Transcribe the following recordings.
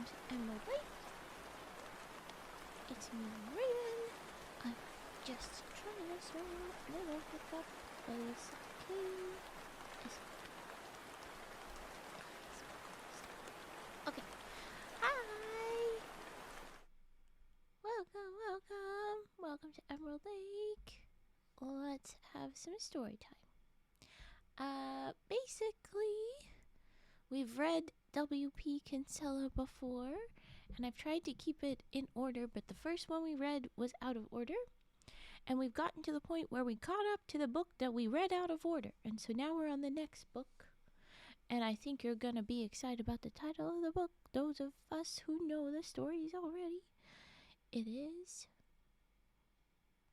welcome to Emerald Lake. It's me, Raven. I'm just trying to show a little hiccup, but it's okay. Okay. Hi! Welcome to Emerald Lake. Let's have some story time. Basically, we've read W.P. Kinsella before, and I've tried to keep it in order, but the first one we read was out of order, and we've gotten to the point where we caught up to the book that we read out of order, and so now we're on the next book, and I think you're gonna be excited about the title of the book, those of us who know the stories already. It is,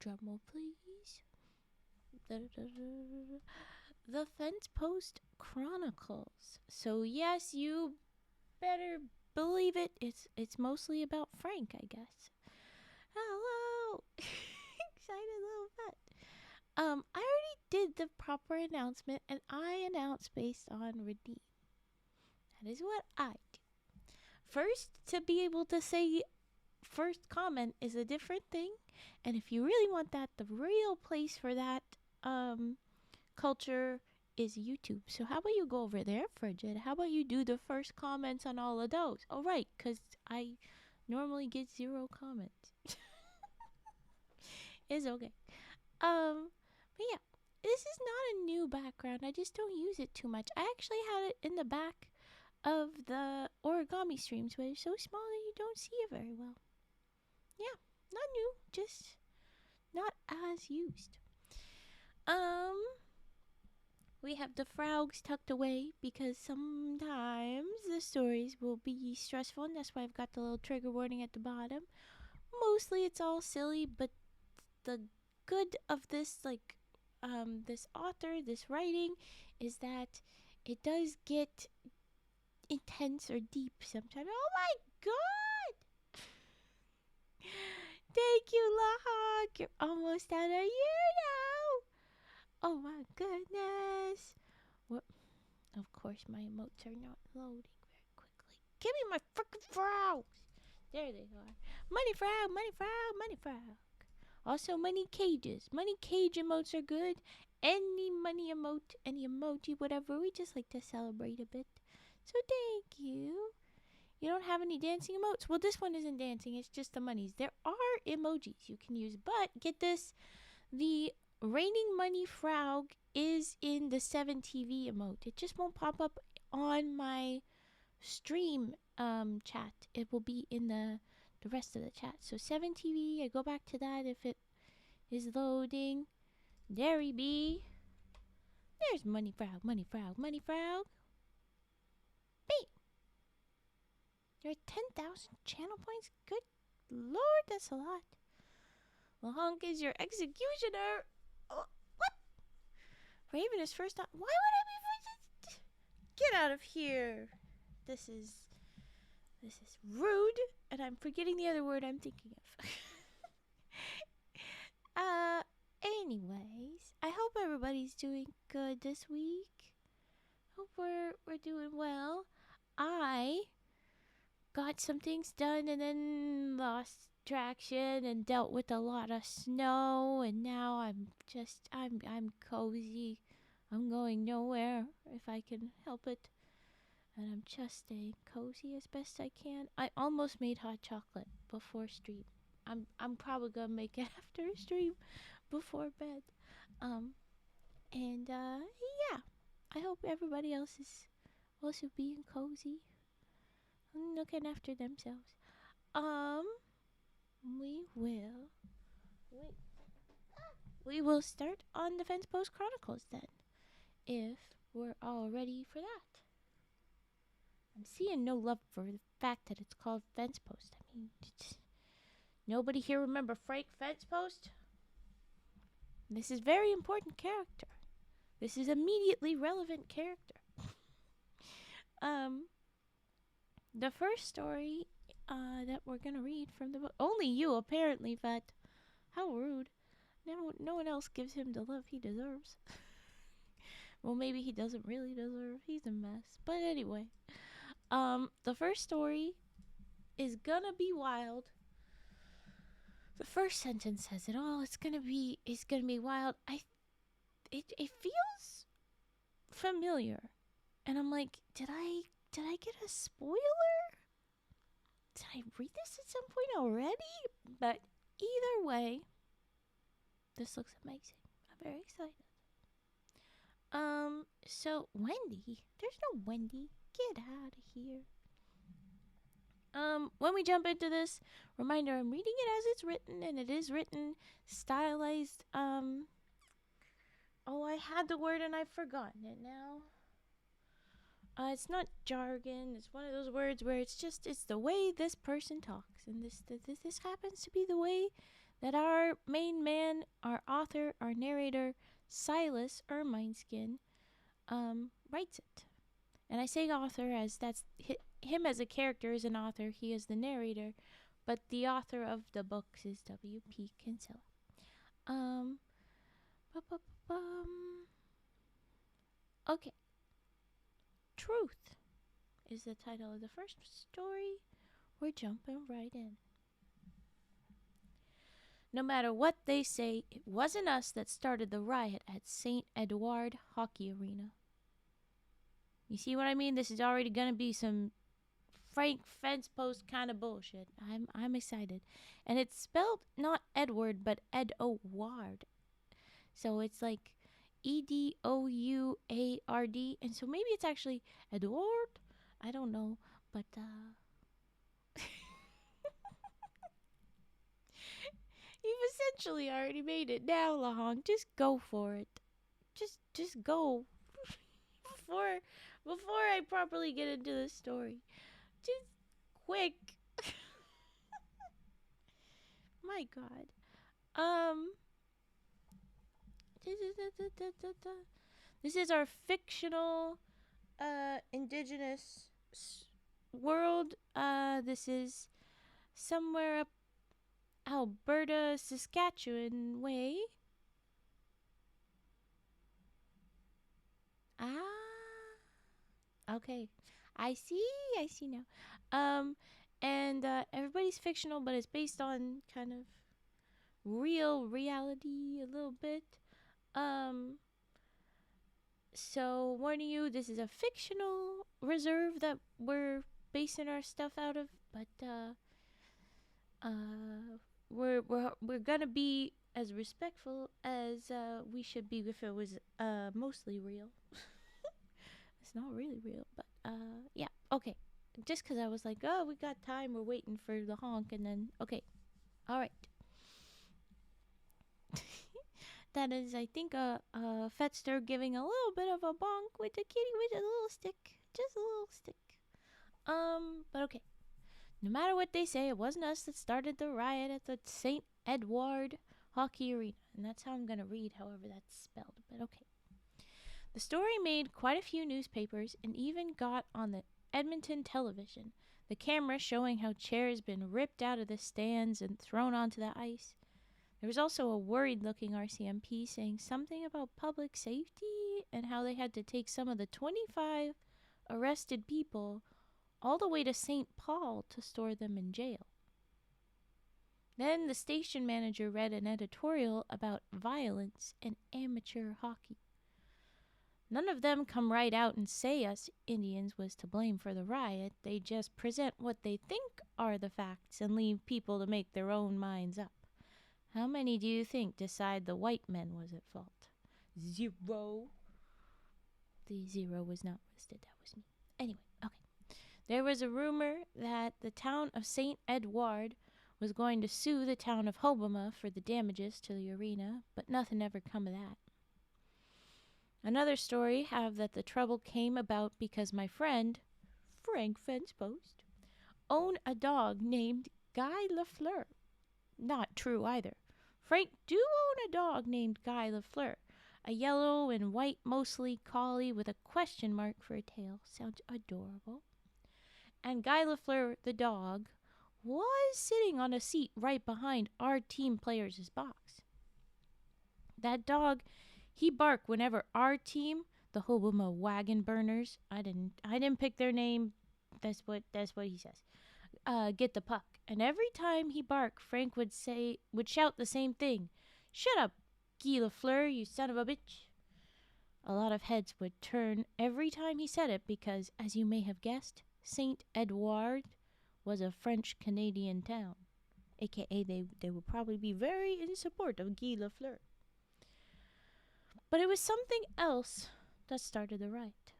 drumroll please, the Fencepost Chronicles. So yes, you better believe it. It's mostly about Frank, I guess. Hello, excited little pet. I already did the proper announcement, and I announced based on redeem. That is what I do. First, to be able to say first comment is a different thing, and if you really want that, the real place for that culture is YouTube. So how about you go over there, Frigid? How about you do the first comments on all of those? Oh, right, because I normally get 0 comments. It's okay. But yeah, this is not a new background. I just don't use it too much. I actually had it in the back of the origami streams, but it's so small that you don't see it very well. Yeah, not new, just not as used. We have the frogs tucked away because sometimes the stories will be stressful, and that's why I've got the little trigger warning at the bottom. Mostly it's all silly, but the good of this, this author, this writing, is that it does get intense or deep sometimes. Oh my god! Thank you, Lahawk. You're almost out of here now. Oh my goodness. What? Of course, my emotes are not loading very quickly. Give me my frickin' frogs. There they are. Money frog, money frog, money frog. Also, money cages. Money cage emotes are good. Any money emote, any emoji, whatever. We just like to celebrate a bit. So thank you. You don't have any dancing emotes? Well, this one isn't dancing. It's just the monies. There are emojis you can use. But get this. The raining money frog is in the 7TV emote. It just won't pop up on my stream chat. It will be in the rest of the chat. So 7TV, I go back to that if it is loading. There he be. There's money frog, money frog, money frog. Beep. You're at 10,000 channel points? Good lord, that's a lot. Lahonk is your executioner. Oh, what? Raven is first on. Why would I be first? Get out of here. This is rude, and I'm forgetting the other word I'm thinking of. Anyways, I hope everybody's doing good this week. Hope we're doing well. I got some things done and then lost traction and dealt with a lot of snow, and now I'm cozy. I'm going nowhere if I can help it. And I'm just staying cozy as best I can. I almost made hot chocolate before stream. I'm probably gonna make it after stream before bed. Yeah. I hope everybody else is also being cozy and looking after themselves. We will start on the Fencepost Chronicles then, if we're all ready for that. I'm seeing no love for the fact that it's called Fencepost. I mean, nobody here remember Frank Fencepost? This is very important character. This is immediately relevant character. The first story that we're gonna read from the book. Only you, apparently, Vet. How rude. No one else gives him the love he deserves. Well, maybe he doesn't really deserve. He's a mess. But anyway. The first story is gonna be wild. The first sentence says it all. It's gonna be wild. It feels familiar. And I'm like, did I get a spoiler? Did I read this at some point already? But either way, this looks amazing. I'm very excited. So Wendy, there's no Wendy. Get out of here. When we jump into this, reminder, I'm reading it as it's written, and it is written stylized. Oh, I had the word and I've forgotten it now. It's not jargon. It's one of those words where it's the way this person talks, and this happens to be the way that our main man, our author, our narrator, Silas Ermineskin, writes it. And I say author as that's him as a character is an author. He is the narrator, but the author of the books is W.P. Kinsella. Okay. Truth is the title of the first story. We're jumping right in. No matter what they say, it wasn't us that started the riot at St. Edward Hockey Arena. You see what I mean? This is already gonna be some Frank Fencepost kind of bullshit. I'm excited. And it's spelled not Edward, but Ed-O-Ward. So it's like Edouard. And so maybe it's actually Edward. I don't know. But, you've essentially already made it now, Lahong. Just go for it. Just go. Before I properly get into the story. Just quick. My God. This is our fictional indigenous world. This is somewhere up Alberta, Saskatchewan way. Okay. I see now. And everybody's fictional, but it's based on kind of real reality a little bit. So warning you, this is a fictional reserve that we're basing our stuff out of, but we're gonna be as respectful as we should be if it was mostly real. It's not really real, but yeah, okay. Just because I was like, oh, we got time, we're waiting for the honk, and then okay, all right. That is, I think, Fetster giving a little bit of a bonk with the kitty with a little stick, just a little stick. But okay. No matter what they say, it wasn't us that started the riot at the St. Edward Hockey Arena, and that's how I'm gonna read, however that's spelled. But okay. The story made quite a few newspapers and even got on the Edmonton television, the camera showing how chairs been ripped out of the stands and thrown onto the ice. There was also a worried-looking RCMP saying something about public safety and how they had to take some of the 25 arrested people all the way to St. Paul to store them in jail. Then the station manager read an editorial about violence and amateur hockey. None of them come right out and say us Indians was to blame for the riot. They just present what they think are the facts and leave people to make their own minds up. How many do you think decide the white men was at fault? 0. The 0 was not listed. That was me. Anyway, okay. There was a rumor that the town of St. Edward was going to sue the town of Hoboma for the damages to the arena, but nothing ever come of that. Another story have that the trouble came about because my friend, Frank Fencepost, owned a dog named Guy Lafleur. Not true either. Frank do own a dog named Guy Lafleur, a yellow and white mostly collie with a question mark for a tail. Sounds adorable. And Guy Lafleur, the dog, was sitting on a seat right behind our team players' box. That dog, he barked whenever our team, the Hoboma Wagon Burners, I didn't pick their name. That's what he says. get the puck. And every time he barked, Frank would shout the same thing. Shut up, Guy Lafleur, you son of a bitch. A lot of heads would turn every time he said it because, as you may have guessed, Saint Edouard was a French-Canadian town. AKA, they would probably be very in support of Guy Lafleur. But it was something else that started the riot.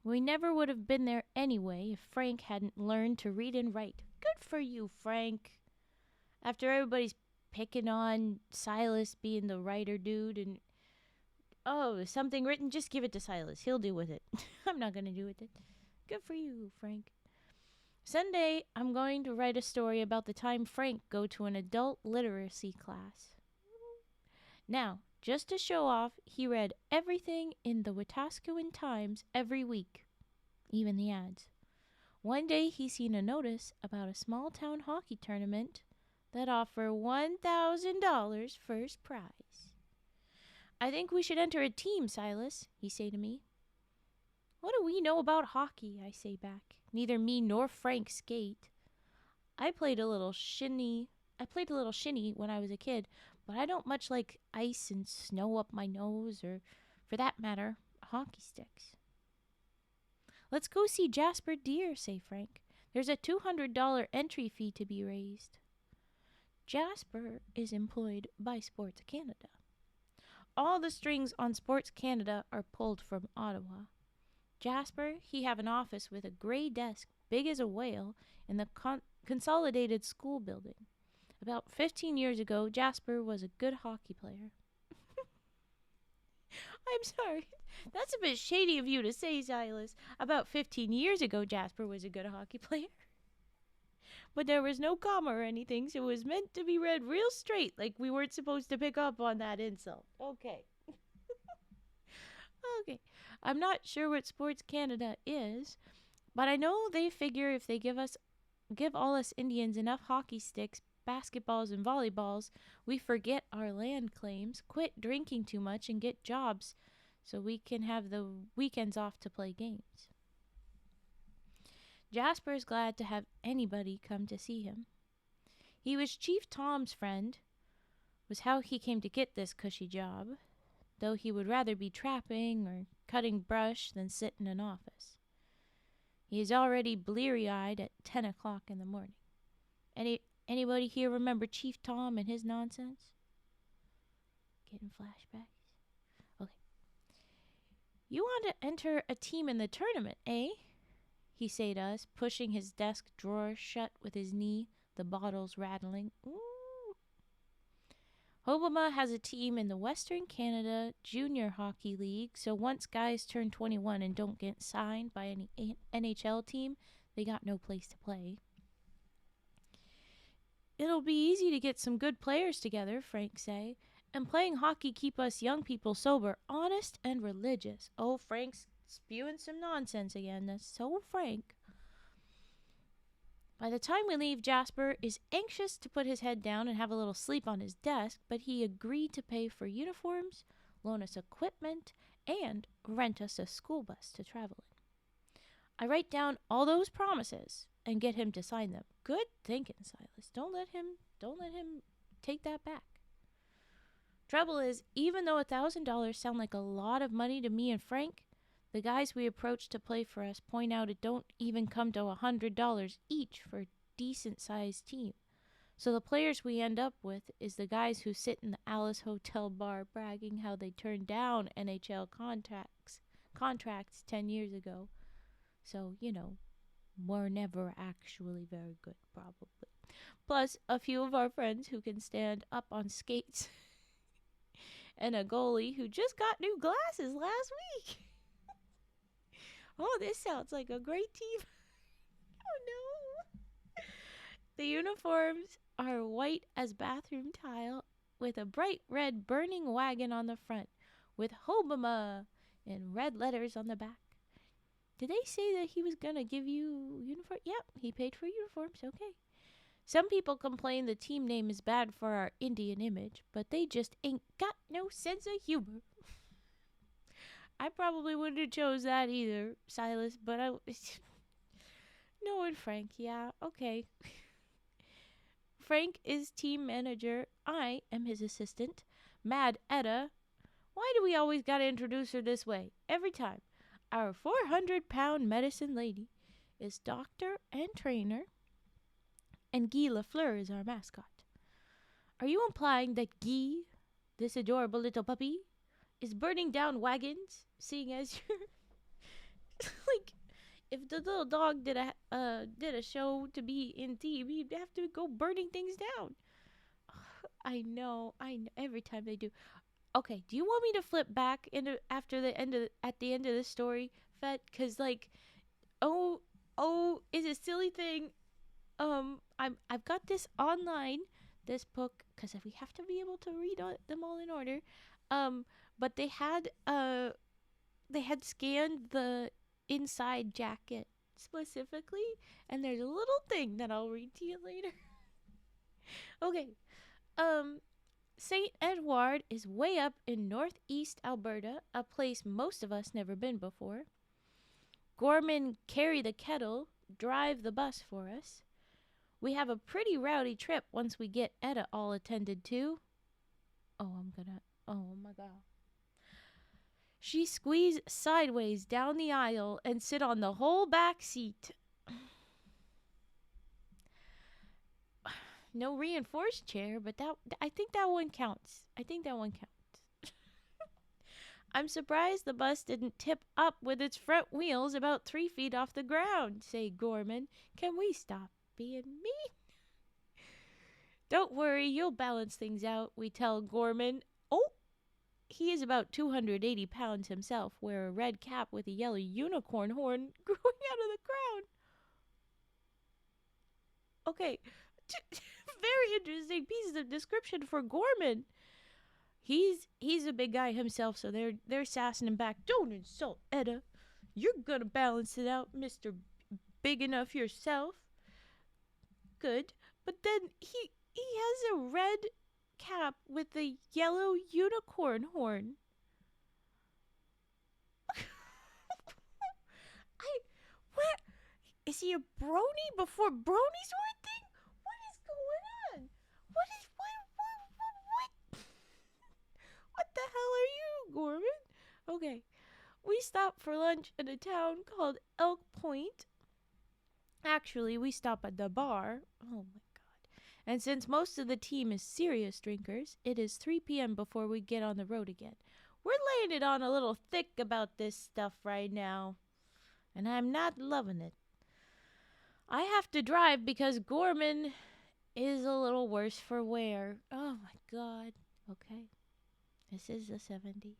We never would have been there anyway if Frank hadn't learned to read and write. Good for you, Frank. After everybody's picking on Silas being the writer dude and, oh, something written, just give it to Silas. He'll deal with it. I'm not going to do with it. Good for you, Frank. Sunday, I'm going to write a story about the time Frank go to an adult literacy class. Now, just to show off, he read everything in the Wetaskiwin Times every week, even the ads. One day he seen a notice about a small town hockey tournament that offer $1,000 first prize. I think we should enter a team, Silas, he say to me. What do we know about hockey, I say back. Neither me nor Frank skate. I played a little shinny when I was a kid, but I don't much like ice and snow up my nose, or, for that matter, hockey sticks. Let's go see Jasper Deer, say Frank. There's a $200 entry fee to be raised. Jasper is employed by Sports Canada. All the strings on Sports Canada are pulled from Ottawa. Jasper, he have an office with a gray desk big as a whale in the Consolidated School building. About 15 years ago, Jasper was a good hockey player. I'm sorry. That's a bit shady of you to say, Silas. About 15 years ago, Jasper was a good hockey player. But there was no comma or anything, so it was meant to be read real straight, like we weren't supposed to pick up on that insult. Okay. Okay. I'm not sure what Sports Canada is, but I know they figure if they give all us Indians enough hockey sticks, basketballs, and volleyballs, we forget our land claims, quit drinking too much, and get jobs so we can have the weekends off to play games. Jasper is glad to have anybody come to see him. He was Chief Tom's friend, was how he came to get this cushy job, though he would rather be trapping or cutting brush than sit in an office. He is already bleary-eyed at 10 o'clock in the morning. Anybody here remember Chief Tom and his nonsense? Getting flashbacks? Okay. You want to enter a team in the tournament, eh? He say to us, pushing his desk drawer shut with his knee, the bottles rattling. Ooh. Hobama has a team in the Western Canada Junior Hockey League, so once guys turn 21 and don't get signed by any NHL team, they got no place to play. It'll be easy to get some good players together, Frank say, and playing hockey keep us young people sober, honest, and religious. Oh, Frank's spewing some nonsense again. That's so Frank. By the time we leave, Jasper is anxious to put his head down and have a little sleep on his desk, but he agreed to pay for uniforms, loan us equipment, and rent us a school bus to travel in. I write down all those promises and get him to sign them. Good thinking, Silas. Don't let him take that back. Trouble is, even though $1,000 sound like a lot of money to me and Frank, the guys we approach to play for us point out it don't even come to $100 each for a decent-sized team. So the players we end up with is the guys who sit in the Alice Hotel bar bragging how they turned down NHL contracts 10 years ago. So, we're never actually very good, probably. Plus, a few of our friends who can stand up on skates and a goalie who just got new glasses last week. Oh, this sounds like a great team. Oh, no. The uniforms are white as bathroom tile with a bright red burning wagon on the front with Hobama in red letters on the back. Did they say that he was going to give you uniform? Yep, he paid for uniforms. Okay. Some people complain the team name is bad for our Indian image, but they just ain't got no sense of humor. I probably wouldn't have chose that either, Silas, but No and Frank, yeah, okay. Frank is team manager. I am his assistant. Mad Etta. Why do we always gotta introduce her this way? Every time. Our 400-pound medicine lady is doctor and trainer, and Guy Lafleur is our mascot. Are you implying that Guy, this adorable little puppy, is burning down wagons, seeing as you're like, if the little dog did a show to be in theme, he'd have to go burning things down. I know. Every time they do. Okay, do you want me to flip back into after the end of at the end of the story, Fett? Cause like, oh, is a silly thing. I've got this online, this book, cause we have to be able to read them all in order. Um, but they had scanned the inside jacket specifically, and there's a little thing that I'll read to you later. Okay. Um, St. Edward is way up in northeast Alberta, a place most of us never been before. Gorman carry the kettle, drive the bus for us. We have a pretty rowdy trip once we get Etta all attended to. Oh my god. She squeezed sideways down the aisle and sit on the whole back seat. No reinforced chair, but I think that one counts. I'm surprised the bus didn't tip up with its front wheels about 3 feet off the ground, say Gorman. Can we stop being mean? Don't worry, you'll balance things out, we tell Gorman. Oh, he is about 280 pounds himself, wear a red cap with a yellow unicorn horn growing out of the crown. Okay, very interesting pieces of description for Gorman. He's a big guy himself, so they're sassing him back. Don't insult Etta. You're gonna balance it out, Mister Big Enough yourself. Good, but then he has a red cap with a yellow unicorn horn. I what is he a brony before bronies were a thing? What is going on? What the hell are you, Gorman? Okay. We stopped for lunch in a town called Elk Point. Actually, we stop at the bar. Oh my god. And since most of the team is serious drinkers, it is 3 p.m. before we get on the road again. We're laying it on a little thick about this stuff right now, and I'm not loving it. I have to drive because Gorman is a little worse for wear. Oh my god. Okay. This is the 70s.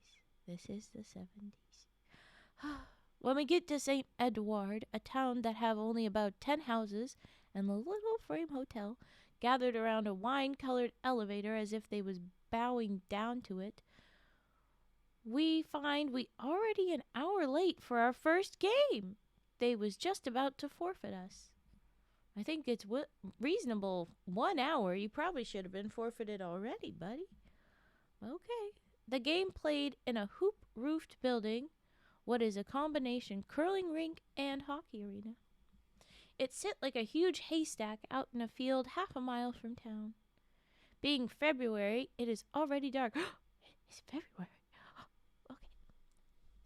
When we get to St. Edward, a town that have only about 10 houses and a little frame hotel gathered around a wine-colored elevator as if they was bowing down to it, we find we already an hour late for our first game. They was just about to forfeit us. I think it's reasonable. 1 hour. You probably should have been forfeited already, buddy. Okay. The game played in a hoop-roofed building, what is a combination curling rink and hockey arena. It sit like a huge haystack out in a field half a mile from town. Being February, it is already dark. It's February. Okay.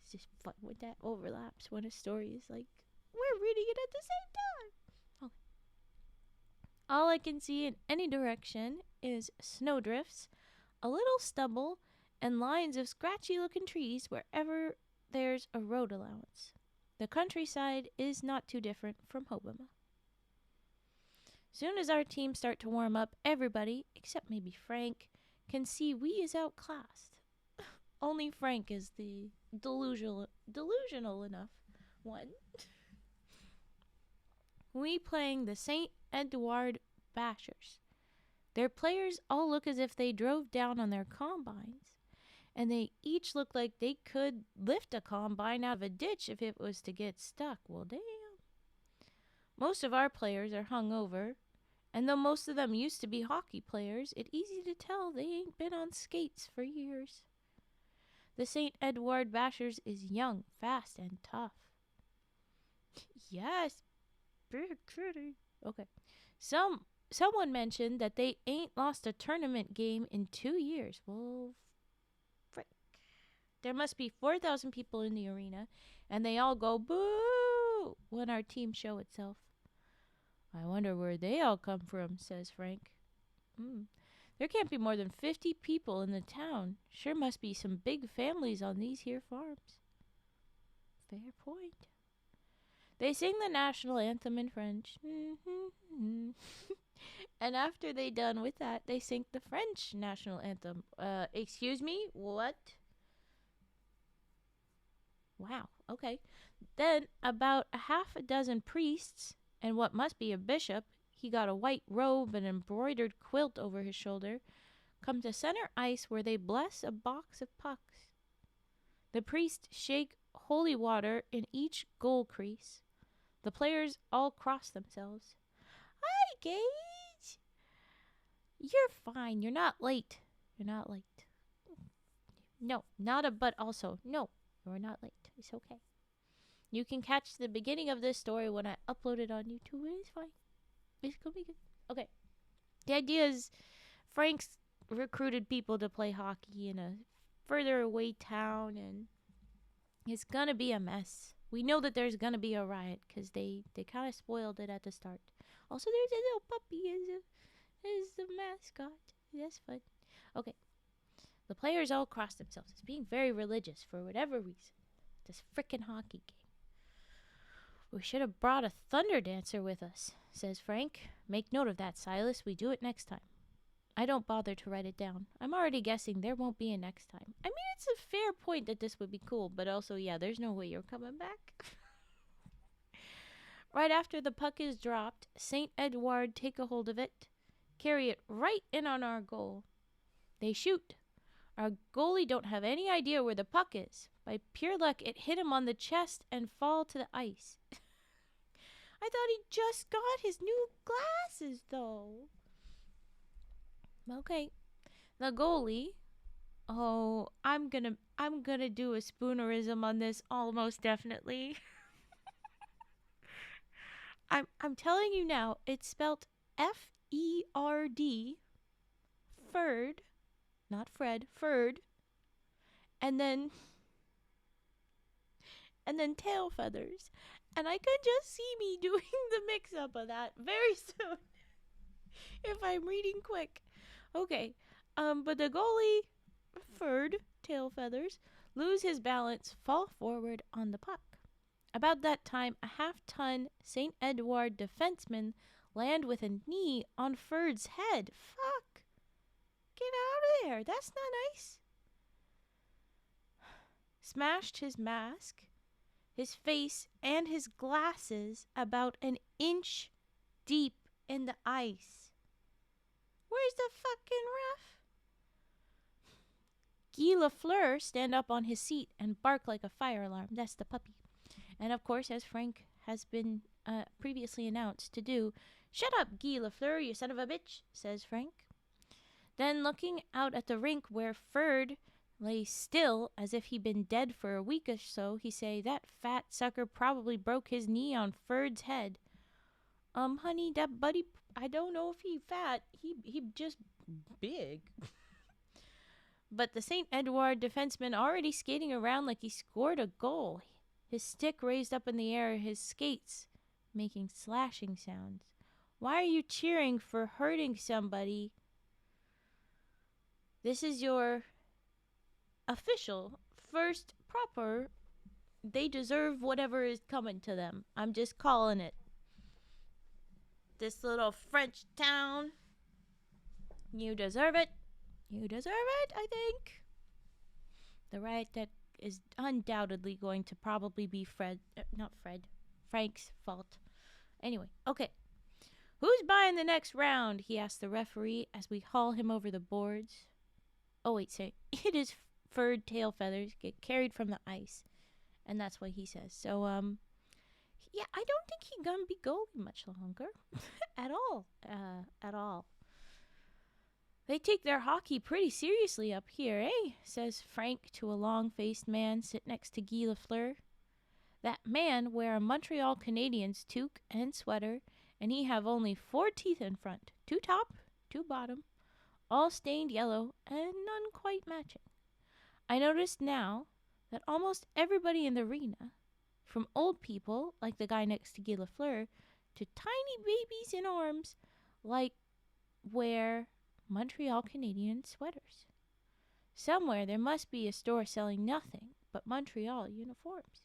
It's just fun when that overlaps when a story is like, we're reading it at the same time. Okay. All I can see in any direction is snowdrifts, a little stubble, and lines of scratchy-looking trees wherever there's a road allowance. The countryside is not too different from Hobama. Soon as our team start to warm up, everybody, except maybe Frank, can see we is outclassed. Only Frank is the delusional enough one. We playing the St. Edward Bashers. Their players all look as if they drove down on their combines, and they each look like they could lift a combine out of a ditch if it was to get stuck. Well, damn. Most of our players are hung over, and though most of them used to be hockey players, it's easy to tell they ain't been on skates for years. The St. Edward Bashers is young, fast, and tough. Yes, Big city. Okay. Someone mentioned that they ain't lost a tournament game in 2 years. Well, frick. There must be 4,000 people in the arena, and they all go boo when our team show itself. I wonder where they all come from, says Frank. There can't be more than 50 people in the town. Sure must be some big families on these here farms. Fair point. They sing the national anthem in French. And after they done with that, they sing the French national anthem. Excuse me? What? Wow, okay. Then about a half a dozen priests and what must be a bishop, he got a white robe and embroidered quilt over his shoulder, come to center ice where they bless a box of pucks. The priests shake holy water in each goal crease. The players all cross themselves. Hi, Gage. You're fine. You're not late. You're not late. No, not a but also. No, you're not late. It's okay. You can catch the beginning of this story when I upload it on YouTube. It's fine. It's gonna be good. Okay. The idea is Frank's recruited people to play hockey in a further away town, and it's gonna be a mess. We know that there's gonna be a riot because they kind of spoiled it at the start. Also, there's a little puppy as the mascot. That's fun. Okay. The players all cross themselves as being very religious for whatever reason. This frickin' hockey game. We should have brought a thunder dancer with us, says Frank. Make note of that, Silas. We do it next time. I don't bother to write it down. I'm already guessing there won't be a next time. I mean, it's a fair point that this would be cool, but also, yeah, there's no way you're coming back. Right after the puck is dropped, St. Edward take a hold of it, carry it right in on our goal. They shoot. Our goalie don't have any idea where the puck is. By pure luck, it hit him on the chest and fall to the ice. I thought he just got his new glasses, though. Okay. The goalie. Oh, I'm gonna do a spoonerism on this almost definitely. I'm telling you now, it's spelt F-E-R-D. Ferd. Not Fred, Ferd. And then tail feathers. And I could just see me doing the mix-up of that very soon. If I'm reading quick. Okay. But the goalie, Ferd, tail feathers, lose his balance, fall forward on the puck. About that time, a half-ton St. Edward defenseman land with a knee on Ferd's head. Fuck. Get out of there. That's not nice. Smashed his mask, his face, and his glasses about an inch deep in the ice. Where's the fucking ref? Guy Lafleur stand up on his seat and bark like a fire alarm. That's the puppy. And of course, as Frank has been previously announced to do, shut up, Guy Lafleur, you son of a bitch, says Frank. Then looking out at the rink where Ferd lay still as if he'd been dead for a week or so, he say, that fat sucker probably broke his knee on Ferd's head. Honey, that buddy, I don't know if he fat. He just big. But the St. Edward defenseman already skating around like he scored a goal. His stick raised up in the air, his skates making slashing sounds. Why are you cheering for hurting somebody? This is your official, first proper, they deserve whatever is coming to them. I'm just calling it. This little French town, you deserve it. You deserve it, I think. The riot that is undoubtedly going to probably be Frank's fault. Anyway, okay. Who's buying the next round? He asked the referee as we haul him over the boards. Oh, wait, say, it is Furred tail feathers get carried from the ice. And that's what he says. So, yeah, I don't think he's gonna be goalie much longer. At all. At all. They take their hockey pretty seriously up here, eh? Says Frank to a long-faced man sit next to Guy Lafleur. That man wear a Montreal Canadiens toque and sweater, and he have only 4 teeth in front, 2 top, 2 bottom, all stained yellow and none quite matching. I noticed now that almost everybody in the arena, from old people like the guy next to Guy Lafleur to tiny babies in arms, like wear Montreal Canadiens sweaters. Somewhere there must be a store selling nothing but Montreal uniforms.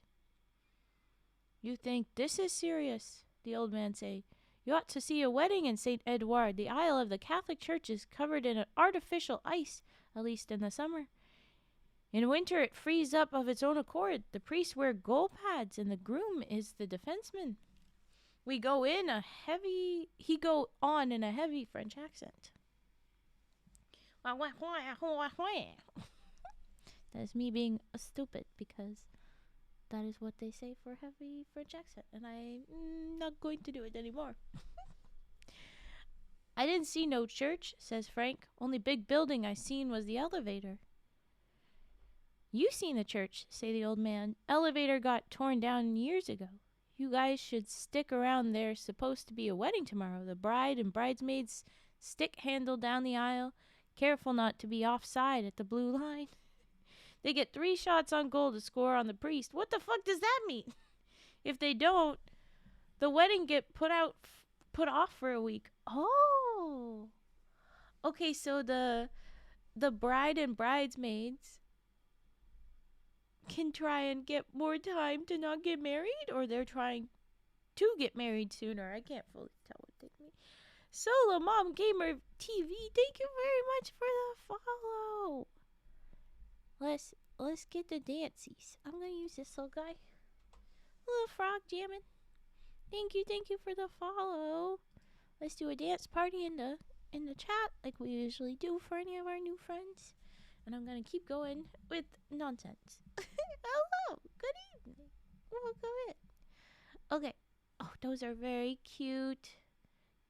You think this is serious, the old man say. You ought to see a wedding in St. Edouard. The aisle of the Catholic church is covered in artificial ice, at least in the summer. In winter it freezes up of its own accord. The priests wear goal pads and the groom is the defenseman. He go on in a heavy French accent. That's me being stupid because that is what they say for heavy French accent, and I'm not going to do it anymore. I didn't see no church, says Frank. Only big building I seen was the elevator. You seen the church, say the old man. Elevator got torn down years ago. You guys should stick around. There's supposed to be a wedding tomorrow. The bride and bridesmaids stick handle down the aisle. Careful not to be offside at the blue line. They get 3 shots on goal to score on the priest. What the fuck does that mean? If they don't, the wedding get put off for a week. Oh. Okay, so the bride and bridesmaids can try and get more time to not get married, or they're trying to get married sooner. I can't fully tell what they mean. Solo Mom Gamer TV, thank you very much for the follow. Let's get the dances. I'm gonna use this little guy. Little frog jamming. Thank you for the follow. Let's do a dance party in the chat like we usually do for any of our new friends. And I'm gonna keep going with nonsense. Hello, good evening. Welcome in. Okay. Oh, those are very cute.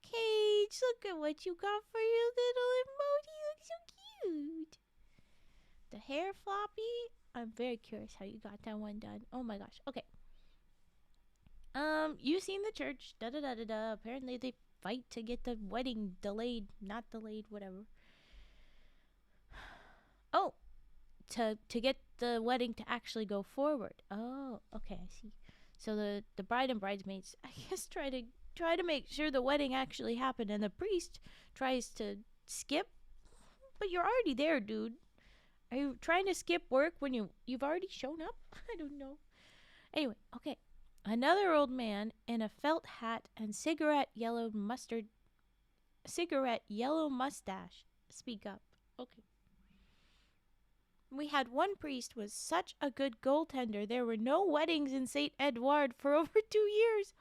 Cage, look at what you got for your little emoji. Looks so cute. The hair floppy. I'm very curious how you got that one done. Oh my gosh. Okay. You seen the church. Da-da-da-da-da. Apparently they fight to get the wedding delayed. Not delayed, whatever. Oh. To get the wedding to actually go forward. Oh, okay, I see. So the bride and bridesmaids, I guess, try to make sure the wedding actually happened, and the priest tries to skip. But you're already there, dude. Are you trying to skip work when you've already shown up? I don't know. Anyway, okay. Another old man in a felt hat and cigarette yellow mustache. Speak up. Okay. We had one priest was such a good goaltender. There were no weddings in St. Edouard for over 2 years.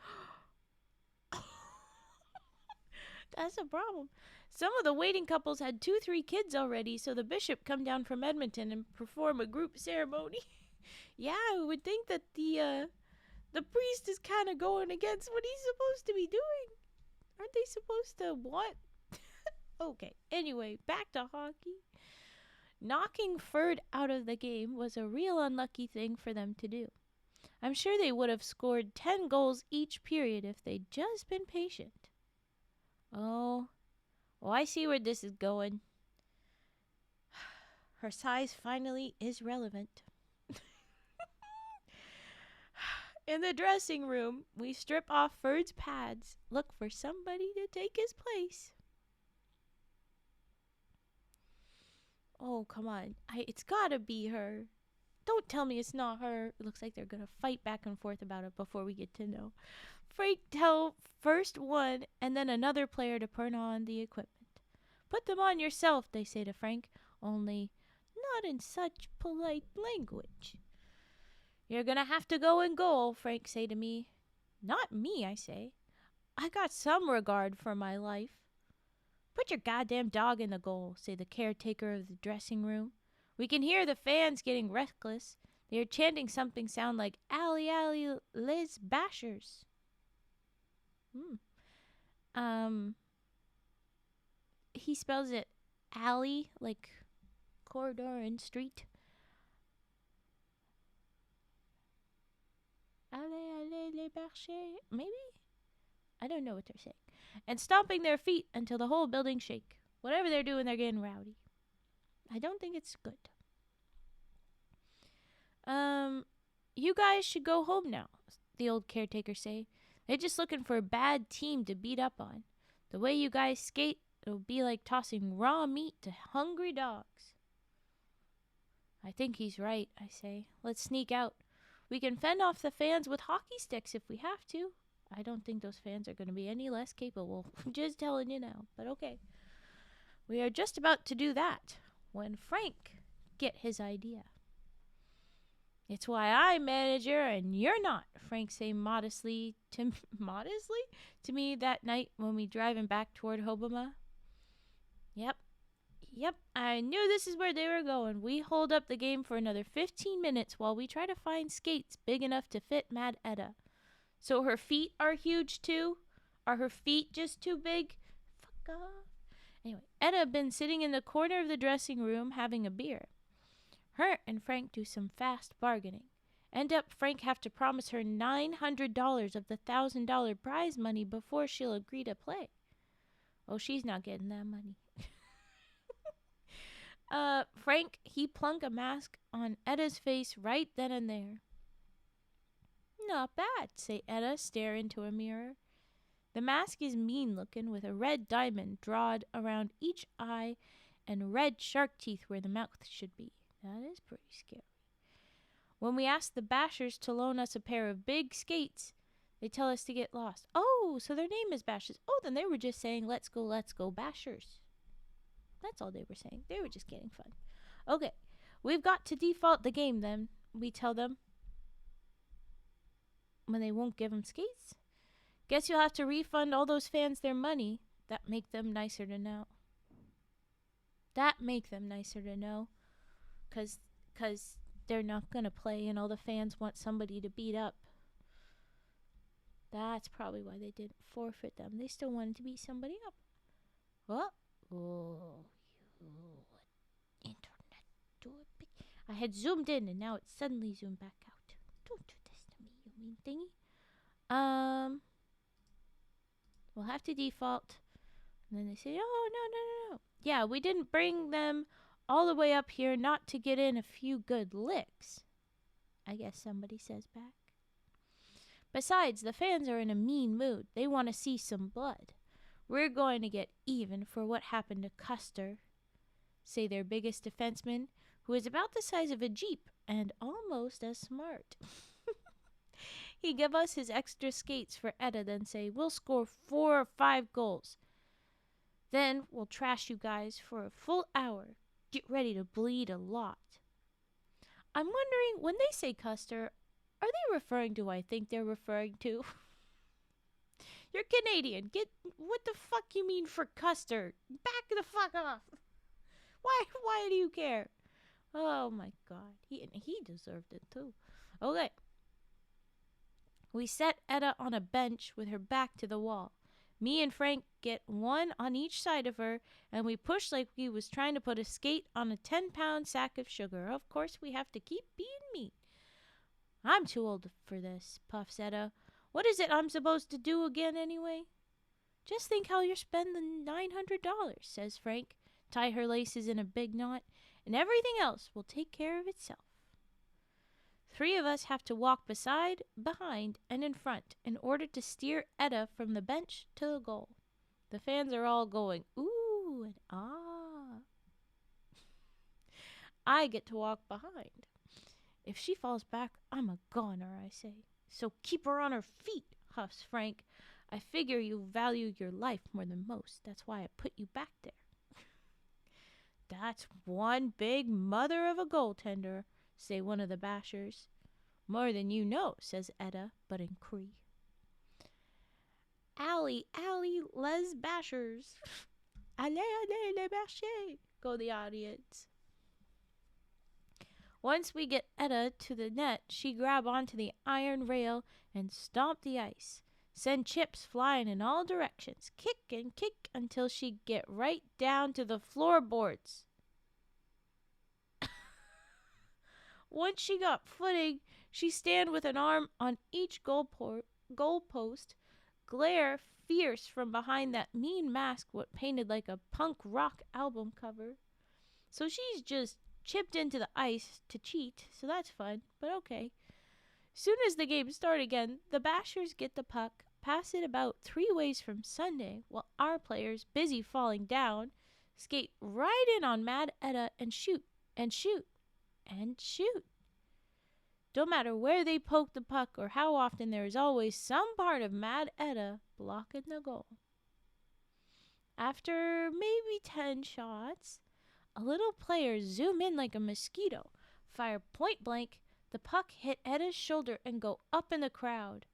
That's a problem. Some of the waiting couples had 2-3 kids already, so the bishop come down from Edmonton and perform a group ceremony. Yeah, I would think that the priest is kind of going against what he's supposed to be doing. Aren't they supposed to what? Okay, anyway, back to hockey. Knocking Ferd out of the game was a real unlucky thing for them to do. I'm sure they would have scored 10 goals each period if they'd just been patient. Oh, well, I see where this is going. Her size finally is relevant. In the dressing room, we strip off Ferd's pads, look for somebody to take his place. Oh, come on. It's gotta be her. Don't tell me it's not her. It looks like they're gonna fight back and forth about it before we get to know. Frank tell first one and then another player to put on the equipment. Put them on yourself, they say to Frank, only not in such polite language. You're gonna have to go in goal, Frank say to me. Not me, I say. I got some regard for my life. Put your goddamn dog in the goal, say the caretaker of the dressing room. We can hear the fans getting reckless. They are chanting something sound like "Alley, alley, les bashers." He spells it alley, like corridor and street. allez, allez, les marchés. Maybe? I don't know what they're saying. And stomping their feet until the whole building shake. Whatever they're doing, they're getting rowdy. I don't think it's good. You guys should go home now, the old caretaker say. They're just looking for a bad team to beat up on. The way you guys skate, it'll be like tossing raw meat to hungry dogs. I think he's right, I say. Let's sneak out. We can fend off the fans with hockey sticks if we have to. I don't think those fans are going to be any less capable. Just telling you now, but okay. We are just about to do that when Frank get his idea. It's why I'm manager and you're not, Frank say modestly to me that night when we driving back toward Hobama. Yep, I knew this is where they were going. We hold up the game for another 15 minutes while we try to find skates big enough to fit Mad Etta. So her feet are huge too? Are her feet just too big? Fuck off. Anyway, Etta had been sitting in the corner of the dressing room having a beer. Her and Frank do some fast bargaining. End up Frank have to promise her $900 of the $1,000 prize money before she'll agree to play. Oh, she's not getting that money. Frank, he plunk a mask on Etta's face right then and there. Not bad, say Etta, stare into a mirror. The mask is mean-looking with a red diamond drawed around each eye and red shark teeth where the mouth should be. That is pretty scary. When we ask the Bashers to loan us a pair of big skates, they tell us to get lost. Oh, so their name is Bashers. Oh, then they were just saying, let's go, Bashers. That's all they were saying. They were just getting fun. Okay, we've got to default the game then, we tell them. When they won't give them skates? Guess you'll have to refund all those fans their money. That make them nicer to know. Because they're not going to play and all the fans want somebody to beat up. That's probably why they didn't forfeit them. They still wanted to beat somebody up. What? Oh, you internet dork. I had zoomed in and now it's suddenly zoomed back out. Don't do this to me, you mean thingy. We'll have to default. And then they say, oh, no. Yeah, we didn't bring them all the way up here not to get in a few good licks, I guess somebody says back. Besides, the fans are in a mean mood. They want to see some blood. We're going to get even for what happened to Custer, say their biggest defenseman, who is about the size of a Jeep and almost as smart. He give us his extra skates for Etta, then say, we'll score 4 or 5 goals. Then we'll trash you guys for a full hour. Get ready to bleed a lot. I'm wondering, when they say Custer, are they referring to who I think they're referring to? You're Canadian. What the fuck you mean for Custer? Back the fuck off. Why do you care? Oh my god. He deserved it too. Okay. We set Etta on a bench with her back to the wall. Me and Frank get one on each side of her, and we push like we was trying to put a skate on a 10-pound sack of sugar. Of course, we have to keep being mean. I'm too old for this, puffs Etta. What is it I'm supposed to do again anyway? Just think how you're spending $900, says Frank. Tie her laces in a big knot, and everything else will take care of itself. 3 of us have to walk beside, behind, and in front in order to steer Etta from the bench to the goal. The fans are all going, ooh and ah. I get to walk behind. If she falls back, I'm a goner, I say. So keep her on her feet, huffs Frank. I figure you value your life more than most. That's why I put you back there. That's one big mother of a goaltender, say one of the Bashers. More than you know, says Etta, but in Cree. Alley, les Bashers. Allez, les Bashers, go the audience. Once we get Etta to the net, she grab onto the iron rail and stomp the ice. Send chips flying in all directions. Kick and kick until she get right down to the floorboards. Once she got footing, She stand with an arm on each goalpost, glare fierce from behind that mean mask what painted like a punk rock album cover. So she's just chipped into the ice to cheat, so that's fun, but okay. Soon as the game start again, the Bashers get the puck, pass it about 3 ways from Sunday, while our players, busy falling down, skate right in on Mad Etta and shoot, and shoot, and shoot. Don't matter where they poke the puck or how often, there is always some part of Mad Etta blocking the goal. After maybe 10 shots, a little player zoom in like a mosquito, fire point blank, the puck hit Etta's shoulder and go up in the crowd.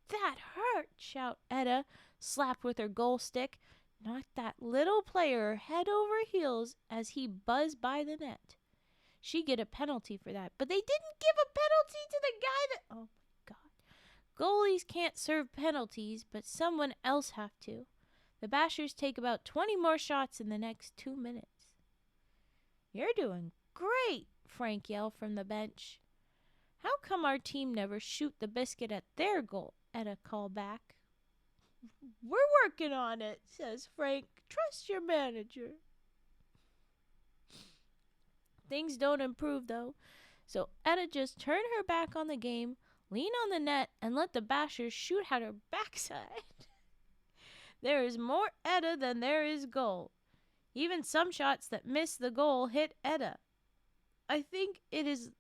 That hurt, shout Etta, slapped with her goal stick, knocked that little player head over heels as he buzzed by the net. She get a penalty for that, but they didn't give a penalty to the guy that... Oh, my God. Goalies can't serve penalties, but someone else have to. The Bashers take about 20 more shots in the next 2 minutes. You're doing great, Frank yelled from the bench. How come our team never shoot the biscuit at their goal? Etta called back. We're working on it, says Frank. Trust your manager. Things don't improve, though, so Etta just turned her back on the game, leaned on the net, and let the Bashers shoot at her backside. There is more Etta than there is goal. Even some shots that miss the goal hit Etta. I think it is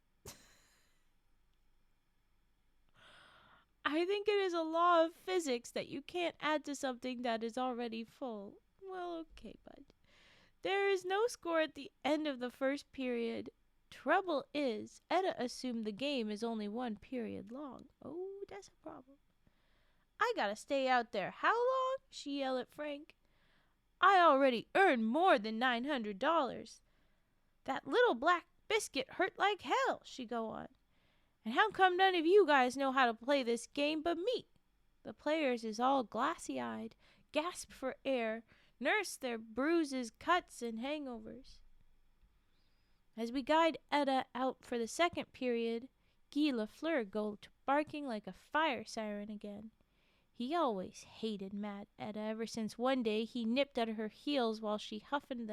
a law of physics that you can't add to something that is already full. Well, okay, bud. There is no score at the end of the first period. Trouble is, Etta assumed the game is only 1 period long. Oh, that's a problem. I gotta stay out there. How long? She yelled at Frank. I already earned more than $900. That little black biscuit hurt like hell, she go on. And how come none of you guys know how to play this game but me? The players is all glassy-eyed, gasp for air, nurse their bruises, cuts, and hangovers. As we guide Etta out for the second period, Guy Lafleur goes to barking like a fire siren again. He always hated Mad Etta ever since one day he nipped at her heels while she huffing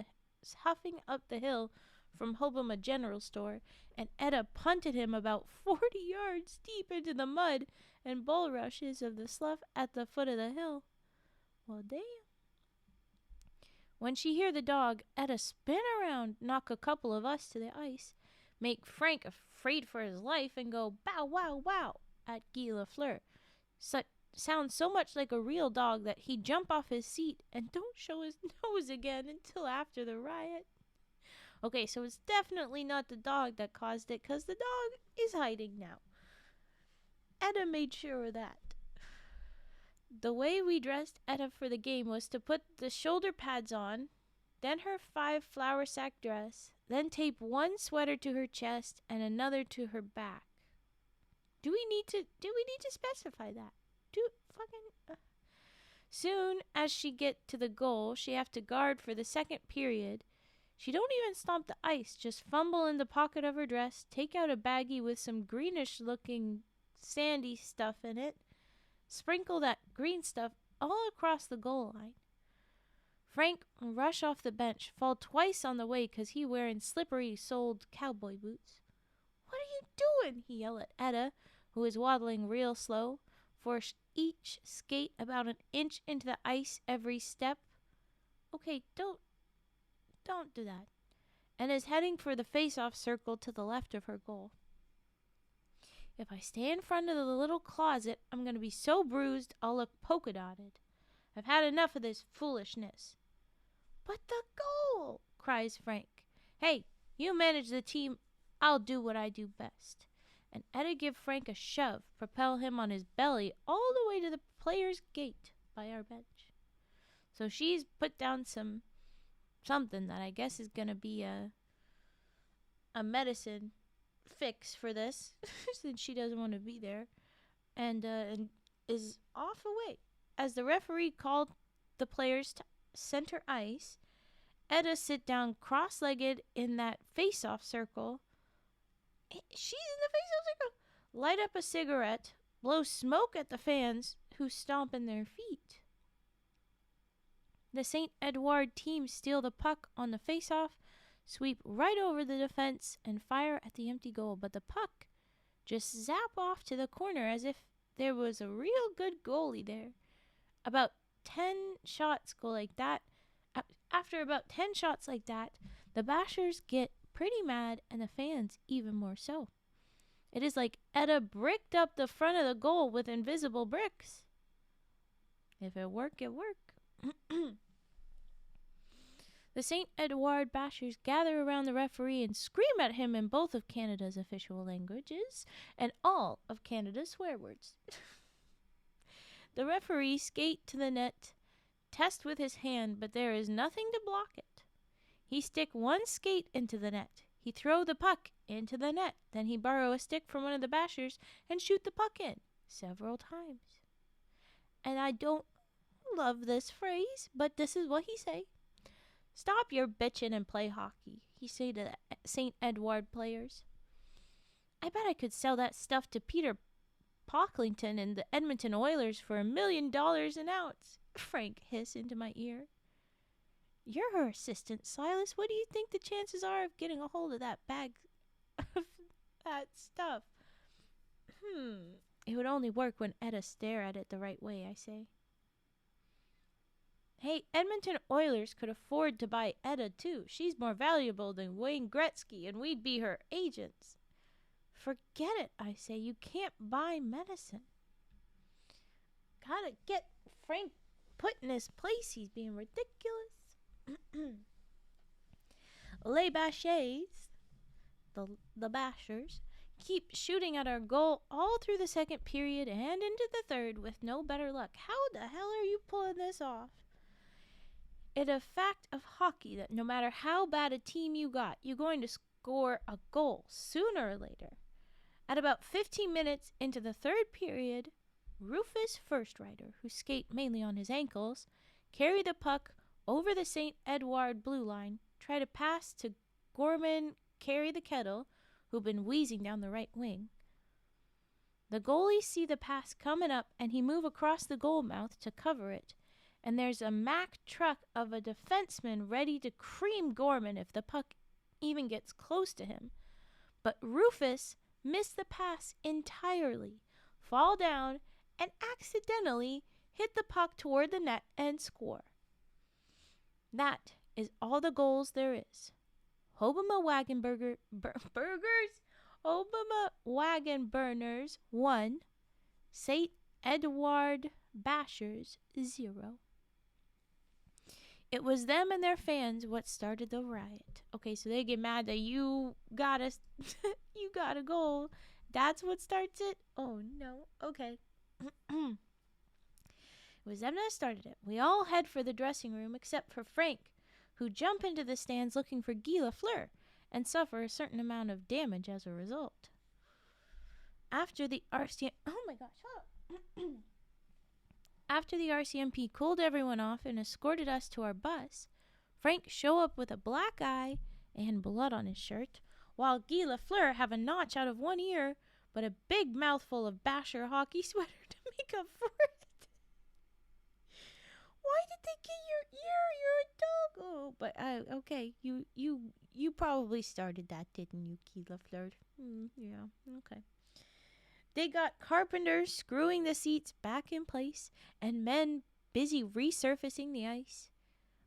up the hill from Hobama General Store, and Etta punted him about 40 yards deep into the mud and bulrushes of the slough at the foot of the hill. Well, damn. When she hear the dog, Etta spin around, knock a couple of us to the ice, make Frank afraid for his life, and go bow wow wow at Guy Lafleur. Sounds so much like a real dog that he jump off his seat and don't show his nose again until after the riot. Okay, so it's definitely not the dog that caused it, because the dog is hiding now. Etta made sure of that. The way we dressed Etta for the game was to put the shoulder pads on, then her 5 flour sack dress, then tape one sweater to her chest and another to her back. Do we need to specify that? Soon as she get to the goal, she have to guard for the second period. She don't even stomp the ice, just fumble in the pocket of her dress, take out a baggie with some greenish-looking sandy stuff in it, sprinkle that green stuff all across the goal line. Frank rush off the bench, fall twice on the way 'cause he wearing slippery-soled cowboy boots. What are you doing? He yelled at Etta, who is waddling real slow. Force each skate about an inch into the ice every step. Okay, don't do that. And is heading for the face-off circle to the left of her goal. If I stay in front of the little closet, I'm going to be so bruised I'll look polka-dotted. I've had enough of this foolishness. But the goal, cries Frank. Hey, you manage the team. I'll do what I do best. And Etta give Frank a shove, propel him on his belly all the way to the player's gate by our bench. So she's put down something that I guess is going to be a medicine fix for this, since she doesn't want to be there, and is off away. As the referee called the players to center ice, Etta sit down cross-legged in that face-off circle. She's in the face-off circle. light up a cigarette, blow smoke at the fans who stomp in their feet. The St. Edward team steal the puck on the face-off, sweep right over the defense, and fire at the empty goal, but the puck just zap off to the corner as if there was a real good goalie there. About 10 shots go like that. After about 10 shots like that, the Bashers get pretty mad and the fans even more so. It is like Etta bricked up the front of the goal with invisible bricks. If it work, it work. The St. Edward Bashers gather around the referee and scream at him in both of Canada's official languages and all of Canada's swear words. The referee skate to the net, test with his hand, but there is nothing to block it. He stick one skate into the net. He throw the puck into the net. Then he borrow a stick from one of the Bashers and shoot the puck in several times. And I don't love this phrase, but this is what he say. Stop your bitchin' and play hockey, he say to the St. Edward players. I bet I could sell that stuff to Peter Pocklington and the Edmonton Oilers for $1 million an ounce, Frank hissed into my ear. You're her assistant, Silas. What do you think the chances are of getting a hold of that bag of that stuff? It would only work when Etta stare at it the right way, I say. Hey, Edmonton Oilers could afford to buy Etta, too. She's more valuable than Wayne Gretzky, and we'd be her agents. Forget it, I say. You can't buy medicine. Gotta get Frank put in his place. He's being ridiculous. Les Bashers, the Bashers, keep shooting at our goal all through the second period and into the third with no better luck. How the hell are you pulling this off? It's a fact of hockey that no matter how bad a team you got, you're going to score a goal sooner or later. At about 15 minutes into the third period, Rufus Firstrider, who skate mainly on his ankles, carry the puck over the St. Edward blue line, try to pass to Gorman Carry the Kettle, who'd been wheezing down the right wing. The goalies see the pass coming up, and he move across the goal mouth to cover it. And there's a Mack truck of a defenseman ready to cream Gorman if the puck even gets close to him. But Rufus missed the pass entirely, fall down, and accidentally hit the puck toward the net and score. That is all the goals there is. Hobama Wagon Burners 1, St. Edward Bashers 0. It was them and their fans what started the riot. Okay, so they get mad that you got a goal. That's what starts it? Oh, no. Okay. It was them that started it. We all head for the dressing room except for Frank, who jump into the stands looking for Guy Lafleur and suffer a certain amount of damage as a result. After the RCMP... Oh, my gosh. Shut up. After the RCMP cooled everyone off and escorted us to our bus, Frank show up with a black eye and blood on his shirt, while Guy Lafleur have a notch out of one ear, but a big mouthful of Basher hockey sweater to make up for it. Why did they get your ear? You're a dog. Oh, but okay, you probably started that, didn't you, Guy Lafleur? Yeah, okay. They got carpenters screwing the seats back in place and men busy resurfacing the ice.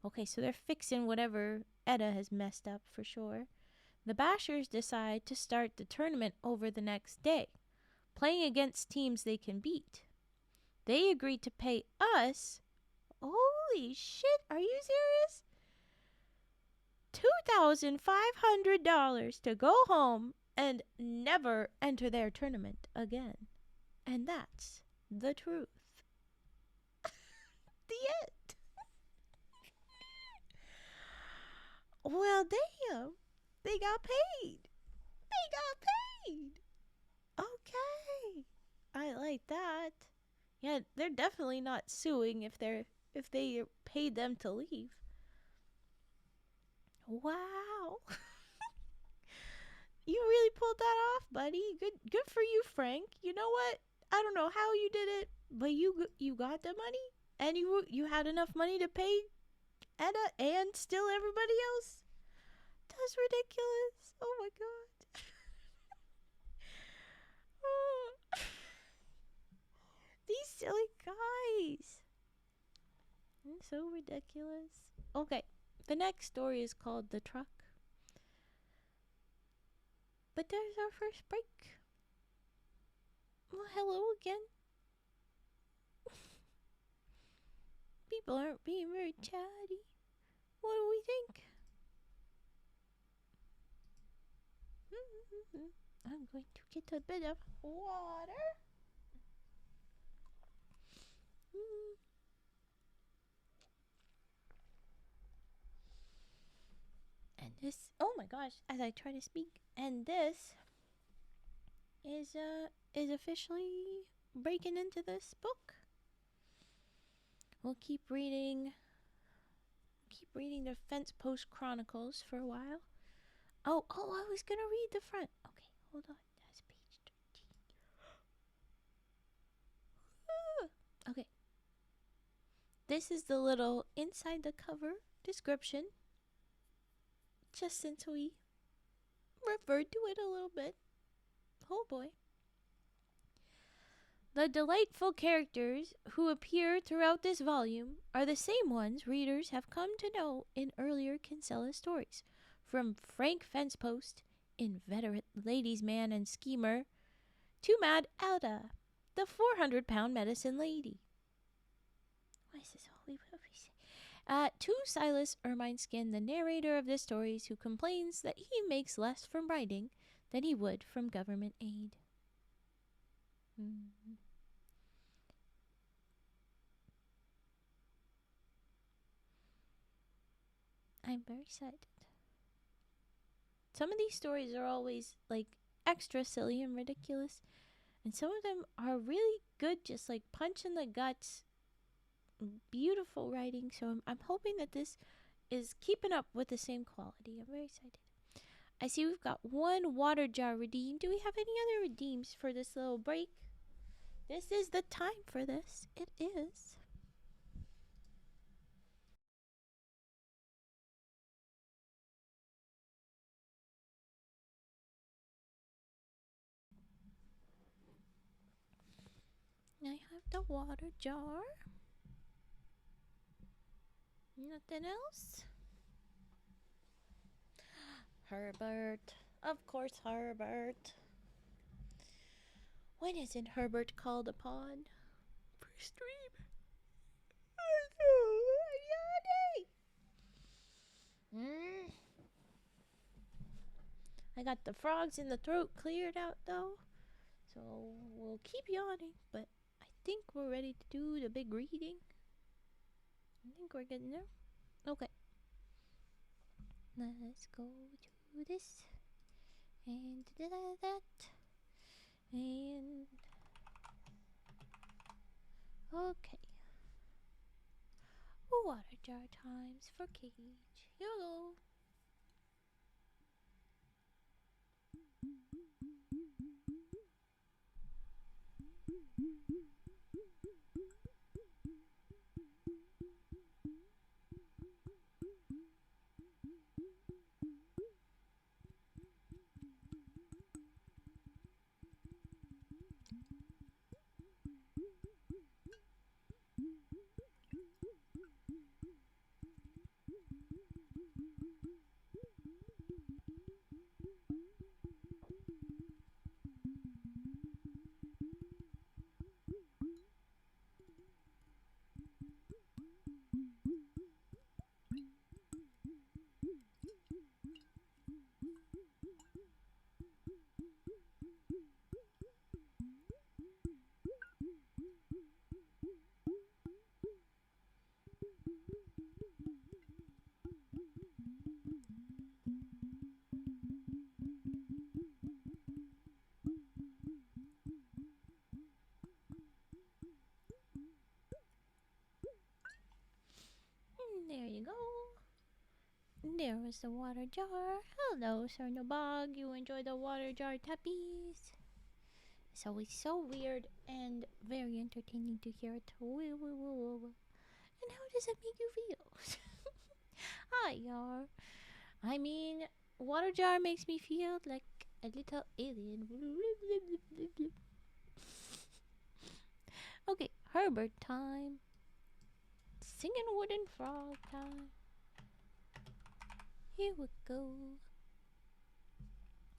Okay, so they're fixing whatever Etta has messed up for sure. The Bashers decide to start the tournament over the next day, playing against teams they can beat. They agreed to pay us, holy shit, are you serious? $2,500 to go home and never enter their tournament again. And that's the truth. The end. Well, damn. They got paid. Okay. I like that. Yeah, they're definitely not suing if they paid them to leave. Wow. You really pulled that off, buddy. Good for you, Frank. You know what? I don't know how you did it, but you got the money, and you had enough money to pay Edda and still everybody else. That's ridiculous. Oh my god. Oh. These silly guys. It's so ridiculous. Okay, the next story is called The Truck. But there's our first break. Well, hello again. People aren't being very chatty. What do we think? I'm going to get a bit of water. And this, oh my gosh, as I try to speak, and this is officially breaking into this book. We'll keep reading the Fencepost Chronicles for a while. Oh, I was gonna read the front. Okay, hold on. That's page 13. Okay. This is the little inside the cover description. Just since we referred to it a little bit. Oh boy. The delightful characters who appear throughout this volume are the same ones readers have come to know in earlier Kinsella stories, from Frank Fencepost, inveterate ladies' man and schemer, to Mad Ada, the 400-pound medicine lady. Why is this all we say? To Silas Ermineskin, the narrator of the stories, who complains that he makes less from writing than he would from government aid. I'm very excited. Some of these stories are always like extra silly and ridiculous, and some of them are really good, just like punch in the guts, beautiful writing. So I'm hoping that this is keeping up with the same quality. I'm very excited. I see we've got one water jar redeemed. Do we have any other redeems for this little break? This is the time for this. It is. I have the water jar. Nothing else? Herbert. Of course, Herbert. When isn't Herbert called upon? For stream. I got the frogs in the throat cleared out though, so we'll keep yawning, but I think we're ready to do the big reading. I think we're getting there. Okay. Let's go to this and that and okay. Water jar times for Cage. YOLO. there was the water jar. Hello, Sir Nobog. You enjoy the water jar tappies? It's always so weird and very entertaining to hear it. And how does it make you feel? Hi, y'all. I mean, water jar makes me feel like a little alien. Okay, Herbert time. Singing wooden frog time. Here we go.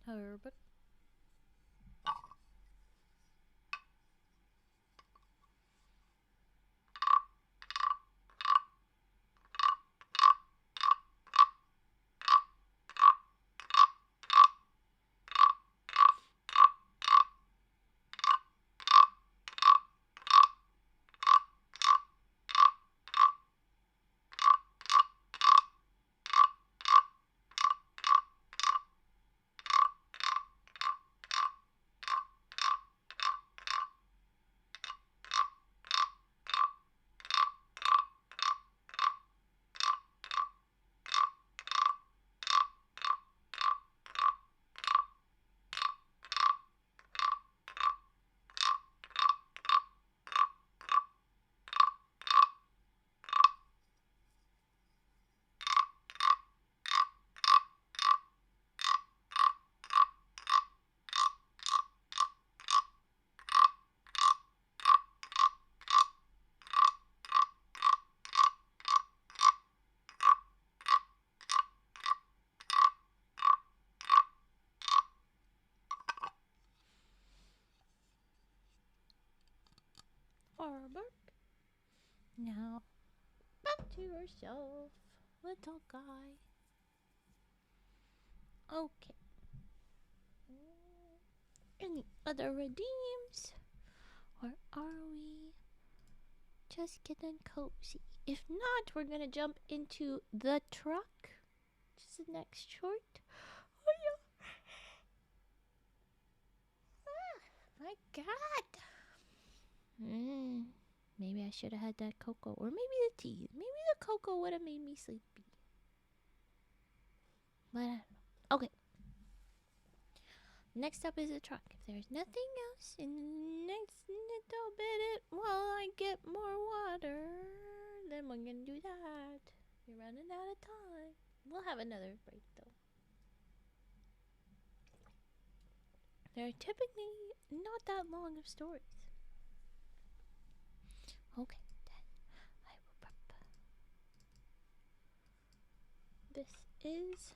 Herbert. Herbert. Now, back to yourself, little guy. Okay. Any other redeems? Or are we just getting cozy? If not, we're gonna jump into the truck. Just the next short. Oh yeah. Ah, my God. Maybe I should have had that cocoa, or maybe the tea. Maybe the cocoa would have made me sleepy. But I don't know. Okay. Next up is the truck. If there's nothing else in the next little bit, while I get more water, then we're gonna do that. We're running out of time. We'll have another break though. They're typically not that long of stories. Okay, then I will prep. This is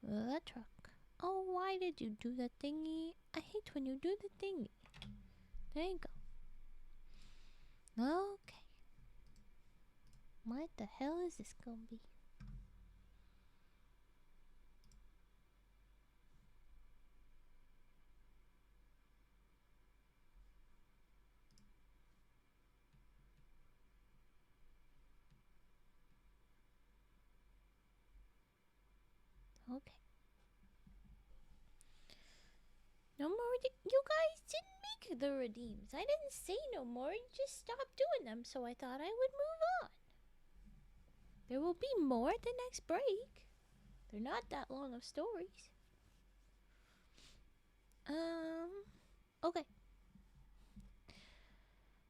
the truck. Oh, why did you do the thingy? I hate when you do the thingy. There you go. Okay. What the hell is this gonna be? Okay. No more. You guys didn't make the redeems. I didn't say no more. You just stopped doing them, so I thought I would move on. There will be more at the next break. They're not that long of stories. Okay.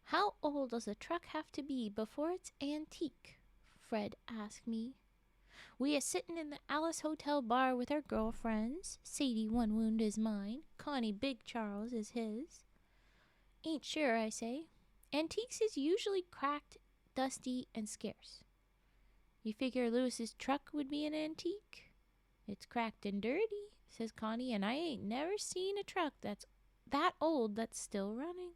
How old does a truck have to be before it's antique? Fred asked me. We are sitting in the Alice Hotel bar with our girlfriends. Sadie One Wound is mine. Connie Big Charles is his. Ain't sure, I say. Antiques is usually cracked, dusty, and scarce. You figure Lewis's truck would be an antique? It's cracked and dirty, says Connie, and I ain't never seen a truck that's that old that's still running.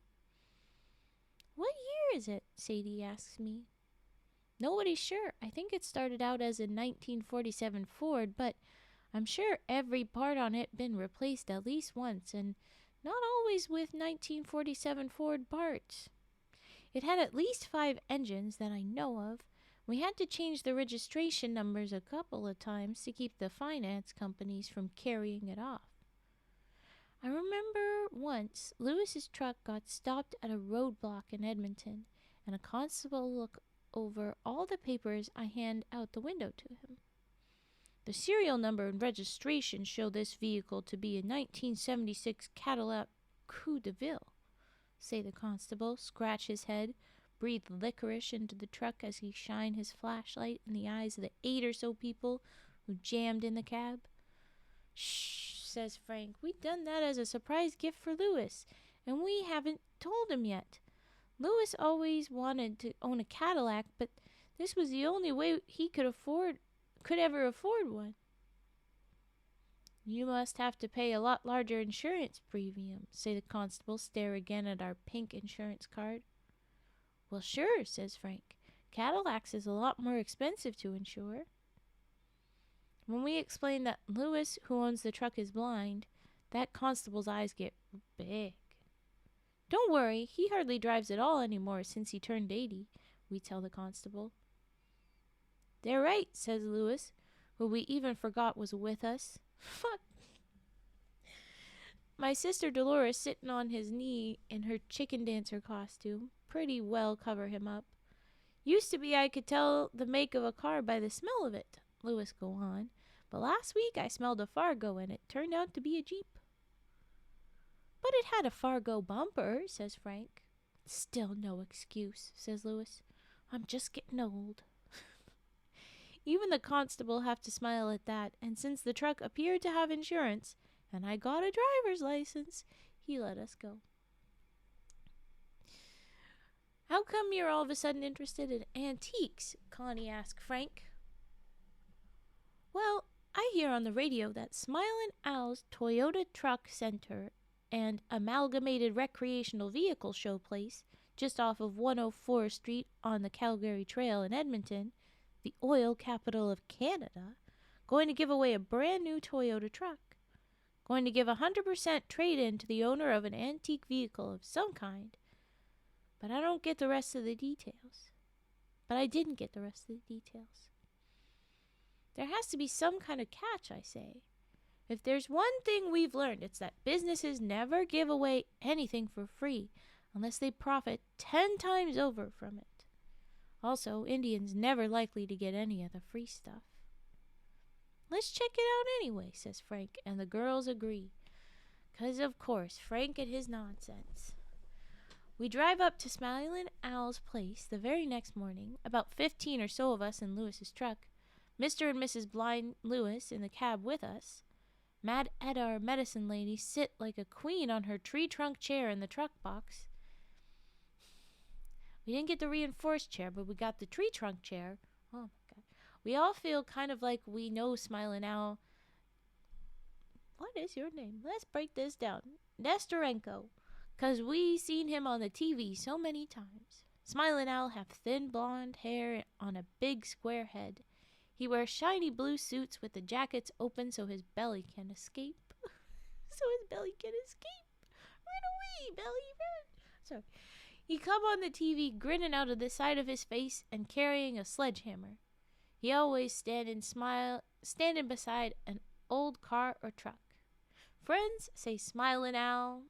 What year is it? Sadie asks me. Nobody's sure. I think it started out as a 1947 Ford, but I'm sure every part on it been replaced at least once, and not always with 1947 Ford parts. It had at least 5 engines that I know of. We had to change the registration numbers a couple of times to keep the finance companies from carrying it off. I remember once Lewis's truck got stopped at a roadblock in Edmonton, and a constable over all the papers I hand out the window to him. The serial number and registration show this vehicle to be a 1976 Cadillac Coupe de Ville, say the constable, scratch his head, breathe licorice into the truck as he shined his flashlight in the eyes of the 8 or so people who jammed in the cab. Shh, says Frank. We done that as a surprise gift for Louis, and we haven't told him yet. Louis always wanted to own a Cadillac, but this was the only way he could ever afford one. You must have to pay a lot larger insurance premium, say the constable, stare again at our pink insurance card. Well, sure, says Frank. Cadillacs is a lot more expensive to insure. When we explain that Louis, who owns the truck, is blind, that constable's eyes get big. Don't worry, he hardly drives at all anymore since he turned 80, we tell the constable. They're right, says Louis, who we even forgot was with us. Fuck. My sister Dolores, sitting on his knee in her chicken dancer costume, pretty well cover him up. Used to be I could tell the make of a car by the smell of it, Louis go on, but last week I smelled a Fargo and it turned out to be a Jeep. But it had a Fargo bumper, says Frank. Still no excuse, says Louis. I'm just getting old. Even the constable have to smile at that, and since the truck appeared to have insurance, and I got a driver's license, he let us go. How come you're all of a sudden interested in antiques? Connie asked Frank. Well, I hear on the radio that Smilin' Al's Toyota Truck Center and Amalgamated Recreational Vehicle Show place, just off of 104th Street on the Calgary Trail in Edmonton, the oil capital of Canada, going to give away a brand new Toyota truck. Going to give 100% trade-in to the owner of an antique vehicle of some kind. But I don't get the rest of the details. But I didn't get the rest of the details. There has to be some kind of catch, I say. If there's one thing we've learned, it's that businesses never give away anything for free unless they profit 10 times over from it. Also, Indians never likely to get any of the free stuff. Let's check it out anyway, says Frank, and the girls agree. 'Cause of course, Frank and his nonsense. We drive up to Smilin' Al's place the very next morning, about 15 or so of us in Louis's truck, Mr. and Mrs. Blind Louis in the cab with us. Mad Etta, our medicine lady, sit like a queen on her tree trunk chair in the truck box. We didn't get the reinforced chair, but we got the tree trunk chair. Oh my god. We all feel kind of like we know Smilin' Al. What is your name? Let's break this down. Nestorenko. 'Cause we seen him on the TV so many times. Smilin' Al have thin blonde hair on a big square head. He wears shiny blue suits with the jackets open so his belly can escape. Run away, belly, run. Sorry. He come on the TV grinning out of the side of his face and carrying a sledgehammer. He always standing beside an old car or truck. Friends, say Smilin' Al.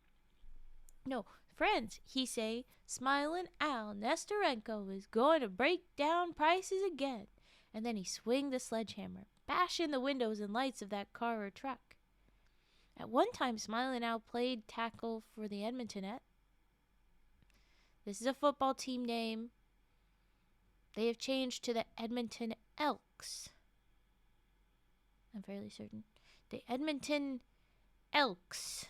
No, friends, he say, Smilin' Al Nestorenko is going to break down prices again. And then he swing the sledgehammer, bash in the windows and lights of that car or truck. At one time, Smilin' Al played tackle for the Edmontonette. This is a football team name. They have changed to the Edmonton Elks. I'm fairly certain. The Edmonton Elks.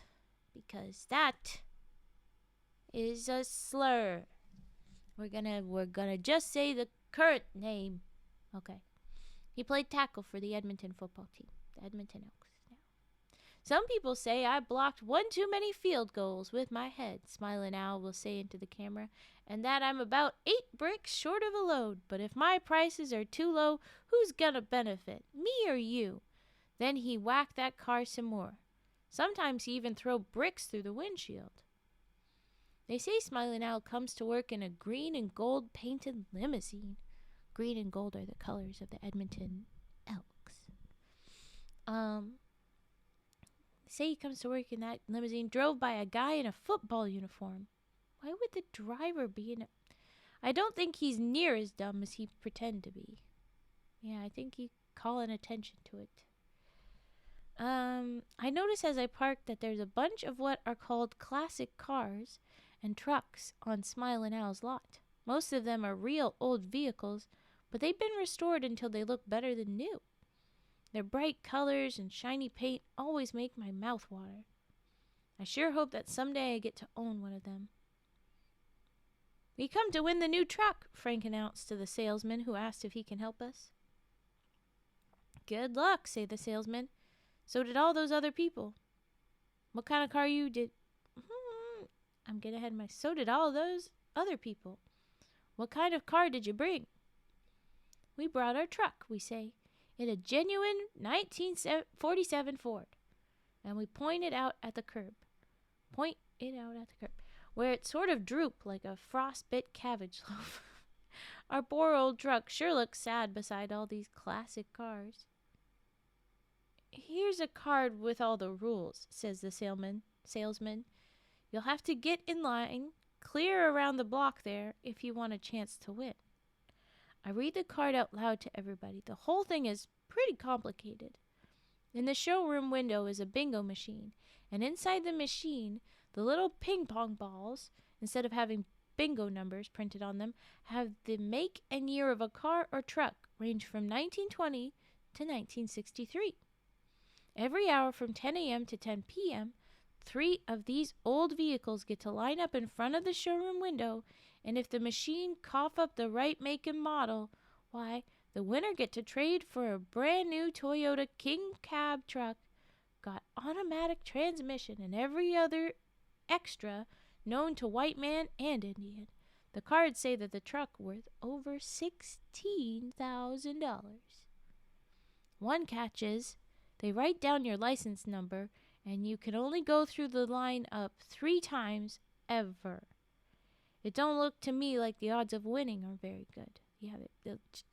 Because that is a slur. We're gonna just say the current name. Okay. He played tackle for the Edmonton football team. The Edmonton Elks. Some people say I blocked one too many field goals with my head, Smilin' Al will say into the camera, and that I'm about 8 bricks short of a load. But if my prices are too low, who's gonna benefit, me or you? Then he whacked that car some more. Sometimes he even throw bricks through the windshield. They say Smilin' Al comes to work in a green and gold painted limousine. Green and gold are the colors of the Edmonton Elks. Say he comes to work in that limousine drove by a guy in a football uniform. Why would the driver be in a... I don't think he's near as dumb as he pretend to be. Yeah, I think he's calling attention to it. I notice as I park that there's a bunch of what are called classic cars and trucks on Smilin' Owl's lot. Most of them are real old vehicles, but they've been restored until they look better than new. Their bright colors and shiny paint always make my mouth water. I sure hope that someday I get to own one of them. We come to win the new truck, Frank announced to the salesman who asked if he can help us. Good luck, say the salesman. So did all those other people. What kind of car you did? I'm getting ahead of my... So did all those other people. What kind of car did you bring? We brought our truck, we say, in a genuine 1947 Ford. And we point it out at the curb. Where it sort of drooped like a frostbit cabbage loaf. Our poor old truck sure looks sad beside all these classic cars. Here's a card with all the rules, says the salesman. You'll have to get in line, clear around the block there, if you want a chance to win. I read the card out loud to everybody. The whole thing is pretty complicated. In the showroom window is a bingo machine, and inside the machine, the little ping-pong balls, instead of having bingo numbers printed on them, have the make and year of a car or truck, range from 1920 to 1963. Every hour from 10 a.m. to 10 p.m., 3 of these old vehicles get to line up in front of the showroom window, and if the machine cough up the right make and model, why, the winner get to trade for a brand new Toyota King Cab truck, got automatic transmission and every other extra known to white man and Indian. The cards say that the truck worth over $16,000. One catch is, they write down your license number, and you can only go through the line up 3 times ever. It don't look to me like the odds of winning are very good. Yeah,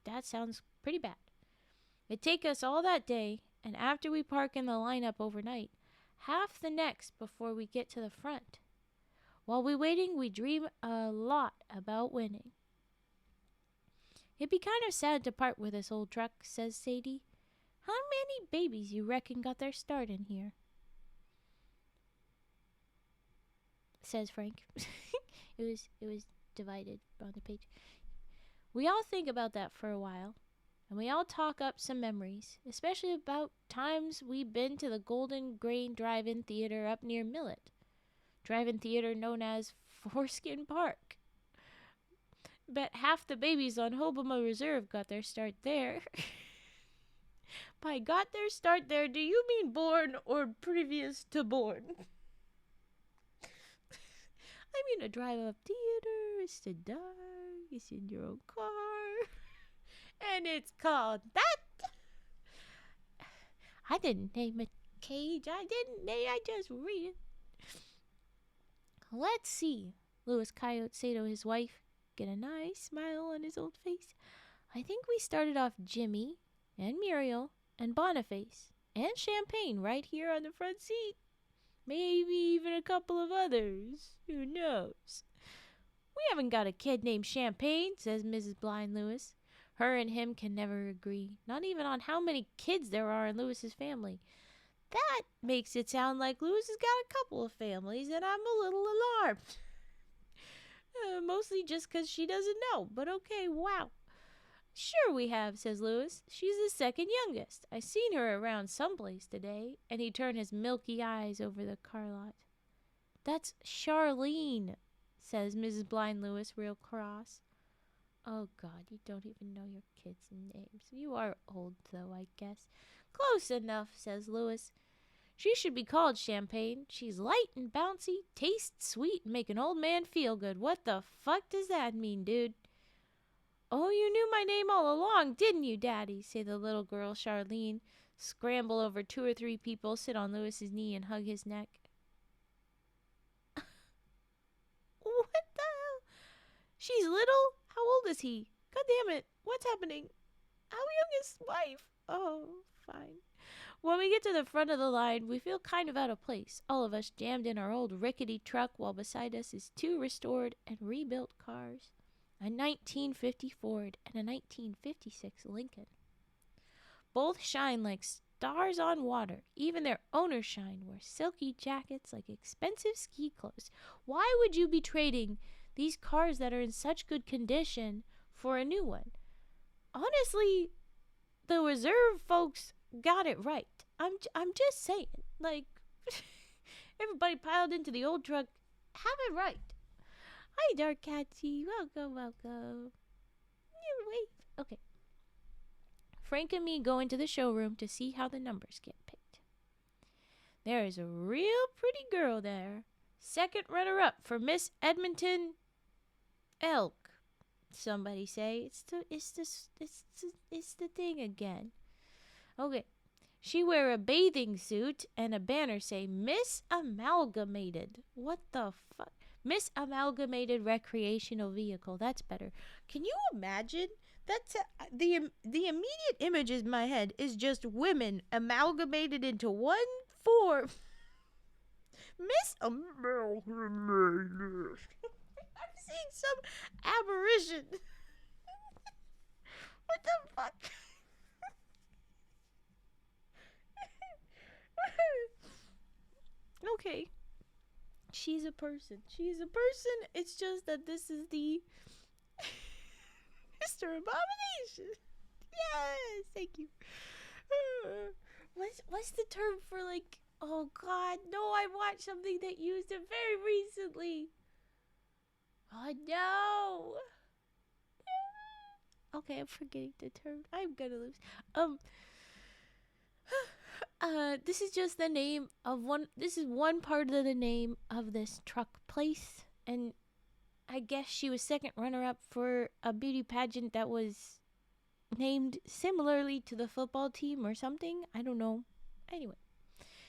that sounds pretty bad. It take us all that day, and after we park in the lineup overnight, half the next before we get to the front. While we waiting, we dream a lot about winning. It'd be kind of sad to part with this old truck, says Sadie. How many babies you reckon got their start in here? Says Frank. It was divided on the page. We all think about that for a while, and we all talk up some memories, especially about times we've been to the Golden Grain Drive-In Theater up near Millet. Drive-In Theater known as Foreskin Park. Bet half the babies on Hoboma Reserve got their start there. By got their start there, do you mean born or previous to born? I mean a drive-up theater, it's the dark, it's in your own car, and it's called that. I didn't name it Cage, I just read it. Let's see, Louis Coyote say to his wife, get a nice smile on his old face. I think we started off Jimmy and Muriel and Boniface and Champagne right here on the front seat. Maybe even a couple of others. Who knows? We haven't got a kid named Champagne, says Mrs. Blind Lewis. Her and him can never agree, not even on how many kids there are in Lewis's family. That makes it sound like Lewis has got a couple of families, and I'm a little alarmed. Mostly just 'cause she doesn't know, but okay, wow. Sure we have, says Lewis. She's the second youngest. I seen her around someplace today, and he turned his milky eyes over the car lot. That's Charlene, says Mrs. Blind Lewis real cross. Oh, God, you don't even know your kids' names. You are old, though, I guess. Close enough, says Lewis. She should be called Champagne. She's light and bouncy, tastes sweet, and make an old man feel good. What the fuck does that mean, dude? Oh, you knew my name all along, didn't you, Daddy? Say the little girl, Charlene, scramble over 2 or 3 people, sit on Lewis's knee, and hug his neck. What the hell? She's little? How old is he? God damn it. What's happening? How young is wife? Oh, fine. When we get to the front of the line, we feel kind of out of place, all of us jammed in our old rickety truck while beside us is 2 restored and rebuilt cars. a 1950 Ford, and a 1956 Lincoln. Both shine like stars on water. Even their owners shine, wear silky jackets like expensive ski clothes. Why would you be trading these cars that are in such good condition for a new one? Honestly, the reserve folks got it right. I'm just saying. Like, everybody piled into the old truck. Have it right. Hi, Dark Catsy. Welcome, welcome. You wait. Okay. Frank and me go into the showroom to see how the numbers get picked. There is a real pretty girl there. Second runner-up for Miss Edmonton Elk. Somebody say it's the thing again. Okay. She wear a bathing suit and a banner say Miss Amalgamated. What the fuck? Miss Amalgamated Recreational Vehicle. That's better. Can you imagine? That's the immediate image in my head is just women amalgamated into one form. Miss Amalgamated. I'm seeing some aberration. What the fuck? Okay. She's a person. It's just that this is the Mr. Abomination. Yes, thank you. What's the term for like? Oh God, no! I watched something that used it very recently. Oh no. Okay, I'm forgetting the term. I'm gonna lose. This is just the name of one. This is one part of the name of this truck place, and I guess she was second runner-up for a beauty pageant that was named similarly to the football team or something. I don't know. Anyway,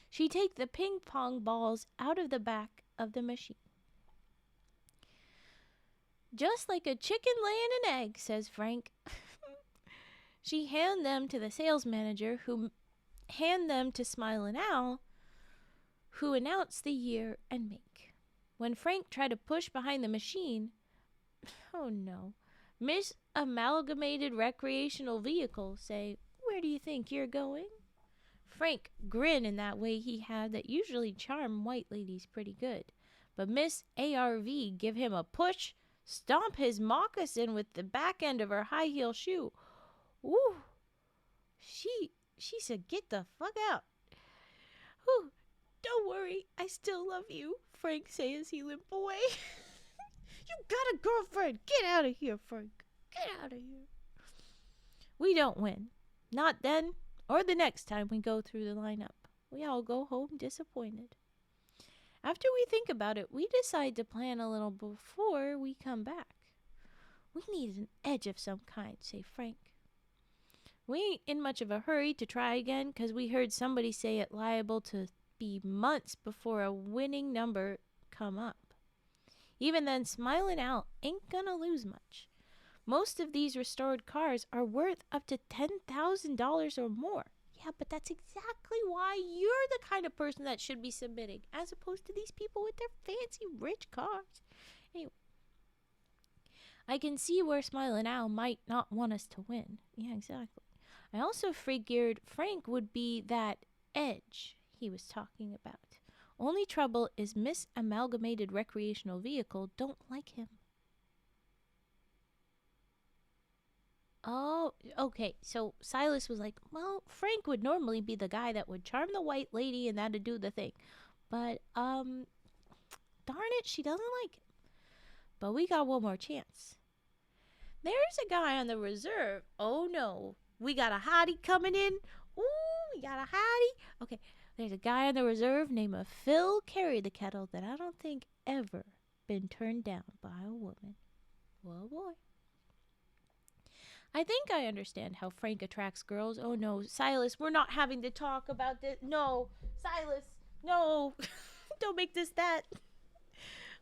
she take the ping pong balls out of the back of the machine. Just like a chicken laying an egg, says Frank. She hand them to the sales manager, who hand them to Smilin' Al, who announce the year and make. When Frank tried to push behind the machine, oh no, Miss Amalgamated Recreational Vehicle say, "Where do you think you're going?" Frank grin in that way he had that usually charm white ladies pretty good. But Miss ARV give him a push, stomp his moccasin with the back end of her high heel shoe. Ooh, she said, "Get the fuck out." Ooh, don't worry, I still love you, Frank say as he limp away. You got a girlfriend. Get out of here, Frank. Get out of here. We don't win. Not then or the next time we go through the lineup. We all go home disappointed. After we think about it, we decide to plan a little before we come back. We need an edge of some kind, say Frank. We ain't in much of a hurry to try again because we heard somebody say it liable to be months before a winning number come up. Even then, Smilin' Al ain't gonna lose much. Most of these restored cars are worth up to $10,000 or more. Yeah, but that's exactly why you're the kind of person that should be submitting, as opposed to these people with their fancy rich cars. Anyway, I can see where Smilin' Al might not want us to win. Yeah, exactly. I also figured Frank would be that edge he was talking about. Only trouble is Miss Amalgamated Recreational Vehicle don't like him. Oh, okay. So Silas was like, well, Frank would normally be the guy that would charm the white lady and that'd do the thing. But, darn it, she doesn't like him. But we got one more chance. There's a guy on the reserve. Oh, no. We got a hottie coming in. Ooh, we got a hottie. Okay, there's a guy on the reserve named Phil Carry the Kettle that I don't think ever been turned down by a woman. Well, boy. I think I understand how Frank attracts girls. Oh, no, Silas, we're not having to talk about this. No, Silas, no. Don't make this that.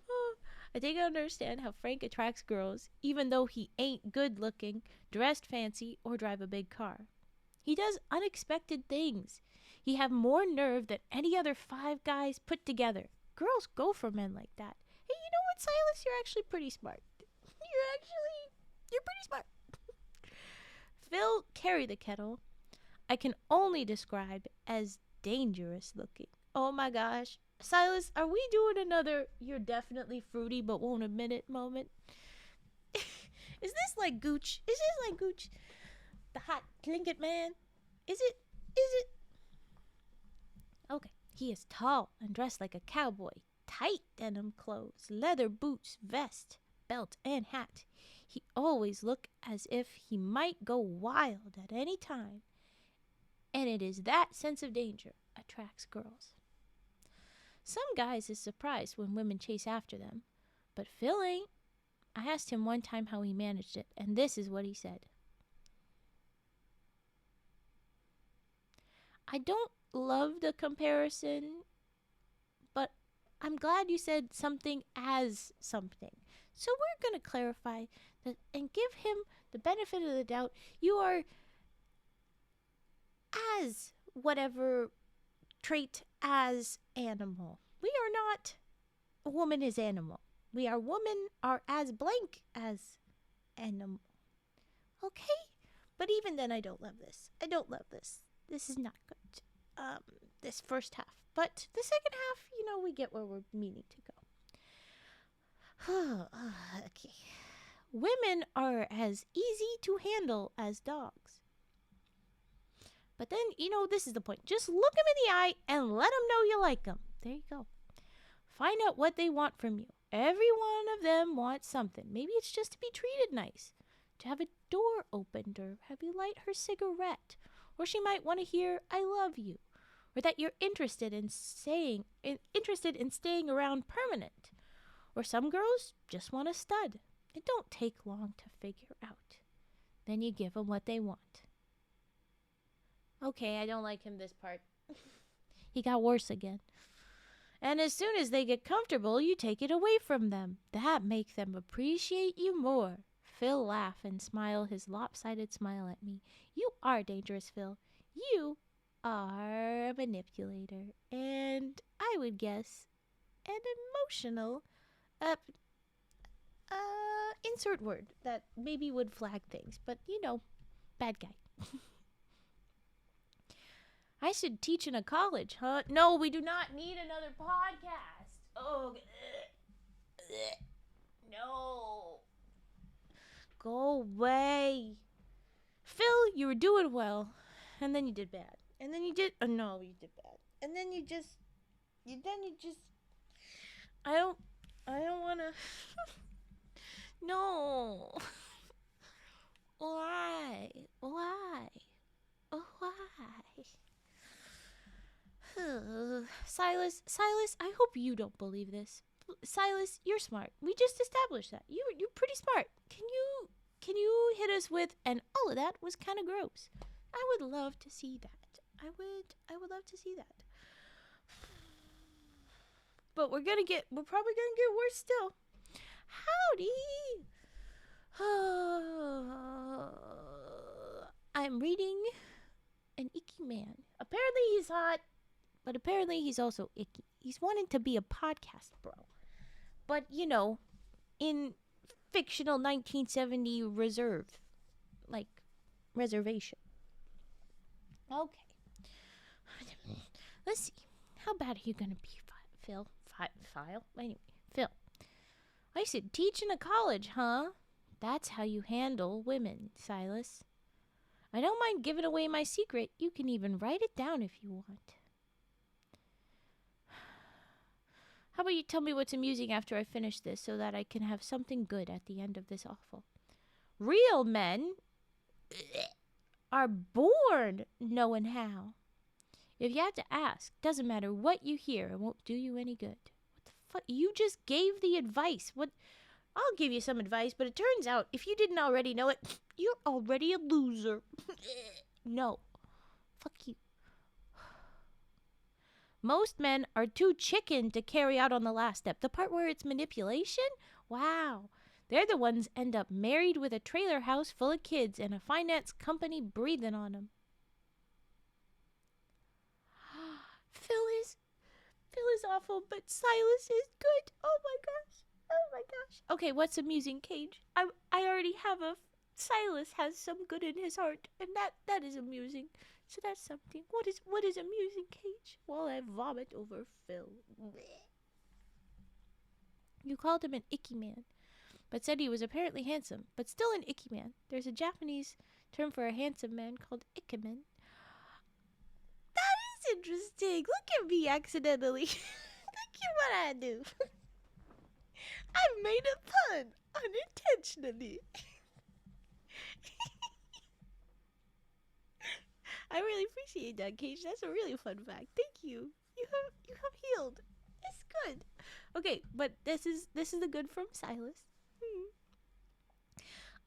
Oh, I think I understand how Frank attracts girls, even though he ain't good looking, dressed fancy, or drive a big car. He does unexpected things. He have more nerve than any other 5 guys put together. Girls go for men like that. Hey, you know what, Silas? You're actually pretty smart. You're actually You're pretty smart. Phil carried the kettle I can only describe as dangerous looking. Oh my gosh. Silas, are we doing another you're definitely fruity but won't admit it moment? Is this like Gooch? Is this like Gooch? The hot Tlingit man? Is it? Is it? Okay. He is tall and dressed like a cowboy. Tight denim clothes, leather boots, vest, belt, and hat. He always looked as if he might go wild at any time. And it is that sense of danger attracts girls. Some guys is surprised when women chase after them, but Phil ain't. I asked him one time how he managed it, and this is what he said. I don't love the comparison, but I'm glad you said something as something. So we're going to clarify that and give him the benefit of the doubt. You are as whatever trait as animal. We are not woman is animal. We are woman are as blank as animal. Okay? But even then I don't love this. I don't love this. This is not good. This first half. But the second half, we get where we're meaning to go. Okay. Women are as easy to handle as dogs. But then, this is the point. Just look them in the eye and let them know you like them. There you go. Find out what they want from you. Every one of them wants something. Maybe it's just to be treated nice, to have a door opened, or have you light her cigarette. Or she might want to hear, I love you, or that you're interested in staying around permanent. Or some girls just want a stud. It don't take long to figure out. Then you give them what they want. Okay, I don't like him this part. He got worse again. And as soon as they get comfortable, you take it away from them. That makes them appreciate you more. Phil laughed and smiled his lopsided smile at me. You are dangerous, Phil. You are a manipulator. And I would guess an emotional insert word that maybe would flag things. But, bad guy. I should teach in a college, huh? No, we do not need another podcast. Oh, no. Go away. Phil, you were doing well. And then you did bad. And then you did, no, you did bad. And then you just, I don't want to, no. Why? Silas, I hope you don't believe this. Silas, you're smart. We just established that. You're pretty smart. Can you hit us with, and all of that was kind of gross. I would love to see that. I would love to see that. But we're probably gonna get worse still. Howdy. I'm reading An Icky Man. Apparently he's hot, but apparently he's also icky. He's wanting to be a podcast bro. But, in fictional 1970 reservation. Okay. Let's see. How bad are you going to be, Phil? Anyway, Phil. I said teach in a college, huh? That's how you handle women, Silas. I don't mind giving away my secret. You can even write it down if you want. How about you tell me what's amusing after I finish this so that I can have something good at the end of this awful. Real men are born knowing how. If you have to ask, doesn't matter what you hear, it won't do you any good. What the fuck? You just gave the advice. What? I'll give you some advice, but it turns out if you didn't already know it, you're already a loser. No. Fuck you. Most men are too chicken to carry out on the last step. The part where it's manipulation? Wow. They're the ones end up married with a trailer house full of kids and a finance company breathing on them. Phil is awful, but Silas is good. Oh my gosh. Oh my gosh. Okay, what's amusing, Cage? I already have a Silas has some good in his heart, and that is amusing. So that's something. What is amusing, Cage? While I vomit over Phil. Blech. You called him an icky man, but said he was apparently handsome, but still an icky man. There's a Japanese term for a handsome man called ikemen. That is interesting. Look at me accidentally. Look at what I do. I made a pun unintentionally. I really appreciate that, Cage. That's a really fun fact. Thank you. You have healed. It's good. Okay, but this is the good from Silas.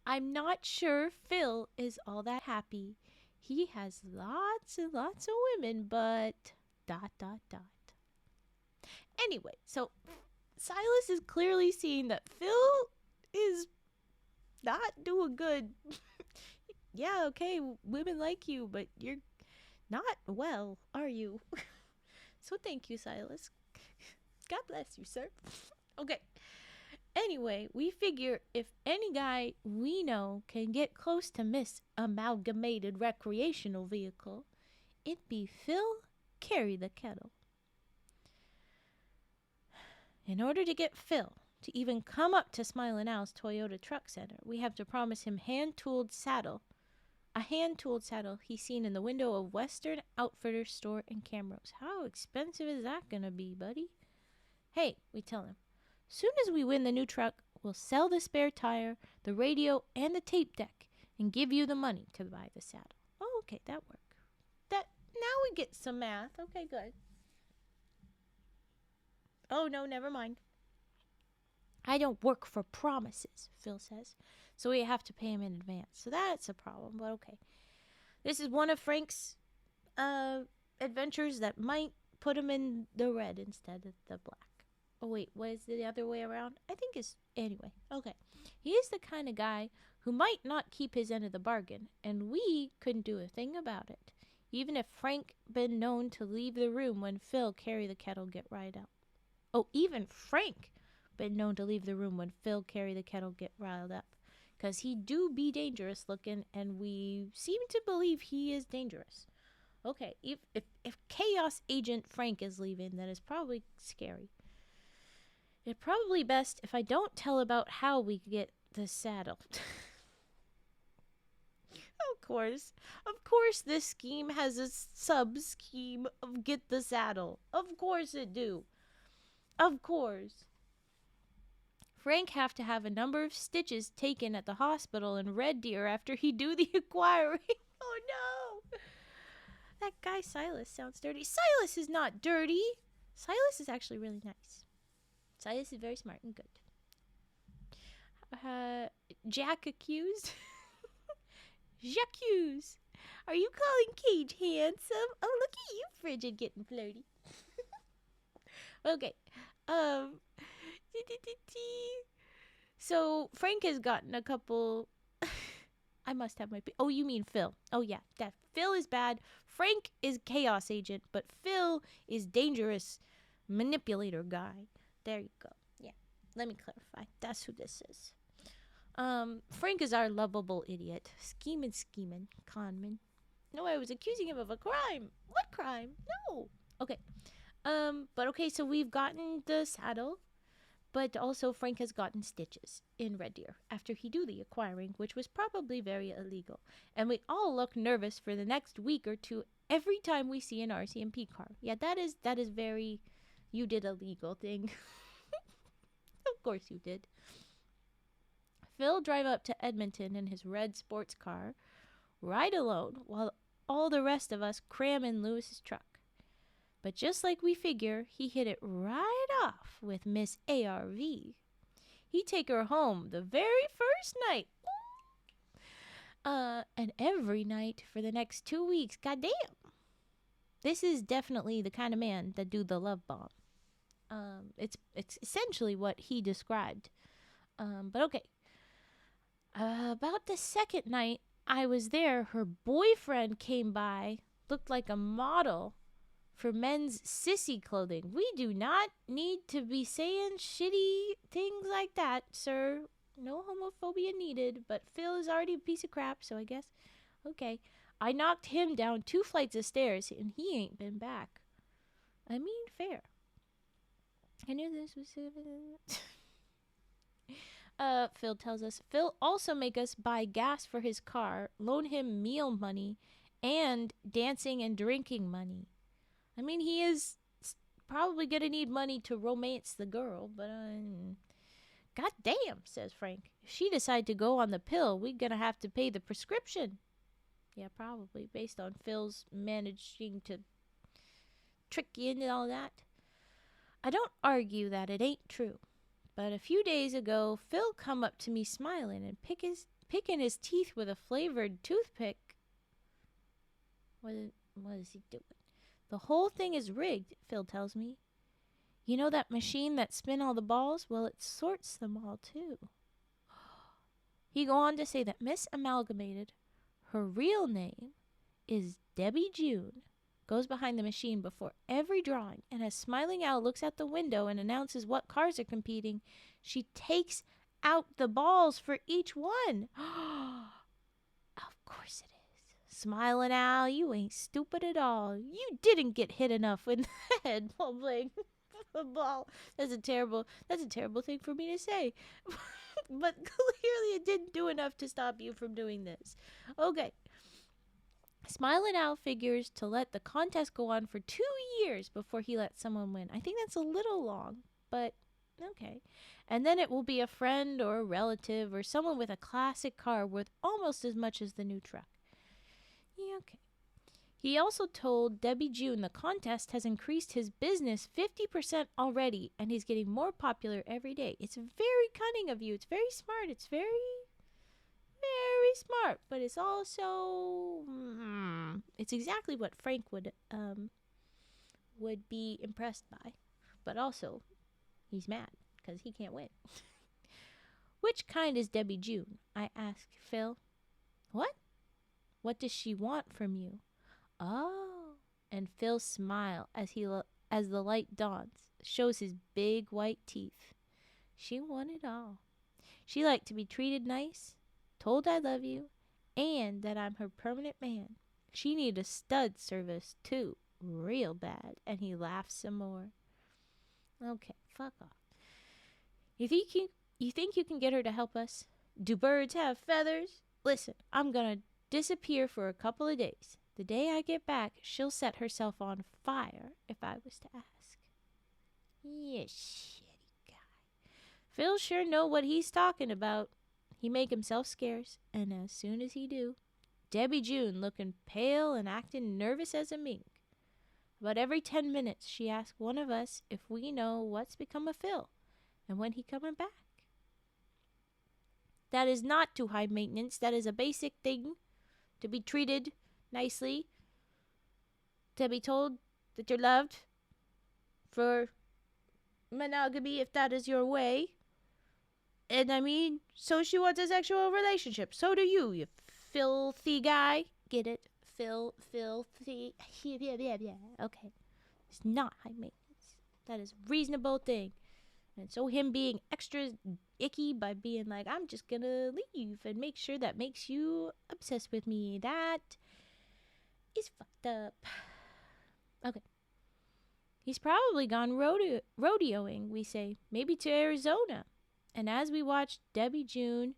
I'm not sure Phil is all that happy. He has lots and lots of women, but ... Anyway, so Silas is clearly seeing that Phil is not doing good. Yeah, okay, women like you, but you're not well, are you? So thank you, Silas. God bless you, sir. Okay. Anyway, we figure if any guy we know can get close to Miss Amalgamated Recreational Vehicle, it'd be Phil Carry the Kettle. In order to get Phil to even come up to Smilin' Owl's Toyota Truck Center, we have to promise him a hand-tooled saddle he's seen in the window of Western Outfitters store in Camrose. How expensive is that gonna be, buddy? Hey, we tell him, soon as we win the new truck, we'll sell the spare tire, the radio, and the tape deck, and give you the money to buy the saddle. Oh, okay, that worked. Now we get some math. Okay, good. Oh, no, never mind. I don't work for promises, Phil says, so we have to pay him in advance. So that's a problem, but okay. This is one of Frank's adventures that might put him in the red instead of the black. Oh, wait, what is the other way around? I think it's... Anyway, okay. He is the kind of guy who might not keep his end of the bargain, and we couldn't do a thing about it, even if Frank been known to leave the room when Phil Carry the Kettle get riled up. Oh, even Frank been known to leave the room when Phil Carry the Kettle get riled up, because he do be dangerous looking, and we seem to believe he is dangerous. Okay, if Chaos Agent Frank is leaving, then it's probably scary. It's probably best if I don't tell about how we get the saddle. Of course this scheme has a sub-scheme of get the saddle. Of course it do. Of course. Frank have to have a number of stitches taken at the hospital in Red Deer after he do the acquiring. Oh no! That guy Silas sounds dirty. Silas is not dirty! Silas is actually really nice. Silas is very smart and good. Jack accused? J'accuse. Are you calling Cage handsome? Oh, look at you, frigid, getting flirty. Okay. So Frank has gotten a couple... I must have my... Oh, you mean Phil. Oh, yeah. That Phil is bad. Frank is Chaos Agent, but Phil is dangerous manipulator guy. There you go. Yeah. Let me clarify. That's who this is. Frank is our lovable idiot. Scheming, conman. No, I was accusing him of a crime. What crime? No. Okay. But okay, so we've gotten the saddle, but also Frank has gotten stitches in Red Deer after he do the acquiring, which was probably very illegal. And we all look nervous for the next week or two every time we see an RCMP car. Yeah, that is very... You did a legal thing. Of course you did. Phil drive up to Edmonton in his red sports car, ride alone, while all the rest of us cram in Lewis's truck. But just like we figure, he hit it right off with Miss ARV. He take her home the very first night. And every night for the next 2 weeks. Goddamn. This is definitely the kind of man that do the love bomb. It's essentially what he described. But okay. About the second night I was there, her boyfriend came by, looked like a model, for men's sissy clothing. We do not need to be saying shitty things like that, sir. No homophobia needed, but Phil is already a piece of crap, so I guess, okay. I knocked him down 2 flights of stairs, and he ain't been back. I mean, fair. I knew this was... Phil tells us, Phil also make us buy gas for his car, loan him meal money, and dancing and drinking money. I mean, he is probably gonna need money to romance the girl, but God damn, says Frank. If she decide to go on the pill, we're gonna have to pay the prescription. Yeah, probably, based on Phil's managing to trick you into all that. I don't argue that it ain't true, but a few days ago, Phil come up to me smiling and picking his teeth with a flavored toothpick. What is he doing? The whole thing is rigged, Phil tells me. You know that machine that spin all the balls? Well, it sorts them all, too. He go on to say that Miss Amalgamated, her real name is Debbie June, goes behind the machine before every drawing, and as Smiling Owl looks out the window and announces what cars are competing, she takes out the balls for each one. Of course it is. Smiling Owl, you ain't stupid at all. You didn't get hit enough in the head while playing the ball. That's a terrible thing for me to say. But clearly it didn't do enough to stop you from doing this. Okay. Smiling Owl figures to let the contest go on for 2 years before he lets someone win. I think that's a little long, but okay. And then it will be a friend or a relative or someone with a classic car worth almost as much as the new truck. Yeah, okay. He also told Debbie June the contest has increased his business 50% already, and he's getting more popular every day. It's very cunning of you. It's very smart. It's very, very smart. But it's also... it's exactly what Frank would be impressed by. But also, he's mad because he can't win. Which kind is Debbie June? I asked Phil. What? What does she want from you? Oh, and Phil's smile as the light dawns shows his big white teeth. She want it all. She liked to be treated nice, told I love you, and that I'm her permanent man. She need a stud service too, real bad. And he laughs some more. Okay, fuck off. You think you can get her to help us? Do birds have feathers? Listen, I'm gonna disappear for a couple of days. The day I get back, she'll set herself on fire if I was to ask. Yeah, shitty guy. Phil sure know what he's talking about. He make himself scarce, and as soon as he do, Debbie June looking pale and acting nervous as a mink. About every 10 minutes, she asks one of us if we know what's become of Phil and when he coming back. That is not too high maintenance. That is a basic thing. To be treated nicely, to be told that you're loved, for monogamy if that is your way. And I mean, so she wants a sexual relationship. So do you, you filthy guy. Get it? Filthy. Okay. It's not high maintenance. That is a reasonable thing. And so him being extra icky by being like, I'm just gonna leave and make sure that makes you obsessed with me. That is fucked up. Okay. He's probably gone rodeoing, we say. Maybe to Arizona. And as we watch Debbie June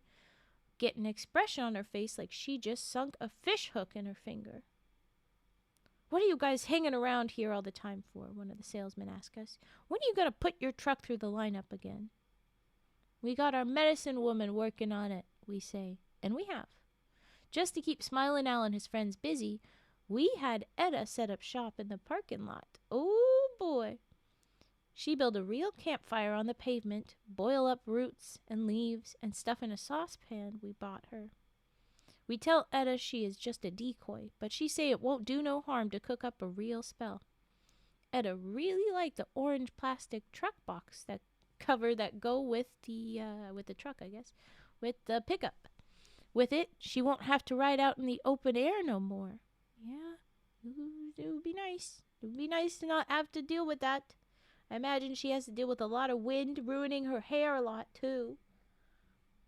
get an expression on her face like she just sunk a fish hook in her finger. What are you guys hanging around here all the time for? One of the salesmen asked us. When are you going to put your truck through the lineup again? We got our medicine woman working on it, we say. And we have. Just to keep Smiling Al and his friends busy, we had Etta set up shop in the parking lot. Oh, boy. She built a real campfire on the pavement, boil up roots and leaves, and stuff in a saucepan we bought her. We tell Etta she is just a decoy, but she say it won't do no harm to cook up a real spell. Etta really liked the orange plastic truck box that cover that go with the truck, I guess, with the pickup. With it, she won't have to ride out in the open air no more. Yeah, it would be nice. It would be nice to not have to deal with that. I imagine she has to deal with a lot of wind, ruining her hair a lot, too.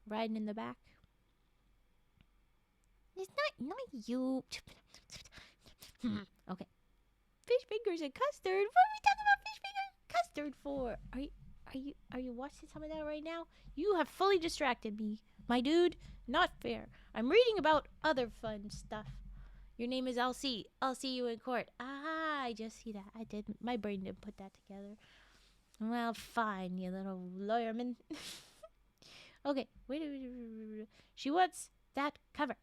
Riding in the back. It's not you. Okay. Fish fingers and custard? What are we talking about fish fingers and custard for? Are you watching some of that right now? You have fully distracted me. My dude, not fair. I'm reading about other fun stuff. Your name is LC. I'll see you in court. Ah, I just see that. I did. My brain didn't put that together. Well, fine, you little lawyerman. Okay, wait. She wants that cover.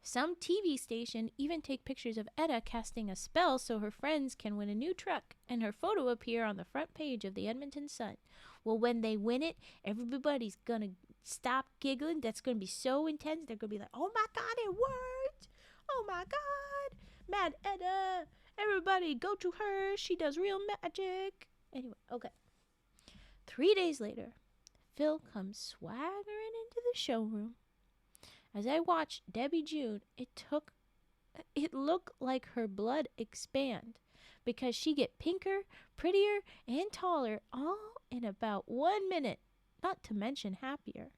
Some TV station even take pictures of Etta casting a spell so her friends can win a new truck and her photo appear on the front page of the Edmonton Sun. Well, when they win it, everybody's gonna stop giggling. That's gonna be so intense. They're gonna be like, oh my God, it worked. Oh my God. Mad Etta. Everybody go to her. She does real magic. Anyway, okay. 3 days later, Phil comes swaggering into the showroom. As I watched Debbie June, it looked like her blood expand because she get pinker, prettier, and taller all in about 1 minute, not to mention happier.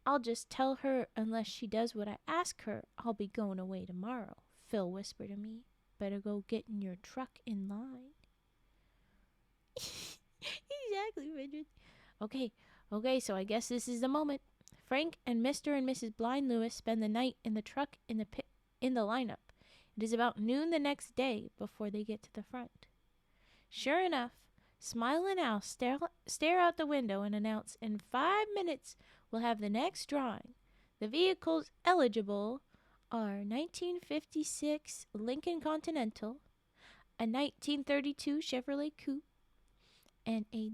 I'll just tell her unless she does what I ask her, I'll be going away tomorrow, Phil whispered to me. Better go get in your truck in line. Exactly, Richard. Okay, so I guess this is the moment. Frank and Mr. and Mrs. Blind Lewis spend the night in the truck in the lineup. It is about noon the next day before they get to the front. Sure enough, Smile and Al stare out the window and announce, in 5 minutes we'll have the next drawing. The vehicles eligible are 1956 Lincoln Continental, a 1932 Chevrolet Coupe, and a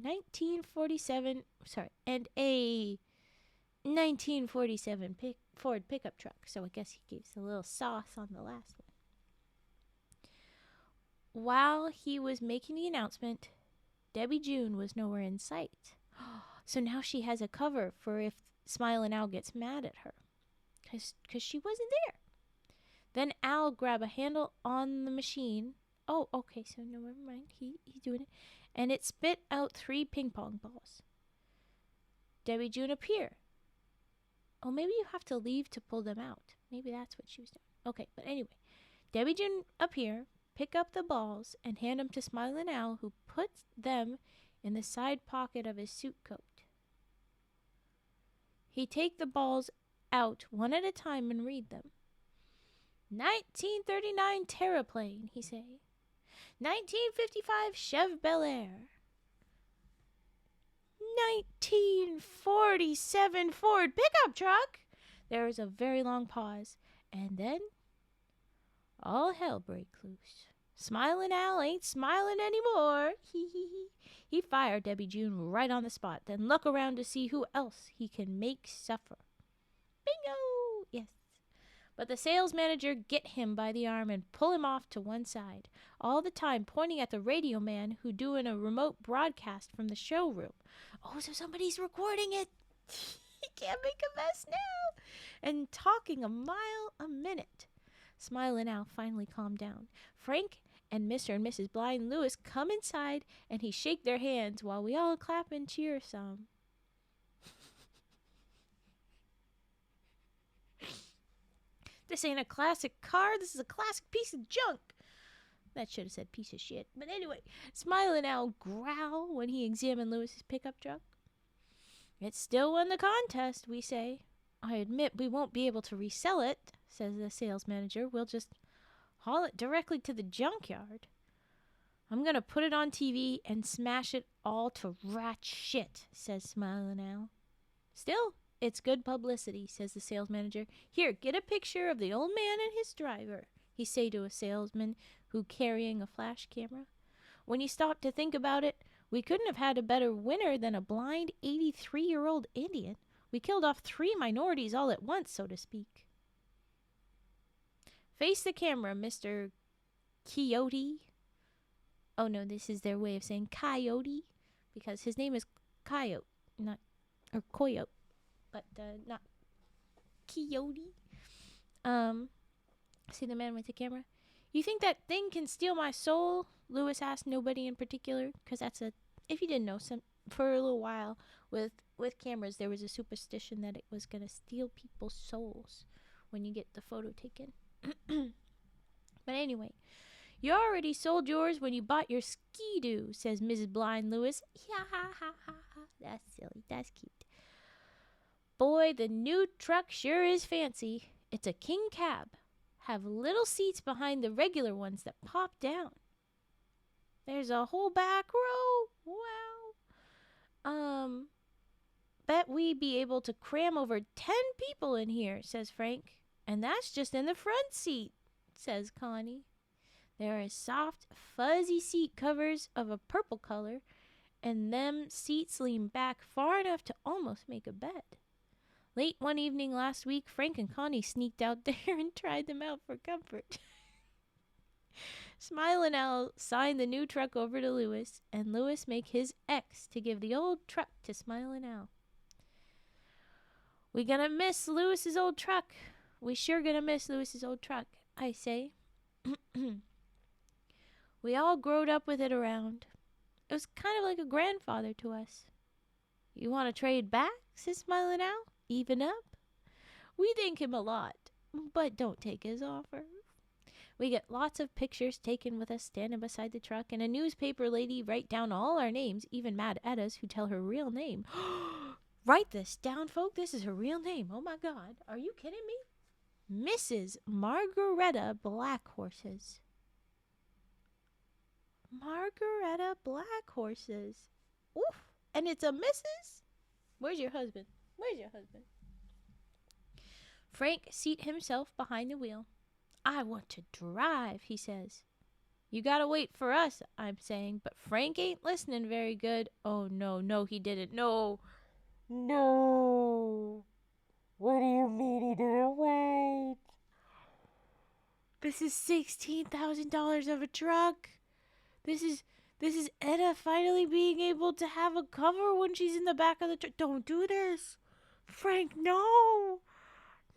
1947 Ford pickup truck. So I guess he gives a little sauce on the last one. While he was making the announcement, Debbie June was nowhere in sight. So now she has a cover for if Smilin' Al gets mad at her. Because she wasn't there. Then Al grabbed a handle on the machine. Oh, okay, so no, never mind. He's doing it. And it spit out 3 ping pong balls. Debbie June appeared. Oh, maybe you have to leave to pull them out. Maybe that's what she was doing. Okay, but anyway. Debbie June appear, pick up the balls, and hand them to Smilin' Al, who puts them in the side pocket of his suit coat. He take the balls out one at a time and read them. 1939 Terraplane, he say. 1955 Chev Bel Air. 1947 Ford pickup truck. There was a very long pause, and then all hell break loose. Smilin' Al ain't smiling anymore. He fired Debbie June right on the spot, then look around to see who else he can make suffer. Bingo! Yes. But the sales manager get him by the arm and pull him off to one side, all the time pointing at the radio man who doing a remote broadcast from the showroom. Oh, so somebody's recording it. He can't make a mess now. And talking a mile a minute. Smilin' Al finally calmed down. Frank and Mr. and Mrs. Blind Lewis come inside, and he shake their hands while we all clap and cheer some. This ain't a classic car. This is a classic piece of junk. That should have said piece of shit. But anyway, Smilin' Al growl when he examined Lewis's pickup truck. It still won the contest, we say. I admit we won't be able to resell it, says the sales manager. We'll just haul it directly to the junkyard. I'm going to put it on TV and smash it all to rat shit, says Smilin' Al. Still, it's good publicity, says the sales manager. Here, get a picture of the old man and his driver, he say to a salesman who carrying a flash camera. When you stop to think about it, we couldn't have had a better winner than a blind 83-year-old Indian. We killed off 3 minorities all at once, so to speak. Face the camera, Mr. Coyote. Oh no, this is their way of saying coyote, because his name is Coyote, or Coyote, but not Coyote. See the man with the camera? You think that thing can steal my soul? Lewis asked nobody in particular, because if you didn't know, for a little while with cameras, there was a superstition that it was going to steal people's souls when you get the photo taken. But anyway, you already sold yours when you bought your Ski-Doo, says Mrs. Blind Lewis. Yeah, ha, ha, ha, ha. That's silly. That's cute. Boy, the new truck sure is fancy. It's a king cab. Have little seats behind the regular ones that pop down. There's a whole back row. Wow. Bet we be able to cram over 10 people in here, says Frank. And that's just in the front seat, says Connie. There are soft, fuzzy seat covers of a purple color, and them seats lean back far enough to almost make a bed. Late one evening last week, Frank and Connie sneaked out there and tried them out for comfort. Smilin' Al signed the new truck over to Lewis, and Lewis make his X to give the old truck to Smilin' Al. We gonna miss Lewis's old truck. We sure gonna miss Lewis's old truck, I say. We all growed up with it around. It was kind of like a grandfather to us. You want to trade back, says Smilin' Al? Even up? We thank him a lot, but don't take his offer. We get lots of pictures taken with us standing beside the truck, and a newspaper lady write down all our names, even Mad Edda's, who tell her real name. Write this down, folk. This is her real name. Oh, my God. Are you kidding me? Mrs. Margaretta Blackhorses. Margaretta Blackhorses. Oof. And it's a Mrs.? Where's your husband? Where's your husband? Frank seat himself behind the wheel. I want to drive, he says. You gotta wait for us, I'm saying, but Frank ain't listening very good. Oh, no, he didn't. No. What do you mean he didn't wait? This is $16,000 of a truck. This is Edda finally being able to have a cover when she's in the back of the truck. Don't do this. Frank, no.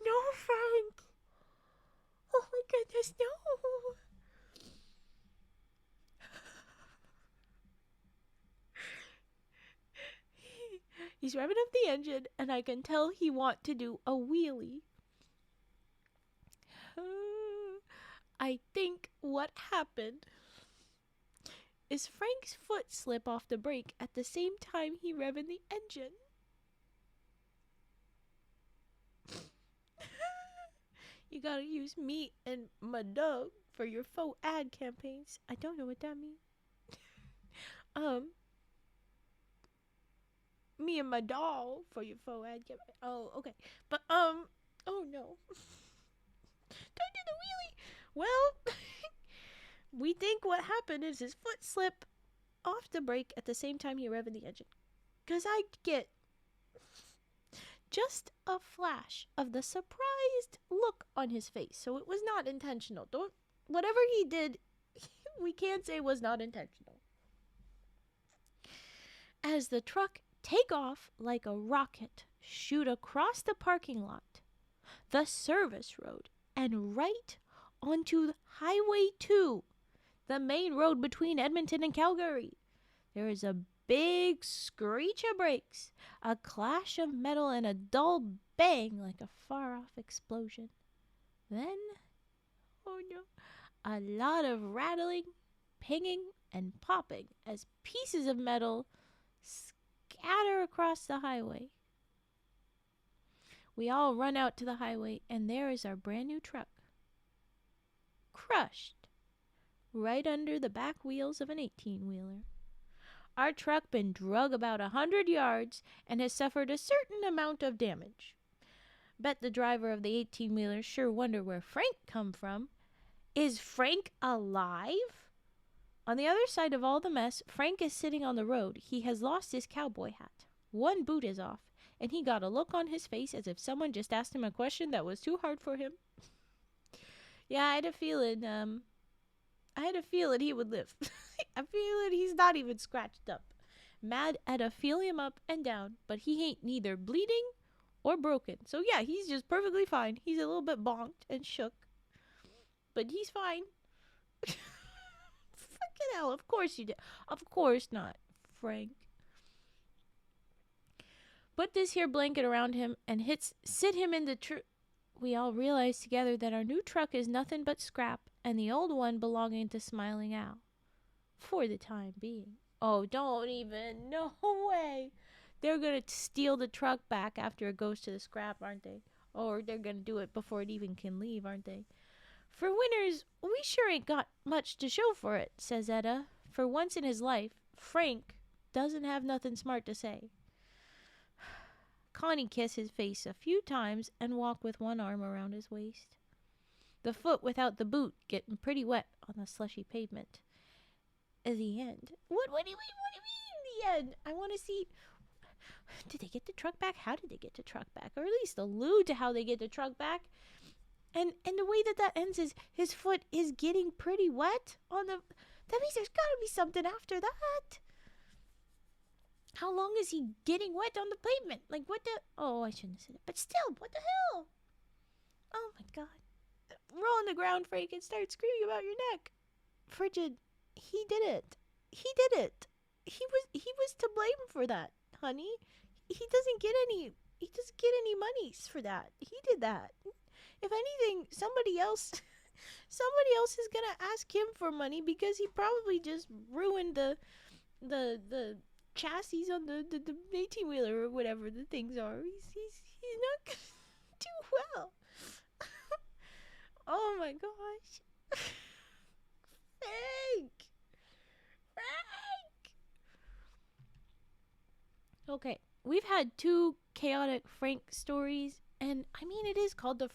No, Frank. Oh, my goodness, no. He's revving up the engine, and I can tell he want to do a wheelie. I think what happened is Frank's foot slip off the brake at the same time he revving the engine. You gotta use me and my dog for your faux ad campaigns. I don't know what that means. Me and my doll for your faux ad campaign. Oh, okay. But, oh no. Don't do the wheelie. Well, we think what happened is his foot slipped off the brake at the same time he revving the engine. 'Cause I get just a flash of the surprised look on his face. So it was not intentional. Whatever he did, we can't say was not intentional. As the truck take off like a rocket, shoot across the parking lot, the service road, and right onto Highway 2, the main road between Edmonton and Calgary. There is a big screech of brakes, a clash of metal, and a dull bang like a far-off explosion. Then, oh no, a lot of rattling, pinging, and popping as pieces of metal scatter across the highway. We all run out to the highway, and there is our brand new truck, crushed right under the back wheels of an 18-wheeler. Our truck been drug about 100 yards and has suffered a certain amount of damage. Bet the driver of the 18-wheeler sure wonder where Frank come from. Is Frank alive? On the other side of all the mess, Frank is sitting on the road. He has lost his cowboy hat. One boot is off, and he got a look on his face as if someone just asked him a question that was too hard for him. Yeah, I had a feeling he would live. I feel that he's not even scratched up. Mad Edda feel him up and down, but he ain't neither bleeding or broken. So yeah, he's just perfectly fine. He's a little bit bonked and shook, but he's fine. Fucking hell, of course you did. Of course not, Frank. Put this here blanket around him and sit him in the We all realize together that our new truck is nothing but scrap and the old one belonging to Smiling Al. For the time being. Oh, don't even. No way. They're going to steal the truck back after it goes to the scrap, aren't they? Or they're going to do it before it even can leave, aren't they? For Winters, we sure ain't got much to show for it, says Etta. For once in his life, Frank doesn't have nothing smart to say. Connie kissed his face a few times and walked with one arm around his waist. The foot without the boot getting pretty wet on the slushy pavement. At the end. What do you mean the end? I want to see. Did they get the truck back? How did they get the truck back? Or at least allude to how they get the truck back. And the way that ends is his foot is getting pretty wet on the. That means there's got to be something after that. How long is he getting wet on the pavement? Like, what the... Oh, I shouldn't have said it. But still, what the hell? Oh, my God. Roll on the ground, Frank, and start screaming about your neck. Frigid, he did it. He did it. He was to blame for that, honey. He doesn't get any monies for that. He did that. If anything, somebody else is gonna ask him for money because he probably just ruined the chassis on the 18-wheeler or whatever the things are. He's not gonna do well. Oh my gosh. Frank. Okay, we've had 2 chaotic Frank stories, and I mean it is called the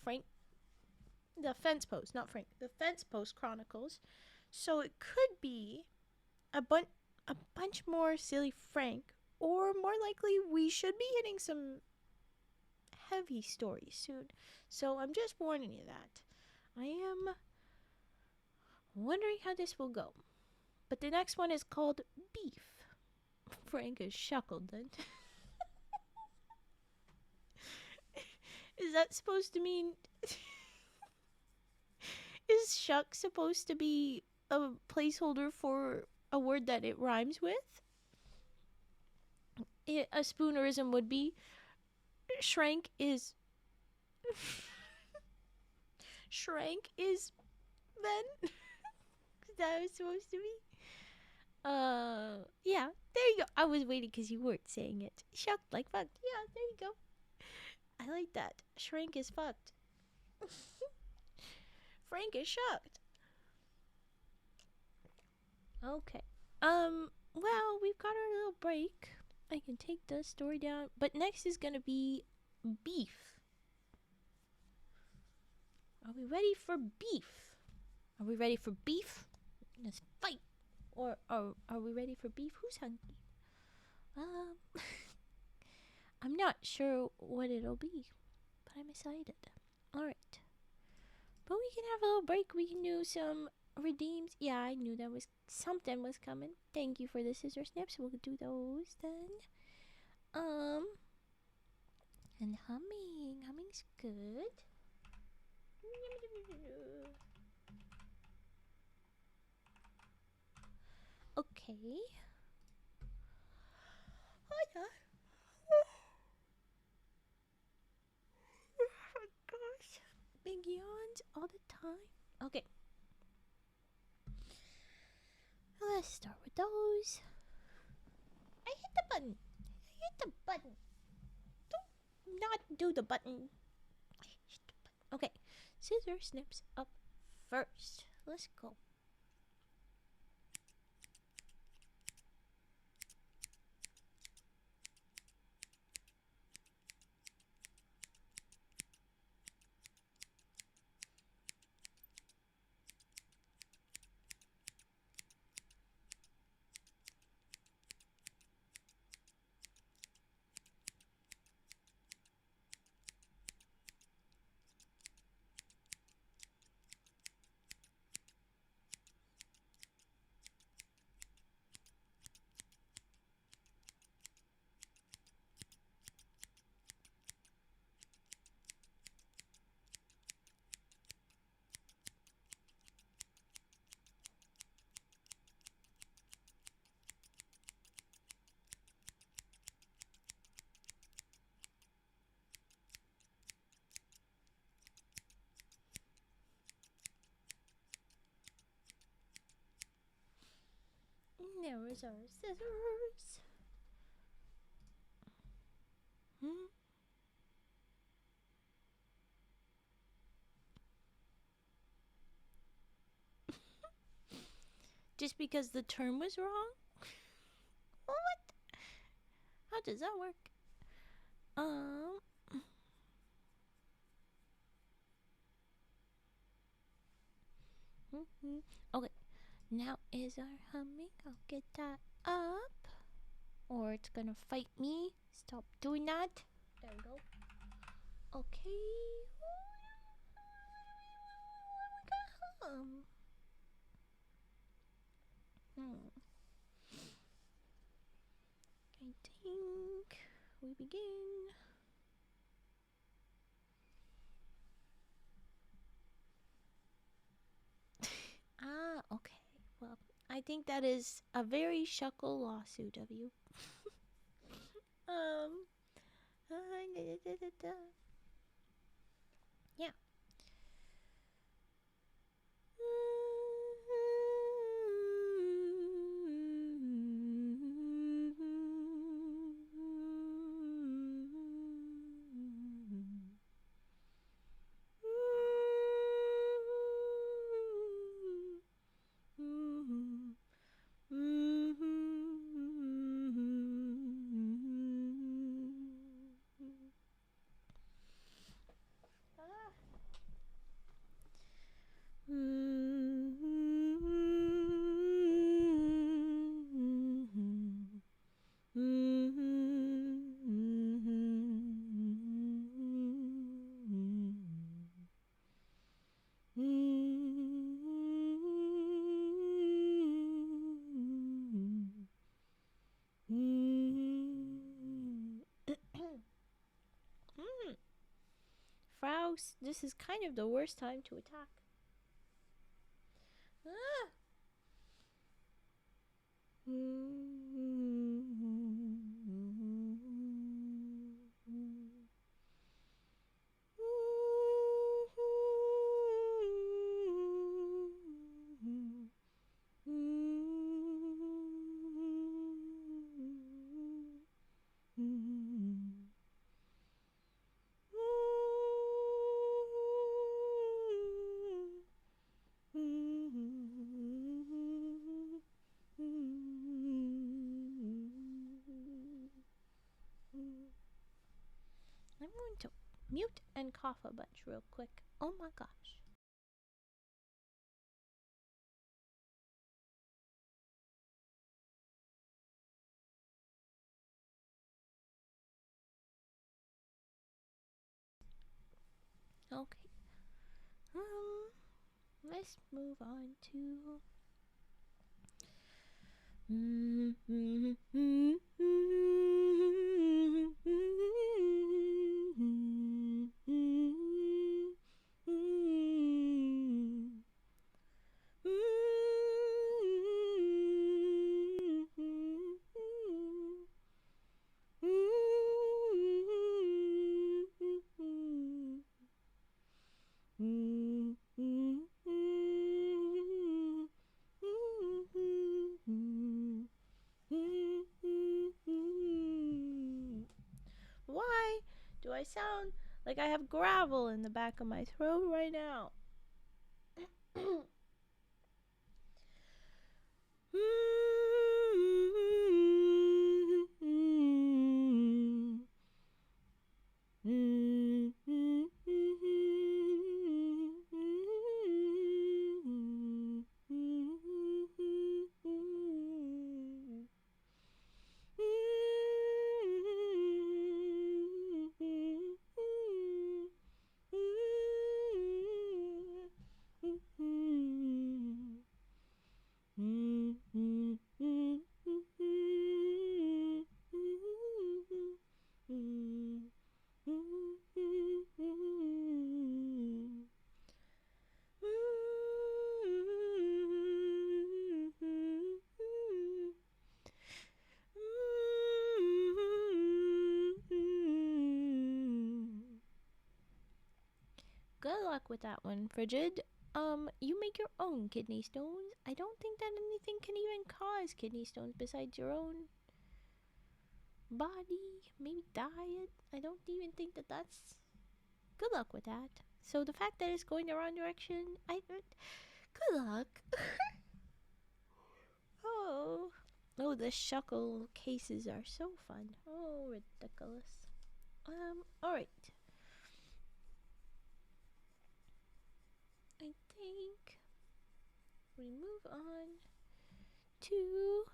Fencepost, not Frank, the Fencepost Chronicles. So it could be a bunch more silly Frank, or more likely we should be hitting some heavy stories soon. So I'm just warning you that. I am wondering how this will go. But the next one is called Beef. Frank is chuckled then. Is that supposed to mean... Is shuck supposed to be a placeholder for a word that it rhymes with? A spoonerism would be shrank is... Shrank is then? Is that what it's supposed to be? Yeah, there you go. I was waiting because you weren't saying it. Shucked like fucked. Yeah, there you go. I like that. Shrank is fucked. Frank is shocked. Okay. Well, we've got our little break. I can take the story down. But next is gonna be beef. Are we ready for beef? Are we ready for beef? Let's fight. Or are we ready for beef? Who's hungry? I'm not sure what it'll be, but I'm excited. Alright. But we can have a little break. We can do some redeems. Yeah, I knew that was something was coming. Thank you for the scissor snips. We'll do those then. And humming. Humming's good. Okay. Oh yeah. Oh my gosh. Big yawns all the time. Okay. Let's start with those. I hit the button. Don't not do the button. I hit the button. Okay. Scissor snips up first. Let's go. Scissors, scissors. Just because the term was wrong? What? How does that work? Okay. Now is our humming. I'll get that up. Or it's gonna fight me. Stop doing that. There we go. Okay. I think we begin. Okay. Well, I think that is a very chuckle lawsuit of you. Yeah. Frouse, this is kind of the worst time to attack. I'm going to mute and cough a bunch real quick. Oh my gosh. Okay. Let's move on to Why do I sound like I have gravel in the back of my throat right now? Good luck with that one, Frigid. you make your own kidney stones. I don't think that anything can even cause kidney stones besides your own body, maybe diet. I don't even think that that's good luck with that. So the fact that it's going the wrong direction, good luck. Oh, the chuckle cases are so fun. Oh, ridiculous. All right. I think we move on to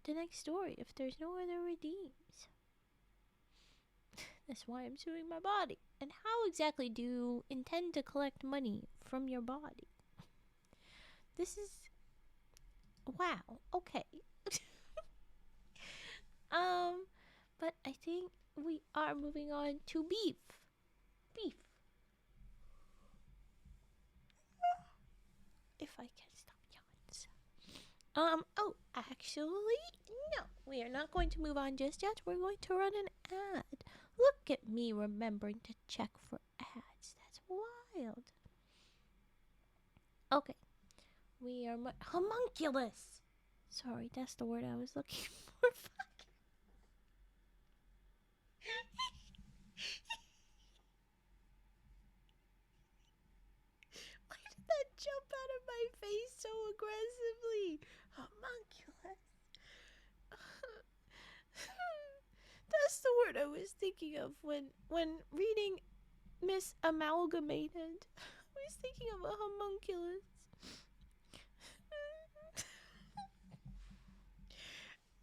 the next story if there's no other redeems. That's why I'm suing my body. And how exactly do you intend to collect money from your body? This is... wow. Okay. But I think we are moving on to beef. Beef. If I can stop yawns. Oh, actually, no. We are not going to move on just yet. We're going to run an ad. Look at me remembering to check for ads. That's wild. Okay. We are homunculus. Sorry, that's the word I was looking for. Why did that jump out of my face so aggressively? Homunculus. That's the word I was thinking of when reading Miss Amalgamated. I was thinking of a homunculus.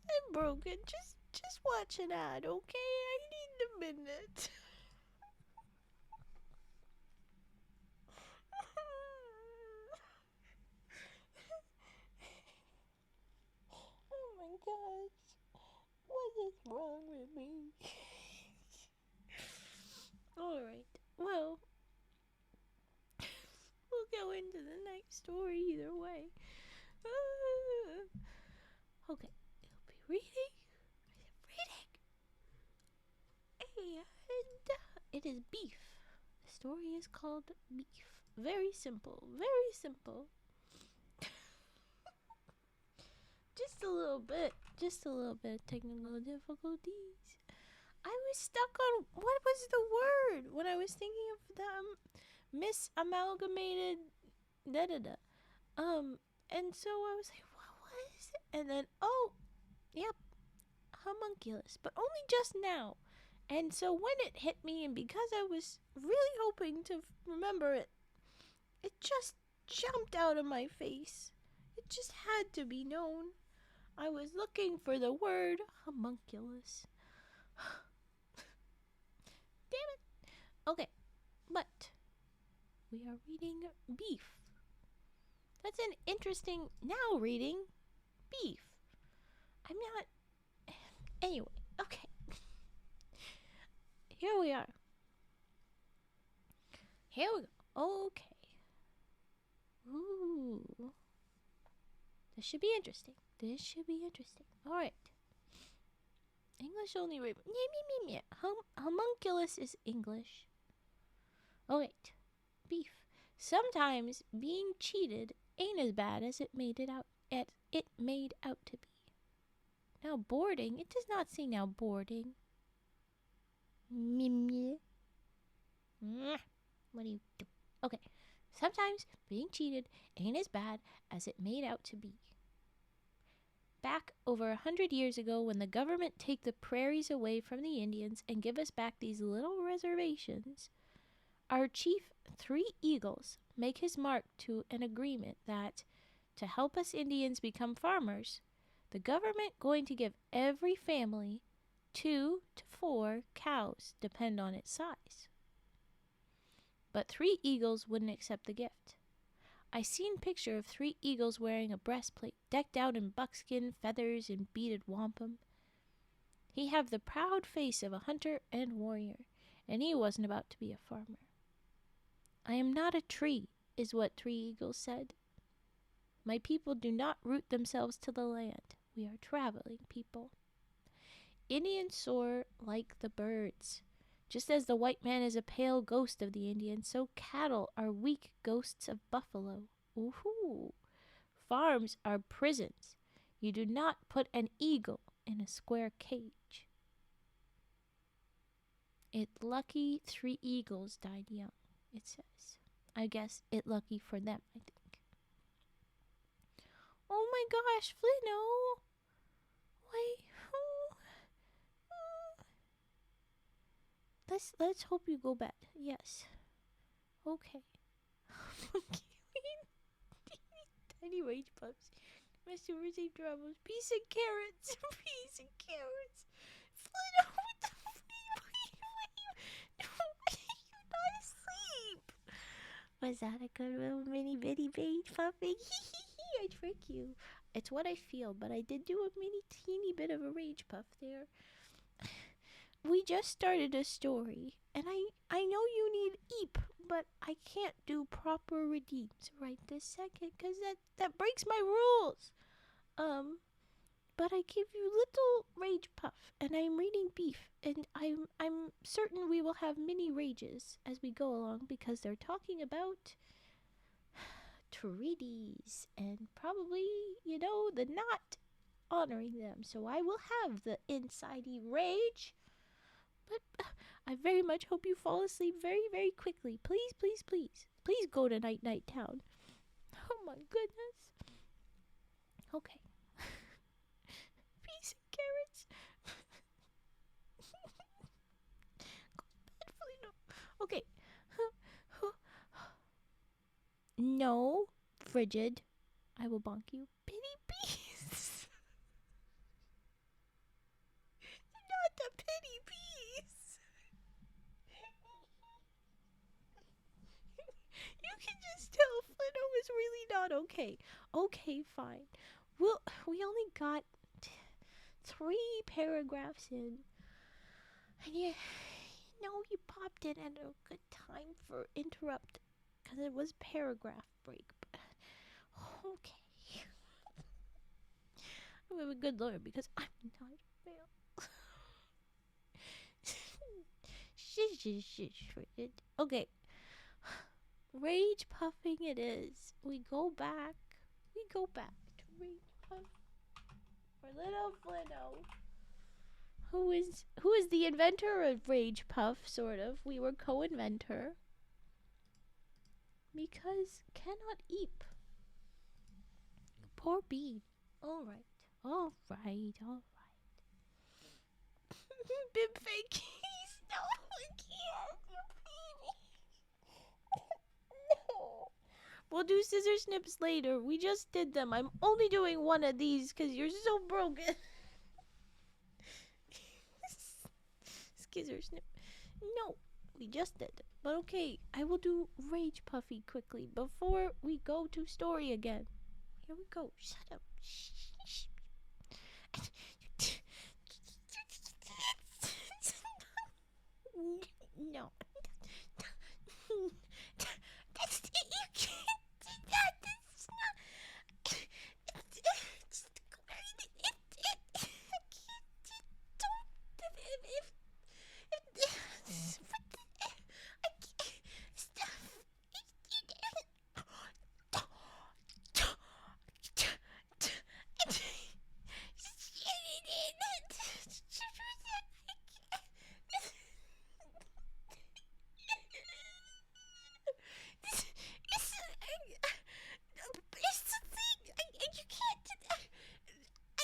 I'm broken. Just watch an ad, okay? I need a minute. Oh my gosh. What is wrong with me? Alright. Well, we'll go into the next story either way. Okay. It'll be reading. And it is beef. The story is called Beef. Very simple. Very simple. Just a little bit of technical difficulties. I was stuck on what was the word when I was thinking of the Miss Amalgamated da-da-da. And so I was like, what was it? And then, oh, yep, homunculus, but only just now. And so when it hit me, and because I was really hoping to remember it, it just jumped out of my face. It just had to be known. I was looking for the word homunculus. Damn it. Okay, but we are reading beef. That's an interesting now reading beef. I'm not... Anyway, okay. Here we are. Here we go. Okay. Ooh. This should be interesting. Alright. English only read. Homunculus is English. Alright. Beef. Sometimes being cheated ain't as bad as it made out to be. Now boarding. It does not say now boarding. What do you do? Okay. Sometimes being cheated ain't as bad as it made out to be. Back over 100 years ago, when the government take the prairies away from the Indians and give us back these little reservations, our chief, 3 Eagles, make his mark to an agreement that, to help us Indians become farmers, the government going to give every family 2 to 4 cows, depend on its size. But 3 Eagles wouldn't accept the gift. I seen picture of 3 Eagles wearing a breastplate, decked out in buckskin, feathers, and beaded wampum. He have the proud face of a hunter and warrior, and he wasn't about to be a farmer. I am not a tree, is what 3 Eagles said. My people do not root themselves to the land. We are traveling people. Indians soar like the birds. Just as the white man is a pale ghost of the Indian, so cattle are weak ghosts of buffalo. Ooh. Farms are prisons. You do not put an eagle in a square cage. It lucky 3 eagles died young, it says. I guess it lucky for them, I think. Oh my gosh, Flino! Wait. Let's hope you go bed. Yes. Okay. Tiny rage puffs. Mr. Rizzy Dramos. Peas and carrots. Peas and carrots. Flino, what the you're not asleep. Was that a good little mini bitty rage puffing? I trick you. It's what I feel, but I did do a mini teeny bit of a rage puff there. We just started a story, and I know you need eep, but I can't do proper redeems right this second, because that breaks my rules. But I give you little rage puff, and I'm reading beef, and I'm certain we will have mini rages as we go along, because they're talking about treaties, and probably, the not honoring them. So I will have the insidey rage. But I very much hope you fall asleep very, very quickly. Please, please, please. Please go to Night Night Town. Oh my goodness. Okay. Peas and carrots. Go to bed, Felino. Okay. No, frigid. I will bonk you. Pity peas. Not the pity peas. You can just tell Flino is really not okay. Okay, fine. We only got 3 paragraphs in. And you popped in at a good time for interrupt. Because it was paragraph break. But, okay. I'm a good lawyer because I'm not a fail. Shush. Okay. Rage puffing it is. We go back to rage puff for little Flino, who is the inventor of rage puff, sort of. We were co-inventor. Because cannot eat. Poor Bean. All right. Bib fake. No, I can't. You pee me. No. We'll do scissor snips later. We just did them. I'm only doing one of these because you're so broken. Scissor snip. No, we just did. But okay, I will do Rage Puffy quickly before we go to story again. Here we go. Shut up. Shh. No. That's it. You can't do that. That's not. I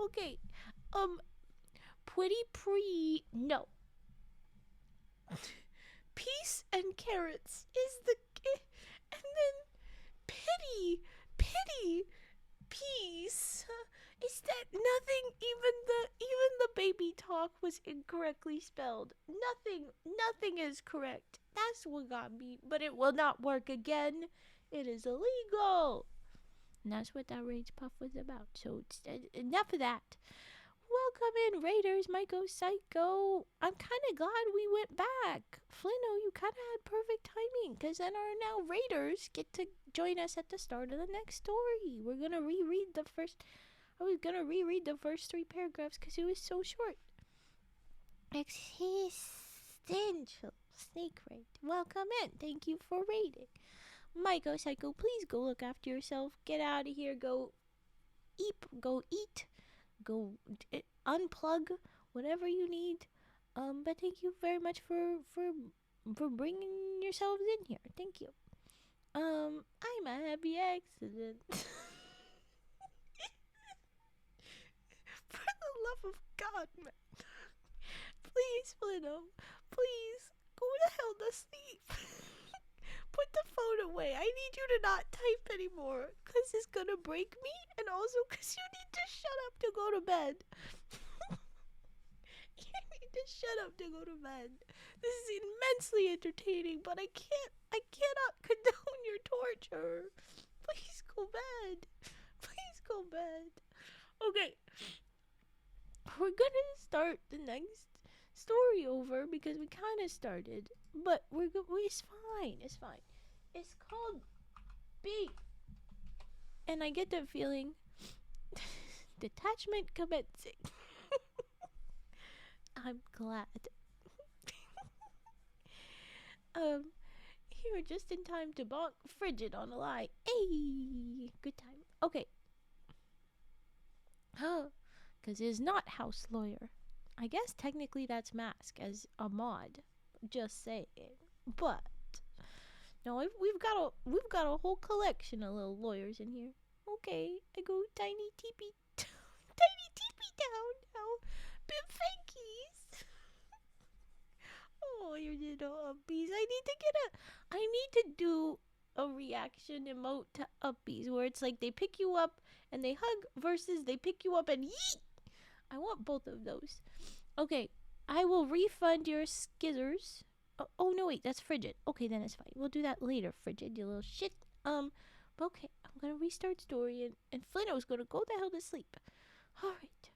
Okay, no. Peace and carrots is the, and then pity, peace. Is that nothing? Even the baby talk was incorrectly spelled. Nothing is correct. That's what got me. But it will not work again. It is illegal. And that's what that rage puff was about. So enough of that. Welcome in, Raiders, Myco Psycho. I'm kind of glad we went back. Flinno, you kind of had perfect timing, because then our now Raiders get to join us at the start of the next story. We're going to reread the first... I was going to reread the first 3 paragraphs because it was so short. Existential Snake Raid. Welcome in. Thank you for raiding. Myco Psycho, please go look after yourself. Get out of here. Go eat. Go unplug whatever you need. But thank you very much for bringing yourselves in here. Thank you. I'm a happy accident. For the love of God, man. Please, Flinno. Please, go the hell to sleep. Put the phone away. I need you to not type anymore, because it's going to break me, and also because you need to shut up to go to bed. You need to shut up to go to bed. This is immensely entertaining, but I cannot condone your torture. Please go bed. Please go bed. Okay. We're going to start the next story over because we kind of started, but it's fine. It's fine. It's called Beef, and I get the feeling detachment commencing. I'm glad. Here just in time to bonk Frigid on a lie. Hey, good time. Okay. Because it is not house lawyer. I guess technically that's Mask as a mod. Just saying. But no, we've got a whole collection of little lawyers in here. Okay, I go tiny teepee down now. Bib Fankies. Oh, your little uppies. I need to do a reaction emote to uppies where it's like they pick you up and they hug versus they pick you up and yeet. I want both of those. Okay, I will refund your skizzers. Oh no, wait, that's Frigid. Okay, then it's fine. We'll do that later, Frigid, you little shit. But okay, I'm gonna restart story and Flinno's gonna go the hell to sleep. Alright.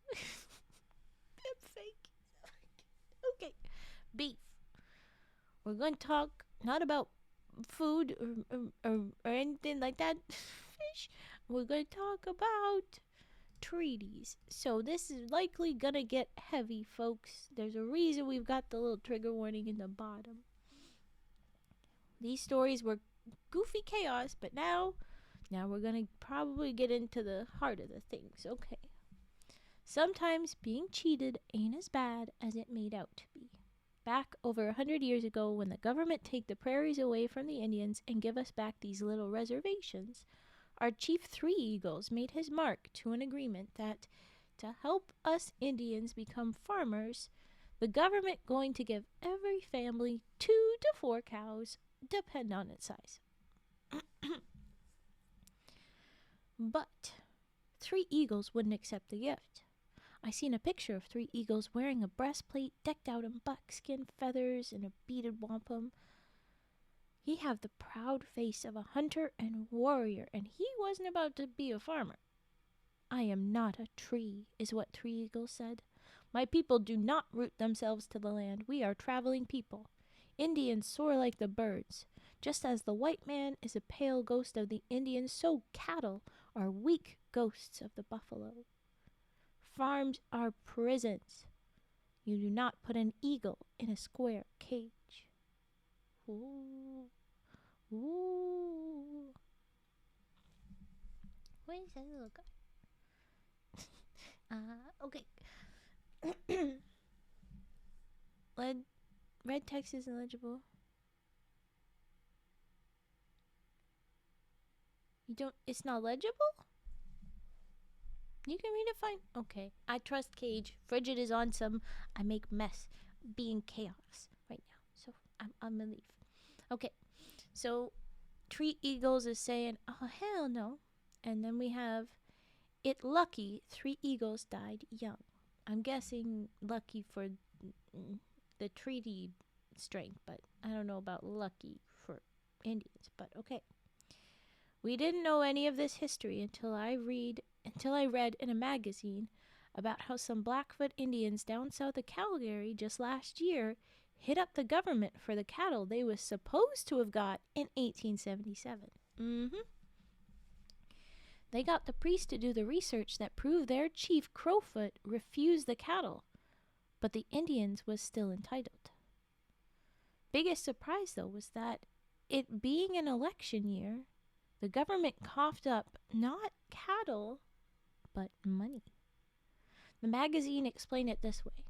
Fake. Okay. Beef. We're gonna talk not about food or anything like that. Fish. We're gonna talk about treaties. So this is likely gonna get heavy, folks. There's a reason we've got the little trigger warning in the bottom. These stories were goofy chaos, but now we're gonna probably get into the heart of the things. Okay. Sometimes being cheated ain't as bad as it made out to be. Back over 100 years ago, when the government take the prairies away from the Indians and give us back these little reservations, our chief Three Eagles made his mark to an agreement that, to help us Indians become farmers, the government going to give every family 2 to 4 cows, depend on its size. But Three Eagles wouldn't accept the gift. I seen a picture of Three Eagles wearing a breastplate decked out in buckskin feathers and a beaded wampum. He have the proud face of a hunter and warrior, and he wasn't about to be a farmer. I am not a tree, is what Three Eagles said. My people do not root themselves to the land. We are traveling people. Indians soar like the birds. Just as the white man is a pale ghost of the Indians, so cattle are weak ghosts of the buffalo. Farms are prisons. You do not put an eagle in a square cage. Ooh. Ooh. Where is that little guy? Okay. Red text is illegible. It's not legible? You can read it fine. Okay. I trust Cage. Frigid is on some I make mess being chaos right now. So I'm gonna leave. Okay. So Three Eagles is saying, oh hell no. And then we have it lucky 3 eagles died young. I'm guessing lucky for the treaty strength, but I don't know about lucky for Indians, but okay. We didn't know any of this history until I read in a magazine about how some Blackfoot Indians down south of Calgary just last year hit up the government for the cattle they was supposed to have got in 1877. They got the priest to do the research that proved their chief Crowfoot refused the cattle, but the Indians was still entitled. Biggest surprise, though, was that it being an election year, the government coughed up not cattle, but money. The magazine explained it this way.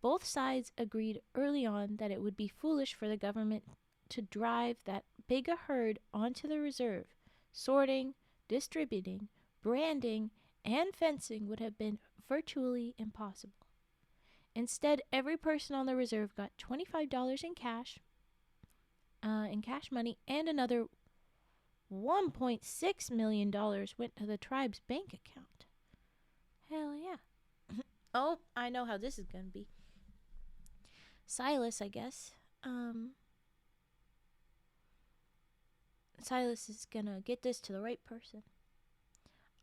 Both sides agreed early on that it would be foolish for the government to drive that big a herd onto the reserve. Sorting, distributing, branding, and fencing would have been virtually impossible. Instead, every person on the reserve got $25 in cash money, and another $1.6 million went to the tribe's bank account. Hell yeah. Oh, I know how this is going to be. Silas, I guess. Silas is going to get this to the right person.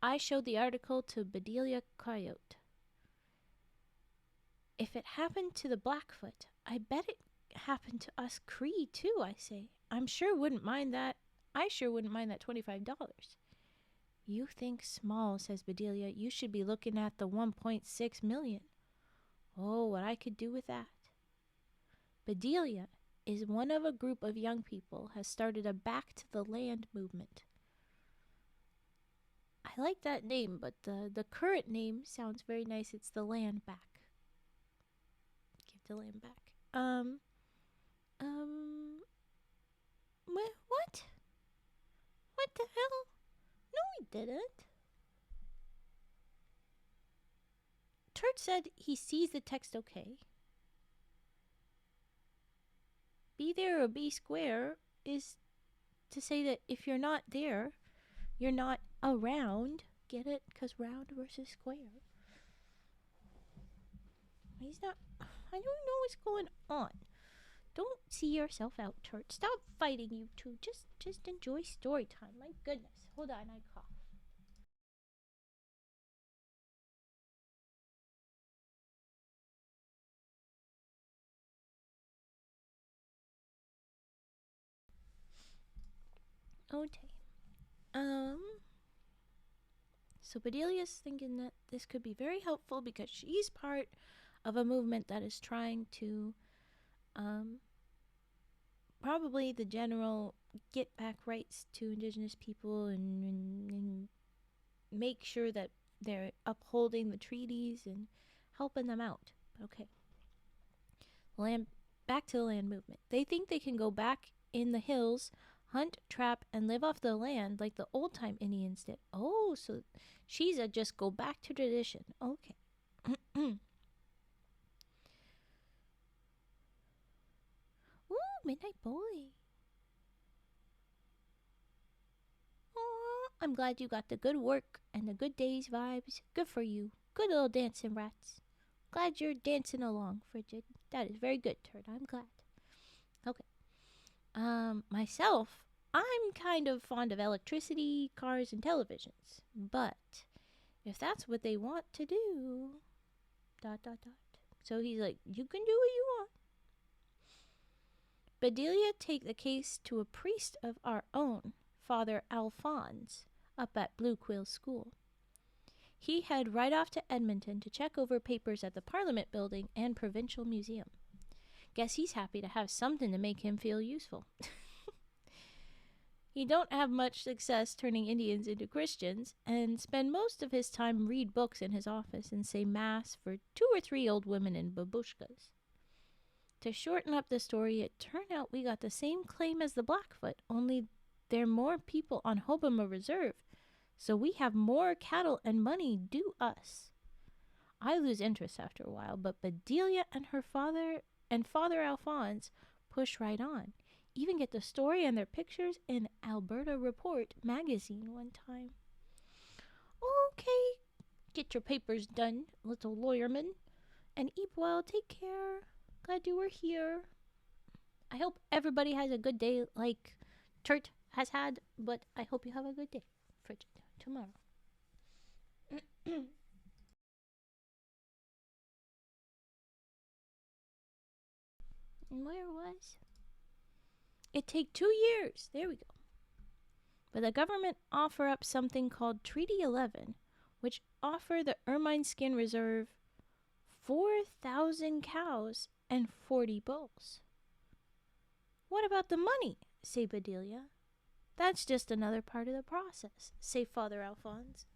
I showed the article to Bedelia Coyote. If it happened to the Blackfoot, I bet it happened to us Cree too, I say. I sure wouldn't mind that $25. You think small, says Bedelia. You should be looking at the 1.6 million. Oh, what I could do with that. Bedelia is one of a group of young people has started a Back to the Land movement. I like that name, but the current name sounds very nice. It's the Land Back. Give the land back. What? What the hell? No, we didn't. Turt said he sees the text okay. Be there or be square is to say that if you're not there, you're not around. Get it? Because round versus square. He's not. I don't know what's going on. Don't see yourself out, Turt. Stop fighting, you two. Just enjoy story time. My goodness. Hold on, I cough. Okay. So Bedelia's thinking that this could be very helpful because she's part of a movement that is trying to probably the general get back rights to indigenous people and make sure that they're upholding the treaties and helping them out. Okay. Back to the land movement. They think they can go back in the hills, hunt, trap, and live off the land like the old-time Indians did. Oh, so she's a just go back to tradition. Okay. Ooh, Midnight Boy. Oh, I'm glad you got the good work and the good days vibes. Good for you. Good little dancing rats. Glad you're dancing along, Frigid. That is very good, Turd. I'm glad. Okay. Myself, I'm kind of fond of electricity, cars, and televisions. But if that's what they want to do, ... So he's like, you can do what you want. Bedelia take the case to a priest of our own, Father Alphonse, up at Blue Quill School. He head right off to Edmonton to check over papers at the Parliament Building and Provincial Museum. Guess he's happy to have something to make him feel useful. He don't have much success turning Indians into Christians and spend most of his time read books in his office and say mass for 2 or 3 old women in babushkas. To shorten up the story, it turned out we got the same claim as the Blackfoot, only there are more people on Hobama Reserve, so we have more cattle and money due us. I lose interest after a while, but Bedelia and her father and Father Alphonse push right on. Even get the story and their pictures in Alberta Report magazine one time. Okay, get your papers done, little lawyerman. And Eepwell, take care. Glad you were here. I hope everybody has a good day like Turt has had, but I hope you have a good day, Frigid, tomorrow. And where was? It take 2 years. There we go. But the government offer up something called Treaty 11, which offer the Ermine Skin Reserve 4,000 cows and 40 bulls. What about the money? Say Bedelia. That's just another part of the process, say Father Alphonse.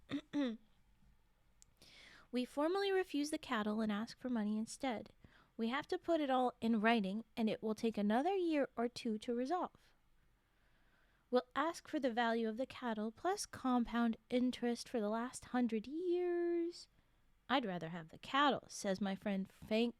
We formally refuse the cattle and ask for money instead. We have to put it all in writing, and it will take another year or 2 to resolve. We'll ask for the value of the cattle plus compound interest for the last 100 years. I'd rather have the cattle, says my friend Frank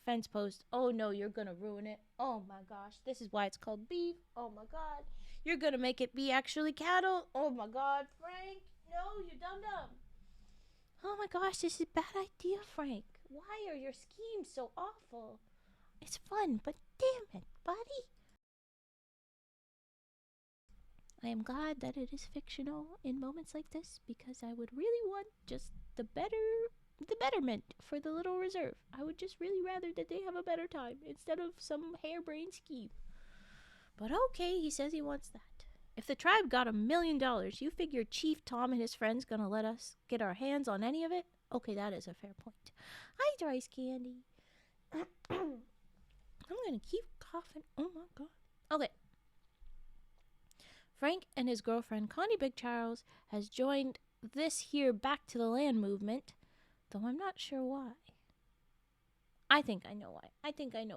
Fencepost. Oh no, you're gonna ruin it. Oh my gosh, this is why it's called beef. Oh my god, you're gonna make it be actually cattle. Oh my god, Frank, no, you dum-dum. Oh my gosh, this is a bad idea, Frank. Why are your schemes so awful? It's fun, but damn it, buddy. I am glad that it is fictional in moments like this because I would really want just the betterment for the little reserve. I would just really rather that they have a better time instead of some harebrained scheme. But okay, he says he wants that. If the tribe got $1 million, you figure Chief Tom and his friends gonna let us get our hands on any of it? Okay, that is a fair point. Hi, Dry's Candy. I'm gonna keep coughing. Oh my god. Okay. Frank and his girlfriend Connie Big Charles has joined this here back to the land movement, though I'm not sure why. I think I know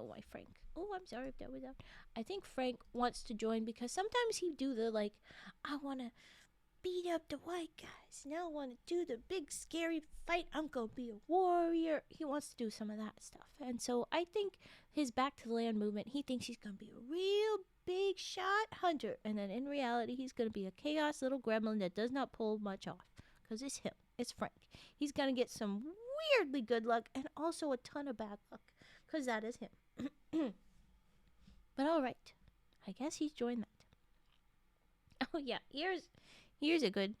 why Frank. Oh, I'm sorry if that was out. I think Frank wants to join because sometimes he do the like, I want to beat up the white guys. Now I want to do the big scary fight. I'm going to be a warrior. He wants to do some of that stuff. And so I think his back to the land movement, he thinks he's going to be a real big shot hunter. And then in reality, he's going to be a chaos little gremlin that does not pull much off. Because it's him. It's Frank. He's going to get some weirdly good luck and also a ton of bad luck. Because that is him. But all right. I guess he's joined that. Oh, yeah. Here's a good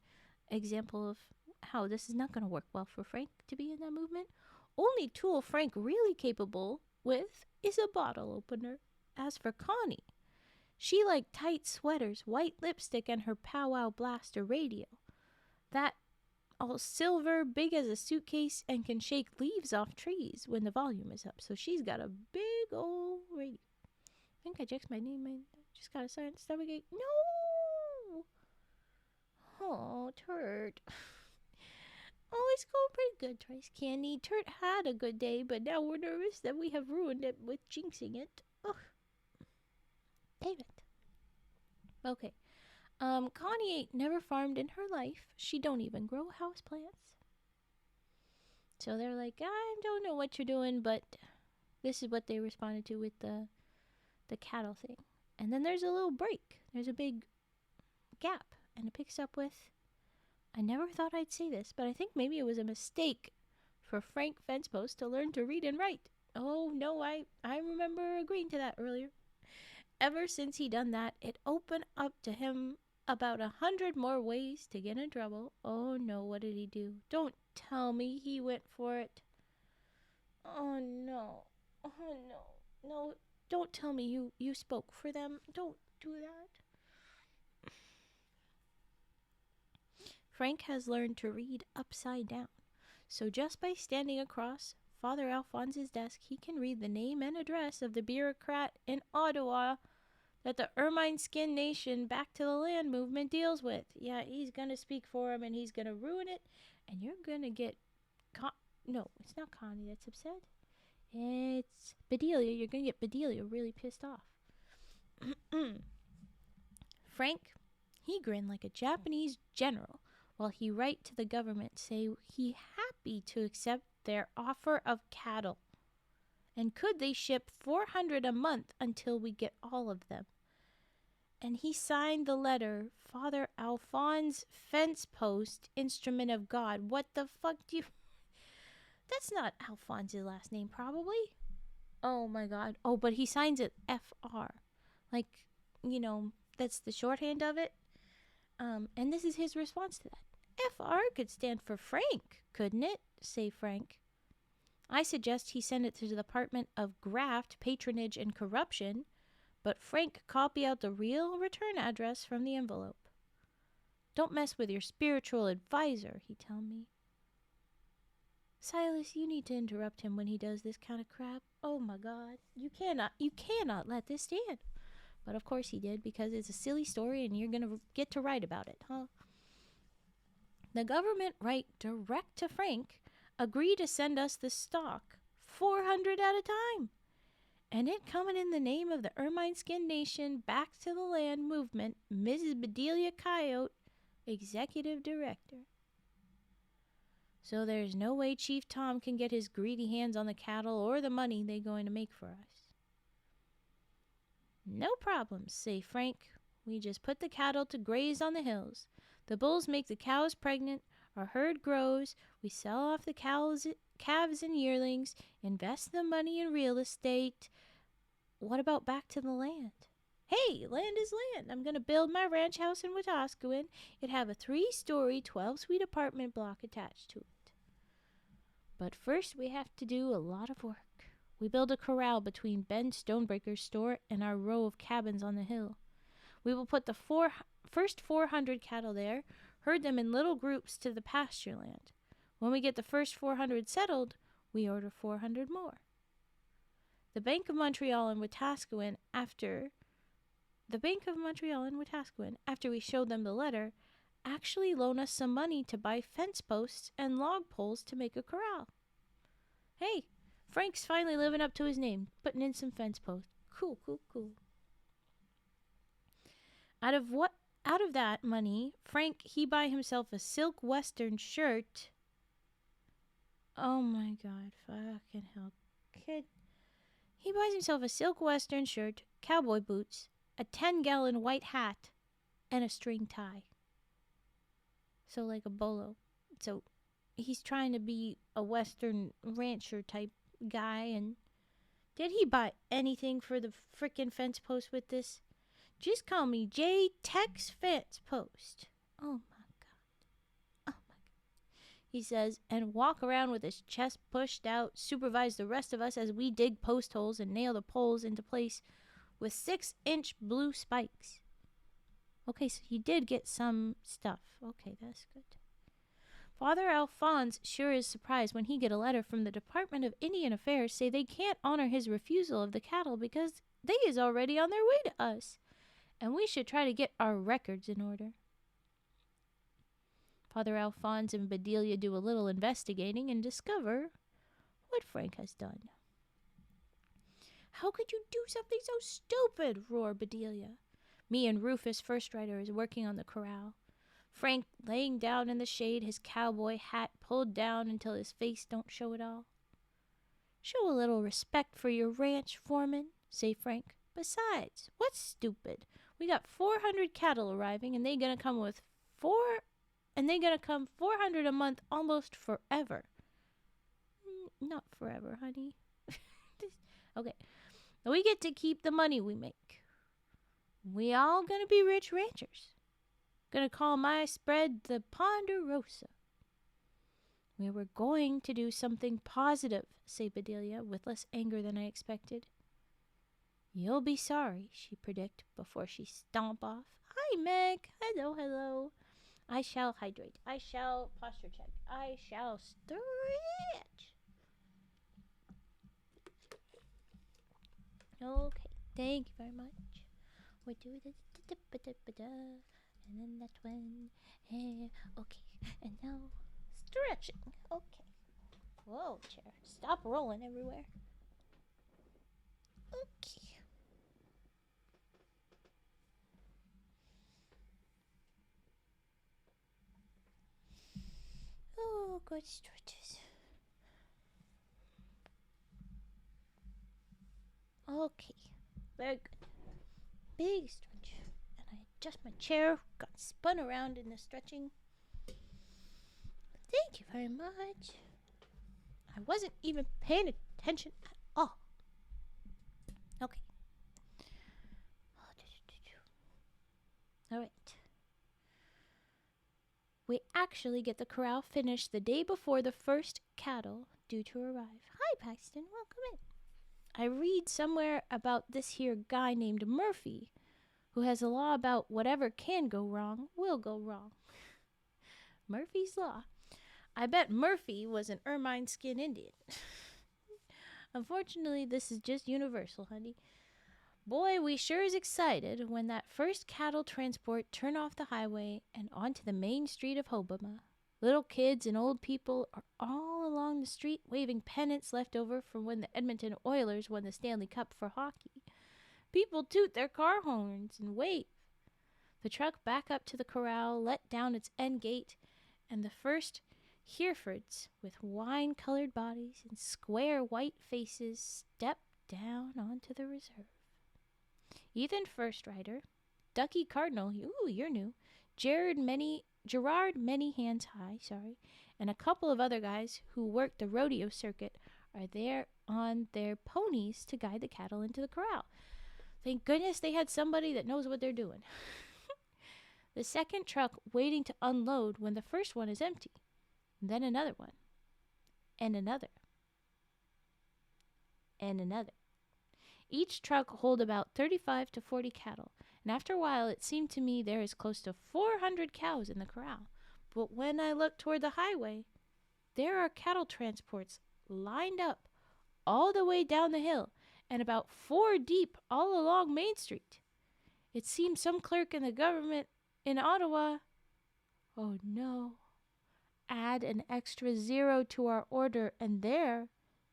example of how this is not going to work well for Frank to be in that movement. Only tool Frank really capable with is a bottle opener. As for Connie, she liked tight sweaters, white lipstick, and her powwow blaster radio. That all silver, big as a suitcase, and can shake leaves off trees when the volume is up. So she's got a big old radio. I think I checked my name in. Just got a silent stomachate. No! Oh, Turt. Oh, it's going pretty good, Trace Candy. Turt had a good day, but now we're nervous that we have ruined it with jinxing it. Ugh. Damn it. Okay. Connie ain't never farmed in her life. She don't even grow houseplants. So they're like, I don't know what you're doing, but this is what they responded to with the cattle thing. And then there's a little break. There's a big gap. And it picks up with, I never thought I'd say this, but I think maybe it was a mistake for Frank Fencepost to learn to read and write. Oh, no, I remember agreeing to that earlier. Ever since he done that, it opened up to him about 100 more ways to get in trouble. Oh, no, what did he do? Don't tell me he went for it. Oh, no. Oh, no. No, don't tell me you spoke for them. Don't do that. Frank has learned to read upside down. So just by standing across Father Alphonse's desk, he can read the name and address of the bureaucrat in Ottawa that the Ermine Skin Nation Back to the Land movement deals with. Yeah, he's going to speak for him and he's going to ruin it. And you're going to get... No, it's not Connie that's upset. It's Bedelia. You're going to get Bedelia really pissed off. Frank, he grinned like a Japanese general while he write to the government say he happy to accept their offer of cattle. And could they ship 400 a month until we get all of them? And he signed the letter, Father Alphonse Fencepost, Instrument of God. What the fuck do you... That's not Alphonse's last name, probably. Oh my god. Oh, but he signs it FR. Like, you know, that's the shorthand of it. And this is his response to that. FR could stand for Frank, couldn't it? Say Frank. I suggest he send it to the Department of Graft, Patronage, and Corruption, but Frank copy out the real return address from the envelope. Don't mess with your spiritual advisor, he tell me. Silas, you need to interrupt him when he does this kind of crap. Oh my God, you cannot let this stand. But of course he did, because it's a silly story and you're gonna get to write about it, huh? The government write direct to Frank, agree to send us the stock, 400 at a time. And it coming in the name of the Ermine Skin Nation Back to the Land movement, Mrs. Bedelia Coyote, Executive Director. So there's no way Chief Tom can get his greedy hands on the cattle or the money they going to make for us. No problems, say Frank. We just put the cattle to graze on the hills. The bulls make the cows pregnant. Our herd grows. We sell off the calves and yearlings, invest the money in real estate. What about back to the land? Hey, land is land. I'm going to build my ranch house in Wetaskiwin. It have a 3-story, 12-suite apartment block attached to it. But first we have to do a lot of work. We build a corral between Ben Stonebreaker's store and our row of cabins on the hill. We will put the first 400 cattle there, herd them in little groups to the pasture land. When we get the first 400 settled, we order 400 more. The Bank of Montreal in Wetaskiwin, after we showed them the letter, actually loan us some money to buy fence posts and log poles to make a corral. Hey, Frank's finally living up to his name, putting in some fence posts. Cool. Out of that money, Frank, he buy himself a silk western shirt. Oh my God, fucking hell. Kid. He buys himself a silk western shirt, cowboy boots, a 10-gallon white hat, and a string tie. So like a bolo. So he's trying to be a western rancher type guy. And did he buy anything for the frickin' fence post with this? Just call me J. Tex Fence Post. Oh my God. He says, and walk around with his chest pushed out, supervise the rest of us as we dig post holes and nail the poles into place with 6-inch blue spikes. Okay, so he did get some stuff. Okay, that's good. Father Alphonse sure is surprised when he get a letter from the Department of Indian Affairs say they can't honor his refusal of the cattle because they is already on their way to us, and we should try to get our records in order. Father Alphonse and Bedelia do a little investigating and discover what Frank has done. How could you do something so stupid? Roared Bedelia. Me and Rufus, first rider, is working on the corral. Frank laying down in the shade, his cowboy hat pulled down until his face don't show at all. Show a little respect for your ranch, foreman, say Frank. Besides, what's stupid? We got 400 cattle arriving, and they gonna come 400 a month almost forever. Not forever, honey. Okay. We get to keep the money we make. We all gonna be rich ranchers. Gonna call my spread the Ponderosa. We were going to do something positive, say Bedelia, with less anger than I expected. You'll be sorry, she predict before she stomp off. Hi, Meg. Hello. I shall hydrate. I shall posture check. I shall stretch. Okay, thank you very much. We do the and then that one. Okay, and now stretching. Okay. Whoa, chair. Stop rolling everywhere. Okay. Oh, good stretches. Okay, very good. Big stretch. And I adjust my chair. Got spun around in the stretching. Thank you very much. I wasn't even paying attention at all. Okay. All right. We actually get the corral finished the day before the first cattle due to arrive. Hi, Paxton. Welcome in. I read somewhere about this here guy named Murphy, who has a law about whatever can go wrong will go wrong. Murphy's Law. I bet Murphy was an ermine skin Indian. Unfortunately, this is just universal, honey. Boy, we sure is excited when that first cattle transport turned off the highway and onto the main street of Hobama. Little kids and old people are all along the street waving pennants left over from when the Edmonton Oilers won the Stanley Cup for hockey. People toot their car horns and wave. The truck back up to the corral, let down its end gate, and the first Herefords with wine-colored bodies and square white faces step down onto the reserve. Ethan First Rider, Ducky Cardinal, ooh, you're new, Gerard Many Hands High, and a couple of other guys who work the rodeo circuit are there on their ponies to guide the cattle into the corral. Thank goodness they had somebody that knows what they're doing. The second truck waiting to unload when the first one is empty. Then another one. And another. And another. Each truck hold about 35 to 40 cattle, and after a while it seemed to me there is close to 400 cows in the corral. But when I look toward the highway, there are cattle transports lined up all the way down the hill and about 4 deep all along Main Street. It seems some clerk in the government in Ottawa, oh no, add an extra 0 to our order and there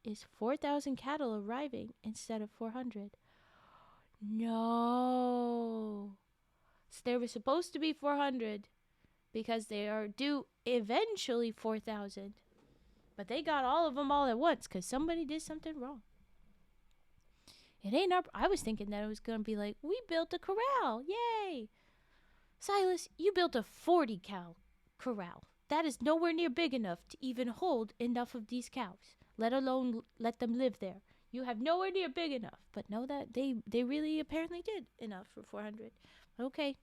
is 4,000 cattle arriving instead of 400. No. So there was supposed to be 400 because they are due eventually 4,000. But they got all of them all at once because somebody did something wrong. It ain't our... I was thinking that it was going to be like, we built a corral. Yay. Silas, you built a 40-cow corral. That is nowhere near big enough to even hold enough of these cows, let alone let them live there. You have nowhere near big enough. But know that they really apparently did enough for 400. Okay.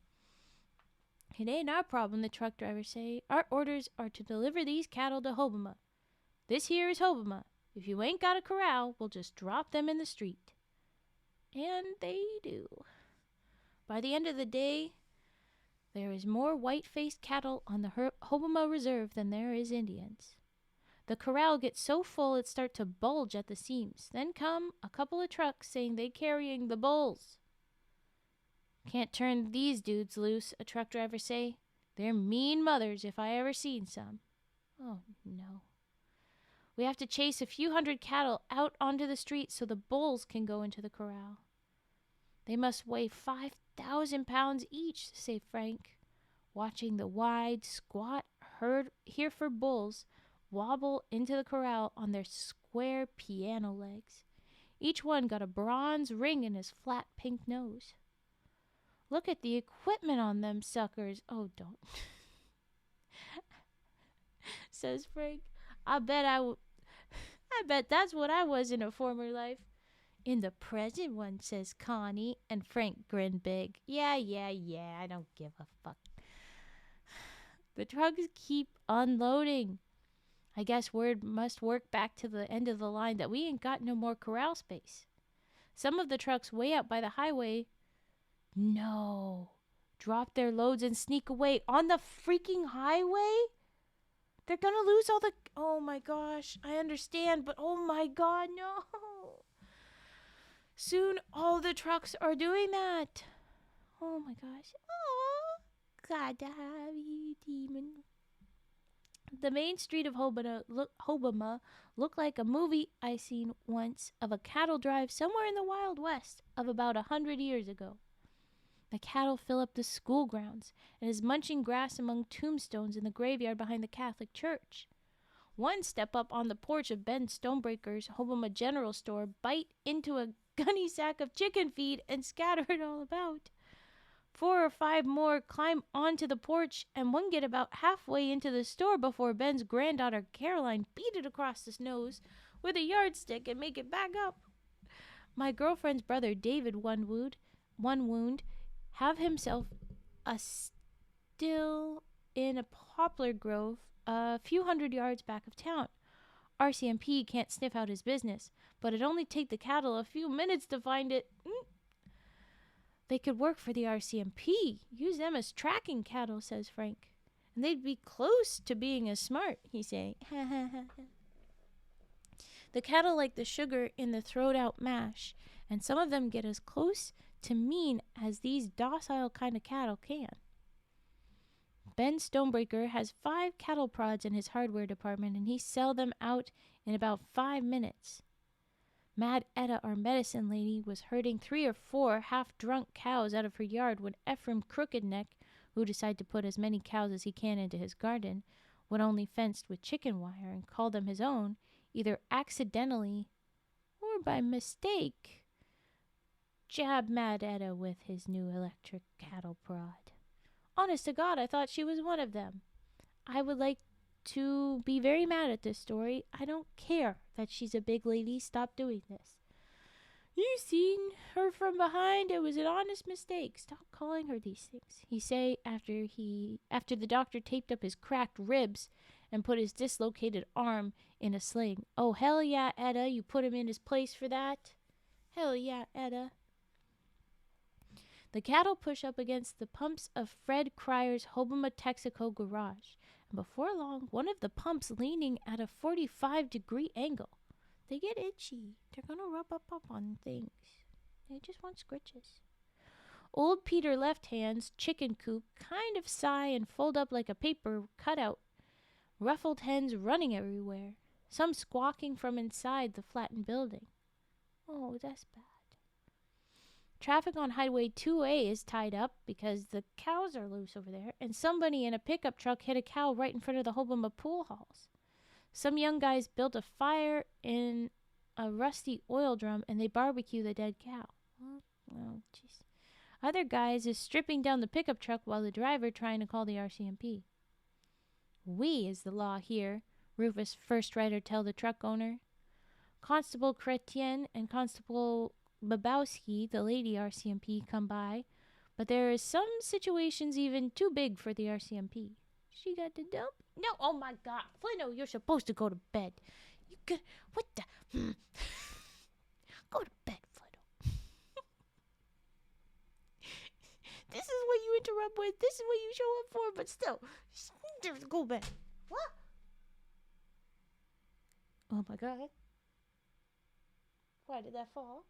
It ain't our problem, the truck drivers say. Our orders are to deliver these cattle to Hobama. This here is Hobama. If you ain't got a corral, we'll just drop them in the street. And they do. By the end of the day, there is more white-faced cattle on the Hobama Reserve than there is Indians. The corral gets so full it starts to bulge at the seams. Then come a couple of trucks saying they carrying the bulls. Can't turn these dudes loose, a truck driver say. They're mean mothers if I ever seen some. Oh, no. We have to chase a few hundred cattle out onto the street so the bulls can go into the corral. They must weigh 5,000 pounds each, say Frank, watching the wide, squat Hereford bulls wobble into the corral on their square piano legs. Each one got a bronze ring in his flat pink nose. Look at the equipment on them suckers. Oh, don't. Says Frank. I bet that's what I was in a former life. In the present one, says Connie, and Frank grinned big. Yeah, I don't give a fuck. The trucks keep unloading. I guess word must work back to the end of the line that we ain't got no more corral space. Some of the trucks way out by the highway, no, drop their loads and sneak away on the freaking highway? They're gonna lose all the... Oh my gosh, I understand, but oh my god, no. Soon all the trucks are doing that. Oh my gosh. Oh, glad to have you, demon. The main street of Hobama looked like a movie I seen once of a cattle drive somewhere in the Wild West of about 100 years ago. The cattle fill up the school grounds and is munching grass among tombstones in the graveyard behind the Catholic Church. One step up on the porch of Ben Stonebreaker's Hobama General Store, bite into a gunny sack of chicken feed, and scatter it all about. 4 or 5 more climb onto the porch, and one get about halfway into the store before Ben's granddaughter Caroline beat it across his nose with a yardstick and make it back up. My girlfriend's brother David, one wound, have himself a still in a poplar grove a few hundred yards back of town. RCMP can't sniff out his business, but it'd only take the cattle a few minutes to find it. They could work for the RCMP. Use them as tracking cattle, says Frank. And they'd be close to being as smart, he's saying. The cattle like the sugar in the throwed-out mash, and some of them get as close to mean as these docile kind of cattle can. Ben Stonebreaker has 5 cattle prods in his hardware department, and he sells them out in about 5 minutes. Mad Etta, our medicine lady, was herding 3 or 4 half-drunk cows out of her yard when Ephraim Crookedneck, who decided to put as many cows as he can into his garden, when only fenced with chicken wire, and called them his own, either accidentally or by mistake, jabbed Mad Etta with his new electric cattle prod. Honest to God, I thought she was one of them. I would like to be very mad at this story. I don't care that she's a big lady. Stop doing this. You seen her from behind. It was an honest mistake. Stop calling her these things, he say after the doctor taped up his cracked ribs and put his dislocated arm in a sling. Oh, hell yeah, Etta, you put him in his place for that? Hell yeah, Etta. The cattle push up against the pumps of Fred Cryer's Hoboma, Texaco garage, and before long, one of the pumps leaning at a 45-degree angle. They get itchy. They're going to rub up on things. They just want scritches. Old Peter Left Hand's chicken coop kind of sigh and fold up like a paper cutout. Ruffled hens running everywhere. Some squawking from inside the flattened building. Oh, that's bad. Traffic on Highway 2A is tied up because the cows are loose over there, and somebody in a pickup truck hit a cow right in front of the Hoboma pool halls. Some young guys built a fire in a rusty oil drum, and they barbecue the dead cow. Oh, jeez. Other guys is stripping down the pickup truck while the driver trying to call the RCMP. We is the law here, Rufus First Rider tell the truck owner. Constable Chrétien and Constable Bobowski, the lady RCMP, come by, but there is some situations even too big for the RCMP. She got the dump? No, oh my God, Flinto, you're supposed to go to bed. You could, what the? Go to bed, Flinto. This is what you interrupt with. This is what you show up for, but still, go to bed. What? Oh my God. Why did that fall?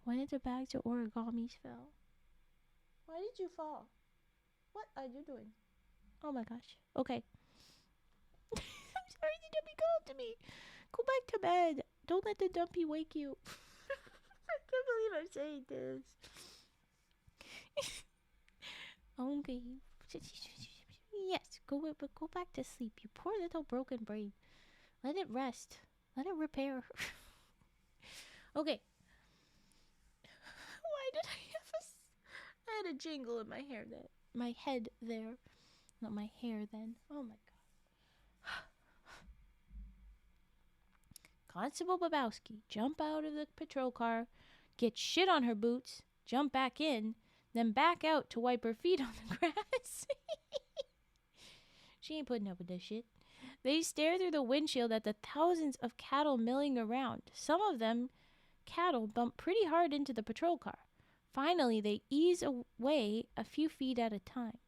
When did the bags of origamis fell? Why did you fall? What are you doing? Oh my gosh. Okay. I'm sorry the dumpy called to me. Go back to bed. Don't let the dumpy wake you. I can't believe I'm saying this. Okay. Yes, go back to sleep. You poor little broken brain. Let it rest. Let it repair. Okay. Why did I had a jingle in my hair then. My head there. Not my hair then. Oh my God. Constable Bobowski jump out of the patrol car, get shit on her boots, jump back in, then back out to wipe her feet on the grass. She ain't putting up with this shit. They stare through the windshield at the thousands of cattle milling around. Some of them cattle bump pretty hard into the patrol car. Finally, they ease away a few feet at a time.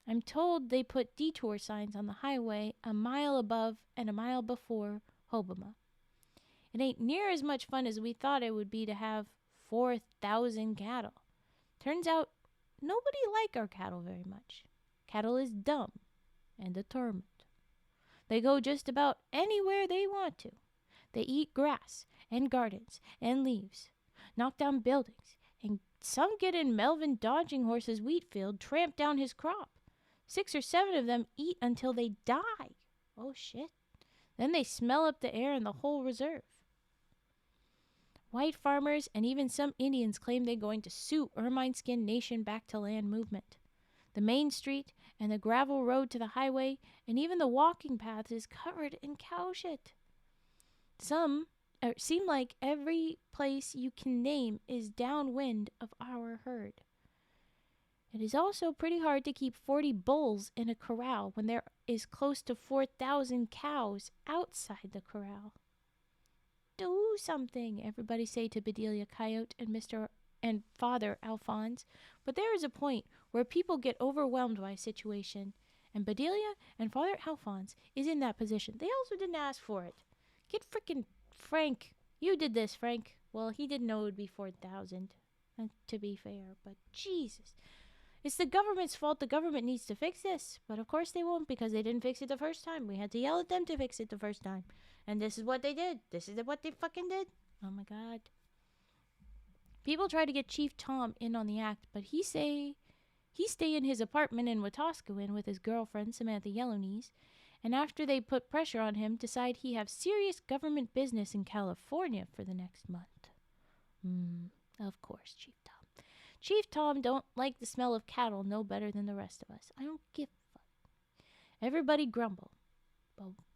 I'm told they put detour signs on the highway a mile above and a mile before Hoboma. It ain't near as much fun as we thought it would be to have 4,000 cattle. Turns out, nobody like our cattle very much. Cattle is dumb and determined. They go just about anywhere they want to. They eat grass and gardens and leaves, knock down buildings, and some get in Melvin Dodging Horse's wheat field, tramp down his crop. 6 or 7 of them eat until they die. Oh, shit. Then they smell up the air in the whole reserve. White farmers and even some Indians claim they're going to sue Ermine Skin Nation back to land movement. The main street and the gravel road to the highway and even the walking paths is covered in cow shit. Seem like every place you can name is downwind of our herd. It is also pretty hard to keep 40 bulls in a corral when there is close to 4,000 cows outside the corral. Do something, everybody say to Bedelia Coyote and Mr. and Father Alphonse. But there is a point where people get overwhelmed by a situation, and Bedelia and Father Alphonse is in that position. They also didn't ask for it. Get frickin' Frank. You did this, Frank. Well, he didn't know it would be 4,000, to be fair, but Jesus. It's the government's fault. The government needs to fix this. But of course they won't, because they didn't fix it the first time. We had to yell at them to fix it the first time. And this is what they did. This is what they fucking did. Oh my God. People try to get Chief Tom in on the act, but he stay in his apartment in Wetaskiwin with his girlfriend Samantha Yellowknees. And after they put pressure on him, decide he have serious government business in California for the next month. Of course, Chief Tom. Chief Tom don't like the smell of cattle no better than the rest of us. I don't give a fuck. Everybody grumble.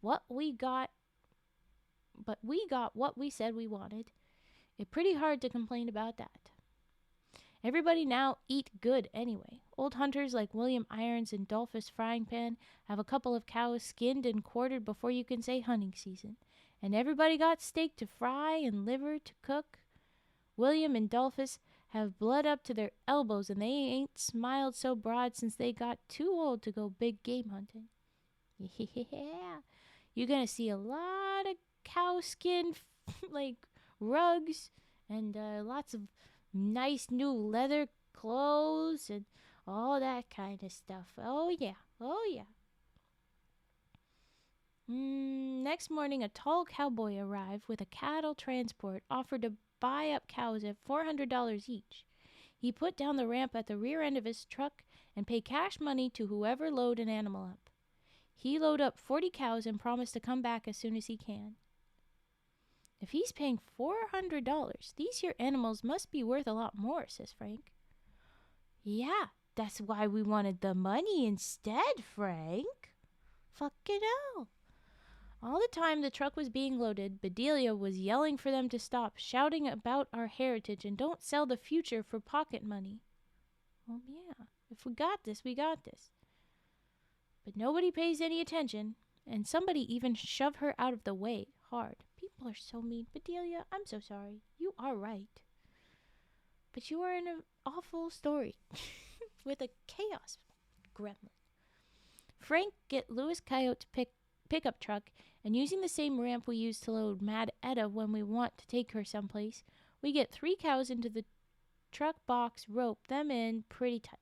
But we got what we said we wanted. It's pretty hard to complain about that. Everybody now eat good anyway. Old hunters like William Irons and Dolphus Frying Pan have a couple of cows skinned and quartered before you can say hunting season. And everybody got steak to fry and liver to cook. William and Dolphus have blood up to their elbows, and they ain't smiled so broad since they got too old to go big game hunting. Yeah. You're going to see a lot of cow skin, like, rugs, and lots of nice new leather clothes, and all that kind of stuff. Oh, yeah. Oh, yeah. Next morning, a tall cowboy arrived with a cattle transport, offered to buy up cows at $400 each. He put down the ramp at the rear end of his truck and paid cash money to whoever load an animal up. He load up 40 cows and promised to come back as soon as he can. If he's paying $400, these here animals must be worth a lot more, says Frank. Yeah, that's why we wanted the money instead, Frank. Fucking hell. All the time the truck was being loaded, Bedelia was yelling for them to stop, shouting about our heritage and don't sell the future for pocket money. Well, yeah, if we got this, we got this. But nobody pays any attention, and somebody even shoved her out of the way hard. People are so mean. Bedelia, I'm so sorry. You are right. But you are in an awful story with a chaos gremlin. Frank get Louis Coyote's pickup truck, and using the same ramp we use to load Mad Etta when we want to take her someplace, we get 3 cows into the truck box, rope them in pretty tight.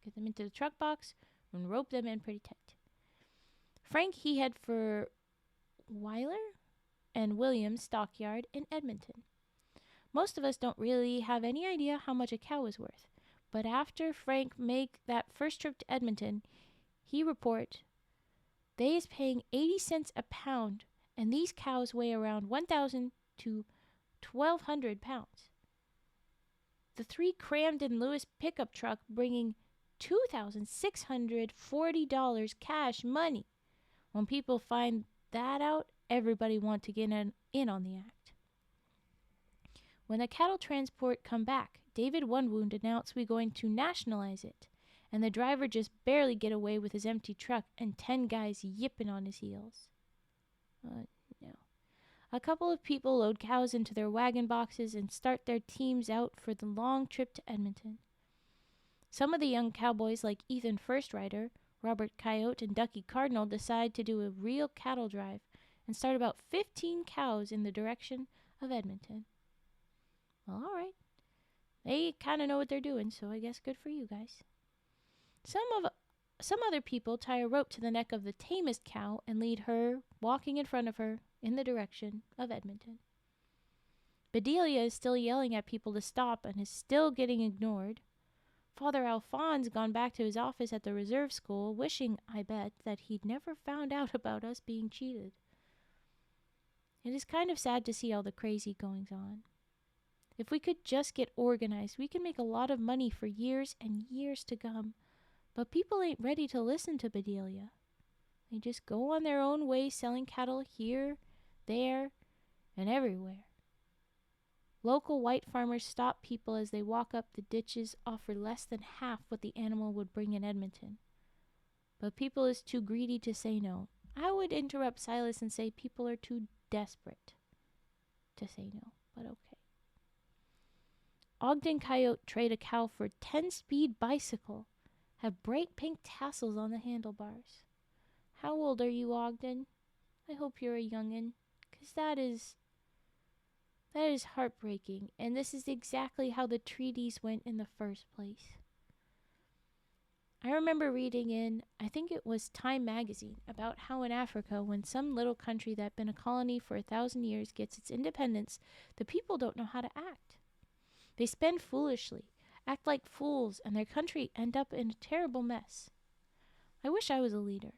Get them into the truck box and rope them in pretty tight. Frank, he head for Weiler and Williams' stockyard in Edmonton. Most of us don't really have any idea how much a cow is worth, but after Frank make that first trip to Edmonton, he report they is paying 80 cents a pound, and these cows weigh around 1,000 to 1,200 pounds. The 3 crammed in Lewis' pickup truck, bringing $2,640 cash money. When people find that out, everybody want to get in on the act. When the cattle transport come back, David One Wound announced we going to nationalize it, and the driver just barely get away with his empty truck and 10 guys yipping on his heels. No. A couple of people load cows into their wagon boxes and start their teams out for the long trip to Edmonton. Some of the young cowboys like Ethan Firstrider, Robert Coyote, and Ducky Cardinal decide to do a real cattle drive and start about 15 cows in the direction of Edmonton. Well, all right. They kind of know what they're doing, so I guess good for you guys. Some other people tie a rope to the neck of the tamest cow and lead her, walking in front of her, in the direction of Edmonton. Bedelia is still yelling at people to stop and is still getting ignored. Father Alphonse gone back to his office at the reserve school, wishing, I bet, that he'd never found out about us being cheated. It is kind of sad to see all the crazy goings on. If we could just get organized, we could make a lot of money for years and years to come. But people ain't ready to listen to Bedelia. They just go on their own way selling cattle here, there, and everywhere. Local white farmers stop people as they walk up the ditches, offer less than half what the animal would bring in Edmonton. But people is too greedy to say no. I would interrupt Silas and say people are too desperate to say no, but okay. Ogden Coyote trade a cow for a 10-speed bicycle. Have bright pink tassels on the handlebars. How old are you, Ogden? I hope you're a youngin', 'cause that is heartbreaking, and this is exactly how the treaties went in the first place. I remember reading in, I think it was Time magazine, about how in Africa, when some little country that had been a colony for 1,000 years gets its independence, the people don't know how to act. They spend foolishly, act like fools, and their country end up in a terrible mess. I wish I was a leader.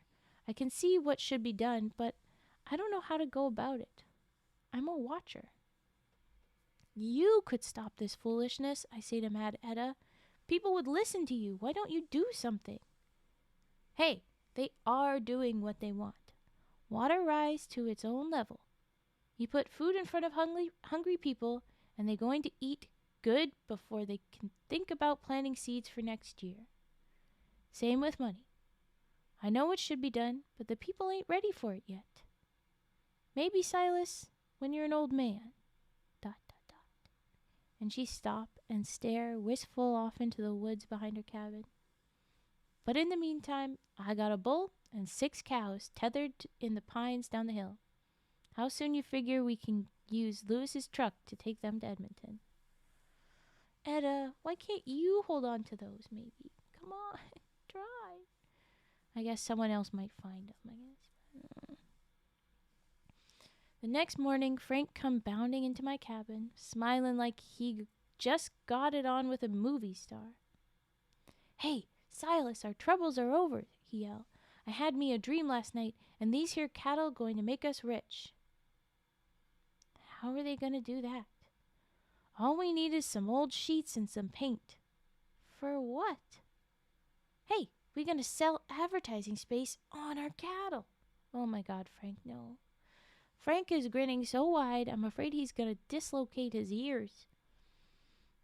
I can see what should be done, but I don't know how to go about it. I'm a watcher. You could stop this foolishness, I say to Mad Etta. People would listen to you. Why don't you do something? Hey, they are doing what they want. Water rise to its own level. You put food in front of hungry people, and they're going to eat good before they can think about planting seeds for next year. Same with money. I know what should be done, but the people ain't ready for it yet. Maybe, Silas, when you're an old man. ... And she stop and stare wistful off into the woods behind her cabin. But in the meantime, I got a bull and 6 cows tethered in the pines down the hill. How soon you figure we can use Lewis's truck to take them to Edmonton? Etta, why can't you hold on to those, maybe? Come on, try. I guess someone else might find them, I guess. The next morning, Frank come bounding into my cabin, smiling like he just got it on with a movie star. Hey, Silas, our troubles are over, he yelled. I had me a dream last night, and these here cattle going to make us rich. How are they going to do that? All we need is some old sheets and some paint. For what? Hey, we're going to sell advertising space on our cattle. Oh my God, Frank, no. Frank is grinning so wide, I'm afraid he's going to dislocate his ears.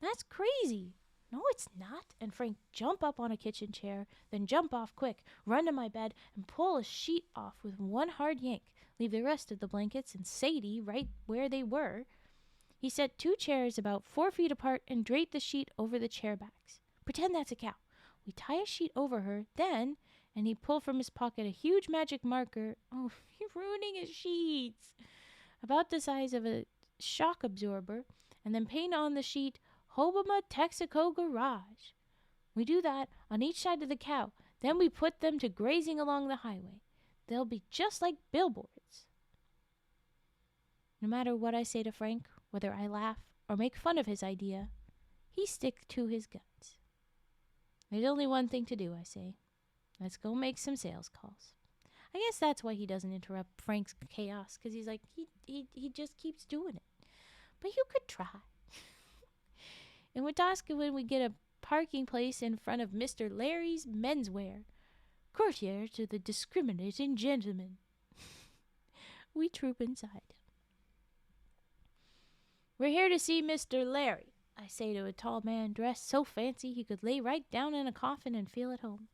That's crazy. No, it's not. And Frank jump up on a kitchen chair, then jump off quick, run to my bed, and pull a sheet off with one hard yank, leave the rest of the blankets and Sadie right where they were. He set 2 chairs about 4 feet apart and draped the sheet over the chair backs. Pretend that's a cow. We tie a sheet over her, then... And he pulled from his pocket a huge magic marker. Oh, you're ruining his sheets. About the size of a shock absorber. And then paint on the sheet, Hobama Texaco Garage. We do that on each side of the cow. Then we put them to grazing along the highway. They'll be just like billboards. No matter what I say to Frank, whether I laugh or make fun of his idea, he sticks to his guns. There's only one thing to do, I say. Let's go make some sales calls. I guess that's why he doesn't interrupt Frank's chaos, because he's like, he just keeps doing it. But you could try. In Wetaskiwin, we get a parking place in front of Mr. Larry's Menswear. Courtier to the discriminating gentleman. We troop inside. We're here to see Mr. Larry, I say to a tall man dressed so fancy he could lay right down in a coffin and feel at home.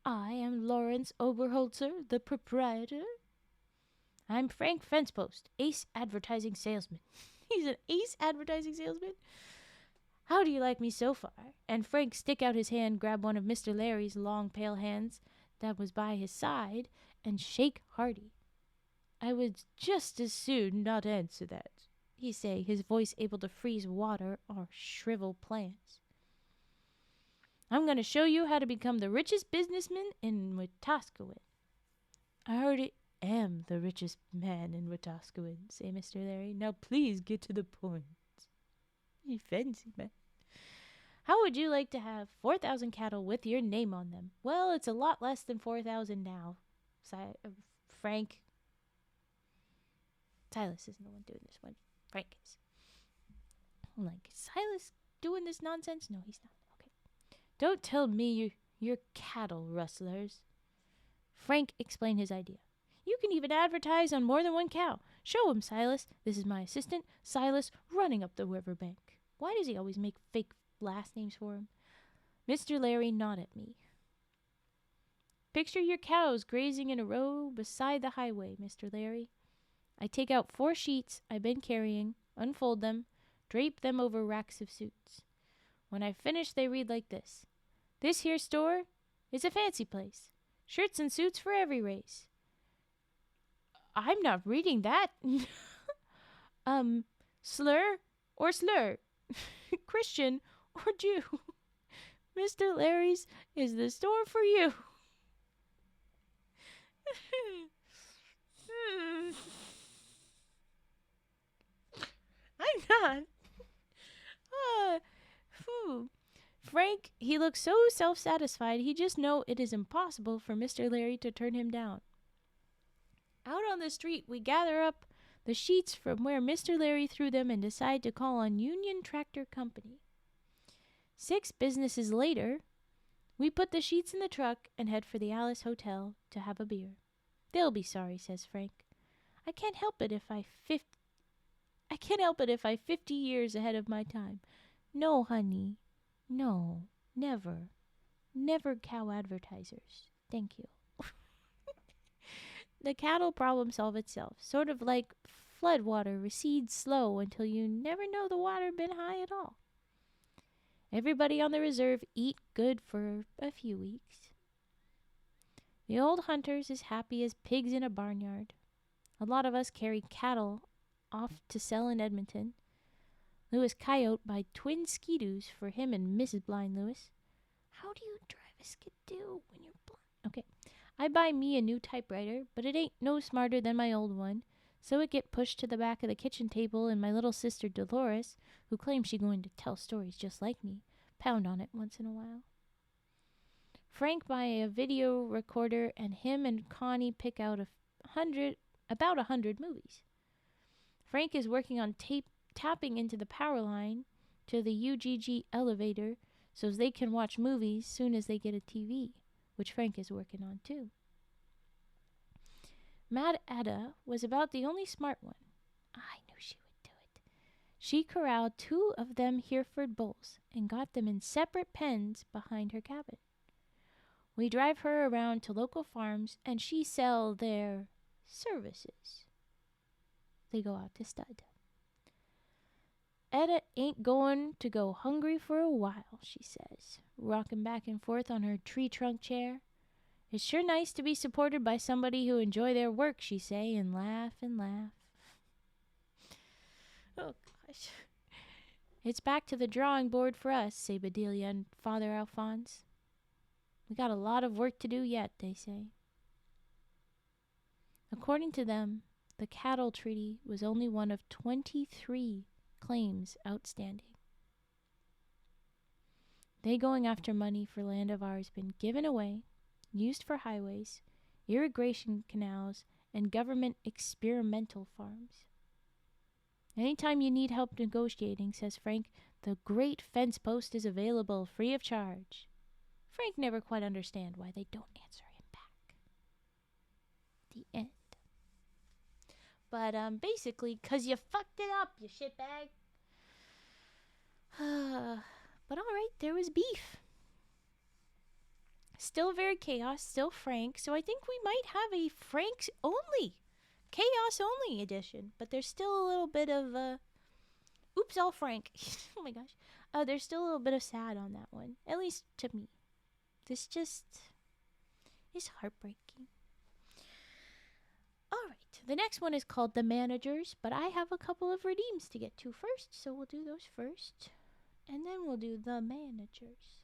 I am Lawrence Oberholzer, the proprietor. I'm Frank Fencepost, ace advertising salesman. He's an ace advertising salesman? How do you like me so far? And Frank stick out his hand, grab one of Mr. Larry's long pale hands that was by his side, and shake hearty. I would just as soon not answer that, he say, his voice able to freeze water or shrivel plants. I'm going to show you how to become the richest businessman in Wetaskiwin. I already am the richest man in Wetaskiwin, say Mr. Larry. Now please get to the point. You fancy man. How would you like to have 4,000 cattle with your name on them? Well, it's a lot less than 4,000 now. Frank. Silas isn't the one doing this one. Frank is. I'm like, is Silas doing this nonsense? No, he's not. Don't tell me you're cattle rustlers. Frank explained his idea. You can even advertise on more than one cow. Show him, Silas. This is my assistant, Silas, running up the riverbank. Why does he always make fake last names for him? Mr. Larry nodded at me. Picture your cows grazing in a row beside the highway, Mr. Larry. I take out 4 sheets I've been carrying, unfold them, drape them over racks of suits. When I finish, they read like this. This here store is a fancy place. Shirts and suits for every race. I'm not reading that. Slur or slur? Christian or Jew? Mr. Larry's is the store for you. I'm not. Frank, he looks so self-satisfied, he just know it is impossible for Mr. Larry to turn him down. Out on the street, we gather up the sheets from where Mr. Larry threw them and decide to call on Union Tractor Company. 6 businesses later, we put the sheets in the truck and head for the Alice Hotel to have a beer. They'll be sorry, says Frank. I can't help it if I 50 years ahead of my time. No, honey. No, never. Never cow advertisers. Thank you. The cattle problem solve itself, sort of like flood water recedes slow until you never know the water been high at all. Everybody on the reserve eat good for a few weeks. The old hunters as happy as pigs in a barnyard. A lot of us carry cattle off to sell in Edmonton. Lewis Coyote buy twin skidoos for him and Mrs. Blind Lewis. How do you drive a skidoo when you're blind? Okay. I buy me a new typewriter, but it ain't no smarter than my old one, so it get pushed to the back of the kitchen table, and my little sister Dolores, who claims she going to tell stories just like me, pound on it once in a while. Frank buy a video recorder, and him and Connie pick out about 100 movies. Frank is working on tapping into the power line to the UGG elevator so they can watch movies soon as they get a TV, which Frank is working on too. Mad Etta was about the only smart one. I knew she would do it. She corralled 2 of them Hereford bulls and got them in separate pens behind her cabin. We drive her around to local farms and she sell their services. They go out to stud. Etta ain't going to go hungry for a while, she says, rocking back and forth on her tree trunk chair. It's sure nice to be supported by somebody who enjoy their work, she say, and laugh and laugh. Oh, gosh. It's back to the drawing board for us, say Bedelia and Father Alphonse. We got a lot of work to do yet, they say. According to them, the cattle treaty was only one of 23 claims outstanding. They going after money for land of ours been given away, used for highways, irrigation canals, and government experimental farms. Anytime you need help negotiating, says Frank, the great Fencepost is available free of charge. Frank never quite understand why they don't answer him back. The end. But basically, 'cause you fucked it up, you shitbag. But alright, there was beef. Still very chaos, still Frank, so I think we might have a Frank's only, chaos only edition. But there's still a little bit of, oops, all Frank. Oh my gosh. There's still a little bit of sad on that one, at least to me. This just is heartbreaking. Alright, the next one is called The Managers, but I have a couple of redeems to get to first, so we'll do those first, and then we'll do The Managers.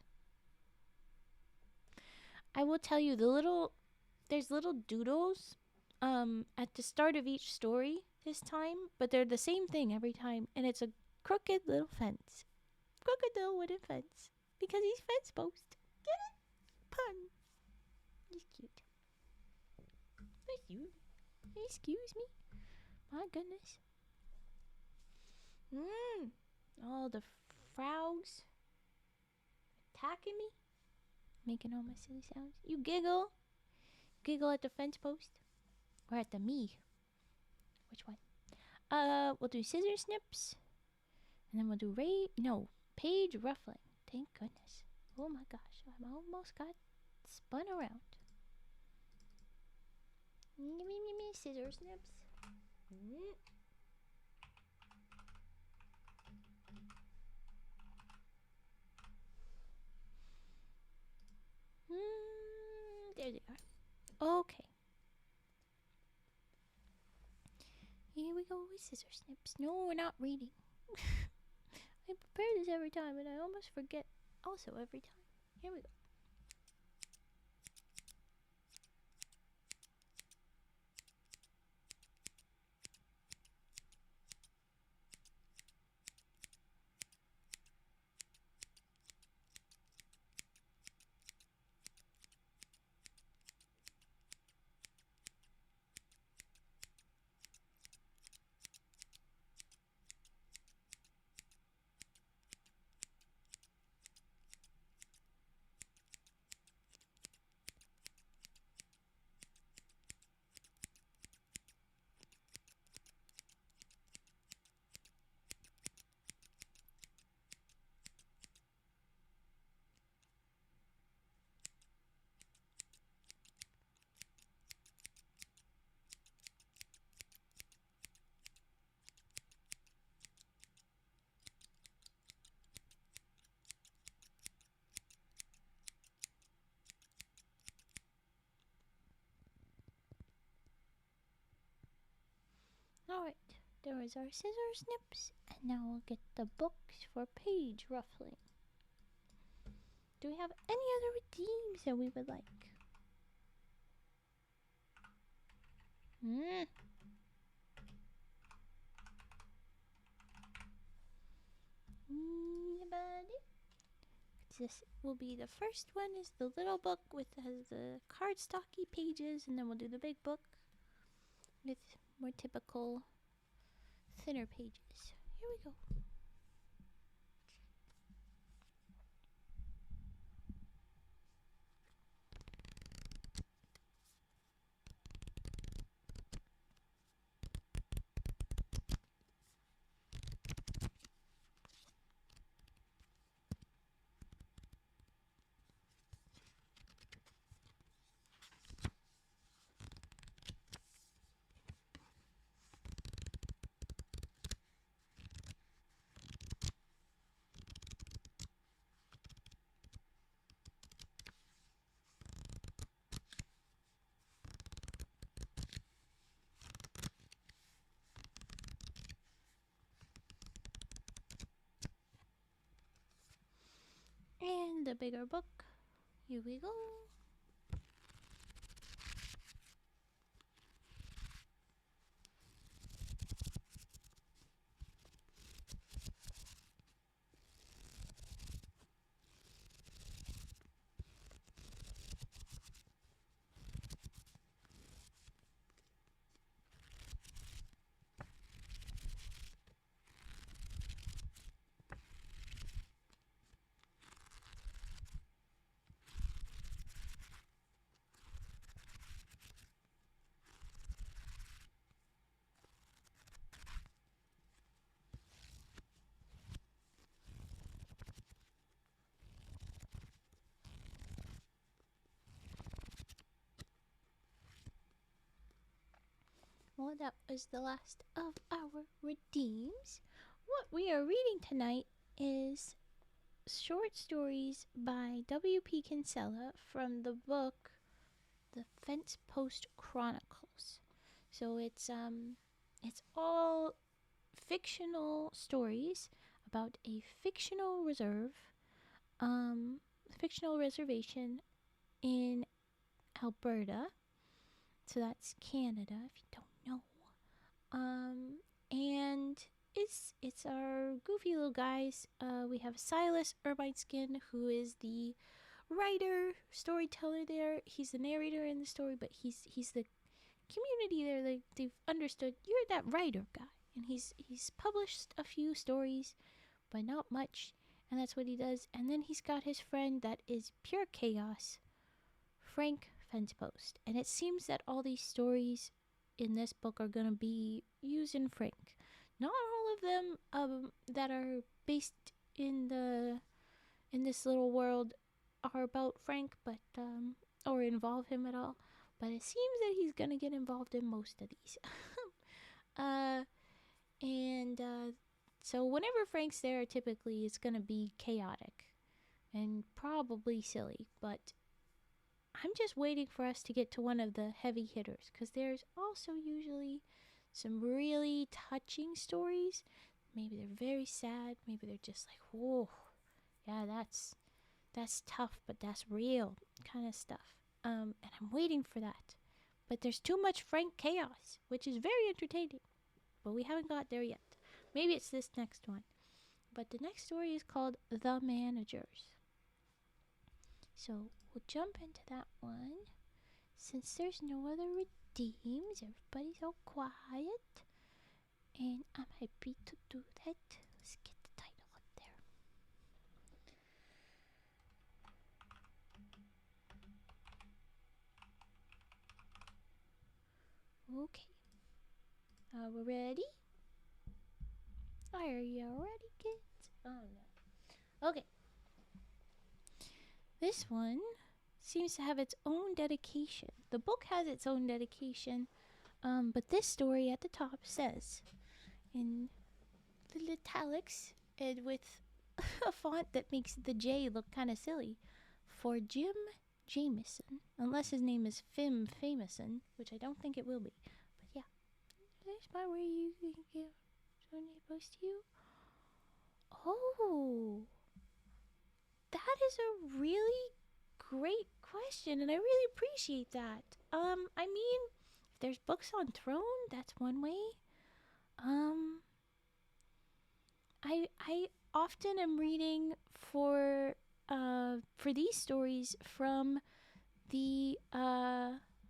I will tell you, there's little doodles at the start of each story this time, but they're the same thing every time, and it's a crooked little fence. Crooked little wooden fence, because he's fence post. Get it? Pun. He's cute. He's cute. Excuse me. My goodness. All the frogs attacking me. Making all my silly sounds. You giggle. Giggle at the fence post. Or at the me. Which one? We'll do scissor snips, and then we'll do page ruffling. Thank goodness. Oh my gosh, I almost got spun around. Me, scissor snips. There they are. Okay. Here we go with scissor snips. No, we're not reading. I prepare this every time, and I almost forget also every time. Here we go. Alright, there is our scissor snips, and now we'll get the books for page ruffling. Do we have any other redeems that we would like? Anybody? This will be the first one. Is the little book with the cardstocky pages, and then we'll do the big book with more typical thinner pages. Here we go. And the bigger book. Here we go. Well, that was the last of our redeems. What we are reading tonight is short stories by W.P. Kinsella from the book The Fencepost Chronicles. So it's all fictional stories about a fictional reservation in Alberta. So that's Canada, if you don't know. And it's our goofy little guys. We have Silas Irvineskin, who is the writer, storyteller there. He's the narrator in the story, but he's the community there. They've understood you're that writer guy, and he's published a few stories, but not much. And that's what he does. And then he's got his friend that is pure chaos, Frank Fencepost. And it seems that all these stories in this book are going to be using Frank. Not all of them that are based in this little world are about Frank, but or involve him at all. But it seems that he's gonna get involved in most of these. uh, and so whenever Frank's there, typically it's gonna be chaotic and probably silly. But I'm just waiting for us to get to one of the heavy hitters, because there's also usually some really touching stories. Maybe they're very sad. Maybe they're just like, whoa, yeah, that's tough, but that's real kind of stuff. And I'm waiting for that. But there's too much Frank chaos, which is very entertaining. But we haven't got there yet. Maybe it's this next one. But the next story is called The Managers. So we'll jump into that one. Since there's no other redeems, everybody's all quiet. And I'm happy to do that. Let's get the title up there. Okay. Are we ready? Are you ready, kids? Oh no. Okay. This one seems to have its own dedication. The book has its own dedication, but this story at the top says, in little italics and with a font that makes the J look kind of silly, for Jim Jameson, unless his name is Fim Fameson, which I don't think it will be. But yeah, there's my where you can give donate books to you. Oh, that is a really great question, and I really appreciate that. I mean, if there's books on Throne, that's one way. I often am reading for these stories from the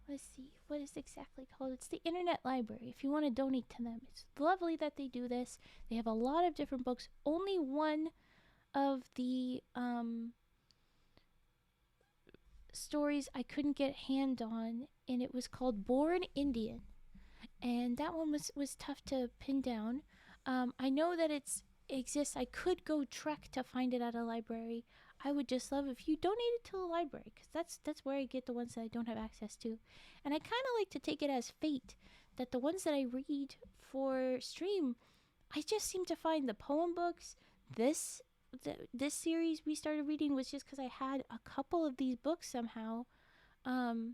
let's see, what is it exactly called? It's the Internet Library. If you want to donate to them, it's lovely that they do this. They have a lot of different books. Only one of the stories I couldn't get hand on, and it was called Born Indian, and that one was tough to pin down. I know that it exists. I could go trek to find it at a library. I would just love if you donated to the library, because that's where I get the ones that I don't have access to. And I kind of like to take it as fate that the ones that I read for stream, I just seem to find the poem books. This series we started reading was just because I had a couple of these books somehow. You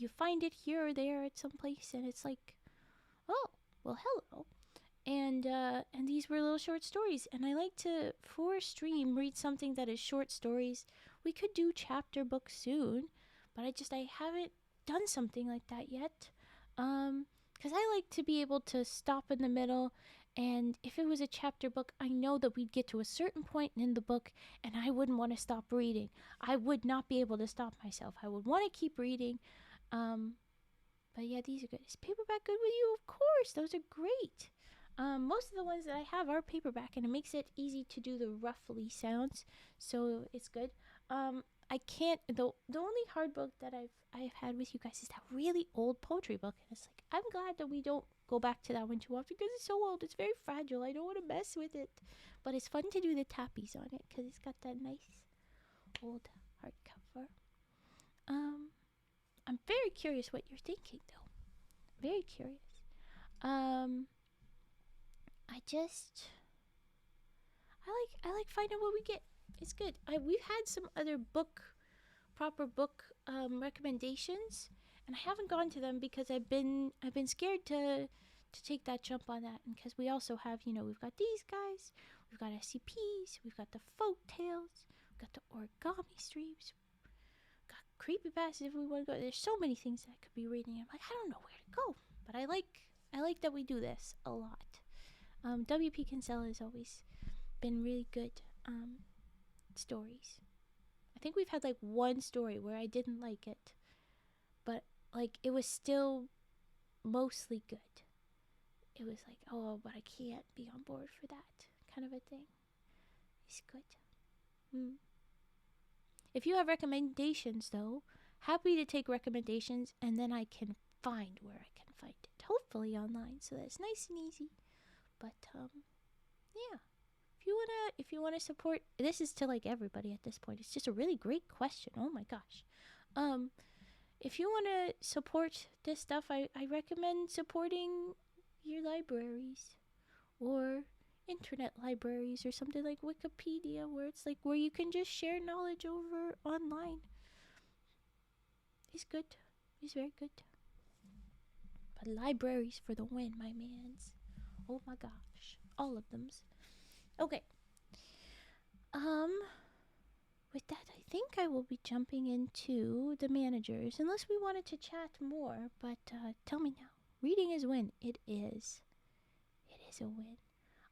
find it here or there at some place, and it's like, oh, well, hello. And these were little short stories, and I like to, for stream, read something that is short stories. We could do chapter books soon, but I haven't done something like that yet. Because I like to be able to stop in the middle, and if it was a chapter book, I know that we'd get to a certain point in the book, and I wouldn't want to stop reading. I would not be able to stop myself. I would want to keep reading. But yeah, these are good. Is paperback good with you? Of course, those are great. Most of the ones that I have are paperback, and it makes it easy to do the ruffly sounds, so it's good. I can't. The only hard book that I've had with you guys is that really old poetry book, and it's like, I'm glad that we don't go back to that one too often, because it's so old. It's very fragile. I don't want to mess with it, but it's fun to do the tappies on it because it's got that nice old hardcover. I'm very curious what you're thinking, though. Very curious. I like finding what we get. It's good. We've had some other proper book recommendations, and I haven't gone to them because I've been scared to take that jump on that, and because we also have, we've got these guys, we've got SCPs, we've got the folk tales, we've got the origami streams, got creepypastas if we want to go. There's so many things that I could be reading. I'm like, I don't know where to go, but I like that we do this a lot. WP Kinsella has always been really good stories. I think we've had like one story where I didn't like it, but like it was still mostly good. It was like, oh, but I can't be on board for that kind of a thing. It's good. If you have recommendations, though, happy to take recommendations, and then I can find where I can find it. hopefully online, so that's nice and easy. But yeah, if you wanna support, this is to like everybody at this point. It's just a really great question. Oh my gosh. If you wanna support this stuff, I recommend supporting your libraries or internet libraries or something like Wikipedia, where it's like where you can just share knowledge over online. It's good. It's very good. But libraries for the win, my mans. Oh my gosh. All of them. Okay. With that, I think I will be jumping into the managers, unless we wanted to chat more. But tell me now. Reading is win. It is. It is a win.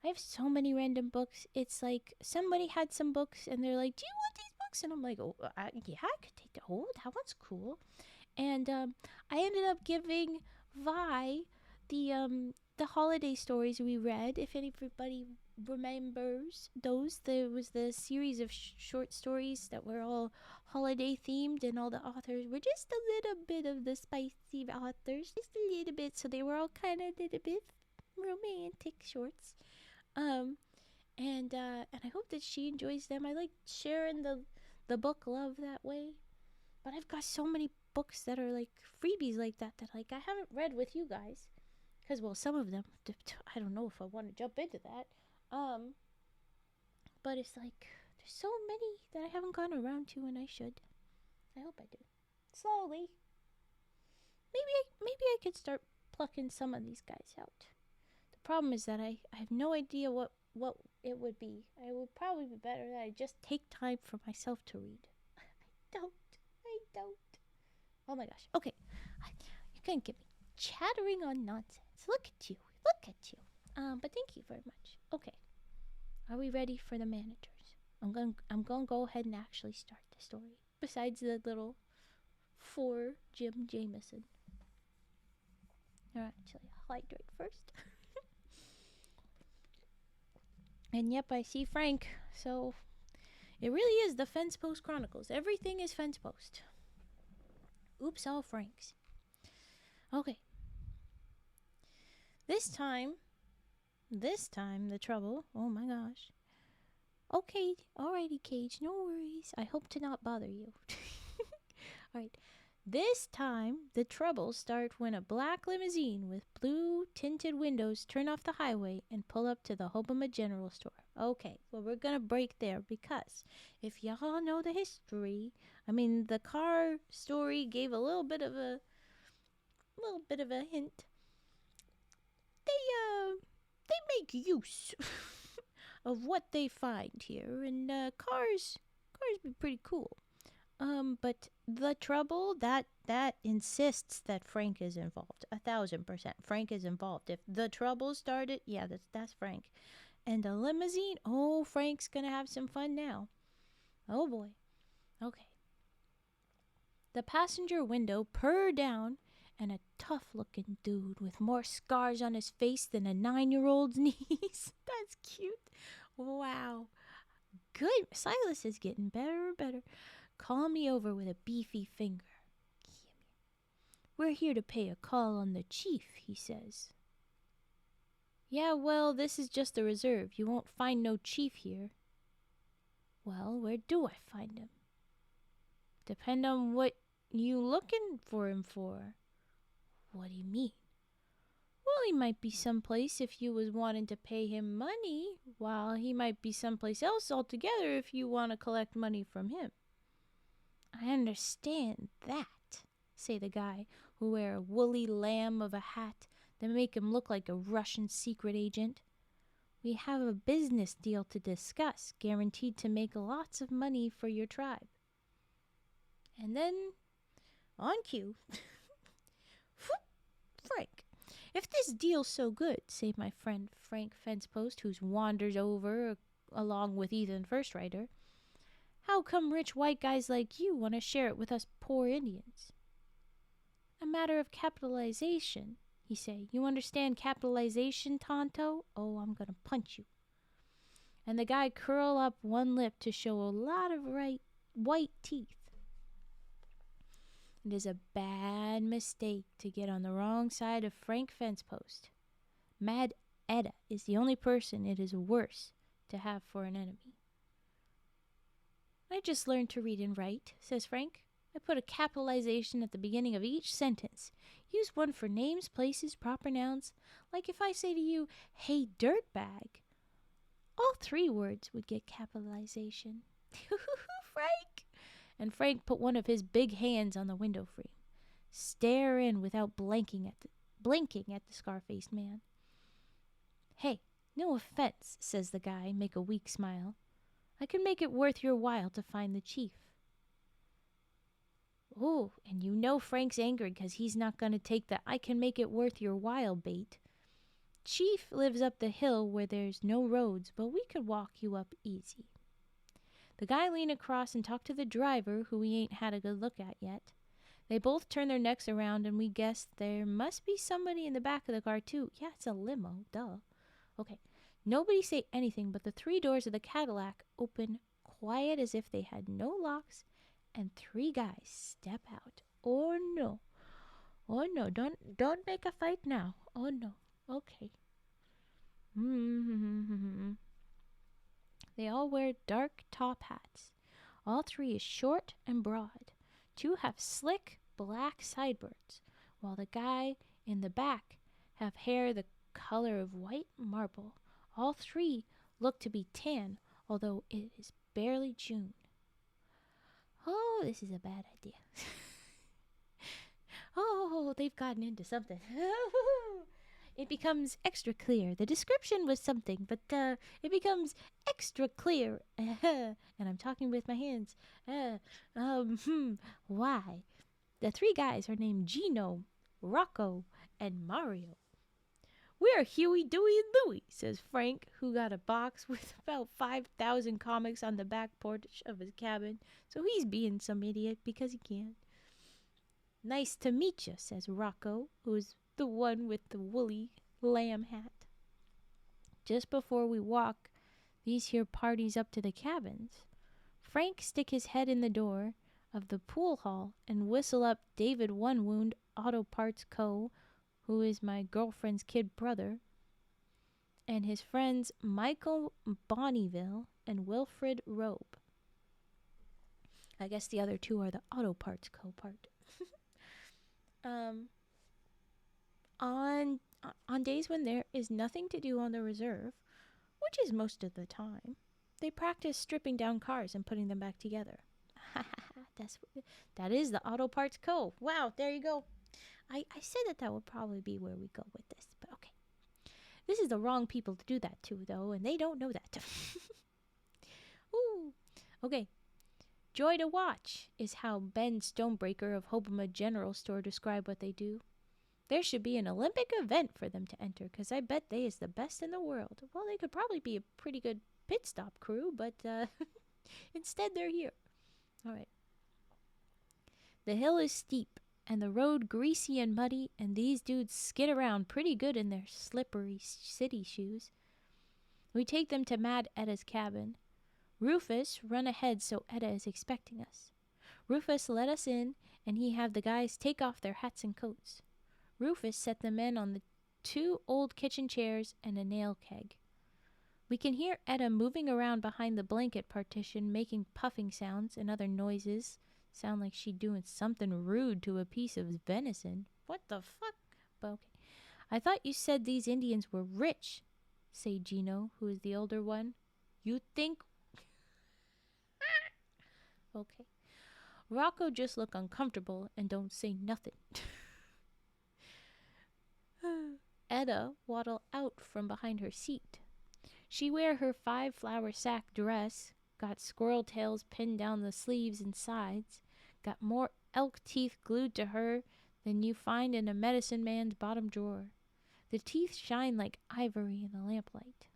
I have so many random books. It's like somebody had some books and they're like, "Do you want these books?" And I'm like, "Oh, yeah, I could take that. Oh, that one's cool." And I ended up giving Vi the holiday stories we read. If anybody remembers those, there was the series of short stories that were all holiday themed, and all the authors were just a little bit of the spicy authors, just a little bit. So they were all kind of a little bit romantic shorts. And I hope that she enjoys them. I like sharing the book love that way. But I've got so many books that are like freebies like that like I haven't read with you guys, because well, some of them I don't know if I want to jump into that. But it's like there's so many that I haven't gone around to, and I should. I hope I do. Slowly. Maybe I could start plucking some of these guys out. The problem is that I have no idea what it would be. It would probably be better that I just take time for myself to read. I don't. Oh my gosh. Okay. You're going to get me chattering on nonsense. Look at you. But thank you very much. Okay. Are we ready for the managers? I'm going to go ahead and actually start the story. Besides the little for Jim Jameson. Alright, actually, I'll hydrate first. And yep, I see Frank. So it really is the Fencepost Chronicles. Everything is Fencepost. Oops, all Franks. Okay. This time, the trouble. Oh my gosh. Okay, alrighty, Cage, no worries. I hope to not bother you. Alright. This time, the troubles start when a black limousine with blue tinted windows turn off the highway and pull up to the Hobama General Store. Okay, well, we're gonna break there because if y'all know the history, the car story gave a little bit of a hint. They make use of what they find here, and cars be pretty cool. But the trouble that insists that Frank is involved. 1,000%. Frank is involved. If the trouble started, yeah, that's Frank. And the limousine, oh, Frank's gonna have some fun now. Oh boy. Okay. The passenger window purred down, and a tough-looking dude with more scars on his face than a 9-year-old's knees. That's cute. Wow. Good. Silas is getting better and better. Call me over with a beefy finger. We're here to pay a call on the chief, he says. Yeah, well, this is just a reserve. You won't find no chief here. Well, where do I find him? Depend on what you looking for him for. What do you mean? Well, he might be someplace if you was wanting to pay him money, while he might be someplace else altogether if you want to collect money from him. I understand that, say the guy who wear a woolly lamb of a hat that make him look like a Russian secret agent. We have a business deal to discuss, guaranteed to make lots of money for your tribe. And then, on cue, Frank. If this deal's so good, say my friend Frank Fencepost, who's wanders over along with Ethan Firstrider, how come rich white guys like you want to share it with us poor Indians? A matter of capitalization, he say. You understand capitalization, Tonto? Oh, I'm gonna punch you. And the guy curl up one lip to show a lot of white teeth. It is a bad mistake to get on the wrong side of Frank Fencepost. Mad Etta is the only person it is worse to have for an enemy. I just learned to read and write, says Frank. I put a capitalization at the beginning of each sentence. Use one for names, places, proper nouns. Like if I say to you, hey, dirtbag, all 3 words would get capitalization. Frank! And Frank put one of his big hands on the window frame. Stare in without blinking at the scar-faced man. Hey, no offense, says the guy, make a weak smile. I can make it worth your while to find the chief. Oh, and you know Frank's angry because he's not going to take the I can make it worth your while bait. Chief lives up the hill where there's no roads, but we could walk you up easy. The guy leaned across and talked to the driver, who we ain't had a good look at yet. They both turned their necks around, and we guessed there must be somebody in the back of the car, too. Yeah, it's a limo, duh. Okay, nobody say anything, but the 3 doors of the Cadillac open quiet as if they had no locks, and 3 guys step out. Oh no, don't make a fight now. Oh no, okay. They all wear dark top hats. All 3 is short and broad. 2 have slick black sideburns, while the guy in the back have hair the color of white marble. All 3 look to be tan, although it is barely June. Oh, this is a bad idea. Oh, they've gotten into something. It becomes extra clear. The description was something, but it becomes extra clear. And I'm talking with my hands. Why? The 3 guys are named Gino, Rocco, and Mario. We're Huey, Dewey, and Louie, says Frank, who got a box with about 5,000 comics on the back porch of his cabin, so he's being some idiot because he can. Nice to meet you, says Rocco, who's the one with the woolly lamb hat. Just before we walk these here parties up to the cabins, Frank stick his head in the door of the pool hall and whistle up David One Wound Auto Parts Co., who is my girlfriend's kid brother, and his friends Michael Bonneville and Wilfred Robe. I guess the other 2 are the Auto Parts Co. part. On days when there is nothing to do on the reserve, which is most of the time, they practice stripping down cars and putting them back together. That is the Auto Parts Co. Wow, there you go. I said that would probably be where we go with this, but okay. This is the wrong people to do that to, though, and they don't know that. Ooh, okay. Joy to watch is how Ben Stonebreaker of Hobama General Store described what they do. There should be an Olympic event for them to enter, because I bet they is the best in the world. Well, they could probably be a pretty good pit stop crew, but instead they're here. All right. The hill is steep, and the road greasy and muddy, and these dudes skid around pretty good in their slippery city shoes. We take them to Mad Etta's cabin. Rufus run ahead so Etta is expecting us. Rufus let us in, and he have the guys take off their hats and coats. Rufus set the men on the 2 old kitchen chairs and a nail keg. We can hear Etta moving around behind the blanket partition, making puffing sounds and other noises. Sound like she doing something rude to a piece of venison. What the fuck? But okay. I thought you said these Indians were rich, say Gino, who is the older one. You think? Okay. Rocco just look uncomfortable and don't say nothing. Etta waddle out from behind her seat. She wear her 5-flower sack dress, got squirrel tails pinned down the sleeves and sides, got more elk teeth glued to her than you find in a medicine man's bottom drawer. The teeth shine like ivory in the lamplight.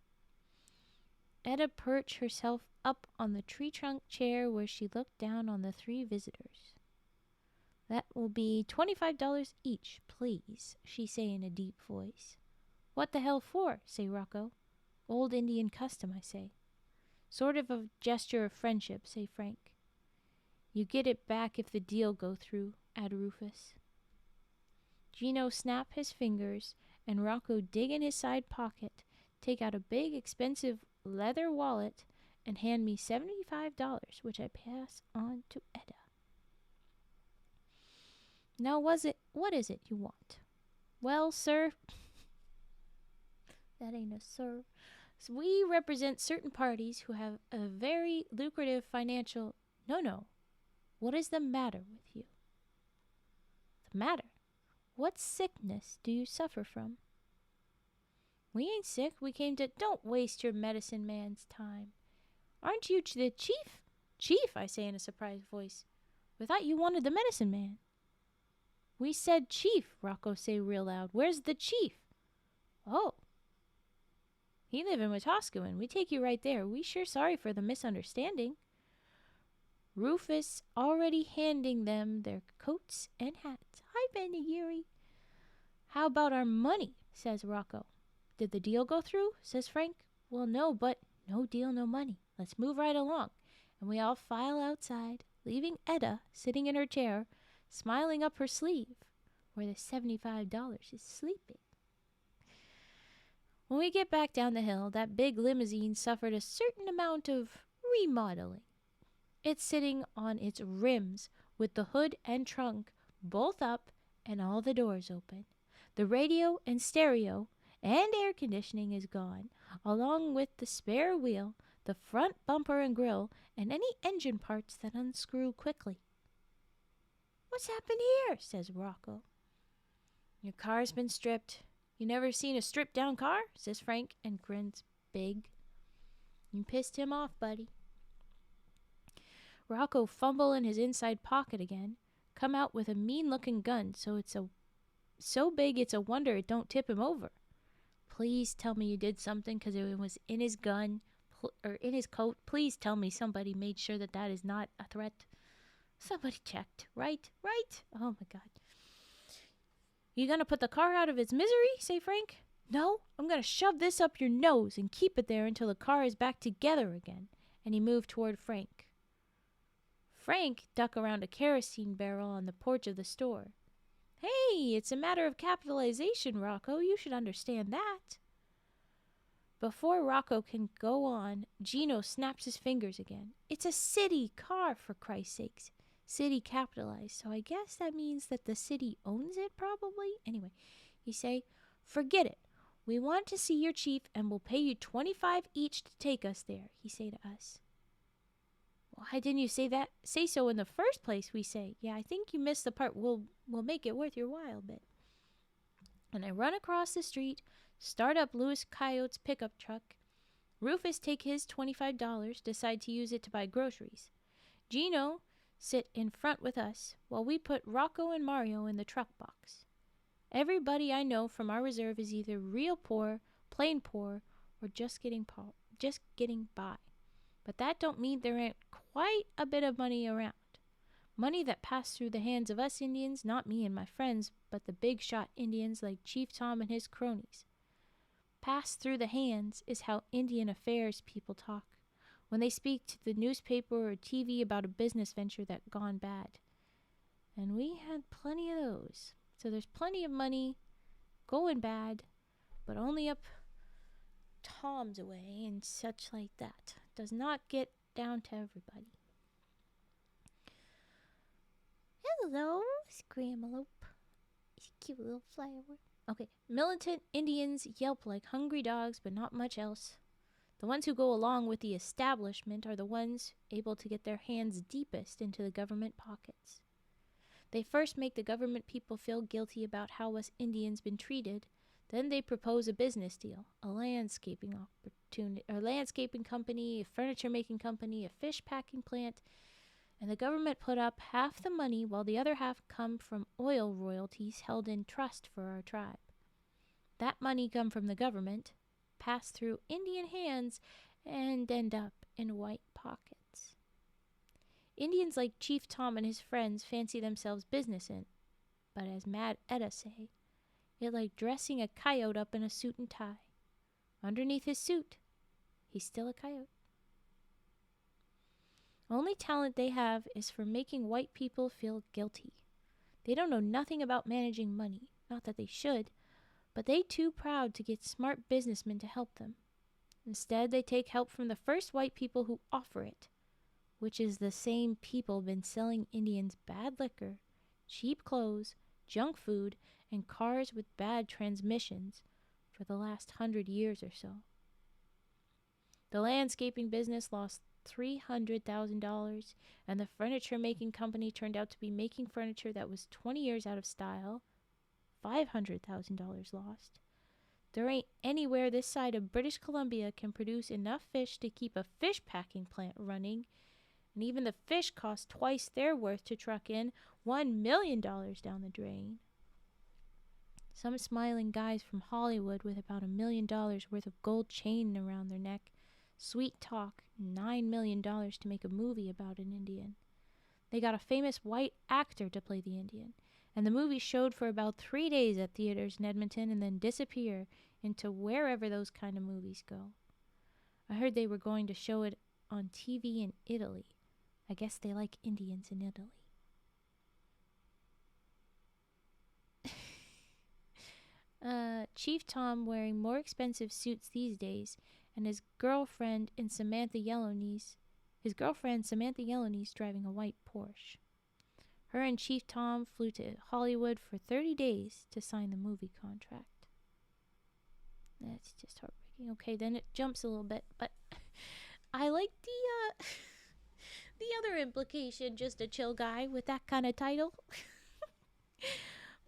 Etta perched herself up on the tree trunk chair where she looked down on the 3 visitors. That will be $25 each, please, she say in a deep voice. What the hell for, say Rocco. Old Indian custom, I say. Sort of a gesture of friendship, say Frank. You get it back if the deal go through, added Rufus. Gino snapped his fingers, and Rocco dig in his side pocket, take out a big, expensive leather wallet, and hand me $75, which I pass on to Etta. Now, what is it you want? Well, sir, that ain't a sir. So we represent certain parties who have a very lucrative financial... No. What is the matter with you? The matter? What sickness do you suffer from? We ain't sick. We came to... Don't waste your medicine man's time. Aren't you the chief? Chief, I say in a surprised voice. We thought you wanted the medicine man. We said chief, Rocco say real loud. Where's the chief? Oh. He live in Wetaskiwin. We take you right there. We sure sorry for the misunderstanding. Rufus already handing them their coats and hats. Hi, Benny Yuri. How about our money, says Rocco. Did the deal go through, says Frank. Well, no, but no deal, no money. Let's move right along. And we all file outside, leaving Etta sitting in her chair, smiling up her sleeve, where the $75 is sleeping. When we get back down the hill, that big limousine suffered a certain amount of remodeling. It's sitting on its rims with the hood and trunk both up and all the doors open. The radio and stereo and air conditioning is gone, along with the spare wheel, the front bumper and grill, and any engine parts that unscrew quickly. What's happened here? Says Rocco. Your car's been stripped. You never seen a stripped-down car? Says Frank and grins big. You pissed him off, buddy. Rocco fumble in his inside pocket again, come out with a mean-looking gun, so big it's a wonder it don't tip him over. Please tell me you did something because it was in his gun or in his coat. Please tell me somebody made sure that is not a threat. Somebody checked. Right? Oh, my God. You gonna put the car out of its misery, say Frank? No, I'm gonna shove this up your nose and keep it there until the car is back together again. And he moved toward Frank. Frank ducked around a kerosene barrel on the porch of the store. Hey, it's a matter of capitalization, Rocco. You should understand that. Before Rocco can go on, Gino snaps his fingers again. It's a city car, for Christ's sakes. City capitalized, so I guess that means that the city owns it, probably? Anyway, he say, forget it. We want to see your chief, and we'll pay you $25 each to take us there, he say to us. Why didn't you say so in the first place, we say. Yeah, I think you missed the part. We'll make it worth your while, bit. And I run across the street, start up Louis Coyote's pickup truck. Rufus take his $25, decide to use it to buy groceries. Gino sit in front with us, while we put Rocco and Mario in the truck box. Everybody I know from our reserve is either real poor, plain poor, or just getting by. But that don't mean there ain't quite a bit of money around. Money that passed through the hands of us Indians, not me and my friends, but the big shot Indians like Chief Tom and his cronies. Passed through the hands is how Indian affairs people talk when they speak to the newspaper or TV about a business venture that gone bad. And we had plenty of those. So there's plenty of money going bad, but only up Tom's way and such like that. Does not get down to everybody. Hello, Scramalope. He's a cute little flower. Okay, militant Indians yelp like hungry dogs, but not much else. The ones who go along with the establishment are the ones able to get their hands deepest into the government pockets. They first make the government people feel guilty about how us Indians been treated. Then they propose a business deal, a landscaping company, a furniture making company, a fish packing plant, and the government put up half the money while the other half come from oil royalties held in trust for our tribe. That money come from the government, pass through Indian hands, and end up in white pockets. Indians like Chief Tom and his friends fancy themselves businessmen, but as Mad Etta say, it like dressing a coyote up in a suit and tie. Underneath his suit, he's still a coyote. Only talent they have is for making white people feel guilty. They don't know nothing about managing money. Not that they should, but they too proud to get smart businessmen to help them. Instead, they take help from the first white people who offer it, which is the same people been selling Indians bad liquor, cheap clothes, junk food, and cars with bad transmissions for the last 100 years or so. The landscaping business lost $300,000, and the furniture-making company turned out to be making furniture that was 20 years out of style. $500,000 lost. There ain't anywhere this side of British Columbia can produce enough fish to keep a fish packing plant running, and even the fish cost twice their worth to truck in $1 million down the drain. Some smiling guys from Hollywood with about $1 million worth of gold chain around their neck, sweet talk, $9 million to make a movie about an Indian. They got a famous white actor to play the Indian, and the movie showed for about 3 days at theaters in Edmonton and then disappear into wherever those kind of movies go. I heard they were going to show it on TV in Italy. I guess they like Indians in Italy. Chief Tom wearing more expensive suits these days, and his girlfriend Samantha Yellowknees driving a white Porsche. Her and Chief Tom flew to Hollywood for 30 days to sign the movie contract. That's just heartbreaking. Okay, then it jumps a little bit, but I like the other implication, just a chill guy with that kind of title.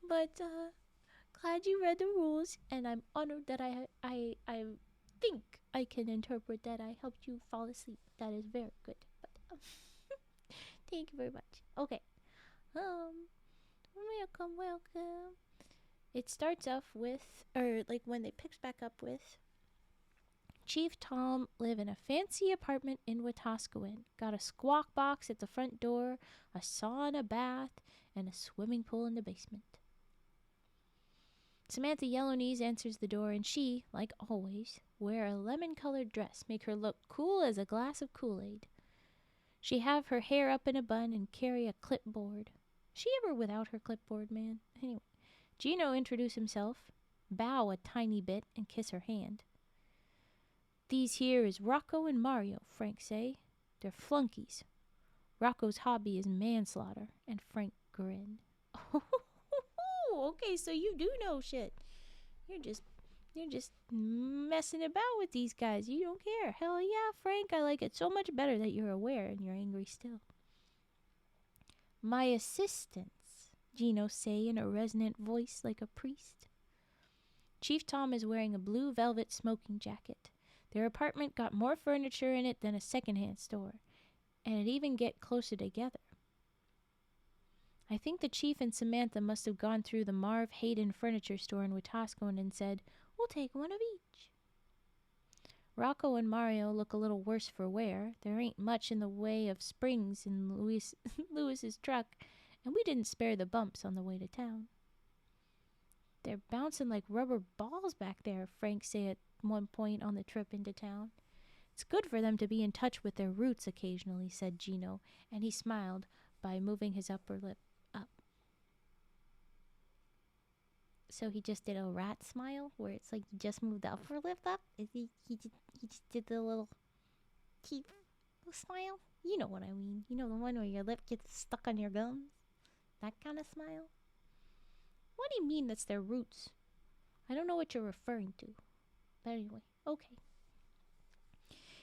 But glad you read the rules, and I'm honored that I think I can interpret that I helped you fall asleep. That is very good. But thank you very much. Okay. Welcome. It starts off with, when they picks back up with, Chief Tom live in a fancy apartment in Wetaskiwin. Got a squawk box at the front door, a sauna bath, and a swimming pool in the basement. Samantha Yellowknees answers the door, and she, like always, wear a lemon-colored dress, make her look cool as a glass of Kool-Aid. She have her hair up in a bun and carry a clipboard. She ever without her clipboard, man? Anyway, Gino introduce himself, bow a tiny bit, and kiss her hand. These here is Rocco and Mario, Frank say. They're flunkies. Rocco's hobby is manslaughter, and Frank grin. Oh, okay, so you do know shit. You're just messing about with these guys. You don't care. Hell yeah, Frank, I like it so much better that you're aware and you're angry still. My assistants, Gino say in a resonant voice like a priest. Chief Tom is wearing a blue velvet smoking jacket. Their apartment got more furniture in it than a secondhand store, and it even get closer together. I think the chief and Samantha must have gone through the Marv Hayden furniture store in Wetaskiwin and said, "We'll take one of each." Rocco and Mario look a little worse for wear. There ain't much in the way of springs in Lewis's truck, and we didn't spare the bumps on the way to town. They're bouncing like rubber balls back there, Frank said at one point on the trip into town. It's good for them to be in touch with their roots occasionally, said Gino, and he smiled by moving his upper lip up. So he just did a rat smile, where it's like you just moved the upper lip up? He just did the little teeth smile? You know what I mean. You know, the one where your lip gets stuck on your gums? That kind of smile? What do you mean that's their roots? I don't know what you're referring to. But anyway, okay.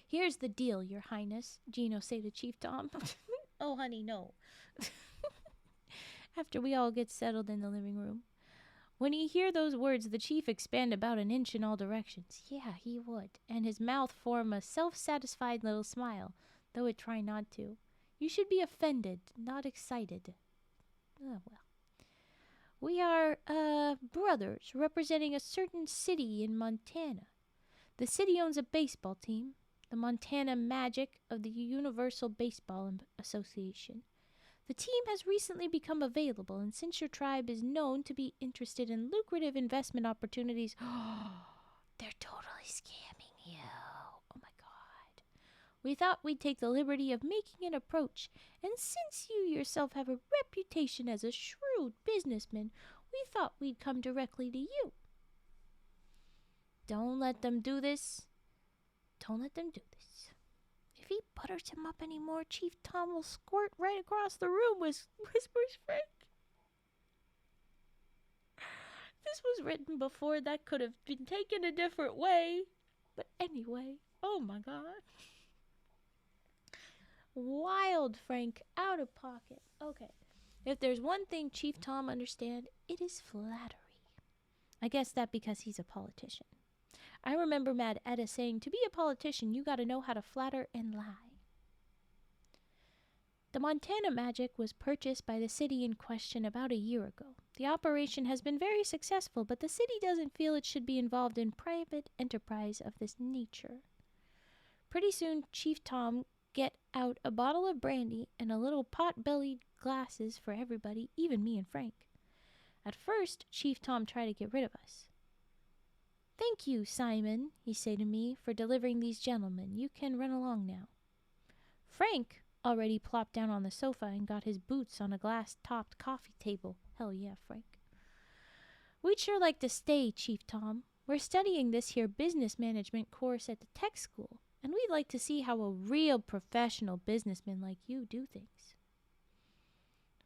Here's the deal, Your Highness, Gino say to Chief Tom. Oh, honey, no. After we all get settled in the living room. When he hear those words, the chief expand about an inch in all directions. Yeah, he would. And his mouth form a self-satisfied little smile, though it try not to. You should be offended, not excited. Oh, well. We are, brothers representing a certain city in Montana. The city owns a baseball team, the Montana Magic of the Universal Baseball Association. The team has recently become available, and since your tribe is known to be interested in lucrative investment opportunities, they're totally scamming you. Oh my God. We thought we'd take the liberty of making an approach, and since you yourself have a reputation as a shrewd businessman, we thought we'd come directly to you. Don't let them do this. Don't let them do this. If he butters him up anymore, Chief Tom will squirt right across the room, whispers Frank. This was written before that could have been taken a different way. But anyway, oh my God. Wild Frank, out of pocket. Okay. If there's one thing Chief Tom understands, it is flattery. I guess that because he's a politician. I remember Mad Etta saying, to be a politician, you gotta know how to flatter and lie. The Montana Magic was purchased by the city in question about a year ago. The operation has been very successful, but the city doesn't feel it should be involved in private enterprise of this nature. Pretty soon, Chief Tom get out a bottle of brandy and a little pot-bellied glasses for everybody, even me and Frank. At first, Chief Tom tried to get rid of us. Thank you, Simon, he said to me, for delivering these gentlemen. You can run along now. Frank already plopped down on the sofa and got his boots on a glass-topped coffee table. Hell yeah, Frank. We'd sure like to stay, Chief Tom. We're studying this here business management course at the tech school, and we'd like to see how a real professional businessman like you do things.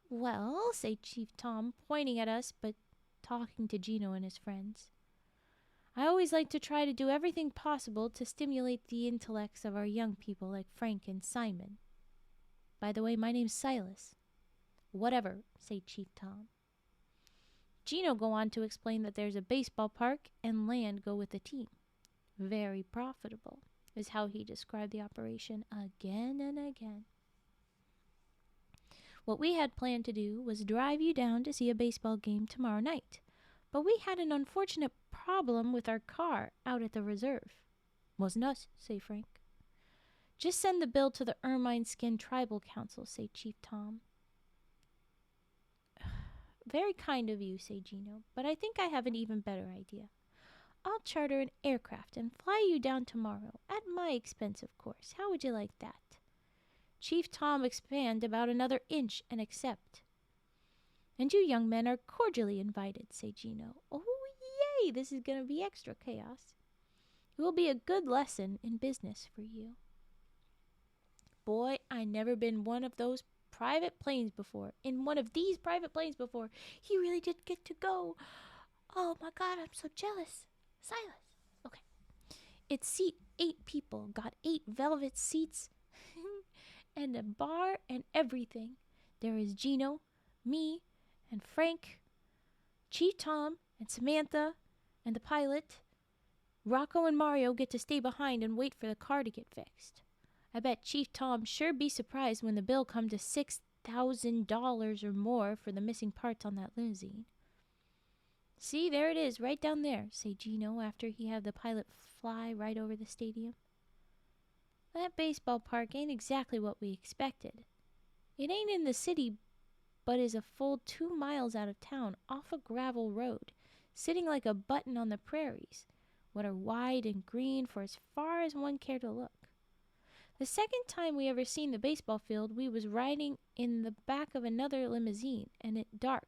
Well, said Chief Tom, pointing at us, but talking to Gino and his friends. I always like to try to do everything possible to stimulate the intellects of our young people like Frank and Simon. By the way, my name's Silas. Whatever, said Chief Tom. Gino go on to explain that there's a baseball park and land go with the team. Very profitable, is how he described the operation again and again. What we had planned to do was drive you down to see a baseball game tomorrow night, but we had an unfortunate problem with our car out at the reserve. Wasn't us, say Frank. Just send the bill to the Ermine Skin Tribal Council, say Chief Tom. Very kind of you, say Gino, but I think I have an even better idea. I'll charter an aircraft and fly you down tomorrow, at my expense, of course. How would you like that? Chief Tom expand about another inch and accept. And you young men are cordially invited, say Gino. Oh, yay, this is going to be extra chaos. It will be a good lesson in business for you. Boy, I never been one of those private planes before. In one of these private planes before. He really did get to go. Oh my God, I'm so jealous. Silas. Okay. It seat 8 people. Got 8 velvet seats. And a bar and everything. There is Gino, me, and Frank, Chief Tom, and Samantha, and the pilot. Rocco and Mario get to stay behind and wait for the car to get fixed. I bet Chief Tom sure be surprised when the bill come to $6,000 or more for the missing parts on that limousine. See, there it is, right down there, say Gino after he had the pilot fly right over the stadium. That baseball park ain't exactly what we expected. It ain't in the city, but is a full 2 miles out of town, off a gravel road, sitting like a button on the prairies, what are wide and green for as far as one care to look. The second time we ever seen the baseball field, we was riding in the back of another limousine, and it dark,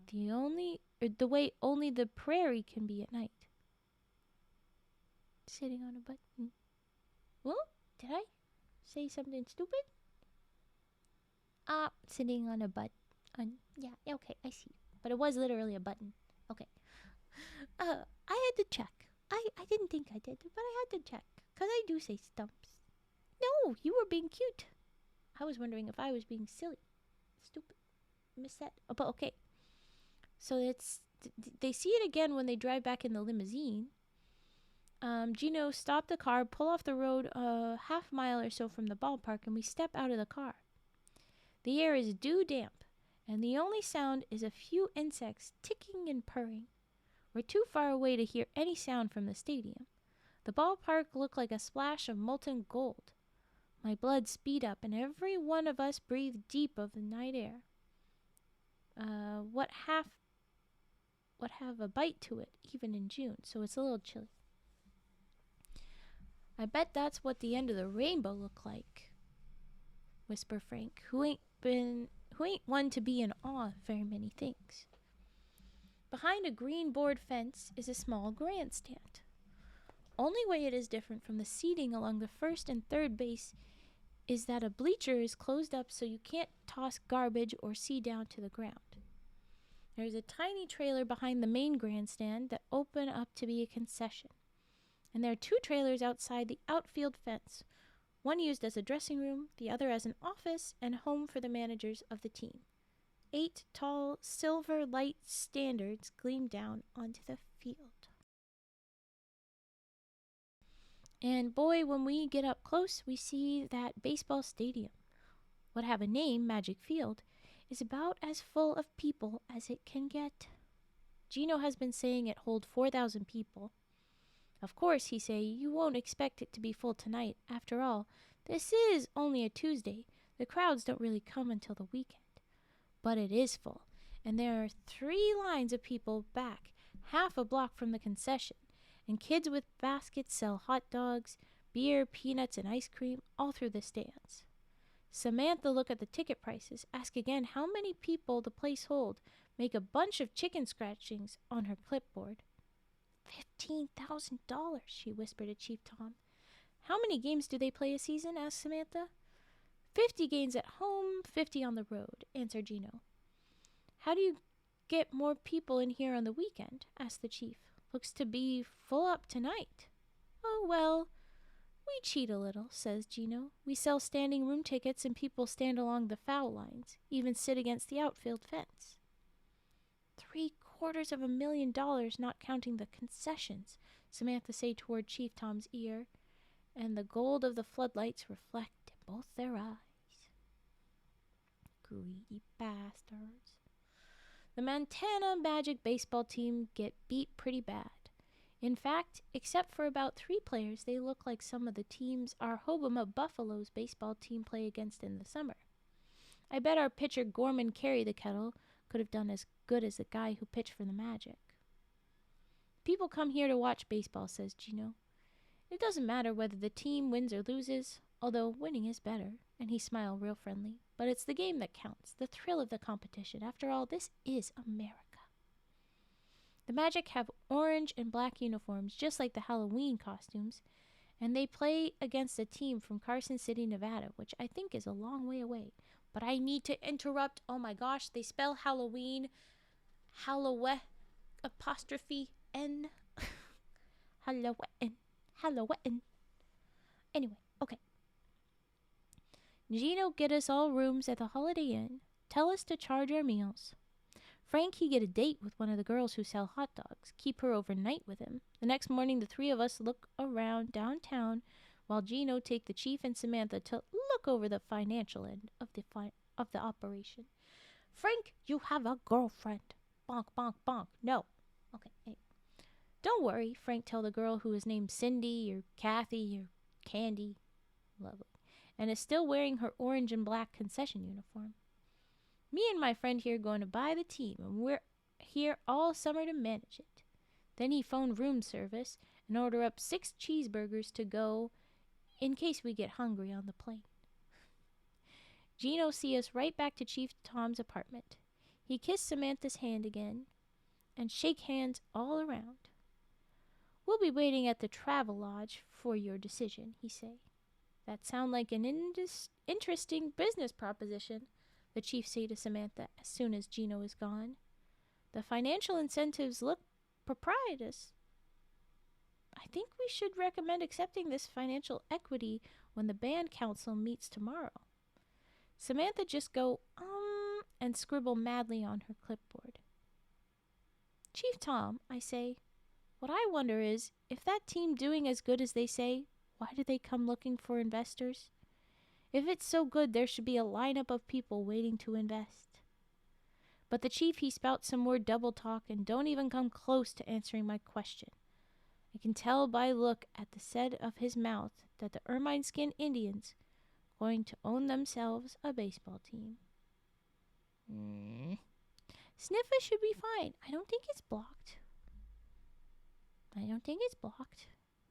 the way only the prairie can be at night. Sitting on a button. Well, did I say something stupid? Sitting on a button. Yeah, okay, I see. But it was literally a button. Okay. I had to check. I didn't think I did, but I had to check. Because I do say stumps. No, you were being cute. I was wondering if I was being silly. Stupid. Missed that. Oh, but okay. So they see it again when they drive back in the limousine. Gino stopped the car, pull off the road a half mile or so from the ballpark, and we step out of the car. The air is dew damp, and the only sound is a few insects ticking and purring. We're too far away to hear any sound from the stadium. The ballpark looked like a splash of molten gold. My blood speed up, and every one of us breathed deep of the night air. What have a bite to it, even in June, so it's a little chilly. I bet that's what the end of the rainbow looked like, whispered Frank, who ain't one to be in awe of very many things. Behind a green board fence is a small grandstand. Only way it is different from the seating along the first and third base is that a bleacher is closed up so you can't toss garbage or see down to the ground. There is a tiny trailer behind the main grandstand that open up to be a concession. And there are 2 trailers outside the outfield fence, one used as a dressing room, the other as an office and home for the managers of the team. 8 tall silver light standards gleam down onto the field. And boy, when we get up close, we see that baseball stadium, what have a name, Magic Field, is about as full of people as it can get. Gino has been saying it holds 4,000 people. Of course, he say, you won't expect it to be full tonight. After all, this is only a Tuesday. The crowds don't really come until the weekend. But it is full, and there are 3 lines of people back, half a block from the concession, and kids with baskets sell hot dogs, beer, peanuts, and ice cream all through the stands. Samantha look at the ticket prices, ask again how many people the place hold, make a bunch of chicken scratchings on her clipboard. $15,000, she whispered to Chief Tom. How many games do they play a season? Asked Samantha. 50 games at home, 50 on the road, answered Gino. How do you get more people in here on the weekend? Asked the chief. Looks to be full up tonight. Oh, well, we cheat a little, says Gino. We sell standing room tickets and people stand along the foul lines, even sit against the outfield fence. $750,000, not counting the concessions, Samantha say toward Chief Tom's ear, and the gold of the floodlights reflect in both their eyes. Greedy bastards. The Montana Magic baseball team get beat pretty bad. In fact, except for about 3 players, they look like some of the teams our Hoboma Buffaloes baseball team play against in the summer. I bet our pitcher Gorman Carey the Kettle could have done as good as the guy who pitched for the Magic. People come here to watch baseball, says Gino. It doesn't matter whether the team wins or loses, although winning is better, and he smiled real friendly, but it's the game that counts, the thrill of the competition. After all, this is America. The Magic have orange and black uniforms, just like the Halloween costumes, and they play against a team from Carson City, Nevada, which I think is a long way away. But I need to interrupt. Oh my gosh, they spell Halloween, Halloween, apostrophe N. Halloween. Anyway, okay. Gino get us all rooms at the Holiday Inn. Tell us to charge our meals. Frank, he get a date with one of the girls who sell hot dogs. Keep her overnight with him. The next morning, the 3 of us look around downtown while Gino take the chief and Samantha to look over the financial end of the operation. Frank, you have a girlfriend. Bonk, bonk, bonk. No. Okay, hey. Don't worry, Frank tell the girl who is named Cindy or Kathy or Candy. Lovely. And is still wearing her orange and black concession uniform. Me and my friend here going to buy the team, and we're here all summer to manage it. Then he phoned room service and order up 6 cheeseburgers to go in case we get hungry on the plane. Gino see us right back to Chief Tom's apartment. He kissed Samantha's hand again and shake hands all around. We'll be waiting at the travel lodge for your decision, he say. That sound like an interesting business proposition, the chief say to Samantha as soon as Gino is gone. The financial incentives look propitious. I think we should recommend accepting this financial equity when the band council meets tomorrow. Samantha just go, and scribble madly on her clipboard. Chief Tom, I say, what I wonder is, if that team doing as good as they say, why do they come looking for investors? If it's so good, there should be a lineup of people waiting to invest. But the chief, he spouts some more double talk and don't even come close to answering my question. I can tell by look at the set of his mouth that the ermine-skinned Indians going to own themselves a baseball team. Sniffer should be fine. I don't think it's blocked.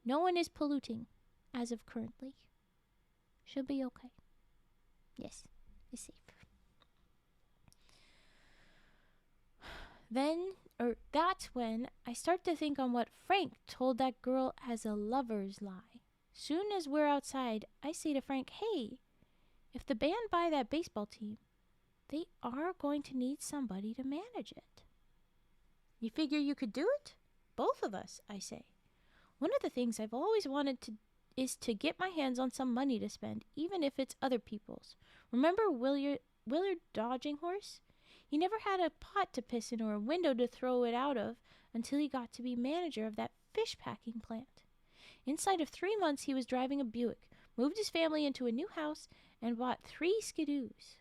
No one is polluting. as of currently. She'll be okay. Yes, it's safe. That's when I start to think on what Frank told that girl as a lover's lie. Soon as we're outside, I say to Frank, hey, if the band buy that baseball team, they are going to need somebody to manage it. You figure you could do it? Both of us, I say. One of the things I've always wanted to is to get my hands on some money to spend, even if it's other people's. Remember Willard Dodging Horse? He never had a pot to piss in or a window to throw it out of until he got to be manager of that fish packing plant. Inside of 3 months, he was driving a Buick, moved his family into a new house, and bought 3 Skidoos.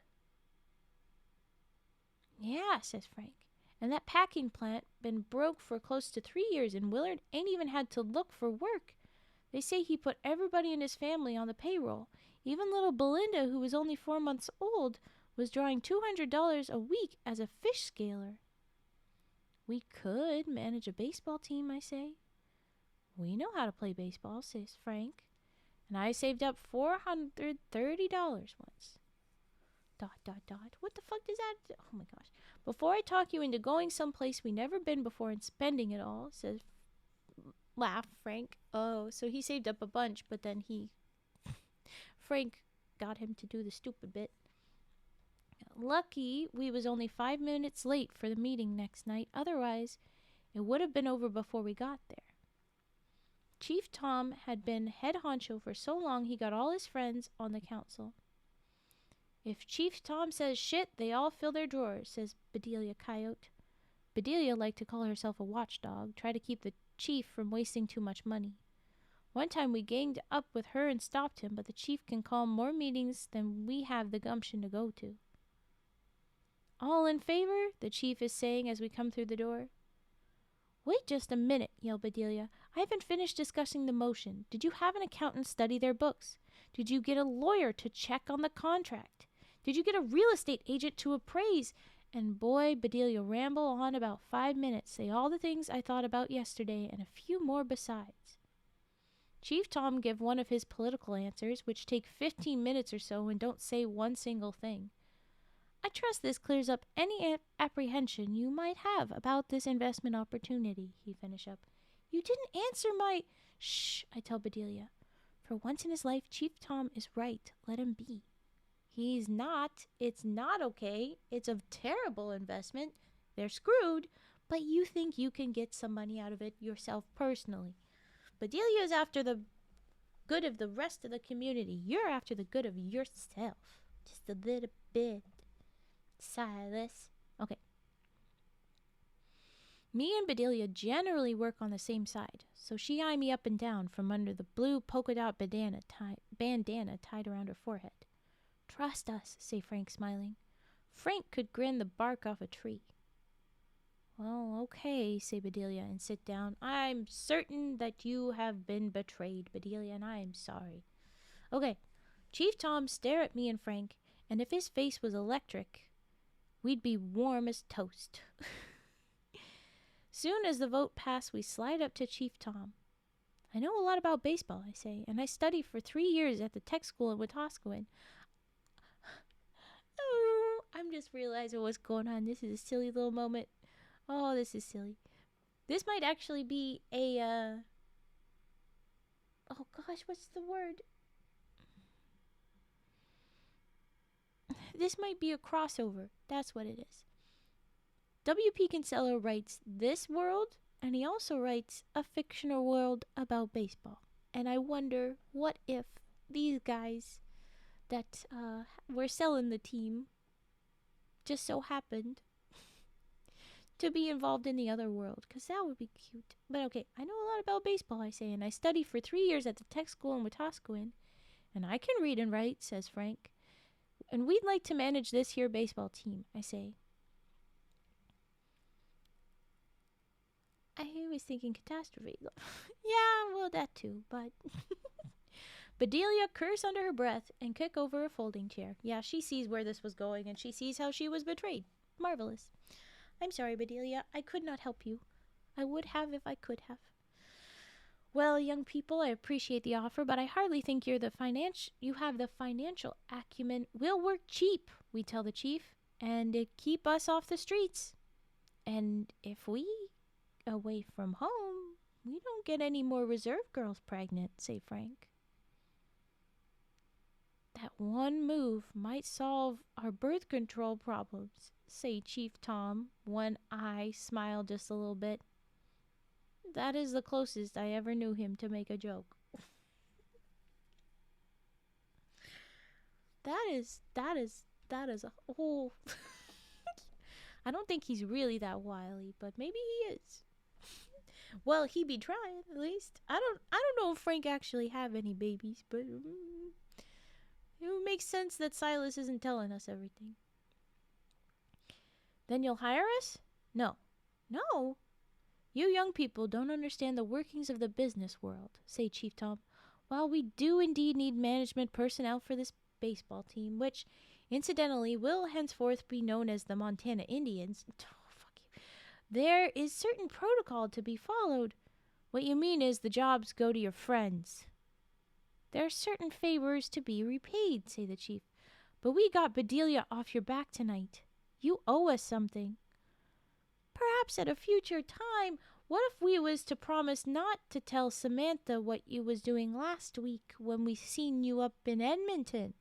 Yeah, says Frank. And that packing plant been broke for close to 3 years, and Willard ain't even had to look for work. They say he put everybody in his family on the payroll. Even little Belinda, who was only 4 months old, was drawing $200 a week as a fish scaler. We could manage a baseball team, I say. We know how to play baseball, says Frank. And I saved up $430 once. ... What the fuck does that... Oh my gosh. Before I talk you into going someplace we never been before and spending it all, says... Laugh, Frank. Oh, so he saved up a bunch, but then Frank got him to do the stupid bit. Lucky we was only 5 minutes late for the meeting next night. Otherwise, it would have been over before we got there. Chief Tom had been head honcho for so long he got all his friends on the council. If Chief Tom says shit, they all fill their drawers, says Bedelia Coyote. Bedelia liked to call herself a watchdog, try to keep the chief from wasting too much money. One time we ganged up with her and stopped him, but the chief can call more meetings than we have the gumption to go to. All in favor? The chief is saying as we come through the door. Wait just a minute, yelled Bedelia. I haven't finished discussing the motion. Did you have an accountant study their books? Did you get a lawyer to check on the contract? Did you get a real estate agent to appraise? And boy, Bedelia ramble on about 5 minutes, say all the things I thought about yesterday and a few more besides. Chief Tom give one of his political answers, which take 15 minutes or so and don't say one single thing. I trust this clears up any apprehension you might have about this investment opportunity, he finished up. You didn't answer my... Shh, I tell Bedelia. For once in his life, Chief Tom is right. Let him be. He's not. It's not okay. It's a terrible investment. They're screwed. But you think you can get some money out of it yourself personally. Bedelia's after the good of the rest of the community. You're after the good of yourself. Just a little bit. Silas. Okay. Me and Bedelia generally work on the same side, so she eye me up and down from under the blue polka dot bandana tied around her forehead. Trust us, say Frank, smiling. Frank could grin the bark off a tree. Well, okay, say Bedelia, and sit down. I'm certain that you have been betrayed, Bedelia, and I am sorry. Okay, Chief Tom stare at me and Frank, and if his face was electric, we'd be warm as toast. Soon as the vote passed, we slide up to Chief Tom. I know a lot about baseball, I say, and I studied for 3 years at the tech school in Wetaskiwin. Oh, I'm just realizing what's going on. This is a silly little moment. Oh, this is silly. This might actually be a, oh gosh, what's the word? This might be a crossover. That's what it is. W.P. Kinsella writes this world, and he also writes a fictional world about baseball. And I wonder, what if these guys that were selling the team just so happened to be involved in the other world, because that would be cute. But okay, I know a lot about baseball, I say, and I studied for 3 years at the tech school in Wetaskiwin, and I can read and write, says Frank. And we'd like to manage this here baseball team, I say. I was thinking catastrophe. Yeah, well, that too, but... Bedelia curse under her breath and kick over a folding chair. Yeah, she sees where this was going, and she sees how she was betrayed. Marvelous. I'm sorry, Bedelia. I could not help you. I would have if I could have. Well, young people, I appreciate the offer, but I hardly think you have the financial acumen. We'll work cheap, we tell the chief, and keep us off the streets. And if we away from home, we don't get any more reserve girls pregnant, say Frank. That one move might solve our birth control problems, say Chief Tom, one eye smiled just a little bit. That is the closest I ever knew him to make a joke. That is a whole I don't think he's really that wily, but maybe he is. Well, he be trying at least. I don't know if Frank actually have any babies, but it makes sense that Silas isn't telling us everything. Then you'll hire us? No. No. You young people don't understand the workings of the business world, say Chief Tom. While we do indeed need management personnel for this baseball team, which, incidentally, will henceforth be known as the Montana Indians, there is certain protocol to be followed. What you mean is the jobs go to your friends. There are certain favors to be repaid, say the chief. But we got Bedelia off your back tonight. You owe us something. Perhaps at a future time, what if we was to promise not to tell Samantha what you was doing last week when we seen you up in Edmonton?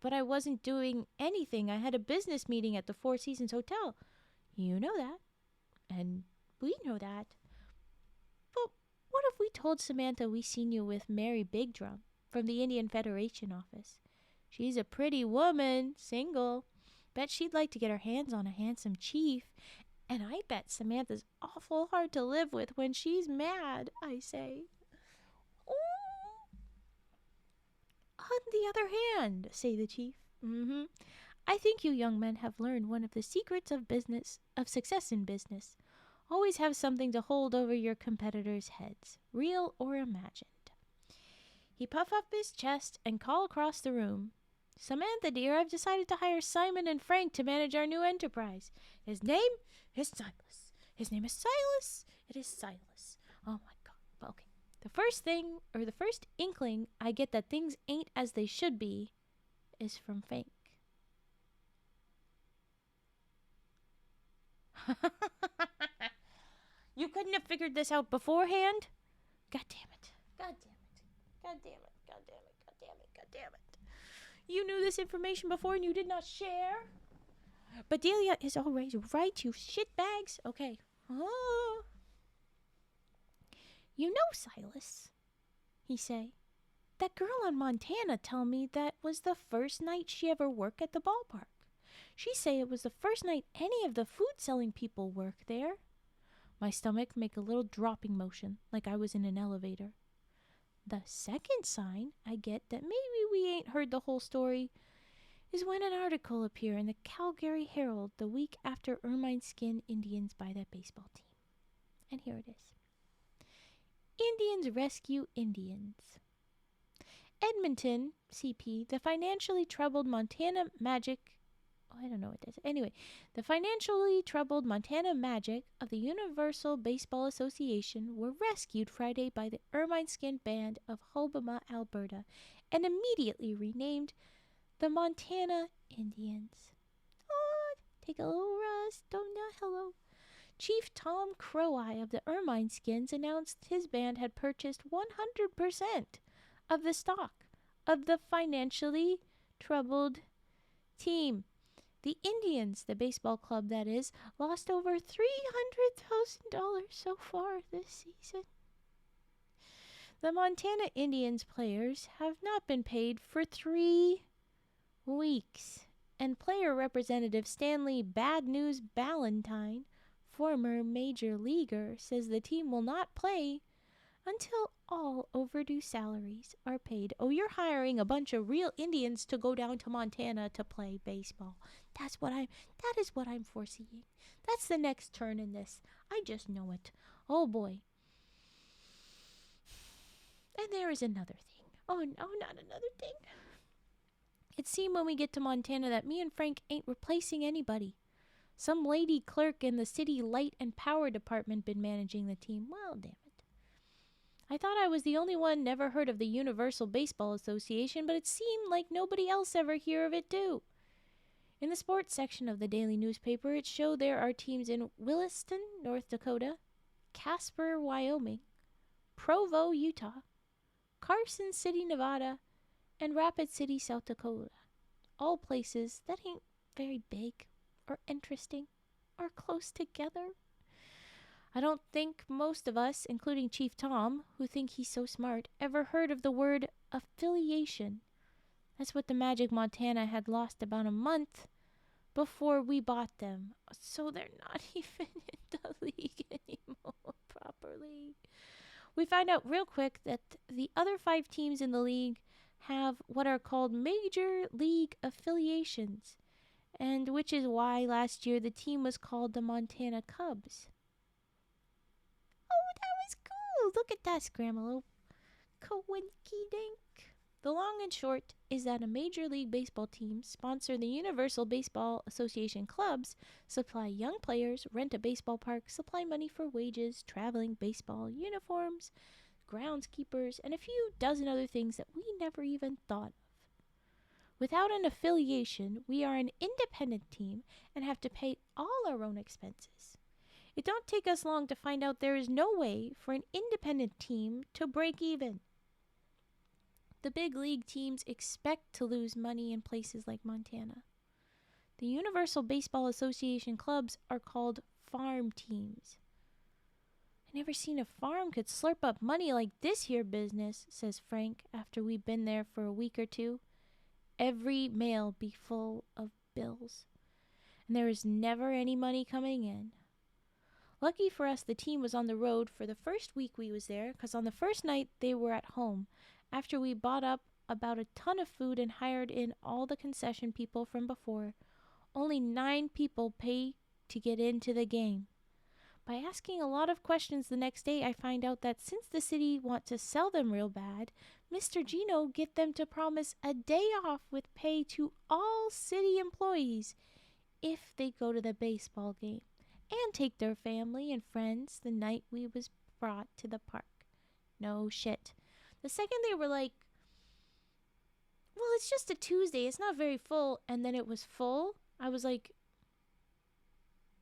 But I wasn't doing anything. I had a business meeting at the Four Seasons Hotel. You know that. And we know that. But what if we told Samantha we seen you with Mary Big Drum from the Indian Federation office? She's a pretty woman, single. Bet she'd like to get her hands on a handsome chief. And I bet Samantha's awful hard to live with when she's mad, I say. On the other hand, say the chief, I think you young men have learned one of the secrets of success in business. Always have something to hold over your competitors' heads, real or imagined. He puffed up his chest and called across the room. Samantha, dear, I've decided to hire Simon and Frank to manage our new enterprise. His name is Silas. His name is Silas. It is Silas. Oh, my God. Okay. The first inkling I get that things ain't as they should be is from Frank. You couldn't have figured this out beforehand? God damn it. God damn it. God damn it. God damn it. God damn it. God damn it. You knew this information before and you did not share? Bedelia is always right, you shitbags. Okay. Oh. You know, Silas, he say, that girl in Montana tell me that was the first night she ever worked at the ballpark. She say it was the first night any of the food-selling people worked there. My stomach make a little dropping motion, like I was in an elevator. The second sign I get that maybe we ain't heard the whole story is when an article appear in the Calgary Herald the week after Ermine Skin Indians buy that baseball team. And here it is. Indians rescue Indians. Edmonton, CP, the financially troubled Montana Magic, I don't know what this is. Anyway, the financially troubled Montana Magic of the Universal Baseball Association were rescued Friday by the Ermine Skin Band of Hobama, Alberta, and immediately renamed the Montana Indians. Oh, take a little rest. Don't know. Hello. Chief Tom Crow-Eye of the Ermine Skins announced his band had purchased 100% of the stock of the financially troubled team. The Indians, the baseball club that is, lost over $300,000 so far this season. The Montana Indians players have not been paid for 3 weeks, and player representative Stanley Bad News Ballantyne, former major leaguer, says the team will not play until all overdue salaries are paid. Oh, you're hiring a bunch of real Indians to go down to Montana to play baseball. That is what I'm foreseeing. That's the next turn in this. I just know it. Oh boy. And there is another thing. Oh no, not another thing. It seemed when we get to Montana that me and Frank ain't replacing anybody. Some lady clerk in the city light and power department been managing the team. Well, damn it. I thought I was the only one never heard of the Universal Baseball Association, but it seemed like nobody else ever hear of it too. In the sports section of the daily newspaper, it showed there are teams in Williston, North Dakota, Casper, Wyoming, Provo, Utah, Carson City, Nevada, and Rapid City, South Dakota. All places that ain't very big or interesting or close together. I don't think most of us, including Chief Tom, who think he's so smart, ever heard of the word affiliation. That's what the Magic Montana had lost about a month before we bought them. So they're not even in the league anymore properly. We find out real quick that the other 5 teams in the league have what are called major league affiliations, and which is why last year the team was called the Montana Cubs. Oh, that was cool. Look at that, Scramble. Coinky dink. The long and short is that a Major League Baseball team sponsor the Universal Baseball Association clubs, supply young players, rent a baseball park, supply money for wages, traveling baseball uniforms, groundskeepers, and a few dozen other things that we never even thought of. Without an affiliation, we are an independent team and have to pay all our own expenses. It don't take us long to find out there is no way for an independent team to break even. The big league teams expect to lose money in places like Montana. The Universal Baseball Association clubs are called farm teams. I never seen a farm could slurp up money like this here business, says Frank after we've been there for a week or two. Every mail be full of bills, and there is never any money coming in. Lucky for us, the team was on the road for the first week we was there, because on the first night they were at home, after we bought up about a ton of food and hired in all the concession people from before. Only 9 people pay to get into the game. By asking a lot of questions the next day, I find out that since the city want to sell them real bad, Mr. Gino get them to promise a day off with pay to all city employees if they go to the baseball game and take their family and friends the night we was brought to the park. No shit. The second they were like, well, it's just a Tuesday, it's not very full, and then it was full, I was like,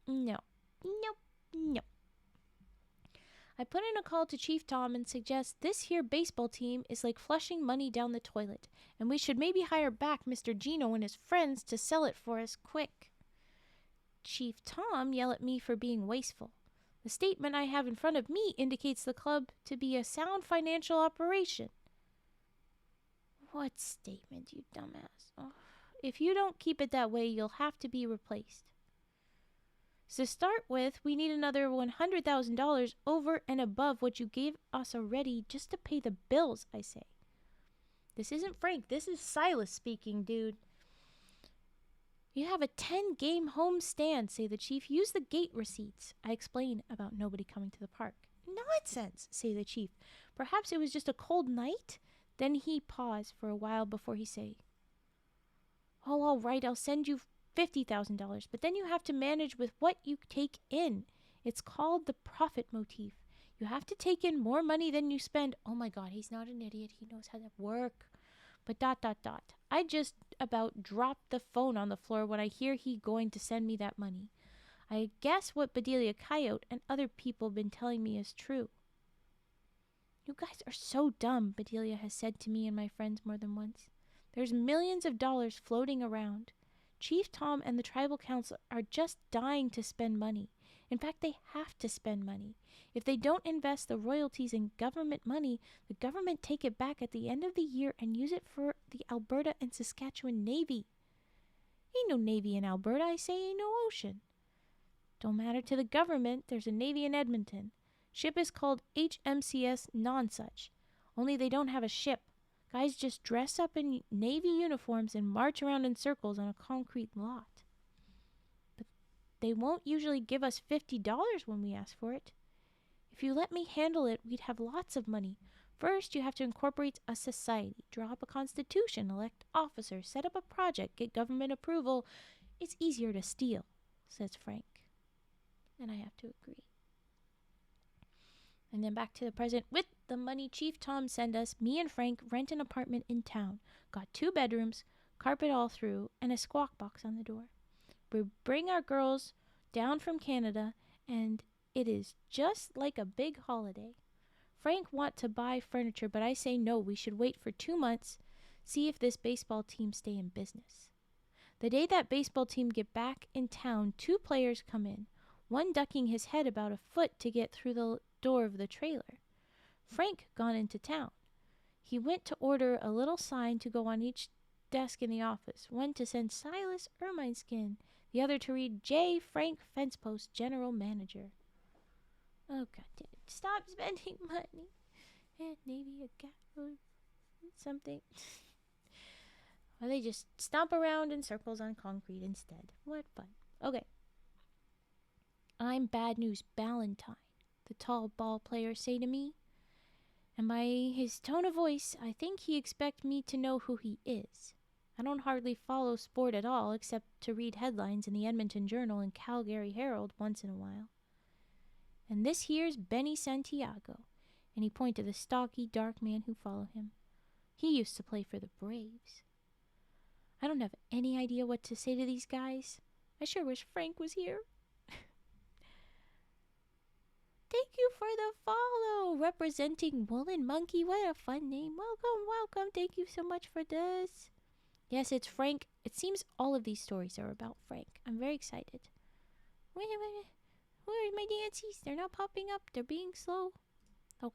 no. I put in a call to Chief Tom and suggest this here baseball team is like flushing money down the toilet, and we should maybe hire back Mr. Gino and his friends to sell it for us quick. Chief Tom yelled at me for being wasteful. The statement I have in front of me indicates the club to be a sound financial operation. What statement, you dumbass? Oh. If you don't keep it that way, you'll have to be replaced. To start with, we need another $100,000 over and above what you gave us already just to pay the bills, I say. This isn't Frank, this is Silas speaking, dude. You have a 10-game home stand, say the chief. Use the gate receipts. I explain about nobody coming to the park. Nonsense, say the chief. Perhaps it was just a cold night? Then he paused for a while before he say, oh, all right, I'll send you $50,000, but then you have to manage with what you take in. It's called the profit motif. You have to take in more money than you spend. Oh my God, he's not an idiot. He knows how to work. But ... I just about dropped the phone on the floor when I hear he going to send me that money. I guess what Bedelia Coyote and other people been telling me is true. You guys are so dumb, Bedelia has said to me and my friends more than once. There's millions of dollars floating around. Chief Tom and the tribal council are just dying to spend money. In fact, they have to spend money. If they don't invest the royalties in government money, the government take it back at the end of the year and use it for the Alberta and Saskatchewan Navy. Ain't no Navy in Alberta, I say, ain't no ocean. Don't matter to the government, there's a Navy in Edmonton. Ship is called HMCS Nonsuch. Only they don't have a ship. Guys just dress up in Navy uniforms and march around in circles on a concrete lot. But they won't usually give us $50 when we ask for it. If you let me handle it, we'd have lots of money. First, you have to incorporate a society, draw up a constitution, elect officers, set up a project, get government approval. It's easier to steal, says Frank. And I have to agree. And then back to the present. With the money Chief Tom sent us, me and Frank rent an apartment in town. Got 2 bedrooms, carpet all through, and a squawk box on the door. We bring our girls down from Canada, and it is just like a big holiday. Frank want to buy furniture, but I say no, we should wait for 2 months, see if this baseball team stay in business. The day that baseball team get back in town, 2 players come in, one ducking his head about a foot to get through the door of the trailer. Frank gone into town. He went to order a little sign to go on each desk in the office, one to send Silas Ermineskin, the other to read J. Frank Fencepost, General Manager. Oh, God damn it. Stop spending money. And maybe a cat or something. Or they just stomp around in circles on concrete instead. What fun. Okay. I'm Bad News Ballantyne, the tall ball player say to me. And by his tone of voice, I think he expect me to know who he is. I don't hardly follow sport at all, except to read headlines in the Edmonton Journal and Calgary Herald once in a while. And this here's Benny Santiago, and he pointed to the stocky, dark man who followed him. He used to play for the Braves. I don't have any idea what to say to these guys. I sure wish Frank was here. Thank you for the follow. Representing Woolen Monkey. What a fun name. Welcome, welcome. Thank you so much for this. Yes, it's Frank. It seems all of these stories are about Frank. I'm very excited. Wait. Where are my dances? They're not popping up. They're being slow. Okay.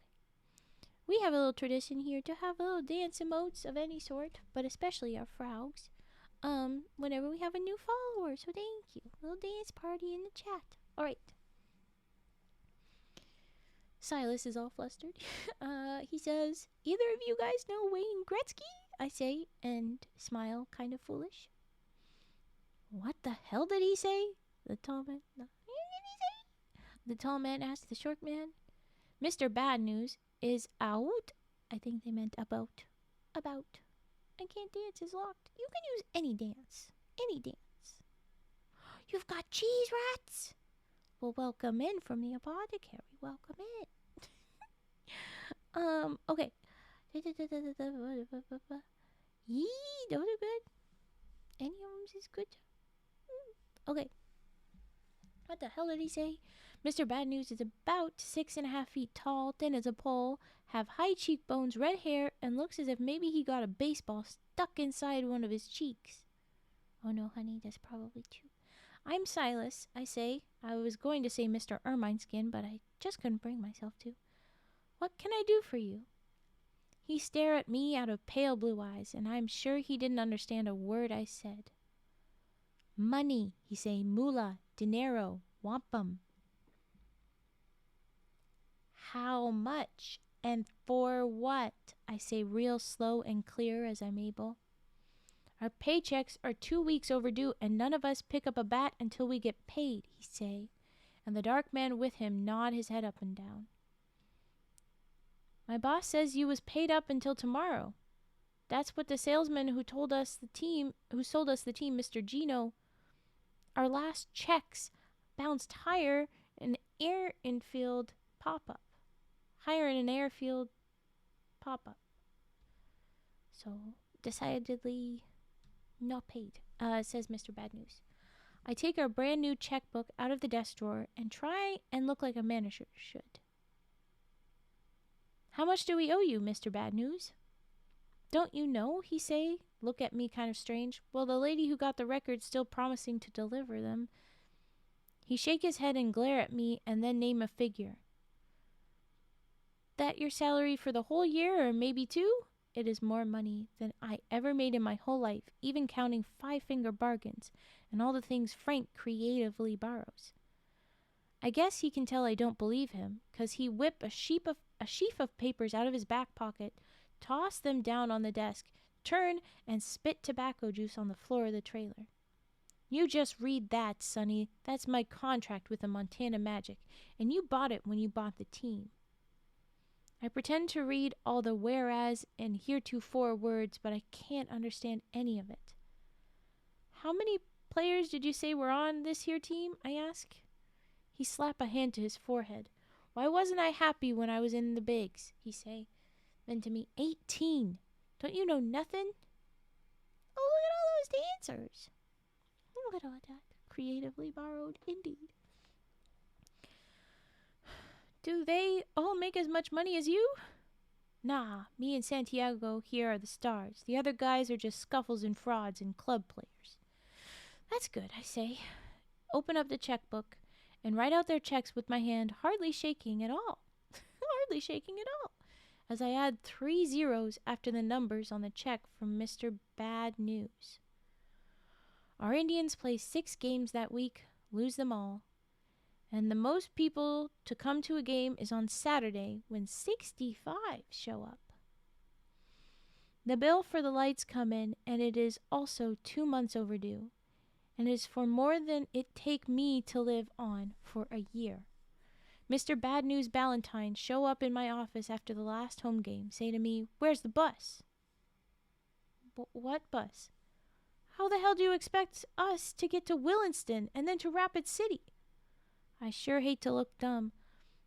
We have a little tradition here to have little dance emotes of any sort, but especially our frogs. Whenever we have a new follower. So thank you. Little dance party in the chat. All right. Silas is all flustered. He says, either of you guys know Wayne Gretzky? I say, and smile, kind of foolish. What the hell did he say? The tall man. No. The tall man asked the short man. Mr. Bad News is out. I think they meant about. About. I can't dance is locked. You can use any dance. Any dance. You've got cheese rats? Well, welcome in from the apothecary. Welcome in. Okay. Yee, those are good. Any of them is good. Okay. What the hell did he say? Mr. Bad News is about 6.5 feet tall, thin as a pole, have high cheekbones, red hair, and looks as if maybe he got a baseball stuck inside one of his cheeks. Oh no, honey, that's probably true. I'm Silas, I say. I was going to say Mr. Ermineskin, but I just couldn't bring myself to. What can I do for you? He stared at me out of pale blue eyes, and I'm sure he didn't understand a word I said. Money, he say, moolah, dinero, wampum. How much? And for what? I say real slow and clear as I'm able. Our paychecks are 2 weeks overdue, and none of us pick up a bat until we get paid, he say, and the dark man with him nod his head up and down. My boss says you was paid up until tomorrow. That's what the salesman who sold us the team, Mr. Gino. Our last checks bounced higher in an airfield pop-up. So, decidedly not paid, says Mr. Bad News. I take our brand new checkbook out of the desk drawer and try and look like a manager should. How much do we owe you, Mr. Bad News? Don't you know, he say, look at me kind of strange. Well, the lady who got the records still promising to deliver them. He shake his head and glare at me and then name a figure. That your salary for the whole year or maybe 2? It is more money than I ever made in my whole life, even counting 5-finger bargains and all the things Frank creatively borrows. I guess he can tell I don't believe him, 'cause he whip a sheaf of papers out of his back pocket, toss them down on the desk, turn and spit tobacco juice on the floor of the trailer. You just read that, Sonny. That's my contract with the Montana Magic, and you bought it when you bought the team. I pretend to read all the whereas and heretofore words, but I can't understand any of it. How many players did you say were on this here team? I ask. He slapped a hand to his forehead. Why wasn't I happy when I was in the bigs? He say. Then to me, 18. Don't you know nothing? Oh, look at all those dancers. Look at all that. Creatively borrowed, indeed. Do they all make as much money as you? Nah, me and Santiago here are the stars. The other guys are just scuffles and frauds and club players. That's good, I say. Open up the checkbook and write out their checks with my hand hardly shaking at all. Hardly shaking at all. As I add 3 zeros after the numbers on the check from Mr. Bad News. Our Indians play 6 games that week, lose them all. And the most people to come to a game is on Saturday when 65 show up. The bill for the lights come in, and it is also 2 months overdue, and it is for more than it take me to live on for a year. Mr. Bad News Ballantyne show up in my office after the last home game, say to me, "Where's the bus?" What bus? How the hell do you expect us to get to Williston and then to Rapid City? I sure hate to look dumb,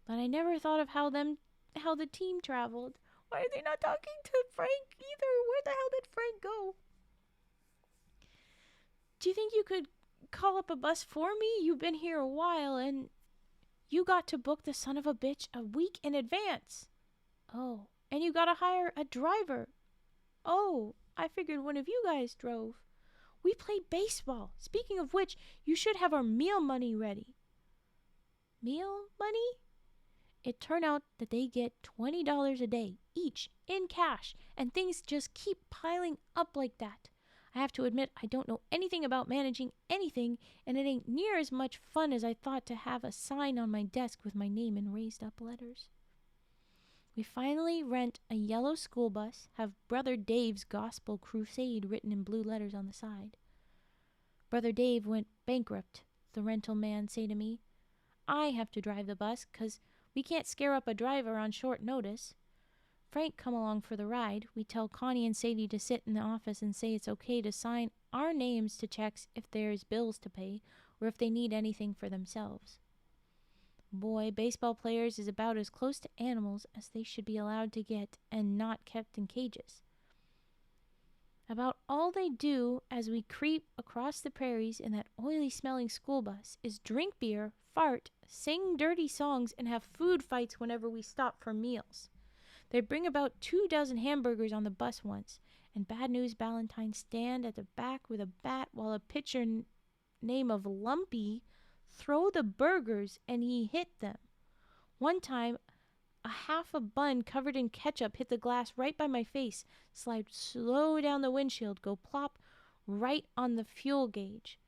but I never thought of how the team traveled. Why are they not talking to Frank either? Where the hell did Frank go? Do you think you could call up a bus for me? You've been here a while, and you got to book the son of a bitch a week in advance. Oh, and you got to hire a driver. Oh, I figured one of you guys drove. We play baseball. Speaking of which, you should have our meal money ready. Meal money? It turned out that they get $20 a day each in cash, and things just keep piling up like that. I have to admit I don't know anything about managing anything, and it ain't near as much fun as I thought to have a sign on my desk with my name in raised up letters. We finally rent a yellow school bus, have Brother Dave's Gospel Crusade written in blue letters on the side. Brother Dave went bankrupt, the rental man say to me. I have to drive the bus, 'cause we can't scare up a driver on short notice. Frank come along for the ride. We tell Connie and Sadie to sit in the office and say it's okay to sign our names to checks if there's bills to pay or if they need anything for themselves. Boy, baseball players is about as close to animals as they should be allowed to get and not kept in cages. About all they do as we creep across the prairies in that oily-smelling school bus is drink beer, fart, sing dirty songs, and have food fights whenever we stop for meals. They bring about 24 hamburgers on the bus once, and Bad News Ballantyne stand at the back with a bat while a pitcher name of Lumpy throw the burgers and he hit them. One time, a half a bun covered in ketchup hit the glass right by my face, slide slow down the windshield, go plop right on the fuel gauge.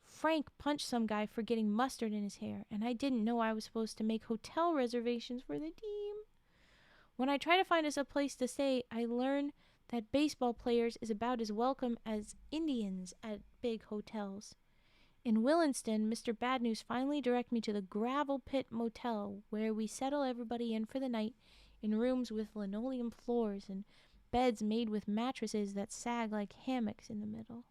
Frank punched some guy for getting mustard in his hair, and I didn't know I was supposed to make hotel reservations for the team. When I try to find us a place to stay, I learn that baseball players is about as welcome as Indians at big hotels. In Williston, Mr. Bad News finally directed me to the Gravel Pit Motel, where we settle everybody in for the night in rooms with linoleum floors and beds made with mattresses that sag like hammocks in the middle.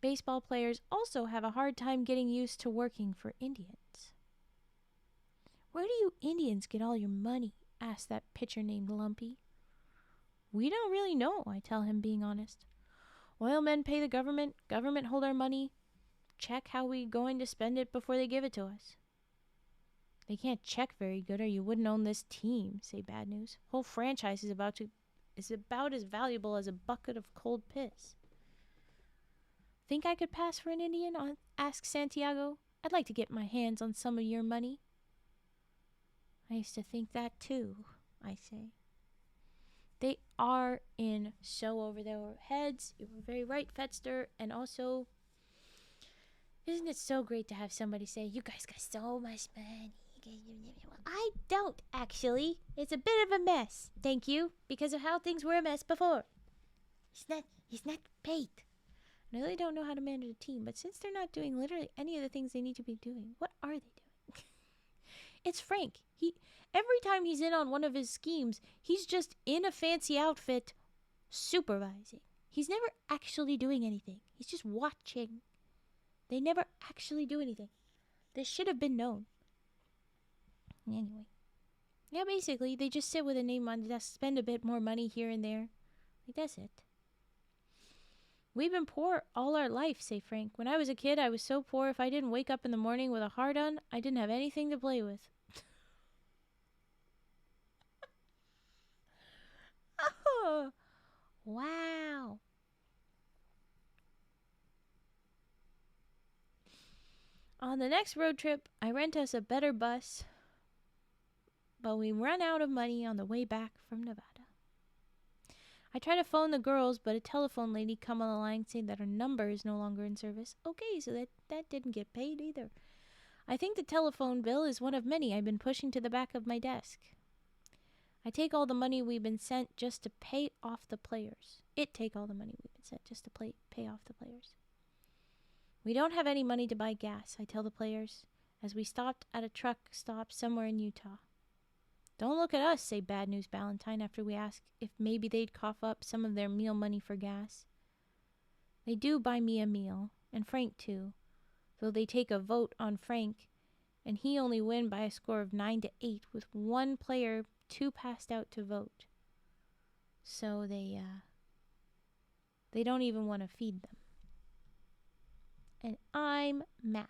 Baseball players also have a hard time getting used to working for Indians. Where do you Indians get all your money? Asked that pitcher named Lumpy. We don't really know, I tell him, being honest. Oil men pay the government hold our money, check how we going to spend it before they give it to us. They can't check very good or you wouldn't own this team, say Bad News. Whole franchise is about as valuable as a bucket of cold piss. Think I could pass for an Indian? Asks Santiago. I'd like to get my hands on some of your money. I used to think that too, I say. They are in so over their heads. You were very right, Fetster. And also, isn't it so great to have somebody say, you guys got so much money. Well, I don't, actually. It's a bit of a mess, thank you, because of how things were a mess before. He's not paid. And I really don't know how to manage a team, but since they're not doing literally any of the things they need to be doing, what are they doing? It's Frank. Every time he's in on one of his schemes, he's just in a fancy outfit supervising. He's never actually doing anything. He's just watching. They never actually do anything. This should have been known. Anyway. Yeah, basically, they just sit with a name on the desk, spend a bit more money here and there. Like, that's it. We've been poor all our life, say Frank. When I was a kid, I was so poor if I didn't wake up in the morning with a heart on, I didn't have anything to play with. Oh, wow. On the next road trip, I rent us a better bus, but we run out of money on the way back from Nevada. I try to phone the girls, but a telephone lady come on the line saying that her number is no longer in service. Okay, so that didn't get paid either. I think the telephone bill is one of many I've been pushing to the back of my desk. I take all the money we've been sent just to pay off the players. Take all the money we've been sent just to pay off the players. We don't have any money to buy gas, I tell the players, as we stopped at a truck stop somewhere in Utah. Don't look at us, say Bad News Valentine after we ask if maybe they'd cough up some of their meal money for gas. They do buy me a meal, and Frank too, though they take a vote on Frank, and he only win by a score of 9-8 with one player too passed out to vote. So they don't even want to feed them. And I'm mad.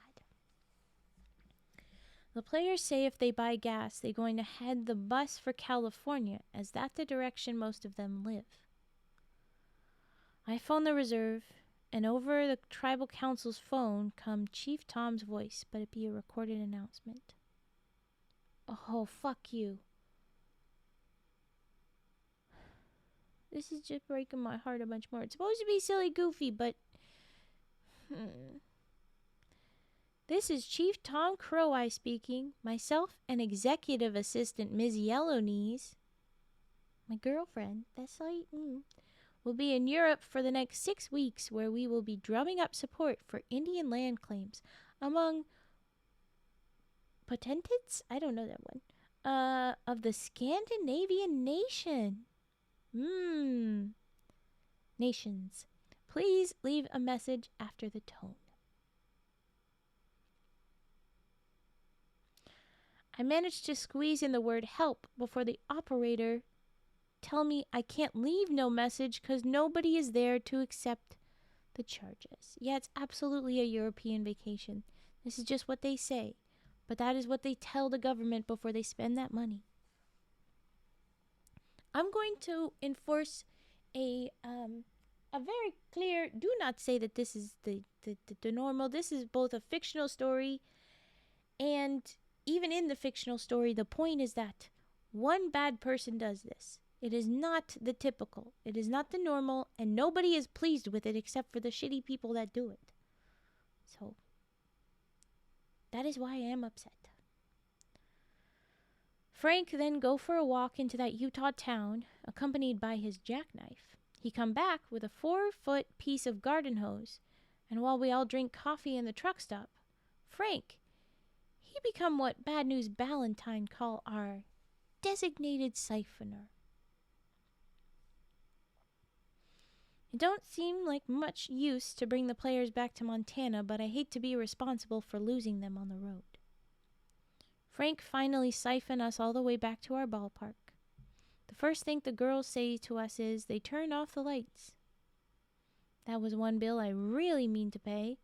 The players say if they buy gas, they're going to head the bus for California, as that's the direction most of them live. I phone the reserve, and over the tribal council's phone come Chief Tom's voice, but it be a recorded announcement. Oh, fuck you. This is just breaking my heart a bunch more. It's supposed to be silly goofy, but... This is Chief Tom Crow-Eye speaking. Myself and Executive Assistant Ms. Yellowknees, my girlfriend, that's right, will be in Europe for the next 6 weeks, where we will be drumming up support for Indian land claims among potentates? I don't know that one. Of the Scandinavian nation. Nations. Please leave a message after the tone. I managed to squeeze in the word help before the operator tell me I can't leave no message because nobody is there to accept the charges. Yeah, it's absolutely a European vacation. This is just what they say. But that is what they tell the government before they spend that money. I'm going to enforce a very clear, do not say that this is the normal. This is both a fictional story, and even in the fictional story, the point is that one bad person does this. It is not the typical. It is not the normal, and nobody is pleased with it except for the shitty people that do it. So, that is why I am upset. Frank then go for a walk into that Utah town, accompanied by his jackknife. He come back with a 4-foot piece of garden hose, and while we all drink coffee in the truck stop, Frank, he become what Bad News Valentine call our designated siphoner. It don't seem like much use to bring the players back to Montana, but I hate to be responsible for losing them on the road. Frank finally siphoned us all the way back to our ballpark. The first thing the girls say to us is they turned off the lights. That was one bill I really mean to pay,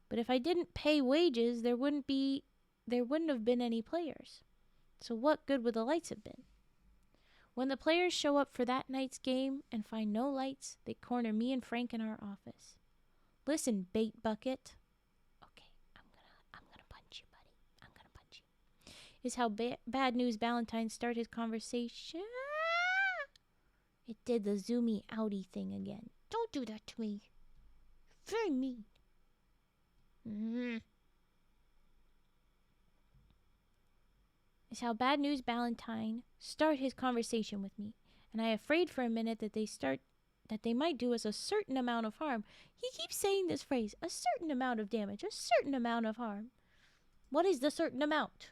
but if I didn't pay wages, there wouldn't have been any players. So what good would the lights have been? When the players show up for that night's game and find no lights, they corner me and Frank in our office. Listen, bait bucket. Okay, I'm gonna punch you, buddy. I'm gonna punch you. Is how Bad News Valentine start his conversation. It did the zoomy outy thing again. Don't do that to me. Very mean. Is how Bad News Valentine start his conversation with me, and I afraid for a minute that they might do us a certain amount of harm. He keeps saying this phrase, a certain amount of damage, a certain amount of harm. What is the certain amount?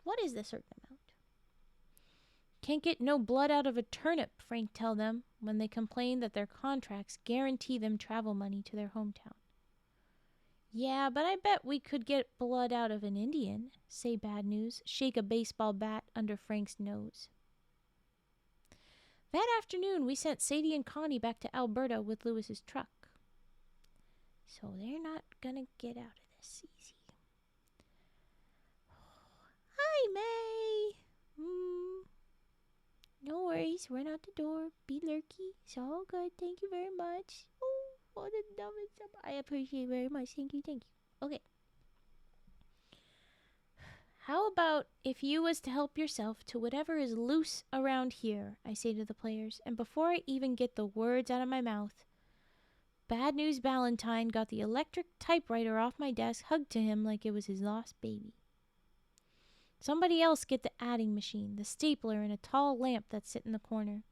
What is the certain amount? Can't get no blood out of a turnip, Frank tell them when they complain that their contracts guarantee them travel money to their hometown. Yeah, but I bet we could get blood out of an Indian, say Bad News, shake a baseball bat under Frank's nose. That afternoon, we sent Sadie and Connie back to Alberta with Lewis's truck. So they're not gonna get out of this easy. Hi, May! No worries, run out the door, be lurky. It's all good, thank you very much. Oh, what a dumbest. I appreciate it very much, thank you. Okay. How about if you was to help yourself to whatever is loose around here, I say to the players, and before I even get the words out of my mouth, Bad News Valentine got the electric typewriter off my desk, hugged to him like it was his lost baby. Somebody else get the adding machine, the stapler, and a tall lamp that's sit in the corner.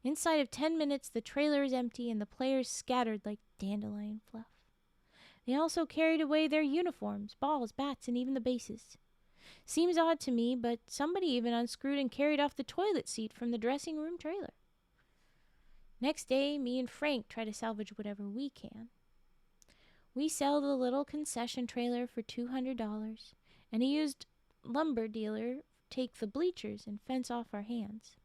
Inside of 10 minutes, the trailer is empty and the players scattered like dandelion fluff. They also carried away their uniforms, balls, bats, and even the bases. Seems odd to me, but somebody even unscrewed and carried off the toilet seat from the dressing room trailer. Next day, me and Frank try to salvage whatever we can. We sell the little concession trailer for $200, and a used lumber dealer take the bleachers and fence off our hands.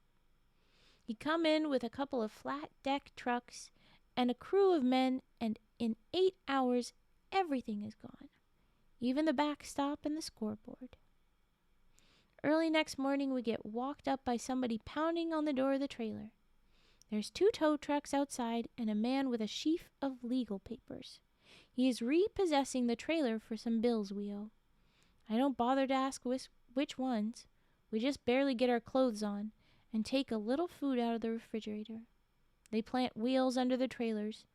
He come in with a couple of flat deck trucks and a crew of men, and in 8 hours, everything is gone, even the backstop and the scoreboard. Early next morning, we get walked up by somebody pounding on the door of the trailer. There's 2 tow trucks outside and a man with a sheaf of legal papers. He is repossessing the trailer for some bills we owe. I don't bother to ask which ones. We just barely get our clothes on and take a little food out of the refrigerator. They plant wheels under the trailers,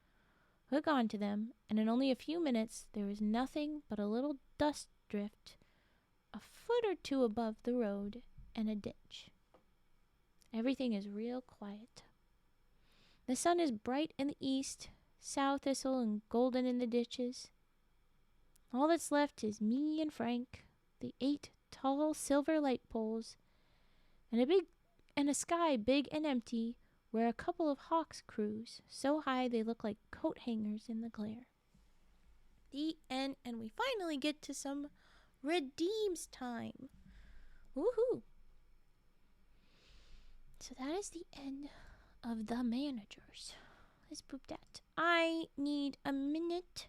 hook onto them, and in only a few minutes there is nothing but a little dust drift a foot or 2 above the road and a ditch. Everything is real quiet. The sun is bright in the east, sow thistle and golden in the ditches. All that's left is me and Frank, the 8 tall silver light poles, and a sky big and empty where a couple of hawks cruise, so high they look like coat hangers in the glare. The end, and we finally get to some redeems time. Woohoo! So that is the end of the managers. Let's boop that. I need a minute,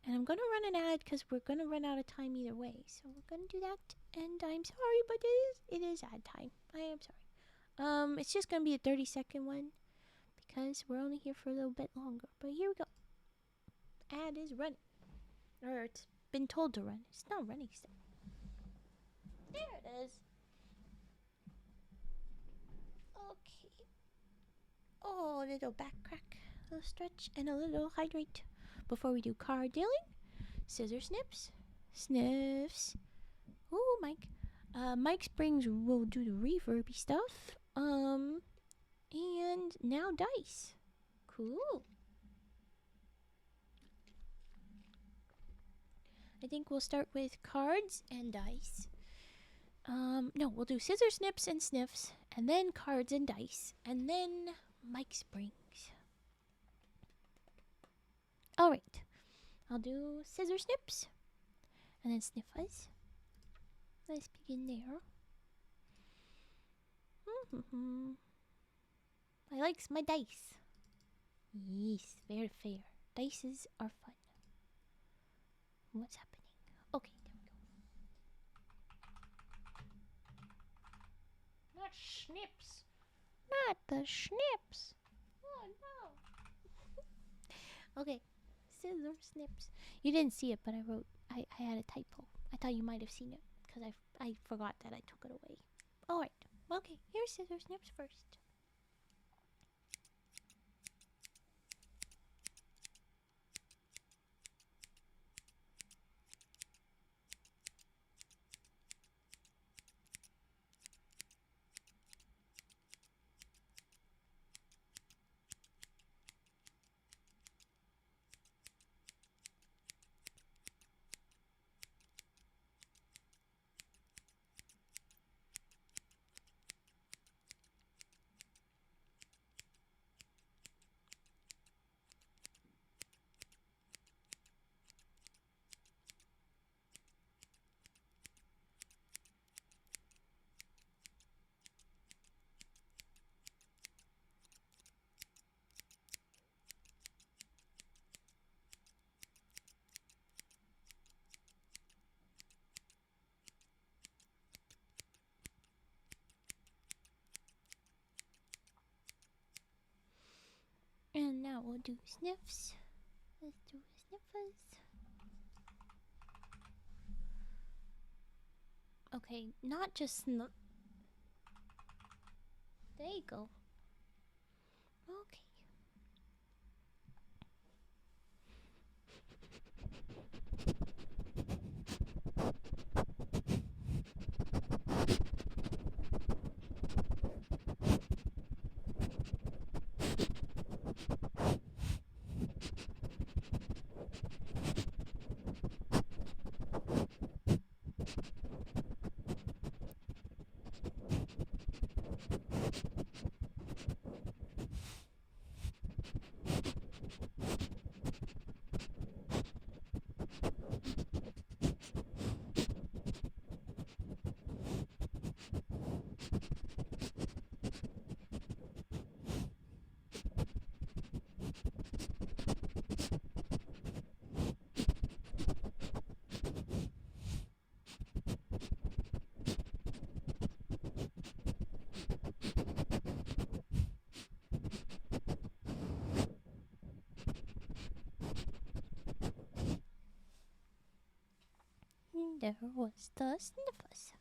and I'm gonna run an ad because we're gonna run out of time either way. So we're gonna do that, and I'm sorry, but it is ad time. I am sorry. It's just gonna be a 30-second one because we're only here for a little bit longer. But here we go. Ad is running, or it's been told to run. It's not running still. There it is. Okay. Oh, a little back crack, a little stretch, and a little hydrate before we do card dealing. Scissor snips, sniffs. Ooh, Mike. Mike Springs will do the reverby stuff. And now dice. Cool. I think we'll start with cards and dice. No, we'll do scissor snips and sniffs, and then cards and dice, and then Mike Springs. Alright, I'll do scissor snips, and then sniffers. Let's begin there. I likes my dice. Yes, very fair. Dices are fun. What's happening? Okay, there we go. Not snips. Not the snips. Oh no. Okay, scissor snips. You didn't see it, but I had a typo. I thought you might have seen it because I forgot that I took it away. Alright, okay, here's scissor snips first. do sniffs. Let's do sniffers. Okay, not just There you go. Okay. There was the sniffers.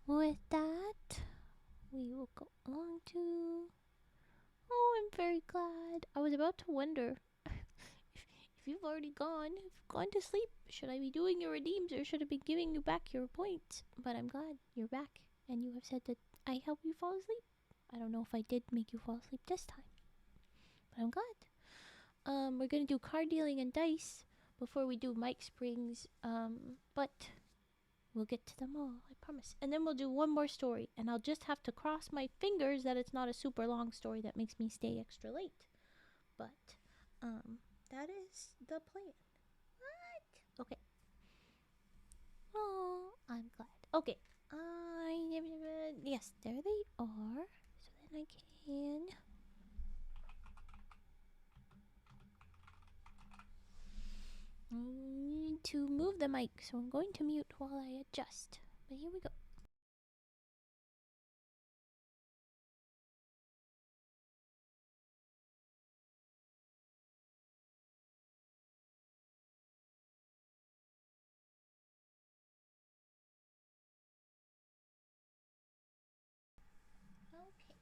With that, we will go along to... Oh, I'm very glad. I was about to wonder if you've already gone to sleep, should I be doing your redeems or should I be giving you back your points? But I'm glad you're back and you have said that I help you fall asleep. I don't know if I did make you fall asleep this time, but I'm glad. We're gonna do card dealing and dice before we do Mike Springs. But we'll get to them all, I promise. And then we'll do one more story, and I'll just have to cross my fingers that it's not a super long story that makes me stay extra late. But, that is the plan. What? Okay. Oh, I'm glad. Okay. Yes, there they are. So then I can... I need to move the mic, so I'm going to mute while I adjust. But here we go. Okay.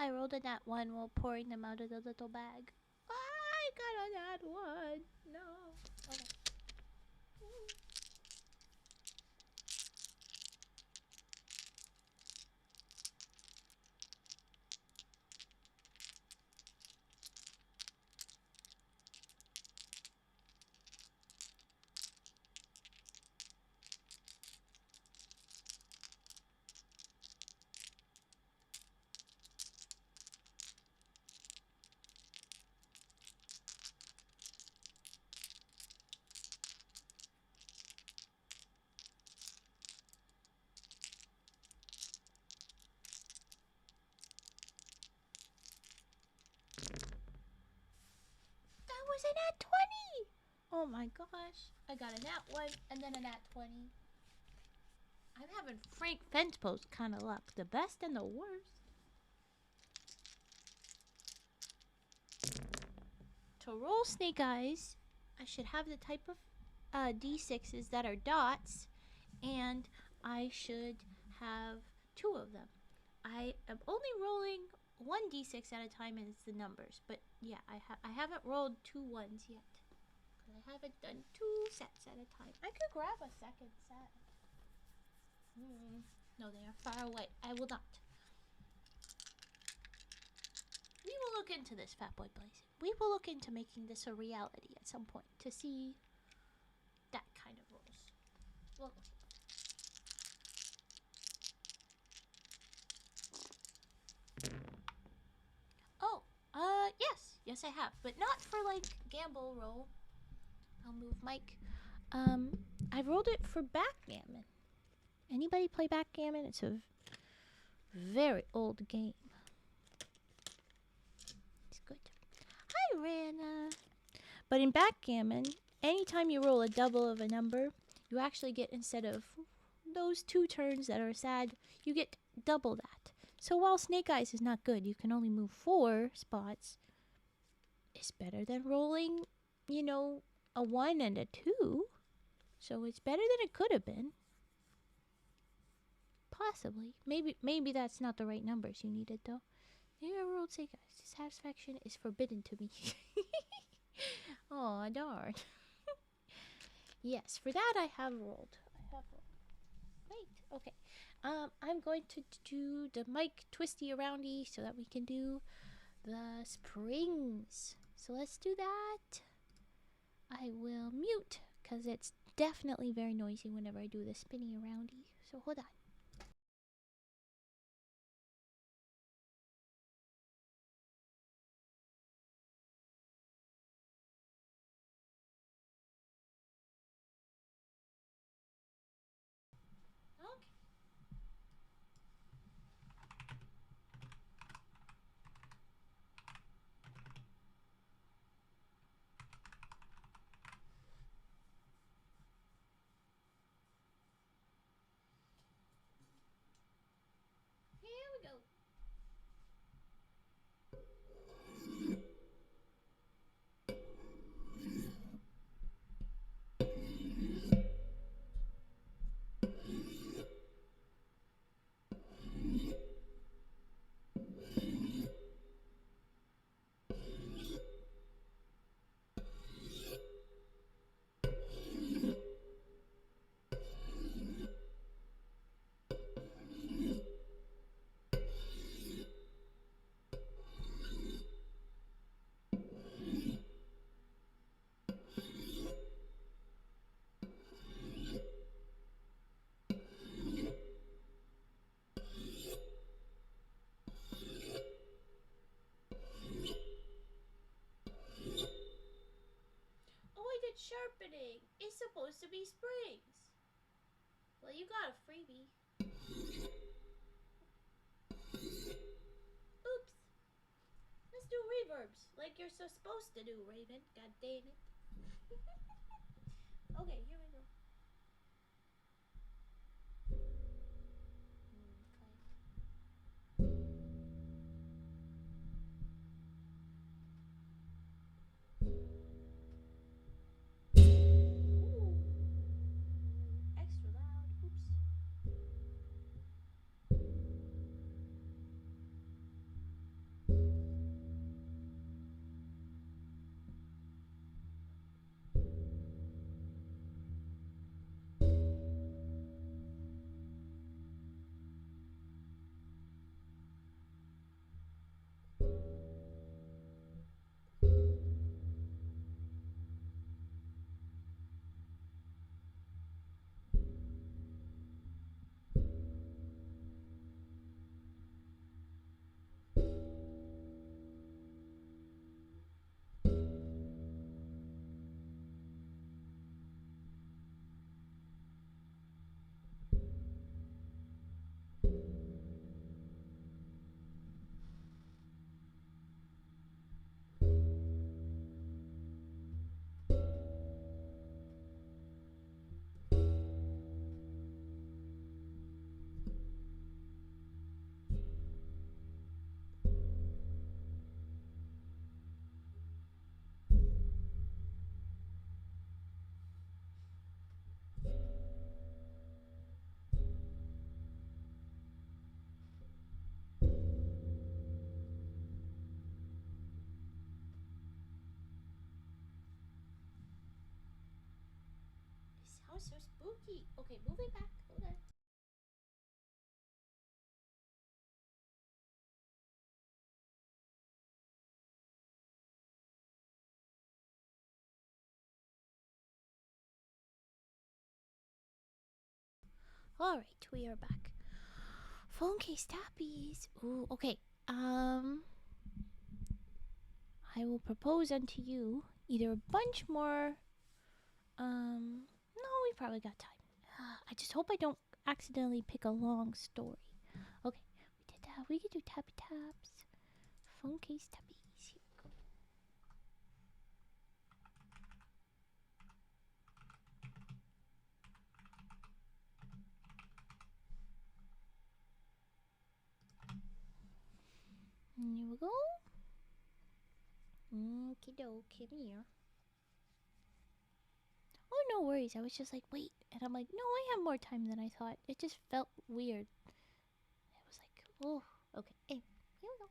I rolled a nat 1 while pouring them out of the little bag. I got a nat 1. No. Okay. That was a nat 20! Oh my gosh. I got a nat 1 and then a nat 20. I'm having Frank Fencepost kind of luck. The best and the worst. To roll snake eyes, I should have the type of d6s that are dots, and I should have 2 of them. I am only rolling 1 d6 at a time, and it's the numbers. But yeah, I haven't rolled 2 ones yet. Because I haven't done 2 sets at a time. I could grab a second set. No, they are far away. I will not. We will look into this, Fat Boy Blazing. We will look into making this a reality at some point to see that kind of rolls. Well, oh, yes. Yes, I have. But not for, like, gamble roll. I'll move Mike. I rolled it for backgammon. Anybody play backgammon? It's a very old game. It's good. Hi, Rana. But in backgammon, anytime you roll a double of a number, you actually get, instead of those 2 turns that are sad, you get double that. So while Snake Eyes is not good, you can only move 4 spots. It's better than rolling, you know, a 1 and a 2. So it's better than it could have been. Possibly. Maybe that's not the right numbers you needed, though. Maybe I rolled Snake Eyes. Satisfaction is forbidden to me. Oh, darn. Yes, for that I have rolled. Wait, okay. I'm going to do the mic twisty aroundy so that we can do the springs. So let's do that. I will mute because it's definitely very noisy whenever I do the spinny aroundy. So hold on. Here we go. Oh, I did sharpening. It's supposed to be springs. Well, you got a freebie. Oops. Let's do reverbs like you're supposed to do, Raven. God damn it. Okay, here we go. Ooh. Extra loud. Oops. so spooky. Okay, moving back. Hold on. Alright, we are back. Phone case tappies. Ooh, okay. I will propose unto you either a bunch more. No, we probably got time. I just hope I don't accidentally pick a long story. Okay, we did that. We could do tappy taps. Phone case tappies. Here we go. Here we go. Okie dokie, come here. Oh, no worries. I was just like, wait. And I'm like, no, I have more time than I thought. It just felt weird. It was like, oh, okay. Hey, here we go.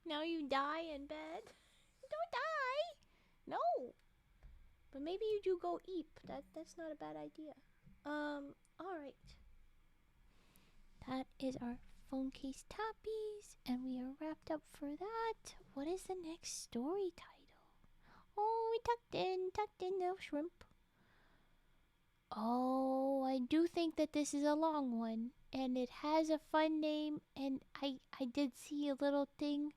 Now you die in bed. Don't die. No. But maybe you do go eep. That's not a bad idea. All right. That is our phone case tappies, and we are wrapped up for that. What is the next story title? Oh, we tucked in the shrimp. Oh, I do think that this is a long one, and it has a fun name, and I did see a little thing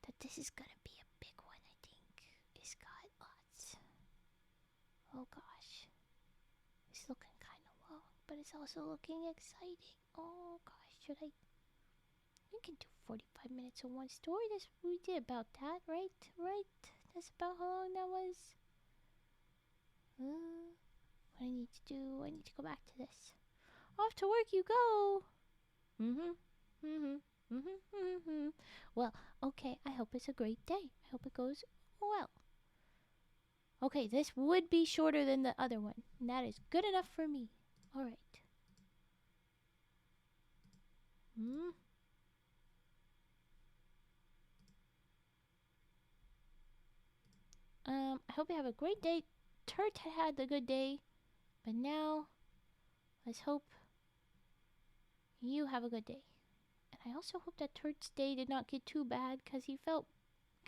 that this is gonna be a big one, I think. It's got lots. Oh gosh. It's looking kind of long, but it's also looking exciting. Oh gosh, should I? We can do 45 minutes of one story. This we did about that, right? Right? That's about how long that was. What I need to do? I need to go back to this. Off to work you go. Well, okay. I hope it's a great day. I hope it goes well. Okay, this would be shorter than the other one, and that is good enough for me. All right. I hope you have a great day. Turt had a good day, but now let's hope you have a good day. And I also hope that Turt's day did not get too bad, because he felt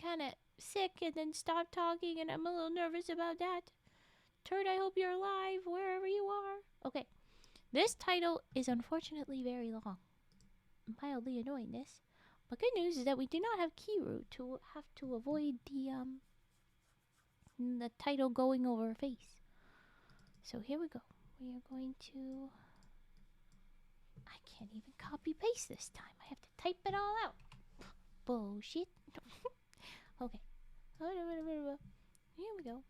kind of sick and then stopped talking, and I'm a little nervous about that. Turt, I hope you're alive wherever you are. Okay, this title is unfortunately very long. Mildly annoying this. But good news is that we do not have Kiru to have to avoid the title going over her face. So here we go. We are going to... I can't even copy paste this time. I have to type it all out. Bullshit. Okay. Here we go.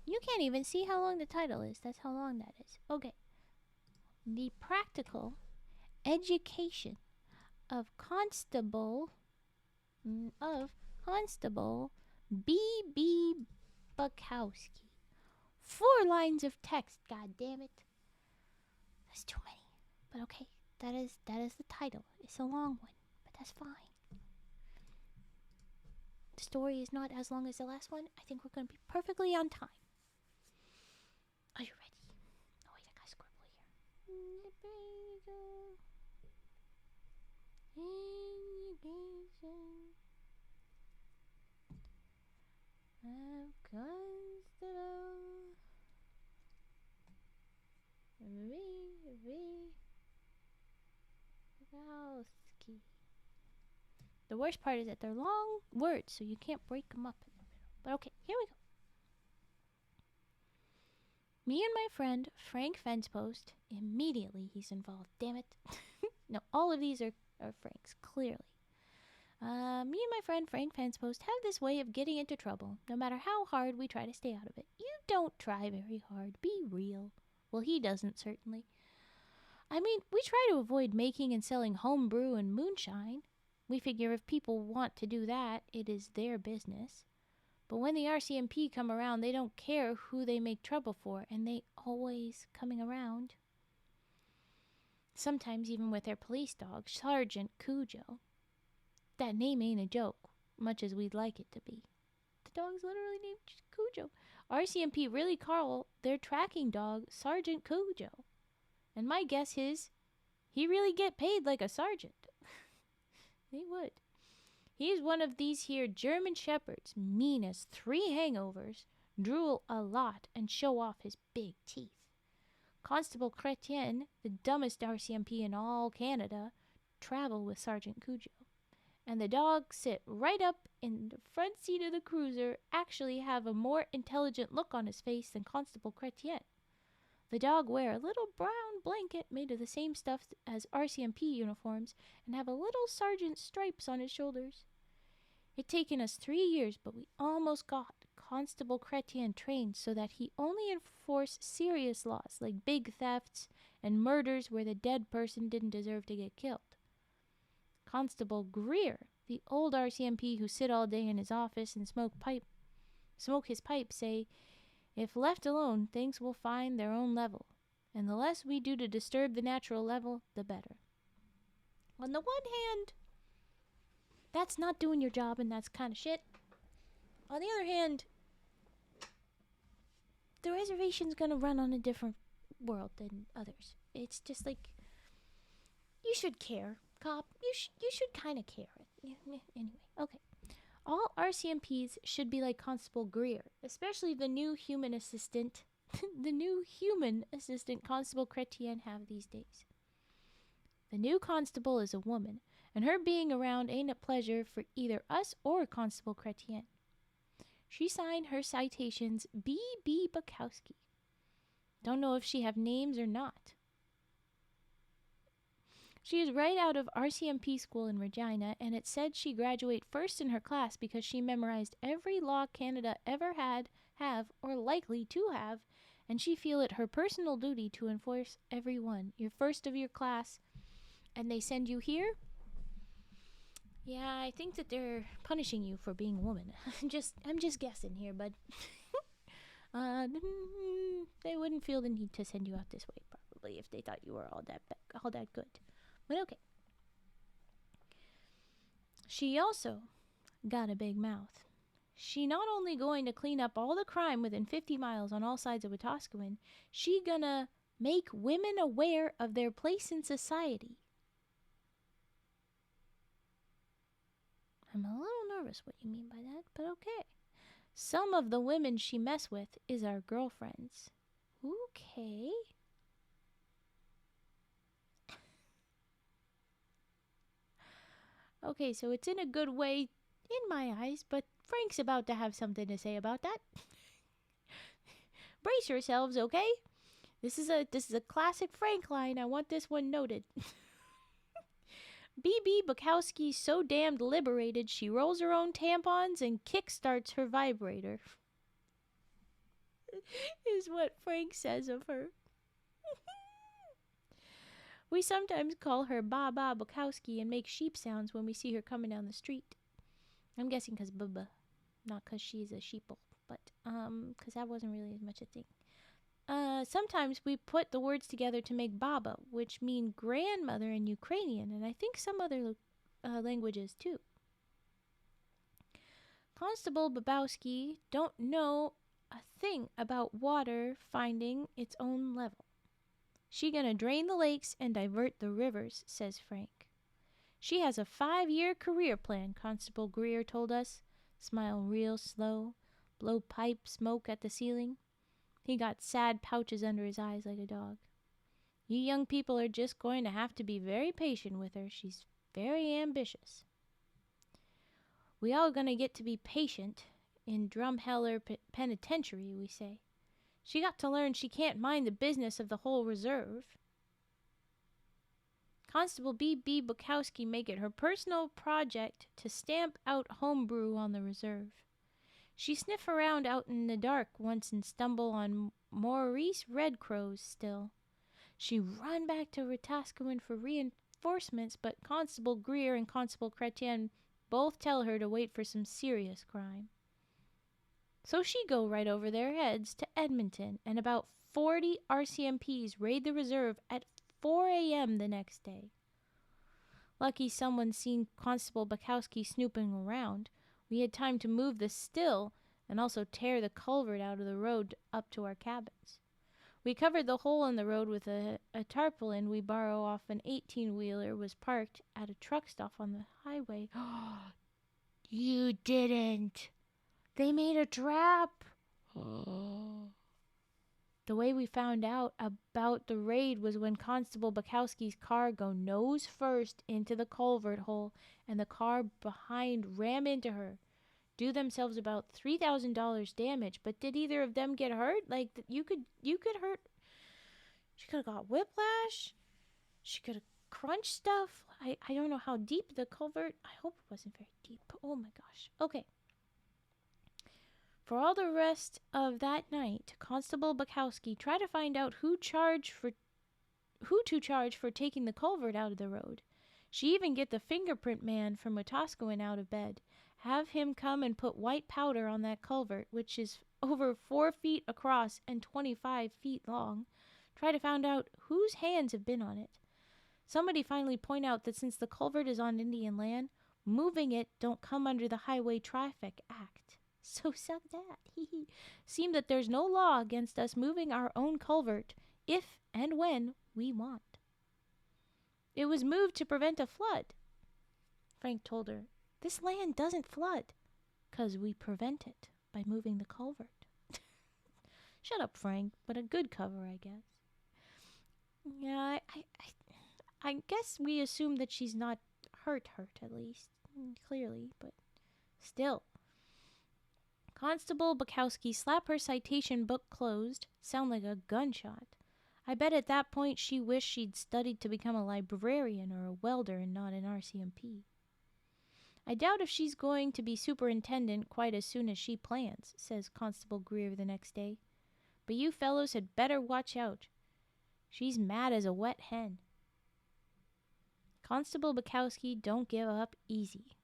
You can't even see how long the title is. That's how long that is. Okay. The practical education of Constable B.B. Bobowski. 4 lines of text, god damn it. That's too many. But okay, that is the title. It's a long one, but that's fine. The story is not as long as the last one. I think we're going to be perfectly on time. Are you ready? Oh wait, I got to scribble here. Of Constable Bobowski. The worst part is that they're long words, so you can't break them up in the middle. But okay, here we go. Me and my friend, Frank Fencepost, immediately he's involved. Damn it. No, all of these are Frank's, clearly. Me and my friend, Frank Fencepost, have this way of getting into trouble, no matter how hard we try to stay out of it. You don't try very hard. Be real. Well, he doesn't, certainly. I mean, we try to avoid making and selling homebrew and moonshine. We figure if people want to do that, it is their business. But when the RCMP come around, they don't care who they make trouble for, and they always coming around. Sometimes even with their police dog, Sergeant Cujo. That name ain't a joke, much as we'd like it to be. The dog's literally named Cujo. RCMP really call their tracking dog Sergeant Cujo. And my guess is, he really get paid like a sergeant. He would. He's one of these here German shepherds, mean as 3 hangovers, drool a lot, and show off his big teeth. Constable Chrétien, the dumbest RCMP in all Canada, travel with Sergeant Cujo. And the dog sit right up in the front seat of the cruiser, actually have a more intelligent look on his face than Constable Chrétien. The dog wear a little brown blanket made of the same stuff as RCMP uniforms and have a little sergeant stripes on his shoulders. It taken us 3 years, but we almost got Constable Chrétien trained so that he only enforce serious laws like big thefts and murders where the dead person didn't deserve to get killed. Constable Greer, the old RCMP who sit all day in his office and smoke his pipe, say, if left alone, things will find their own level, and the less we do to disturb the natural level, the better. On the one hand, that's not doing your job, and that's kind of shit. On the other hand, the reservation's gonna run on a different world than others. It's just like, you should care, cop. You should kind of care. Anyway, okay. All RCMPs should be like Constable Greer, especially the new human assistant, Constable Chrétien have these days. The new constable is a woman, and her being around ain't a pleasure for either us or Constable Chrétien. She signed her citations B.B. Bobowski. Don't know if she have names or not. She is right out of RCMP school in Regina, and it said she graduate first in her class because she memorized every law Canada ever had, have, or likely to have, and she feel it her personal duty to enforce every one. You're first of your class, and they send you here? Yeah, I think that they're punishing you for being a woman. I'm just guessing here, but they wouldn't feel the need to send you out this way, probably, if they thought you were all that good. But okay. She also got a big mouth. She not only going to clean up all the crime within 50 miles on all sides of Wetaskiwin, she gonna make women aware of their place in society. I'm a little nervous what you mean by that, but okay. Some of the women she mess with is our girlfriends. Okay. Okay, so it's in a good way in my eyes, but Frank's about to have something to say about that. Brace yourselves, okay? This is a classic Frank line. I want this one noted. B.B. Bobowski's so damned liberated she rolls her own tampons and kickstarts her vibrator. Is what Frank says of her. We sometimes call her Bobowski and make sheep sounds when we see her coming down the street. I'm guessing 'cause Bubba, not 'cause she's a sheeple, but 'cause that wasn't really as much a thing. Sometimes we put the words together to make baba, which mean grandmother in Ukrainian, and I think some other languages too. Constable Bobowski don't know a thing about water finding its own level. She gonna drain the lakes and divert the rivers, says Frank. She has a 5-year career plan, Constable Greer told us. Smile real slow, blow pipe smoke at the ceiling. He got sad pouches under his eyes like a dog. You young people are just going to have to be very patient with her. She's very ambitious. We all gonna get to be patient in Drumheller Penitentiary, we say. She got to learn she can't mind the business of the whole reserve. Constable B.B. Bukowski make it her personal project to stamp out homebrew on the reserve. She sniff around out in the dark once and stumble on Maurice Red Crows still. She run back to Ratascoan for reinforcements, but Constable Greer and Constable Chrétien both tell her to wait for some serious crime. So she go right over their heads to Edmonton, and about 40 RCMPs raid the reserve at 4 a.m. the next day. Lucky someone seen Constable Bukowski snooping around. We had time to move the still and also tear the culvert out of the road up to our cabins. We covered the hole in the road with a tarpaulin we borrow off an 18-wheeler was parked at a truck stop on the highway. You didn't. They made a trap. The way we found out about the raid was when Constable Bukowski's car go nose first into the culvert hole and the car behind ram into her. Do themselves about $3,000 damage, but did either of them get hurt? Like, you could hurt. She could have got whiplash. She could have crunched stuff. I don't know how deep the culvert. I hope it wasn't very deep. Oh my gosh. Okay. For all the rest of that night, Constable Bukowski tried to find out who to charge for taking the culvert out of the road. She even get the fingerprint man from Wetaskiwin out of bed, have him come and put white powder on that culvert, which is over 4 feet across and 25 feet long. Try to find out whose hands have been on it. Somebody finally point out that since the culvert is on Indian land, moving it don't come under the Highway Traffic Act. So suck that. Seemed that there's no law against us moving our own culvert if and when we want. It was moved to prevent a flood. Frank told her, this land doesn't flood, 'cause we prevent it by moving the culvert. Shut up, Frank, but a good cover, I guess. Yeah, I guess we assume that she's not hurt at least, clearly, but still. Constable Bukowski slapped her citation book closed. Sound like a gunshot. I bet at that point she wished she'd studied to become a librarian or a welder and not an RCMP. I doubt if she's going to be superintendent quite as soon as she plans, says Constable Greer the next day. But you fellows had better watch out. She's mad as a wet hen. Constable Bukowski don't give up easy.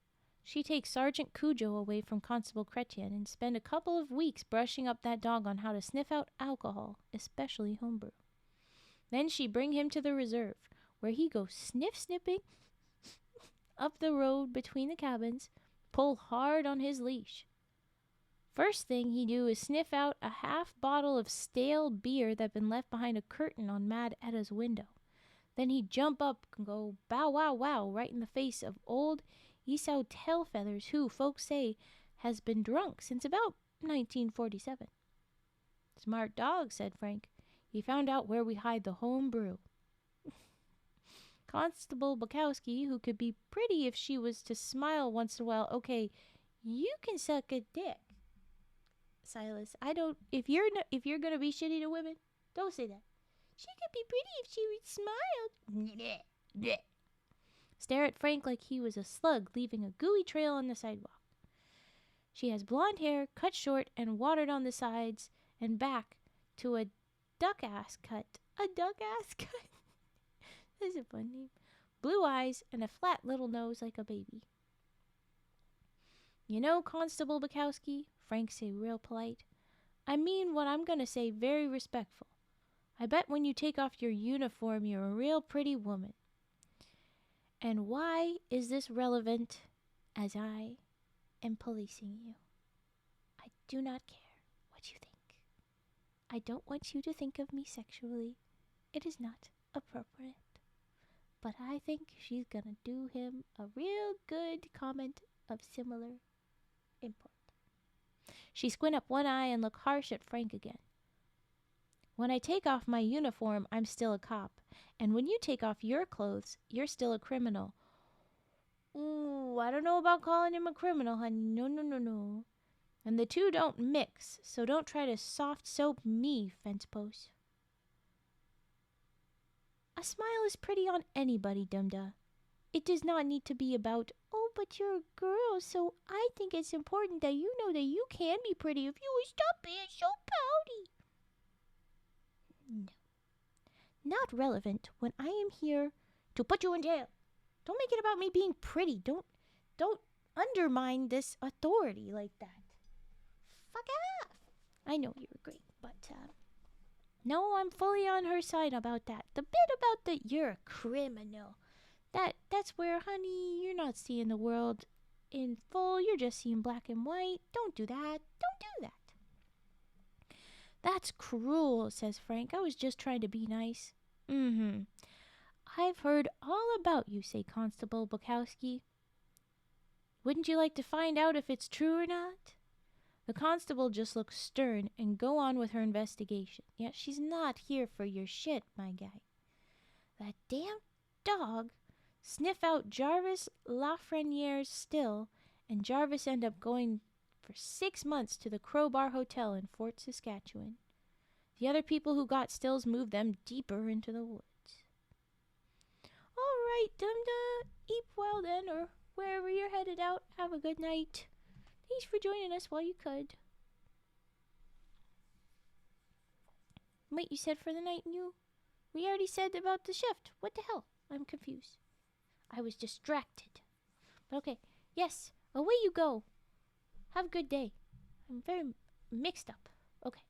She takes Sergeant Cujo away from Constable Chrétien and spend a couple of weeks brushing up that dog on how to sniff out alcohol, especially homebrew. Then she bring him to the reserve, where he goes sniffing up the road between the cabins, pull hard on his leash. First thing he do is sniff out a half bottle of stale beer that been left behind a curtain on Mad Etta's window. Then he jump up and go bow wow wow right in the face of old Esau Tailfeathers, who, folks say, has been drunk since about 1947. Smart dog, said Frank. He found out where we hide the home brew. Constable Bukowski, who could be pretty if she was to smile once in a while. Okay, you can suck a dick, Silas. I don't. If you're gonna be shitty to women, don't say that. She could be pretty if she would smile. Stare at Frank like he was a slug leaving a gooey trail on the sidewalk. She has blonde hair, cut short and watered on the sides and back to a duck-ass cut. A duck-ass cut? That's a fun name. Blue eyes and a flat little nose like a baby. You know, Constable Bukowski, Frank say real polite, I mean what I'm gonna say very respectful. I bet when you take off your uniform you're a real pretty woman. And why is this relevant as I am policing you? I do not care what you think. I don't want you to think of me sexually. It is not appropriate. But I think she's gonna do him a real good comment of similar import. She squint up one eye and look harsh at Frank again. When I take off my uniform, I'm still a cop. And when you take off your clothes, you're still a criminal. Ooh, I don't know about calling him a criminal, honey. No. And the two don't mix, so don't try to soft soap me, Fencepost. A smile is pretty on anybody, Dumda. It does not need to be about, oh, but you're a girl, so I think it's important that you know that you can be pretty if you will stop being so pouty. No. Not relevant when I am here to put you in jail. Don't make it about me being pretty. Don't undermine this authority like that. Fuck off. I know you were great, but no, I'm fully on her side about that. The bit about that you're a criminal. That's where, honey, you're not seeing the world in full. You're just seeing black and white. Don't do that. Don't do that. That's cruel, says Frank. I was just trying to be nice. I've heard all about you, say Constable Bukowski. Wouldn't you like to find out if it's true or not? The constable just looks stern and go on with her investigation. Yet she's not here for your shit, my guy. That damn dog sniff out Jarvis Lafreniere's still, and Jarvis end up going for 6 months to the Crowbar Hotel in Fort Saskatchewan. The other people who got stills moved them deeper into the woods. All right, Dumda, eat well then, or wherever you're headed out. Have a good night. Thanks for joining us while you could. Wait, you said for the night, and we already said about the shift. What the hell? I'm confused. I was distracted. But okay, yes, away you go. Have a good day. I'm very mixed up. Okay.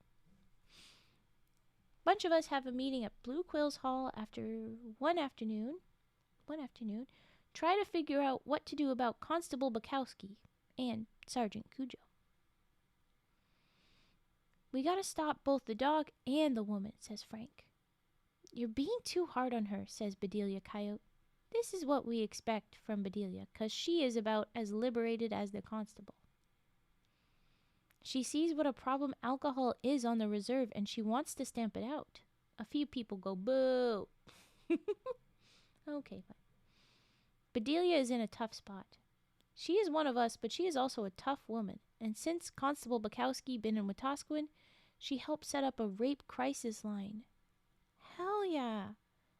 Bunch of us have a meeting at Blue Quills Hall after one afternoon. Try to figure out what to do about Constable Bukowski and Sergeant Cujo. We gotta stop both the dog and the woman, says Frank. You're being too hard on her, says Bedelia Coyote. This is what we expect from Bedelia, 'cause she is about as liberated as the constable. She sees what a problem alcohol is on the reserve and she wants to stamp it out. A few people go, boo. Okay, fine. Bedelia is in a tough spot. She is one of us, but she is also a tough woman. And since Constable Bukowski been in Wetaskiwin, she helped set up a rape crisis line. Hell yeah.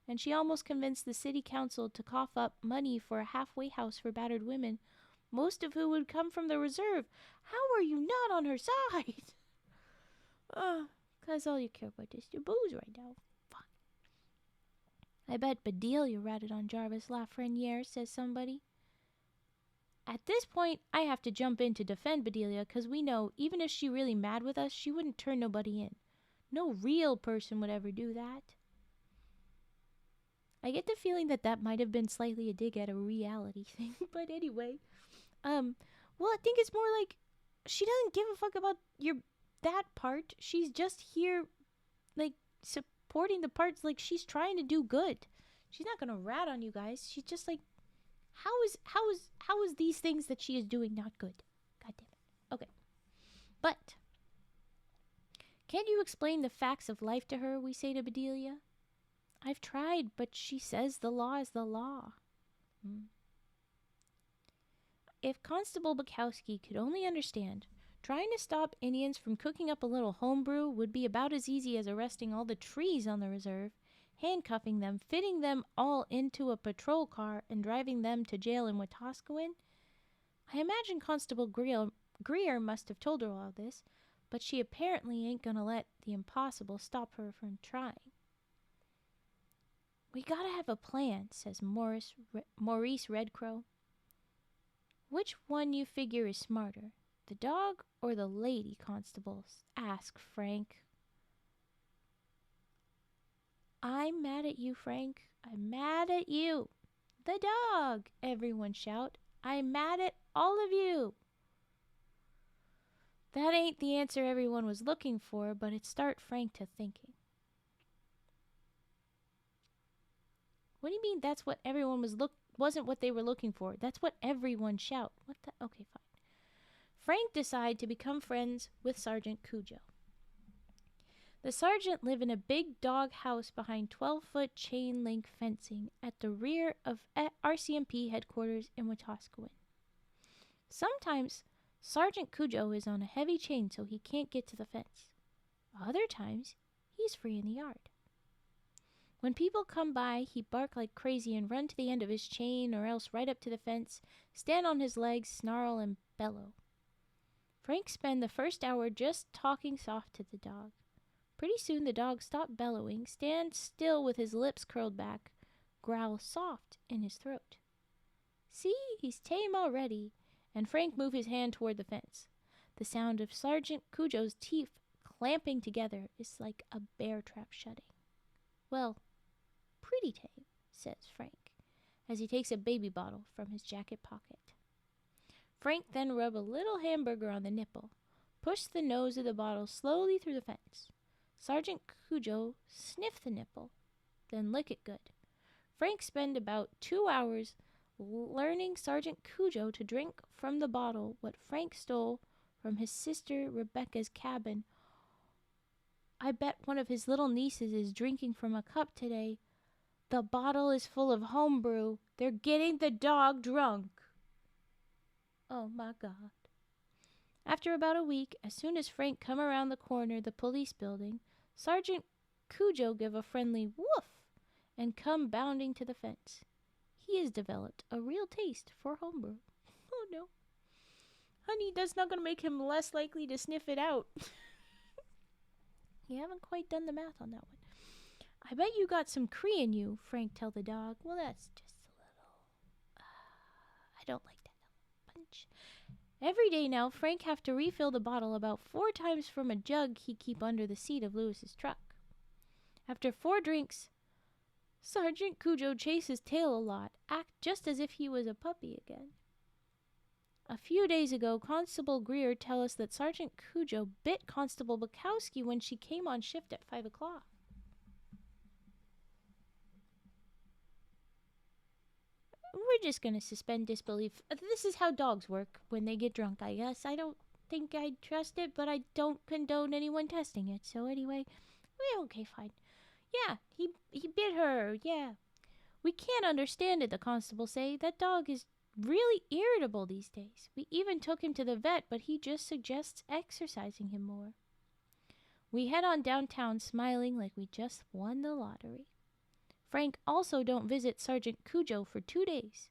And she almost convinced the city council to cough up money for a halfway house for battered women, most of who would come from the reserve. How are you not on her side? 'Cause all you care about is your booze right now. Fuck. I bet Bedelia ratted on Jarvis Lafreniere, says somebody. At this point, I have to jump in to defend Bedelia, 'cause we know, even if she really mad with us, she wouldn't turn nobody in. No real person would ever do that. I get the feeling that might have been slightly a dig at a reality thing, but anyway. Well, I think it's more like she doesn't give a fuck about that part. She's just here, like, supporting the parts, like she's trying to do good. She's not gonna rat on you guys. She's just like, how is these things that she is doing not good? God damn it. Okay. But can't you explain the facts of life to her, we say to Bedelia? I've tried, but she says the law is the law. If Constable Bukowski could only understand, trying to stop Indians from cooking up a little homebrew would be about as easy as arresting all the trees on the reserve, handcuffing them, fitting them all into a patrol car, and driving them to jail in Wetaskiwin. I imagine Constable Greer must have told her all this, but she apparently ain't gonna let the impossible stop her from trying. We gotta have a plan, says Maurice Red Crow. Which one you figure is smarter, the dog or the lady, Constable? Asked Frank. I'm mad at you, Frank. I'm mad at you. The dog, everyone shout. I'm mad at all of you. That ain't the answer everyone was looking for, but it start Frank to thinking. What do you mean that's what everyone wasn't what they were looking for? That's what everyone shout. What the? Okay, fine. Frank decided to become friends with Sergeant Cujo. The sergeant lived in a big dog house behind 12-foot chain link fencing at the rear of RCMP headquarters in Wetaskiwin. Sometimes Sergeant Cujo is on a heavy chain so he can't get to the fence. Other times, he's free in the yard. When people come by, he bark like crazy and run to the end of his chain or else right up to the fence, stand on his legs, snarl, and bellow. Frank spent the first hour just talking soft to the dog. Pretty soon the dog stopped bellowing, stand still with his lips curled back, growl soft in his throat. See, he's tame already, and Frank moved his hand toward the fence. The sound of Sergeant Cujo's teeth clamping together is like a bear trap shutting. Well, pretty tame, says Frank, as he takes a baby bottle from his jacket pocket. Frank then rubbed a little hamburger on the nipple, pushed the nose of the bottle slowly through the fence. Sergeant Cujo sniffed the nipple, then lick it good. Frank spent about 2 hours learning Sergeant Cujo to drink from the bottle what Frank stole from his sister Rebecca's cabin. I bet one of his little nieces is drinking from a cup today. The bottle is full of homebrew. They're getting the dog drunk. Oh my God. After about a week, as soon as Frank come around the corner of the police building, Sergeant Cujo give a friendly woof and come bounding to the fence. He has developed a real taste for homebrew. Oh no. Honey, that's not going to make him less likely to sniff it out. You haven't quite done the math on that one. I bet you got some Cree in you, Frank tell the dog. Well, that's just a little... I don't like that punch. Every day now, Frank have to refill the bottle about 4 times from a jug he keep under the seat of Lewis's truck. After 4 drinks, Sergeant Cujo chased his tail a lot, act just as if he was a puppy again. A few days ago, Constable Greer tell us that Sergeant Cujo bit Constable Bobowski when she came on shift at 5 o'clock. We're just going to suspend disbelief. This is how dogs work when they get drunk, I guess. I don't think I'd trust it, but I don't condone anyone testing it. So anyway, okay, fine. Yeah, he bit her, yeah. We can't understand it, the constable say. That dog is really irritable these days. We even took him to the vet, but he just suggests exercising him more. We head on downtown smiling like we just won the lottery. Frank also don't visit Sergeant Cujo for 2 days.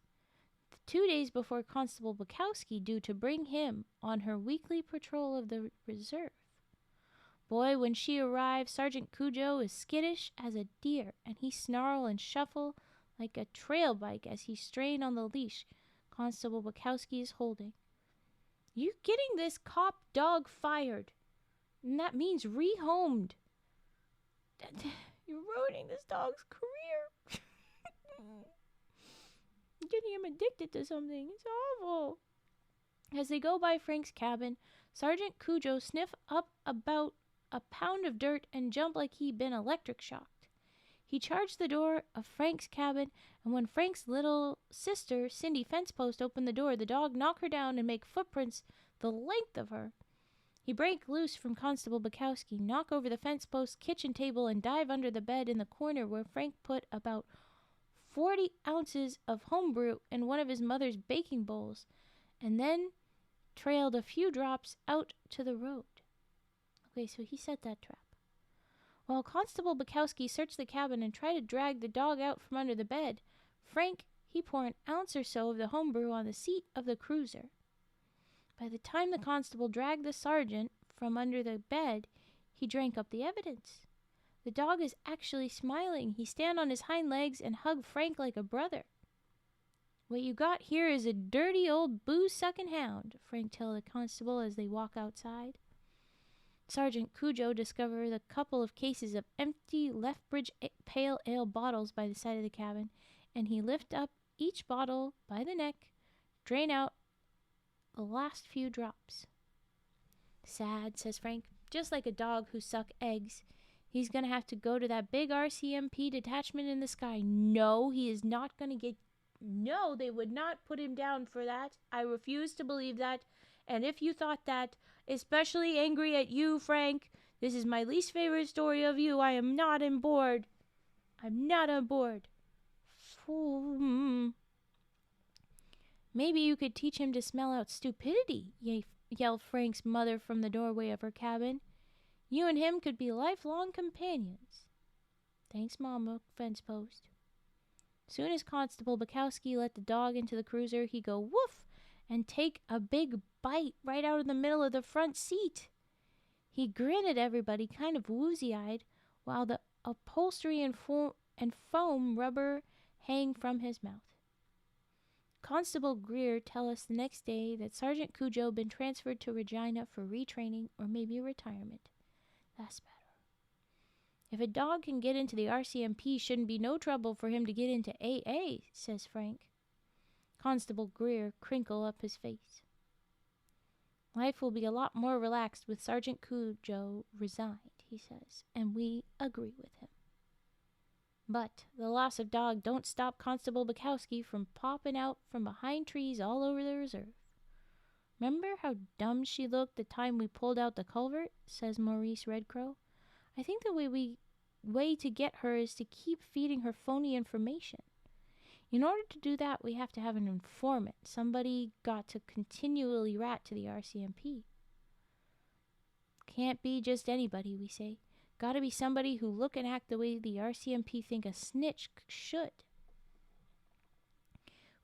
2 days before Constable Bobowski due to bring him on her weekly patrol of the reserve. Boy, when she arrives, Sergeant Cujo is skittish as a deer, and he snarl and shuffle like a trail bike as he strain on the leash Constable Bobowski is holding. You're getting this cop dog fired, and that means rehomed. You're ruining this dog's career. Getting him addicted to something. It's awful. As they go by Frank's cabin, Sergeant Cujo sniff up about a pound of dirt and jump like he'd been electric shocked. He charged the door of Frank's cabin, and when Frank's little sister, Cindy Fencepost, opened the door, the dog knocked her down and make footprints the length of her. He break loose from Constable Bobowski, knock over the Fencepost kitchen table, and dive under the bed in the corner where Frank put about 40 ounces of homebrew in one of his mother's baking bowls, and then trailed a few drops out to the road. Okay, so he set that trap. While Constable Bobowski searched the cabin and tried to drag the dog out from under the bed, Frank, he poured an ounce or so of the homebrew on the seat of the cruiser. By the time the constable dragged the sergeant from under the bed, he drank up the evidence. The dog is actually smiling. He stand on his hind legs and hug Frank like a brother. What you got here is a dirty old booze-sucking hound, Frank tell the constable as they walk outside. Sergeant Cujo discovers a couple of cases of empty Lethbridge pale ale bottles by the side of the cabin, and he lifts up each bottle by the neck, drain out the last few drops. Sad, says Frank, just like a dog who suck eggs. He's going to have to go to that big RCMP detachment in the sky. No, he is not going to get... No, they would not put him down for that. I refuse to believe that. And if you thought that, especially angry at you, Frank, this is my least favorite story of you. I am not on board. I'm not on board. Maybe you could teach him to smell out stupidity, yelled Frank's mother from the doorway of her cabin. You and him could be lifelong companions. Thanks, Mama, Fencepost. Soon as Constable Bobowski let the dog into the cruiser, he go woof and take a big bite right out of the middle of the front seat. He grinned at everybody, kind of woozy-eyed, while the upholstery and foam rubber hang from his mouth. Constable Greer tell us the next day that Sergeant Cujo been transferred to Regina for retraining or maybe retirement. That's better. If a dog can get into the RCMP, shouldn't be no trouble for him to get into AA, says Frank. Constable Greer crinkle up his face. Life will be a lot more relaxed with Sergeant Cujo resigned, he says, and we agree with him. But the loss of dog don't stop Constable Bobowski from popping out from behind trees all over the reserve. Remember how dumb she looked the time we pulled out the culvert, says Maurice Redcrow. I think the way to get her is to keep feeding her phony information. In order to do that, we have to have an informant, somebody got to continually rat to the RCMP. Can't be just anybody, we say. Gotta be somebody who look and act the way the RCMP think a snitch should.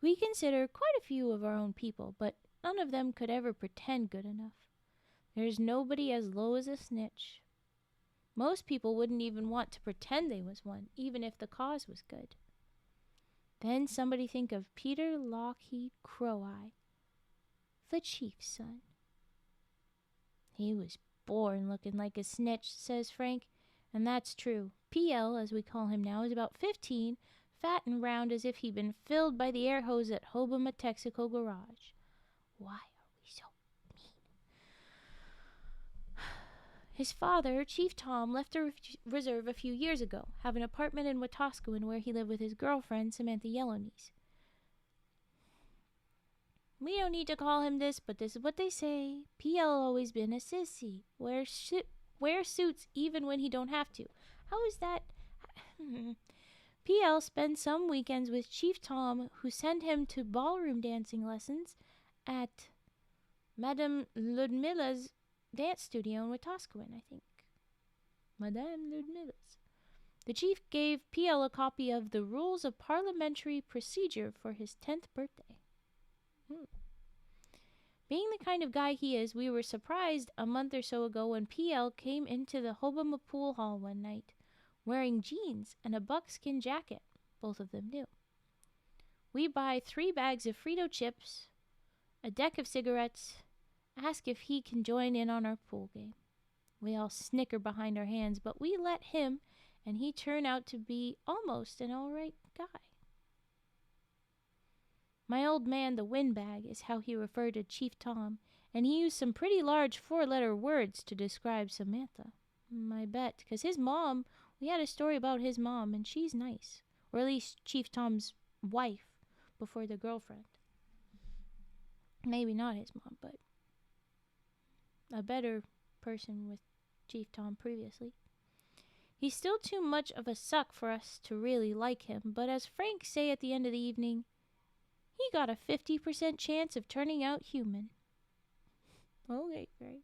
We consider quite a few of our own people, but none of them could ever pretend good enough. There's nobody as low as a snitch. Most people wouldn't even want to pretend they was one, even if the cause was good. Then somebody think of Peter Lockheed Crow-Eye, the chief's son. He was born looking like a snitch, says Frank, and that's true. PL, as we call him now, is about 15, fat and round as if he'd been filled by the air hose at Hobama, Texaco garage. Why are we so mean? His father, Chief Tom, left the reserve a few years ago, have an apartment in Wetaskiwin where he lived with his girlfriend, Samantha Yellowknees. We don't need to call him this, but this is what they say. PL always been a sissy. Wear suits even when he don't have to. How is that? PL spends some weekends with Chief Tom, who sent him to ballroom dancing lessons at Madame Ludmilla's dance studio in Wetaskiwin, I think. Madame Ludmilla's. The chief gave PL a copy of the Rules of Parliamentary Procedure for his 10th birthday. Being the kind of guy he is, we were surprised a month or so ago when PL came into the Hobama pool hall one night, wearing jeans and a buckskin jacket, both of them new. We buy 3 bags of Frito chips, a deck of cigarettes, ask if he can join in on our pool game. We all snicker behind our hands, but we let him, and he turned out to be almost an all right guy. My old man, the windbag, is how he referred to Chief Tom, and he used some pretty large 4-letter words to describe Samantha. I bet, because his mom, we had a story about his mom, and she's nice. Or at least Chief Tom's wife before the girlfriend. Maybe not his mom, but a better person with Chief Tom previously. He's still too much of a suck for us to really like him, but as Frank say at the end of the evening, he got a 50% chance of turning out human. Okay, Frank.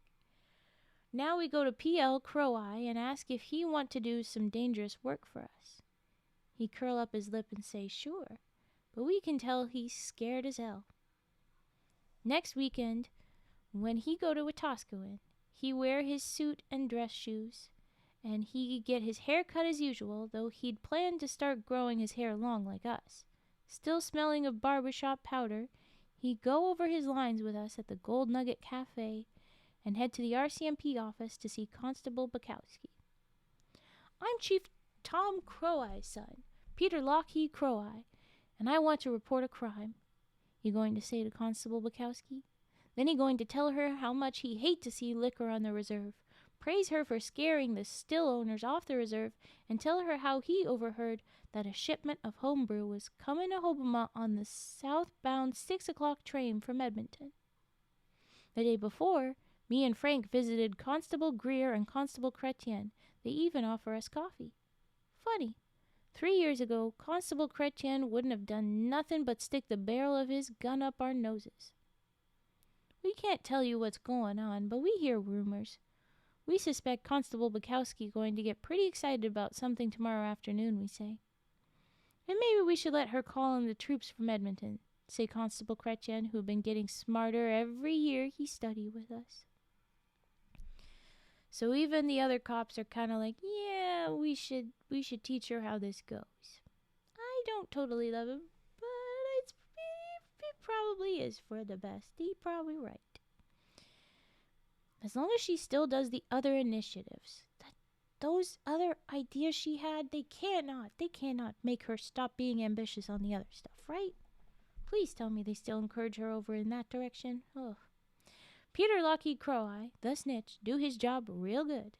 Now we go to PL Crow-Eye and ask if he want to do some dangerous work for us. He curl up his lip and say sure, but we can tell he's scared as hell. Next weekend, when he go to Wetaskiwin, he wear his suit and dress shoes, and he'd get his hair cut as usual, though he'd planned to start growing his hair long like us. Still smelling of barbershop powder, he'd go over his lines with us at the Gold Nugget Cafe and head to the RCMP office to see Constable Bobowski. "I'm Chief Tom Crow-Eye's son, Peter Lockheed Crow-Eye, and I want to report a crime," he going to say to Constable Bobowski. Then he going to tell her how much he hate to see liquor on the reserve, praise her for scaring the still owners off the reserve, and tell her how he overheard that a shipment of homebrew was coming to Hoboma on the southbound 6 o'clock train from Edmonton. The day before, me and Frank visited Constable Greer and Constable Chrétien. They even offer us coffee. Funny. 3 years ago, Constable Chrétien wouldn't have done nothing but stick the barrel of his gun up our noses. We can't tell you what's going on, but we hear rumors. We suspect Constable Bobowski going to get pretty excited about something tomorrow afternoon, we say. And maybe we should let her call in the troops from Edmonton, say Constable Chrétien, who've been getting smarter every year he study with us. So even the other cops are kind of like, yeah, we should teach her how this goes. I don't totally love him, but he probably is for the best. He's probably right. As long as she still does the other initiatives, those other ideas she had, they cannot make her stop being ambitious on the other stuff, right? Please tell me they still encourage her over in that direction. Oh. Peter Lockheed Crow-Eye, the snitch, do his job real good.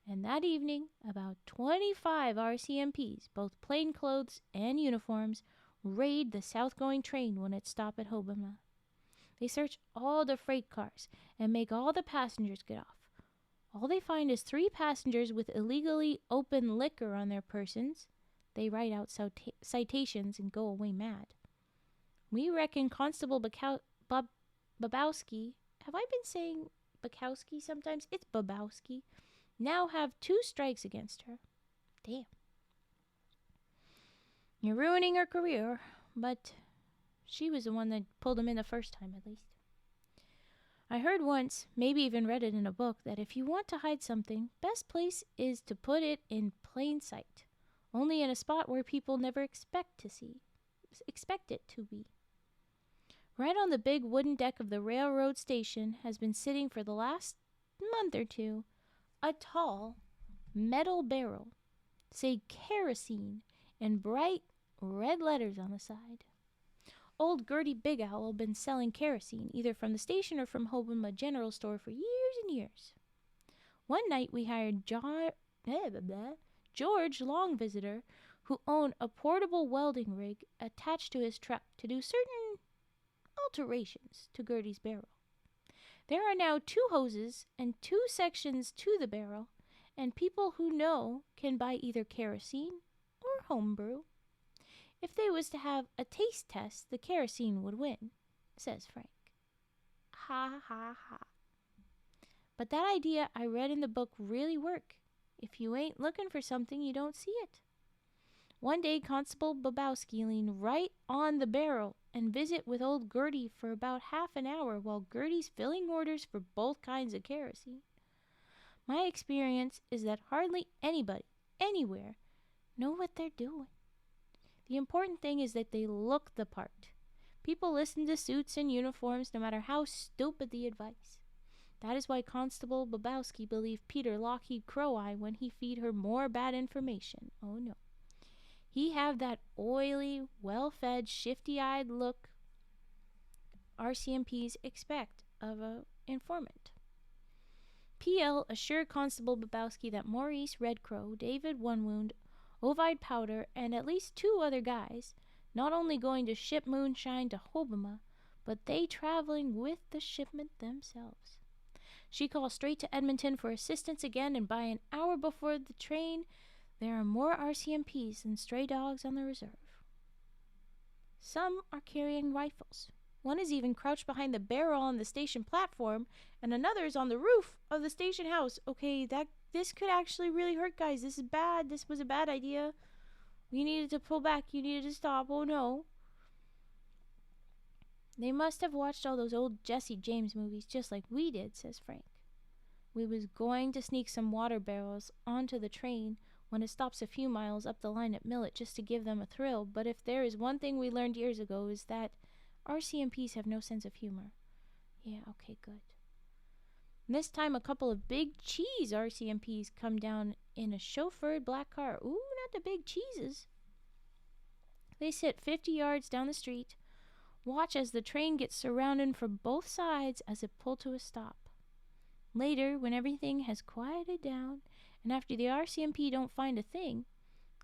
And that evening, about 25 RCMPs, both plainclothes and uniforms, raid the south-going train when it stops at Hoboma. They search all the freight cars and make all the passengers get off. All they find is 3 passengers with illegally open liquor on their persons. They write out citations and go away mad. We reckon Constable Bobowski, have I been saying Bukowski sometimes? It's Bobowski. Now have 2 strikes against her. Damn. You're ruining her career, but she was the one that pulled him in the first time, at least. I heard once, maybe even read it in a book, that if you want to hide something, best place is to put it in plain sight, only in a spot where people never expect it to be. Right on the big wooden deck of the railroad station has been sitting for the last month or 2 a tall metal barrel, say kerosene, in bright red letters on the side. Old Gertie Big Owl been selling kerosene, either from the station or from Hoboma General Store for years and years. One night we hired George Long Visitor, who owned a portable welding rig attached to his truck, to do certain alterations to Gertie's barrel. There are now 2 hoses and 2 sections to the barrel, and people who know can buy either kerosene or homebrew. If they was to have a taste test, the kerosene would win, says Frank. Ha ha ha. But that idea I read in the book really work. If you ain't looking for something, you don't see it. One day, Constable Bobowski leaned right on the barrel and visit with old Gertie for about half an hour while Gertie's filling orders for both kinds of kerosene. My experience is that hardly anybody, anywhere, know what they're doing. The important thing is that they look the part. People listen to suits and uniforms no matter how stupid the advice. That is why Constable Bobowski believed Peter Lockheed Crow-Eye when he feed her more bad information. Oh no. He have that oily, well-fed, shifty-eyed look RCMPs expect of an informant. PL assured Constable Bobowski that Maurice Red Crow, David One Wound, Ovid Powder, and at least 2 other guys, not only going to ship moonshine to Hoboma, but they traveling with the shipment themselves. She calls straight to Edmonton for assistance again, and by an hour before the train, there are more RCMPs than stray dogs on the reserve. Some are carrying rifles. One is even crouched behind the barrel on the station platform, and another is on the roof of the station house. Okay, this could actually really hurt, guys. This is bad. This was a bad idea. You needed to pull back. You needed to stop. Oh no. They must have watched all those old Jesse James movies just like we did, says Frank. We was going to sneak some water barrels onto the train when it stops a few miles up the line at Millet just to give them a thrill, but if there is one thing we learned years ago is that RCMPs have no sense of humor. Yeah, okay, good. And this time a couple of big cheese RCMPs come down in a chauffeured black car. Ooh, not the big cheeses. They sit 50 yards down the street, watch as the train gets surrounded from both sides as it pulls to a stop. Later, when everything has quieted down, and after the RCMP don't find a thing,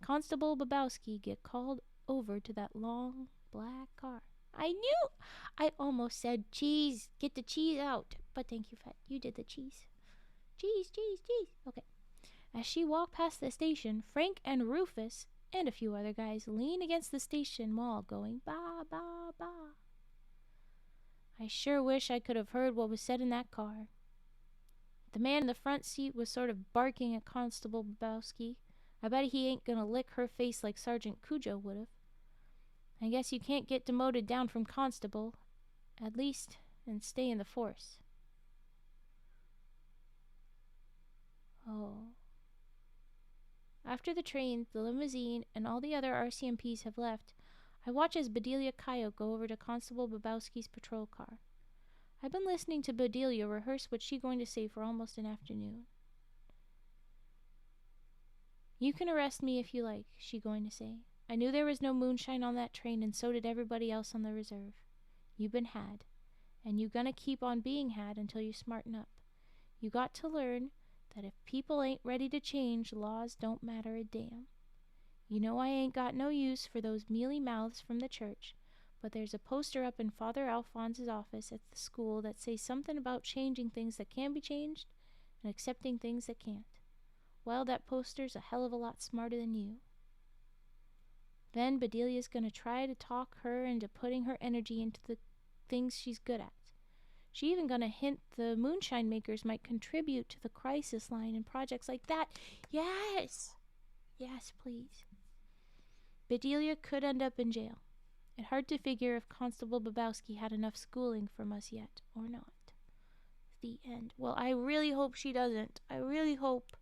Constable Bobowski get called over to that long black car. I almost said cheese. Get the cheese out. But thank you, Fat. You did the cheese. Cheese, cheese, cheese. Okay. As she walked past the station, Frank and Rufus and a few other guys lean against the station wall going, ba, ba, ba. I sure wish I could have heard what was said in that car. The man in the front seat was sort of barking at Constable Bobowski. I bet he ain't gonna lick her face like Sergeant Cujo would have. I guess you can't get demoted down from constable, at least, and stay in the force. Oh. After the train, the limousine, and all the other RCMPs have left, I watch as Bedelia Coyote go over to Constable Bobowski's patrol car. I've been listening to Bedelia rehearse what she's going to say for almost an afternoon. You can arrest me if you like, she's going to say. I knew there was no moonshine on that train, and so did everybody else on the reserve. You've been had, and you gonna keep on being had until you smarten up. You got to learn that if people ain't ready to change, laws don't matter a damn. You know I ain't got no use for those mealy mouths from the church, but there's a poster up in Father Alphonse's office at the school that says something about changing things that can be changed and accepting things that can't. Well, that poster's a hell of a lot smarter than you. Then Bedelia's gonna try to talk her into putting her energy into the things she's good at. She even gonna hint the moonshine makers might contribute to the crisis line and projects like that. Yes! Yes, please. Bedelia could end up in jail. It's hard to figure if Constable Bobowski had enough schooling from us yet or not. The end. Well, I really hope she doesn't. I really hope.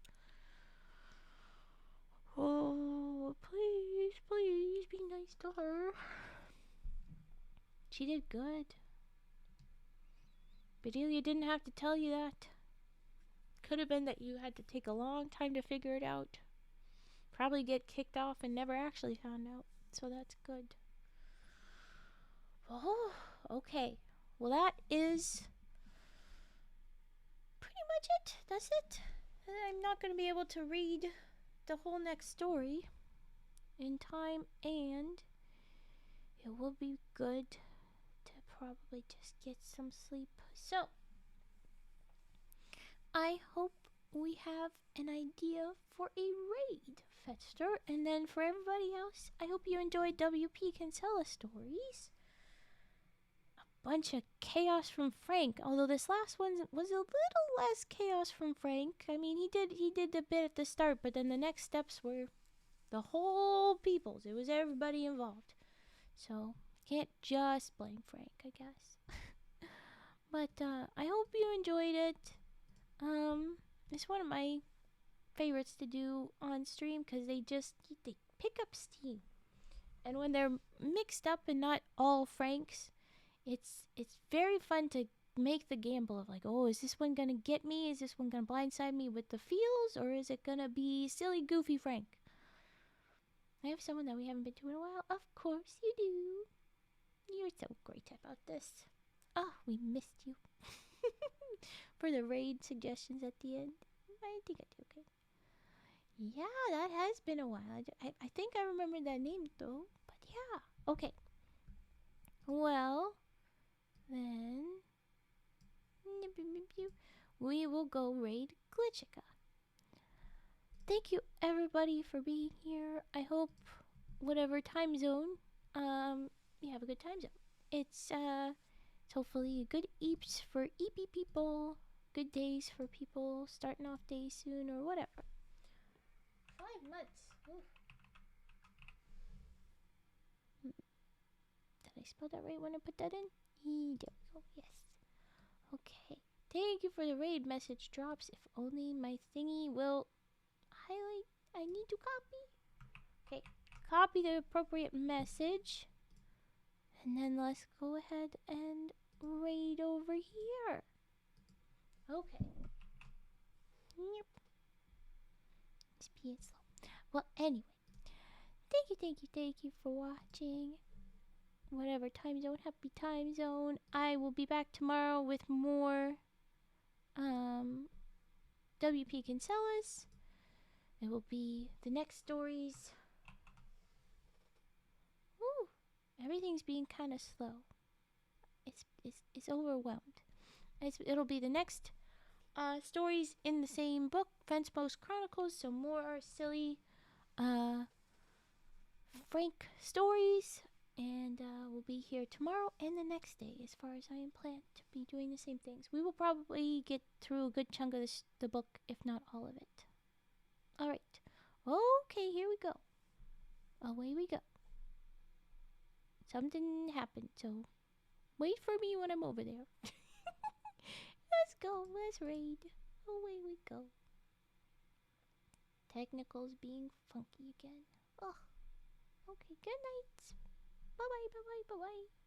Oh, please, please be nice to her. She did good. Bedelia didn't have to tell you that. Could have been that you had to take a long time to figure it out. Probably get kicked off and never actually found out. So that's good. Oh, okay. Well, that is pretty much it. That's it. I'm not going to be able to read the whole next story in time, and it will be good to probably just get some sleep. So, I hope we have an idea for a raid, Fetster, and then for everybody else, I hope you enjoyed WP Kinsella stories. A bunch of chaos from Frank, although this last one was a little less chaos from Frank. I mean, he did a bit at the start, but then the next steps were the whole peoples. It was everybody involved. So, can't just blame Frank, I guess. But I hope you enjoyed it. It's one of my favorites to do on stream because they pick up steam. And when they're mixed up and not all Franks, it's very fun to make the gamble of like, oh, is this one gonna get me? Is this one gonna blindside me with the feels, or is it gonna be silly, goofy Frank? I have someone that we haven't been to in a while. Of course you do. You're so great about this. Oh, we missed you. For the raid suggestions at the end. I think I did okay. Yeah, that has been a while. I think I remember that name though. But yeah. Okay. Well, then we will go raid Glitchica. Thank you everybody for being here. I hope whatever time zone, you have a good time zone. It's hopefully good eeps for eepy people, good days for people starting off days soon or whatever. 5 months. Ooh. Did I spell that right when I put that in? There we go. Yes. Okay. Thank you for the raid message drops. If only my thingy will highlight. I need to copy. Okay, copy the appropriate message. And then let's go ahead and raid over here. Okay. Yep. It's being slow. Well, anyway. Thank you for watching. Whatever time zone, happy time zone. I will be back tomorrow with more WP Kinsellas. It will be the next stories. Woo! Everything's being kind of slow. It's overwhelmed. It'll be the next stories in the same book, Fencepost Chronicles. So more silly Frank stories. And we'll be here tomorrow and the next day, as far as I am planned to be doing the same things. We will probably get through a good chunk of the book, if not all of it. Alright. Okay, here we go. Away we go. Something happened, so wait for me when I'm over there. Let's go. Let's raid. Away we go. Technicals being funky again. Ugh. Okay, good night. Bye-bye, bye-bye, bye-bye.